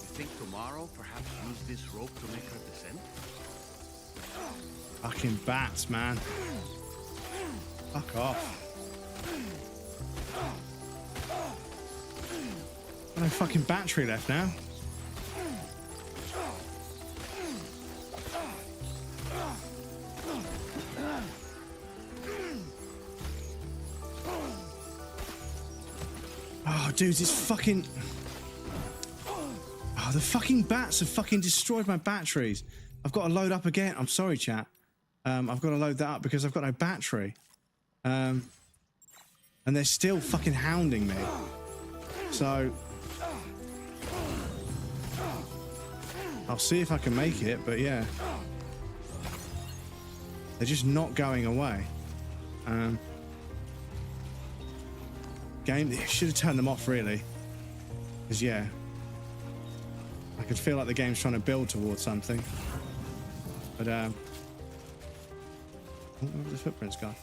You think Tomorrow perhaps used this rope to make her descend? Fucking bats, man. Fuck off. No fucking battery left now. Oh, dude, this fucking... Oh, the fucking bats have fucking destroyed my batteries. I've got to load up again. I'm sorry, chat. I've got to load that up because I've got no battery. And they're still fucking hounding me. So... I'll see if I can make it, but yeah. They're just not going away. Game, should have turned them off really. Because yeah. I could feel like the game's trying to build towards something. But where have the footprints gone?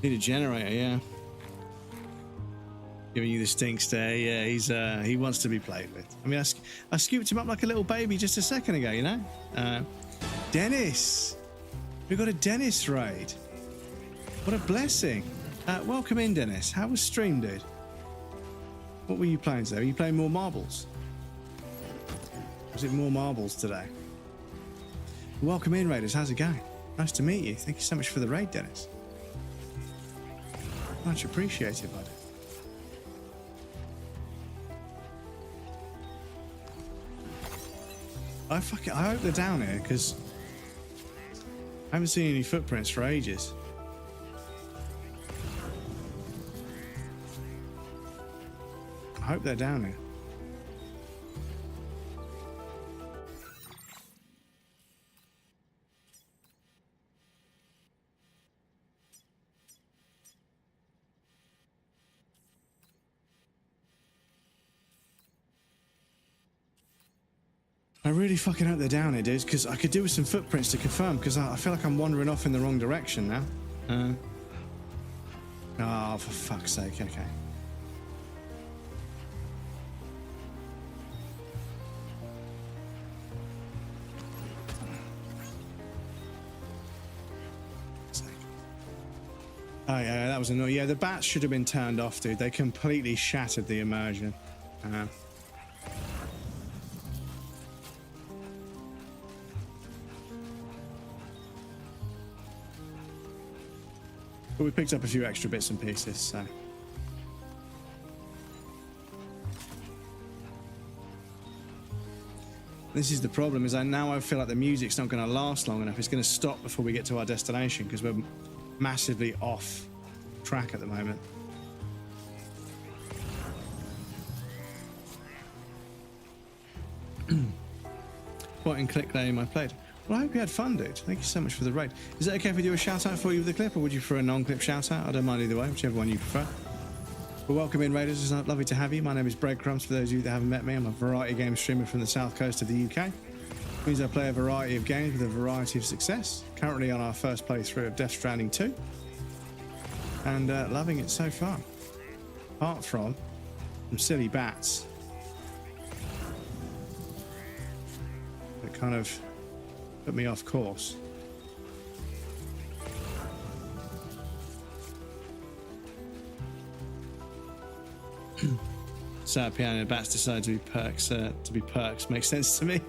Need a generator, yeah. Giving you the stink stare, yeah. He wants to be played with. I mean, I scooped him up like a little baby just a second ago, you know. Dennis, we got a Dennis raid. What a blessing! Welcome in, Dennis. How was stream, dude? What were you playing today? Were you playing more marbles? Was it more marbles today? Welcome in, raiders. How's it going? Nice to meet you. Thank you so much for the raid, Dennis. Much appreciated, buddy. I hope they're down here because I haven't seen any footprints for ages. I hope they're down here. I really fucking hope they're down here, dudes, because I could do with some footprints to confirm, because I feel like I'm wandering off in the wrong direction now. Oh, for fuck's sake, okay. Oh yeah, that was annoying. Yeah, the bats should have been turned off, dude. They completely shattered the immersion. But we picked up a few extra bits and pieces, so. This is the problem, is now I feel like the music's not going to last long enough. It's going to stop before we get to our destination, because we're massively off track at the moment. Point and click game I played. Well, I hope you had fun, dude. Thank you so much for the raid. Is it okay if we do a shout out for you with the clip, or would you prefer a non-clip shout out? I don't mind either way, whichever one you prefer. Well, welcome in, raiders. It's lovely to have you. My name is Breadcrumbs. For those of you that haven't met me, I'm a variety game streamer from the south coast of the UK. It means I play a variety of games with a variety of success. Currently on our first playthrough of Death Stranding 2. and loving it so far. Apart from some silly bats that kind of put me off course. Sad piano bats decide to be perks. Makes sense to me.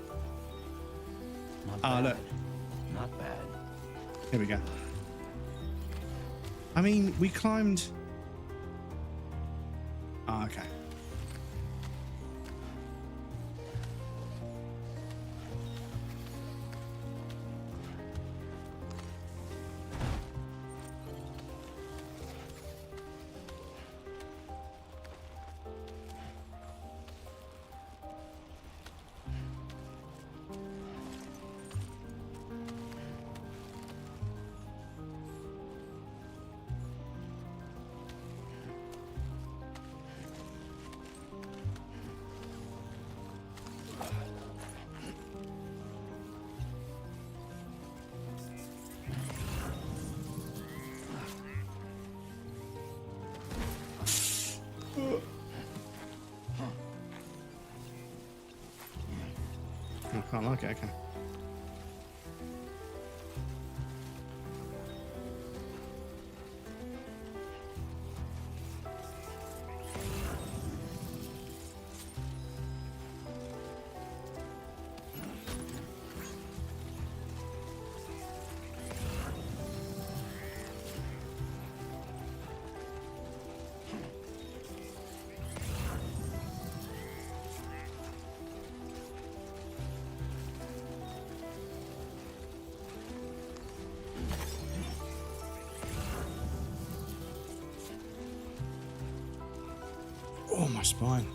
Not Look. Not bad. Here we go. I mean, we climbed. Oh, okay. I can't like it, okay. Oh, my spine.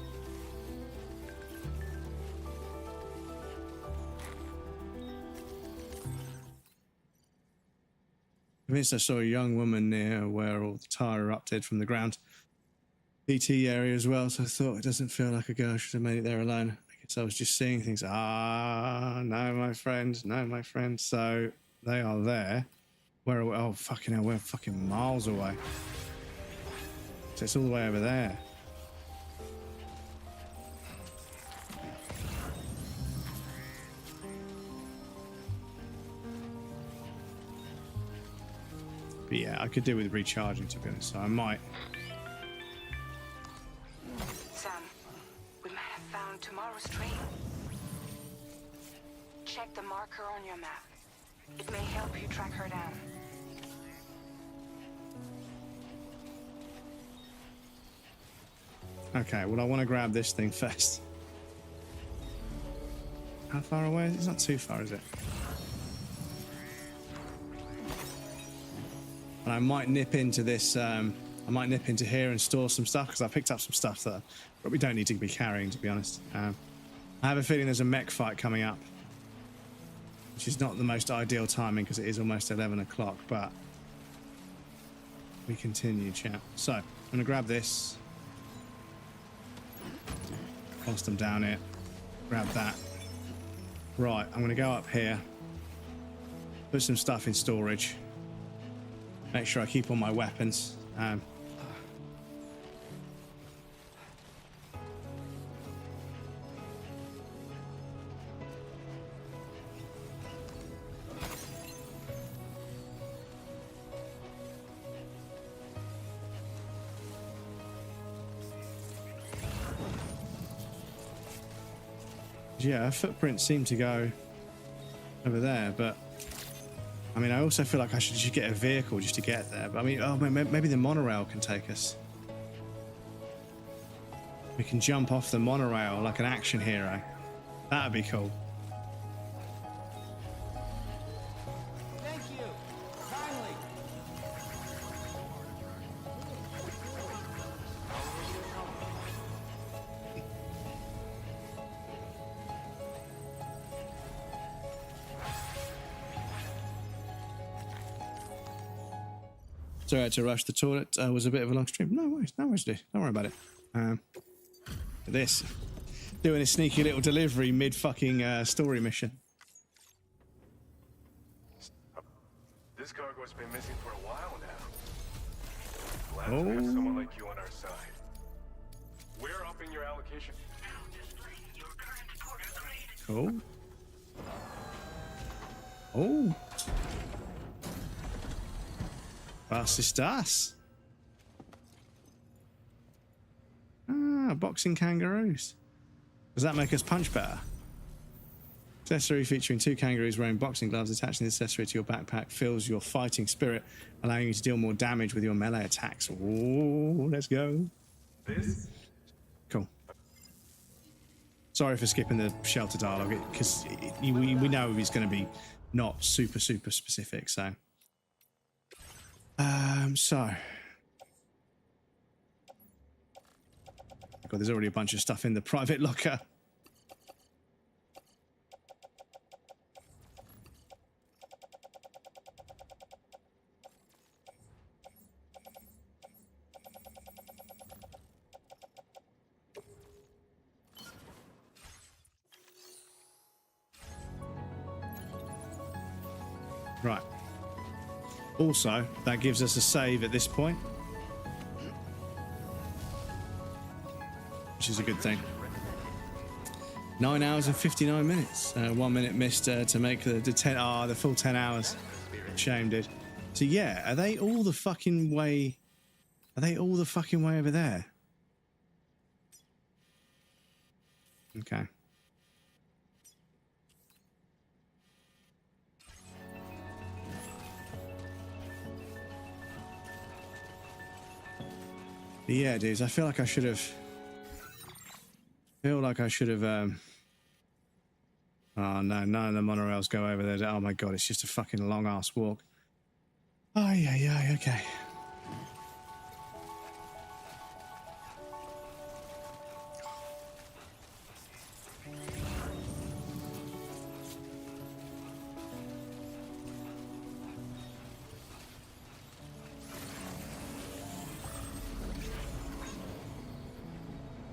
Convinced I saw a young woman near where all the tire erupted from the ground. PT area as well, so I thought it doesn't feel like a girl should have made it there alone. I guess I was just seeing things. No, my friend. No, my friend. So they are there. Where are we? Oh, fucking hell, we're fucking miles away. So it's all the way over there. But yeah, I could do with recharging, to be honest, so I might. Sam, we might have found tomorrow's train. Check the marker on your map. It may help you track her down. Okay, well, I want to grab this thing first. How far away is it? It's not too far, is it? And I might nip into this, I might nip into here and store some stuff, because I picked up some stuff that we don't need to be carrying, to be honest. I have a feeling there's a mech fight coming up, which is not the most ideal timing, because it is almost 11 o'clock, but we continue, chat. So, I'm going to grab this. Whilst I'm down here. Grab that. Right, I'm going to go up here. Put some stuff in storage. Make sure I keep all my weapons. Yeah, her footprints seem to go over there, but I mean, I also feel like I should just get a vehicle just to get there. But I mean, oh, maybe the monorail can take us. We can jump off the monorail like an action hero. That'd be cool. Thank you. Kindly. Sorry, I had to rush the toilet. Was a bit of a long stream. No worries, dude. Don't worry about it. This. Doing a sneaky little delivery mid-fucking story mission. This cargo's been missing for a while now. Glad to have someone like you on our side. We're upping your allocation. Cool. Oh. Was ist das? Ah, boxing kangaroos. Does that make us punch better? Accessory featuring 2 kangaroos wearing boxing gloves. Attaching the accessory to your backpack fills your fighting spirit, allowing you to deal more damage with your melee attacks. Oh, let's go. This? Cool. Sorry for skipping the shelter dialogue, because we know he's going to be not super specific, so. God, there's already a bunch of stuff in the private locker. Right. Also, that gives us a save at this point, which is a good thing. 9 hours and 59 minutes. 1 minute missed to make the 10. Ah, the full 10 hours. Shame, dude. So yeah, are they all the fucking way? Are they all the fucking way over there? Okay. Yeah, dudes, I feel like I should have. Oh no, none of the monorails go over there. Oh my god, it's just a fucking long ass walk. Oh yeah, okay.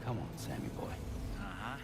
Come on, Sammy boy. Uh-huh.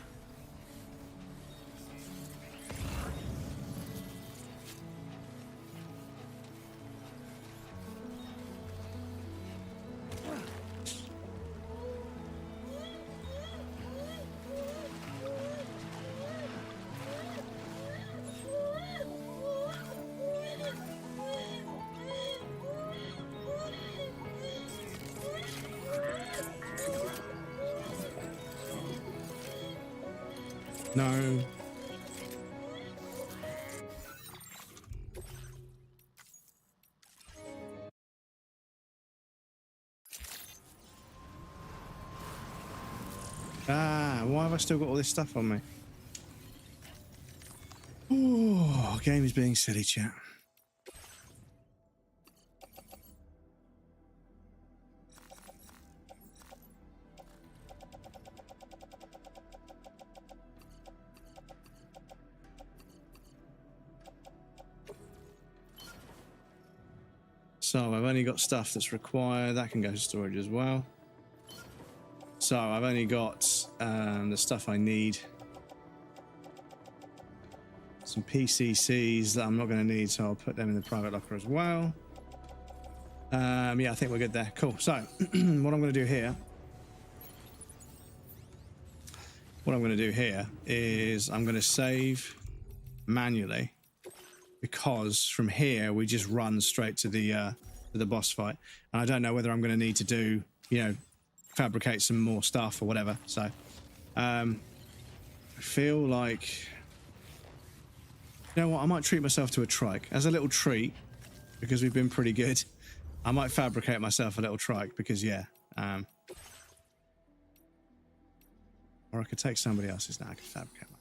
No. Ah, why have I still got all this stuff on me? Oh, game is being silly, chat. So I've only got stuff that's required. That can go to storage as well. So I've only got the stuff I need. Some PCCs that I'm not going to need, so I'll put them in the private locker as well. Yeah, I think we're good there. Cool. So what I'm going to do here is I'm going to save manually, because from here we just run straight to the boss fight, and I don't know whether I'm going to need to do, fabricate some more stuff or whatever. So I feel like, you know what, I might treat myself to a trike as a little treat, because we've been pretty good. I might fabricate myself a little trike, because or I could take somebody else's. Now I could fabricate mine.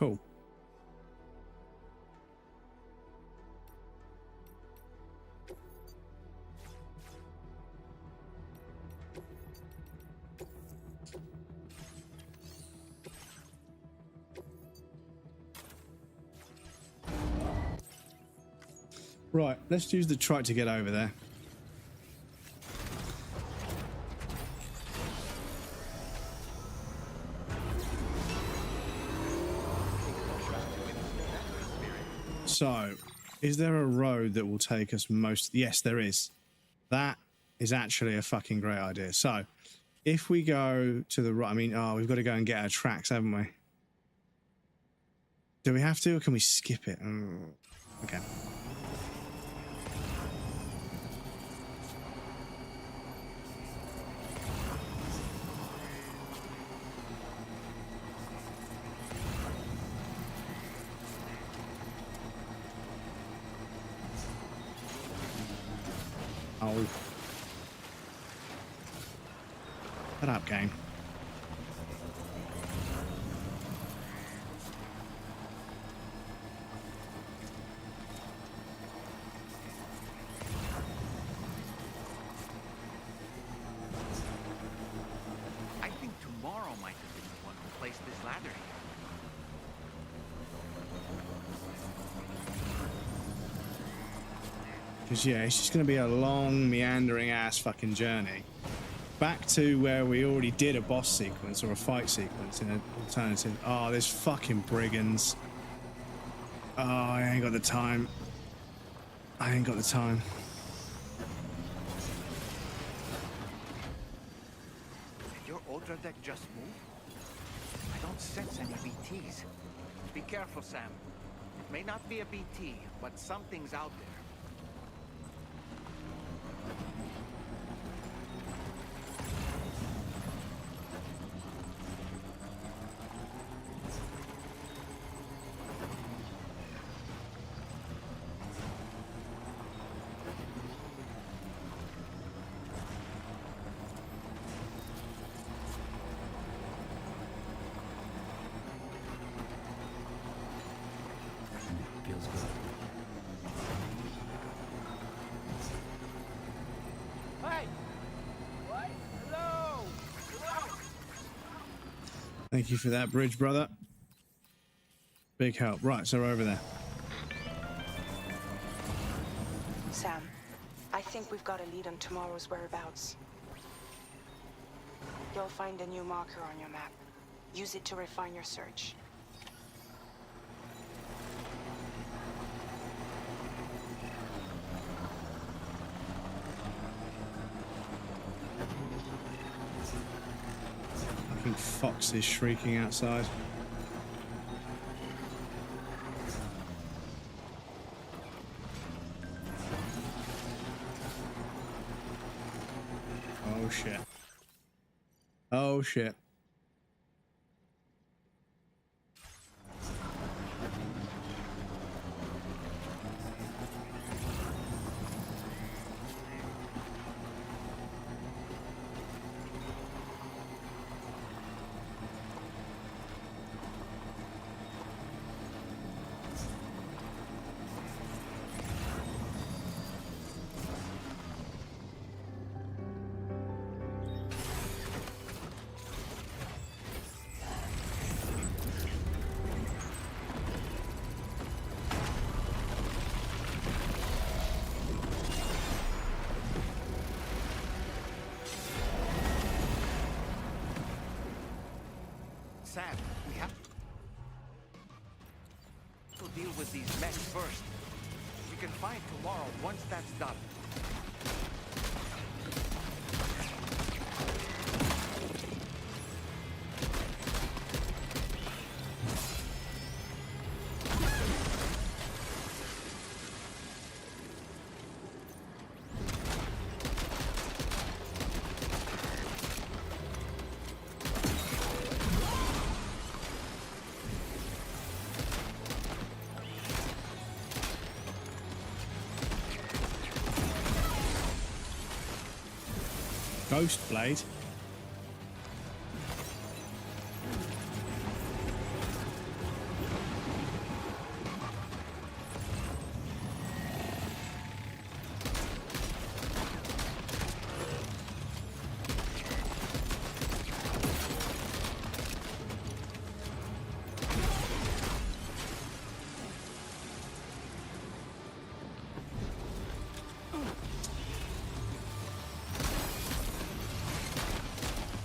Cool. Right, let's use the trike to get over there. So, is there a road that will take us most? Yes, there is. That is actually a fucking great idea. So, if we go to the right, I mean, oh, we've got to go and get our tracks, haven't we? Do we have to, or can we skip it? Okay. Oh. Shut up, game. I think tomorrow might have been the one who placed this ladder here. Because, yeah, it's just going to be a long, meandering ass fucking journey. Back to where we already did a boss sequence or a fight sequence in an alternative. Oh, there's fucking brigands. Oh, I ain't got the time. I ain't got the time. Did your Ultra deck just move? I don't sense any BTs. Be careful, Sam. It may not be a BT, but something's out there. Feels good. Hey! What? Hello! Hello! Thank you for that bridge, brother. Big help. Right, so we're over there. Sam, I think we've got a lead on tomorrow's whereabouts. You'll find a new marker on your map. Use it to refine your search. Fucking fox is shrieking outside. Oh shit. Oh shit. Sam, we have to deal with these mechs first. We can fight tomorrow once that's done. Ghost blade.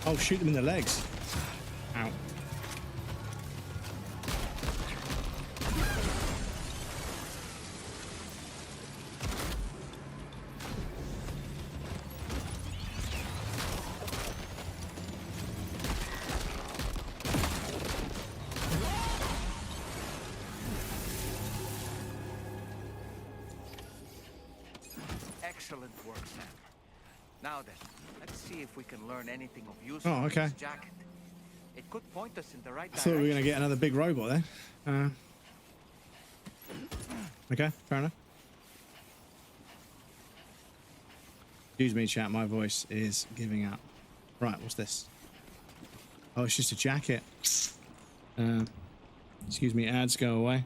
Oh, shoot them in the legs. Ow. Excellent work, Sam. Now then, let's see if we can learn anything of use Oh, from okay. this jacket. It could point us in the right I thought we were going to direction. get another big robot then. Okay, fair enough. Excuse me, chat. My voice is giving out. Right, what's this? Oh, it's just a jacket. Excuse me, ads, go away.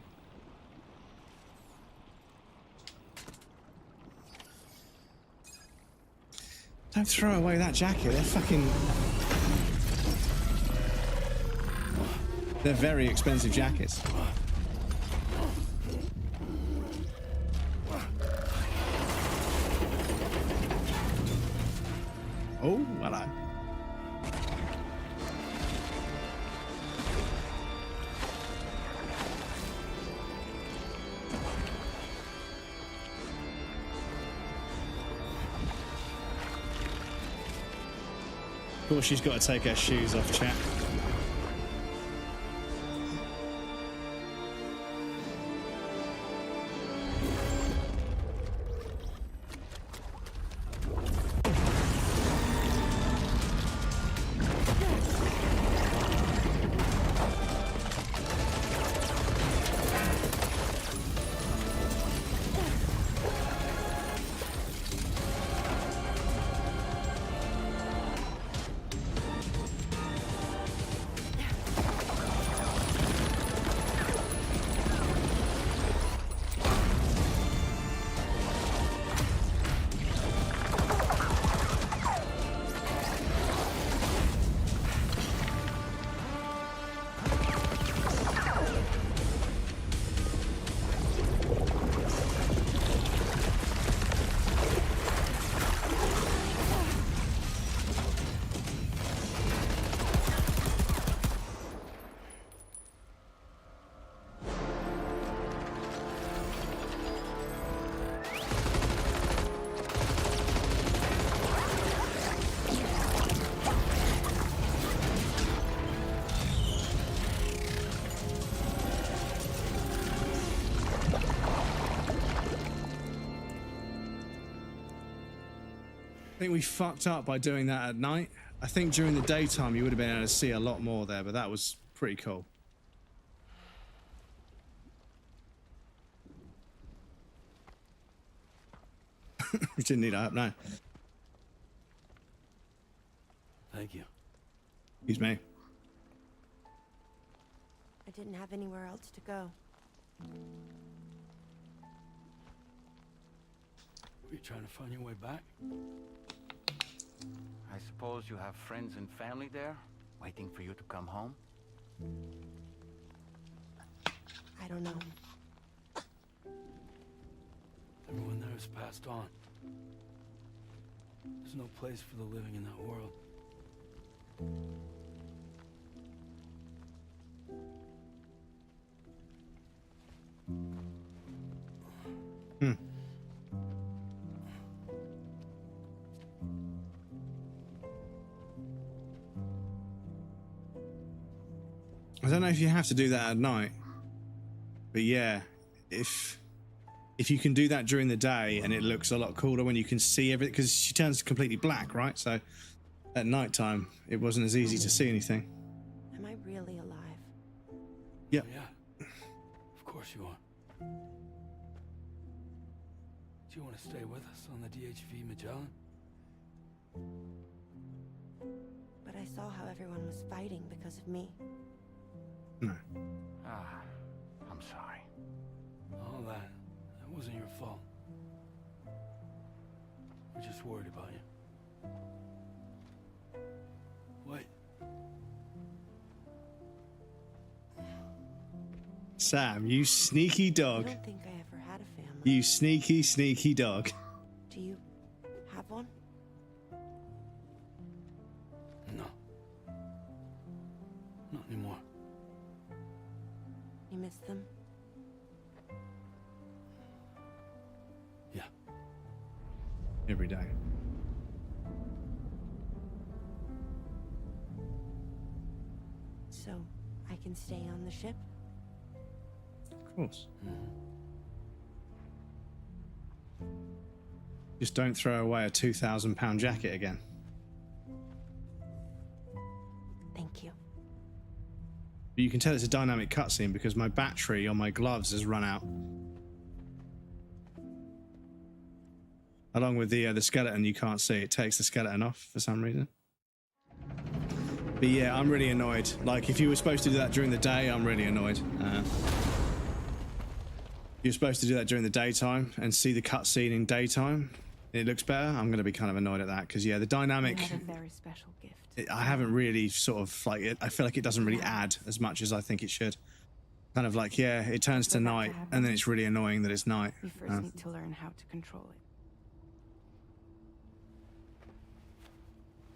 Don't throw away that jacket. They're fucking... They're very expensive jackets. Oh, hello. Of course, she's got to take her shoes off, chat. I think we fucked up by doing that at night. I think during the daytime you would have been able to see a lot more there, but that was pretty cool. We didn't need help, no. Thank you. Excuse me. I didn't have anywhere else to go. Were you trying to find your way back? I suppose you have friends and family there, waiting for you to come home? I don't know. Everyone there has passed on. There's no place for the living in that world. Hmm. I don't know if you have to do that at night, but yeah, if you can do that during the day and it looks a lot cooler when you can see everything, because she turns completely black, right? So at night time, it wasn't as easy to see anything. Am I really alive? Yep. Oh, yeah. Of course you are. Do you want to stay with us on the DHV Magellan? But I saw how everyone was fighting because of me. No. Ah, I'm sorry. All that wasn't your fault. We're just worried about you. Wait. Sam, you sneaky dog. I don't think I ever had a family. You sneaky, sneaky dog. Do you have one? No. anymore. You miss them? Yeah. Every day. So, I can stay on the ship? Of course. Just don't throw away a £2,000 jacket again. Thank you. But you can tell it's a dynamic cutscene because my battery on my gloves has run out. Along with the skeleton, you can't see. It takes the skeleton off for some reason. But yeah, I'm really annoyed. Like, if you were supposed to do that during the day, I'm really annoyed. You're supposed to do that during the daytime and see the cutscene in daytime. It looks better. I'm going to be kind of annoyed at that because, yeah, the dynamic... You have a very special gift. I haven't really sort of, like, I feel like it doesn't really add as much as I think it should. Kind of like, yeah, it turns to night and then it's really annoying that it's night. You first need to learn how to control it.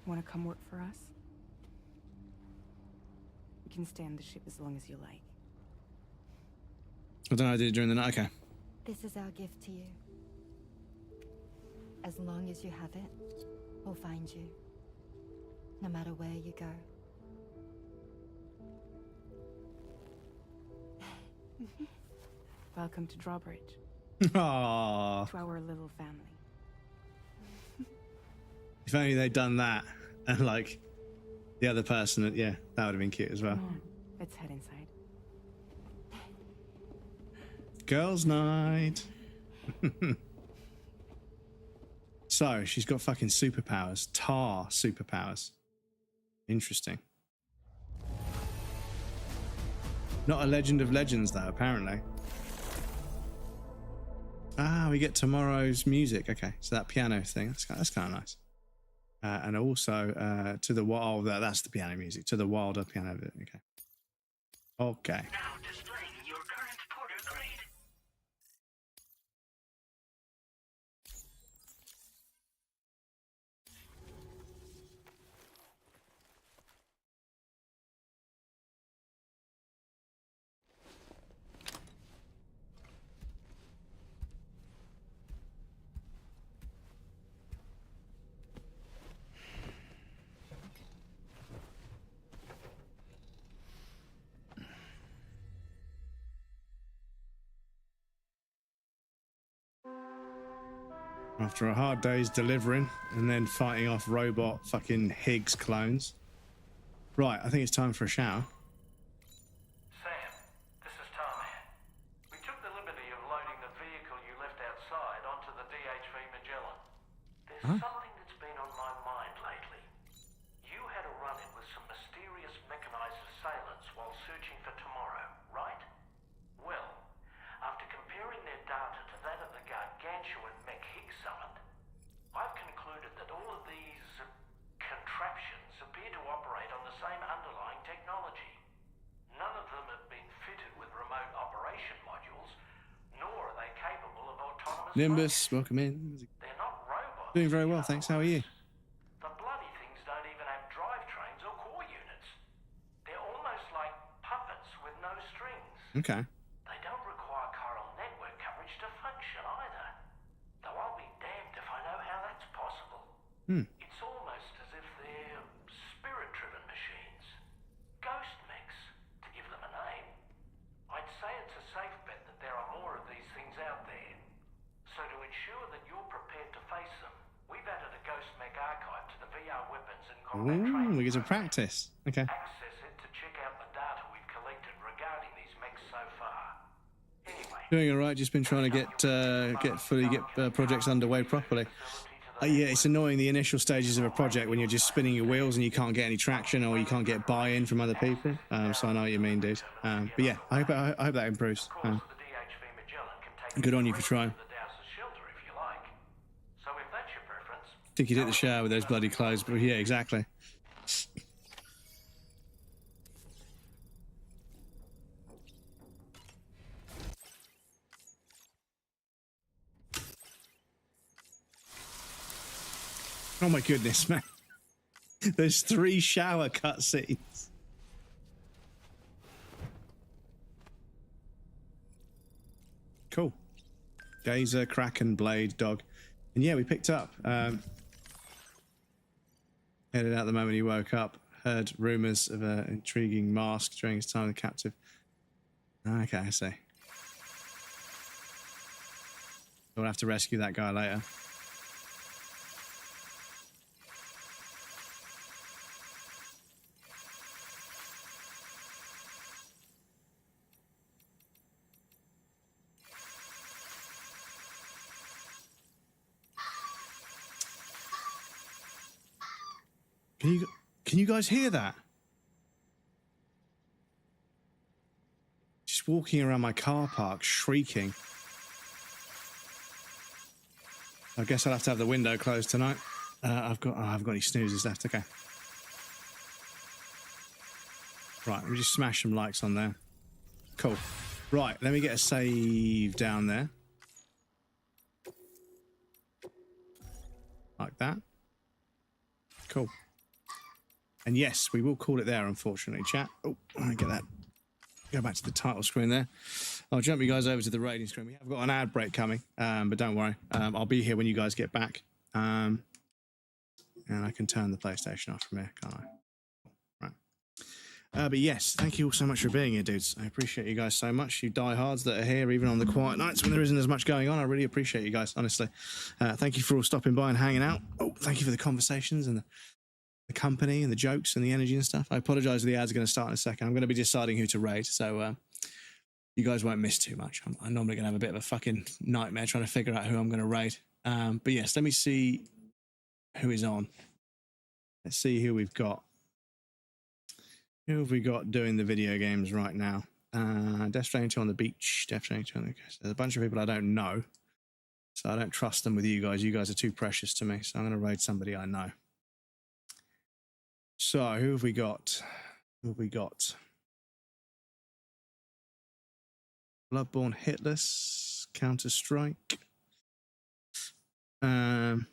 Want to come work for us? You can stay on the ship as long as you like. I don't know, I did it during the night. Okay. This is our gift to you. As long as you have it, we'll find you. No matter where you go. Welcome to Drawbridge. Aww. To our little family. If only they'd done that and, like, the other person, yeah, that would have been cute as well. Come on, let's head inside. Girls' night. So, she's got fucking superpowers. Tar superpowers. Interesting. Not a Legend of Legends, though, apparently. Ah, we get tomorrow's music. Okay, so that piano thing, that's kind of nice. And also, to the wild, that's the piano music. To the wilder piano bit. Okay. Okay. Now displaying your current porter grade. After a hard day's delivering and then fighting off robot fucking Higgs clones. Right, I think it's time for a shower. Sam, this is Tommy. We took the liberty of loading the vehicle you left outside onto the DHV Magellan. There's something that's been on my mind lately. You had a run-in with some mysterious mechanized assailants while searching for Tomorrow, right? Well, after comparing their data to that of the gargantuan mech Higgs summoned, I've concluded that all of these contraptions appear to operate on the same underlying technology. None of them have been fitted with remote operation modules, nor are they capable of autonomous Nimbus, welcome in. They're not robots. Doing very well, thanks. How are you? The bloody things don't even have drivetrains or core units. They're almost like puppets with no strings. Okay. They don't require chiral network coverage to function either. Though I'll be damned if I know how that's possible. It's almost as if they're spirit-driven machines. Ghost mechs, to give them a name. I'd say it's a safe bet that there are more of these things out there. So to ensure that you're prepared to face them, we've added a Ghost Mech archive to the VR weapons and combat training. We get to practice. Okay. Access it to check out the data we've collected regarding these mechs so far. Anyway, Doing all right. Just been trying to get projects underway properly. Yeah, it's annoying the initial stages of a project when you're just spinning your wheels and you can't get any traction or you can't get buy-in from other people. So I know what you mean, dude. But yeah, I hope that improves. Good on you for trying. so if that's your preference, I think you hit the shower with those bloody clothes, but yeah, exactly. Oh my goodness, man. There's 3 shower cutscenes. Cool. Gazer, Kraken, Blade, Dog. And yeah, we picked up. Headed out the moment he woke up. Heard rumours of an intriguing mask during his time as captive. Okay, I see. We'll have to rescue that guy later. Can you guys hear that? Just walking around my car park, shrieking. I guess I'll have to have the window closed tonight. I've got any snoozes left. Okay. Right, let me just smash some likes on there. Cool. Right, let me get a save down there. Like that. Cool. And yes, we will call it there, unfortunately, chat. Oh, I get that. Go back to the title screen there. I'll jump you guys over to the rating screen. We have got an ad break coming, but don't worry. I'll be here when you guys get back. And I can turn the PlayStation off from here, can't I? Right. But yes, thank you all so much for being here, dudes. I appreciate you guys so much. You diehards that are here, even on the quiet nights when there isn't as much going on. I really appreciate you guys, honestly. Thank you for all stopping by and hanging out. Oh, thank you for the conversations and the company and the jokes and the energy and stuff. I apologize if the ads are going to start in a second. I'm going to be deciding who to raid, so you guys won't miss too much. I'm normally going to have a bit of a fucking nightmare trying to figure out who I'm going to raid. But yes, let me see who is on. Let's see who we've got. Who have we got doing the video games right now? Death Stranding 2 on the beach. Death Stranding 2 on the beach. There's a bunch of people I don't know, so I don't trust them with you guys. You guys are too precious to me, so I'm going to raid somebody I know. So, who have we got? Who have we got? Bloodborne Hitless, Counter-Strike. Roblox,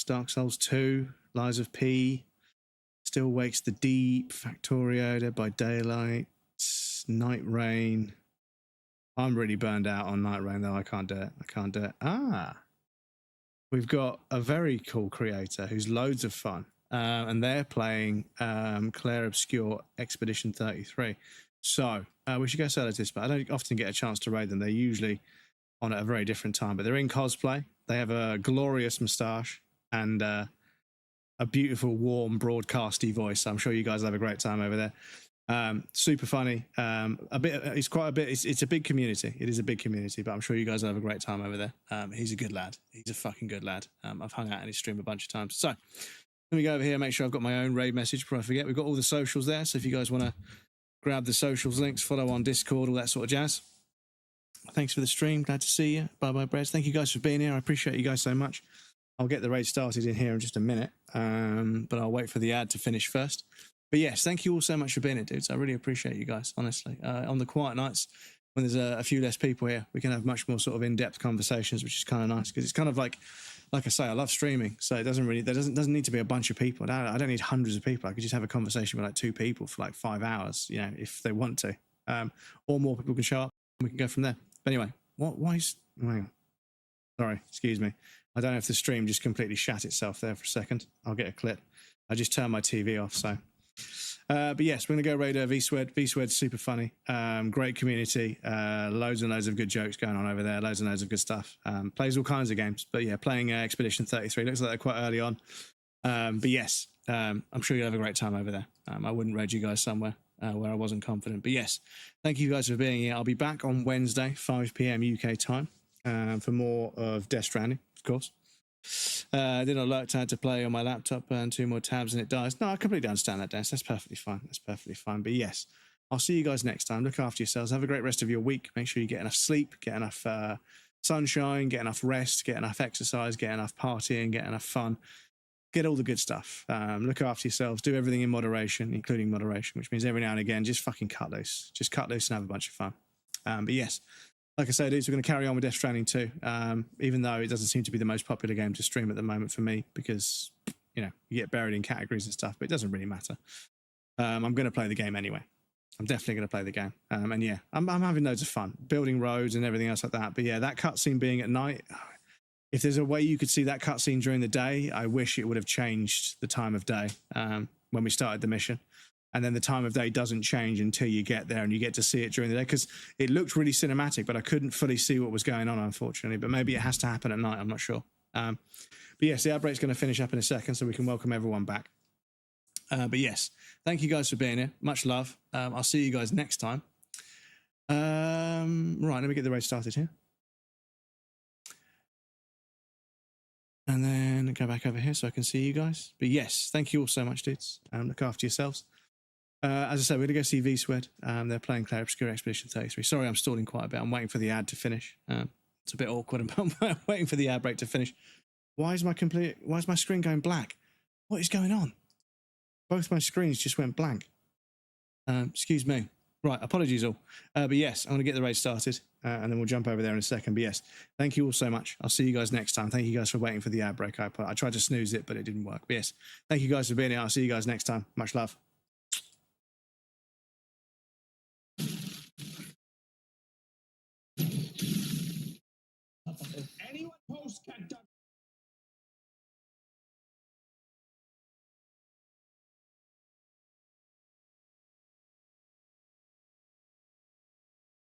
Dark Souls 2, Lies of P, Still Wakes the Deep, Factorio, Dead by Daylight, Night Rain. I'm really burned out on Night Rain, though. I can't do it. I can't do it. We've got a very cool creator who's loads of fun, and they're playing Claire Obscure Expedition 33. So we should go solo to this, but I don't often get a chance to raid them. They're usually on at a very different time, but they're in cosplay. They have a glorious moustache and a beautiful, warm, broadcasty voice. I'm sure you guys will have a great time over there. Super funny. It's quite a bit. It's a big community. It is a big community, but I'm sure you guys will have a great time over there. He's a good lad. He's a fucking good lad. I've hung out in his stream a bunch of times. So let me go over here, make sure I've got my own raid message before I forget. We've got all the socials there, so if you guys want to grab the socials links, follow on Discord, all that sort of jazz. Thanks for the stream. Glad to see you. Bye bye, Brez. Thank you guys for being here. I appreciate you guys so much. I'll get the raid started in here in just a minute, but I'll wait for the ad to finish first. But yes, thank you all so much for being here, dudes. I really appreciate you guys, honestly. On the quiet nights, when there's a few less people here, we can have much more sort of in-depth conversations, which is kind of nice because it's kind of like I say, I love streaming, so it doesn't need to be a bunch of people. I don't need hundreds of people. I could just have a conversation with like 2 people for like 5 hours, you know, if they want to, or more people can show up and we can go from there. But anyway, hang on. Sorry, excuse me. I don't know if the stream just completely shat itself there for a second. I'll get a clip. I just turned my TV off, so. But yes, we're going to go raid V-Swed. V-Swed's super funny. Great community. Loads and loads of good jokes going on over there. Loads and loads of good stuff. Plays all kinds of games. But yeah, playing Expedition 33. Looks like they're quite early on. But yes, I'm sure you'll have a great time over there. I wouldn't raid you guys somewhere where I wasn't confident. But yes, thank you guys for being here. I'll be back on Wednesday, 5 p.m. UK time, for more of Death Stranding, of course. I did not alert to play on my laptop and 2 more tabs and it dies. No, I completely understand that, Dennis. That's perfectly fine. That's perfectly fine. But yes, I'll see you guys next time. Look after yourselves. Have a great rest of your week. Make sure you get enough sleep, get enough sunshine, get enough rest, get enough exercise, get enough partying, get enough fun. Get all the good stuff. Look after yourselves. Do everything in moderation, including moderation, which means every now and again, just fucking cut loose. Just cut loose and have a bunch of fun. But yes, like I say, dudes, we're going to carry on with Death Stranding 2, even though it doesn't seem to be the most popular game to stream at the moment for me because, you know, you get buried in categories and stuff, but it doesn't really matter. I'm going to play the game anyway. I'm definitely going to play the game. And yeah, I'm having loads of fun building roads and everything else like that. But yeah, that cutscene being at night, if there's a way you could see that cutscene during the day, I wish it would have changed the time of day when we started the mission. And then the time of day doesn't change until you get there and you get to see it during the day, because it looked really cinematic, but I couldn't fully see what was going on, unfortunately. But maybe it has to happen at night. I'm not sure. But yes, the outbreak's going to finish up in a second so we can welcome everyone back. But yes, thank you guys for being here. Much love. I'll see you guys next time. Right, let me get the race started here. And then go back over here so I can see you guys. But yes, thank you all so much, dudes. Look after yourselves. As I said, we're going to go see V-Swed. They're playing Clair Obscura Expedition 33. Sorry, I'm stalling quite a bit. I'm waiting for the ad to finish. It's a bit awkward. I'm waiting for the ad break to finish. Why is my screen going black? What is going on? Both my screens just went blank. Excuse me. Right, apologies all. But yes, I'm going to get the race started, and then we'll jump over there in a second. But yes, thank you all so much. I'll see you guys next time. Thank you guys for waiting for the ad break. I tried to snooze it, but it didn't work. But yes, thank you guys for being here. I'll see you guys next time. Much love. If anyone posts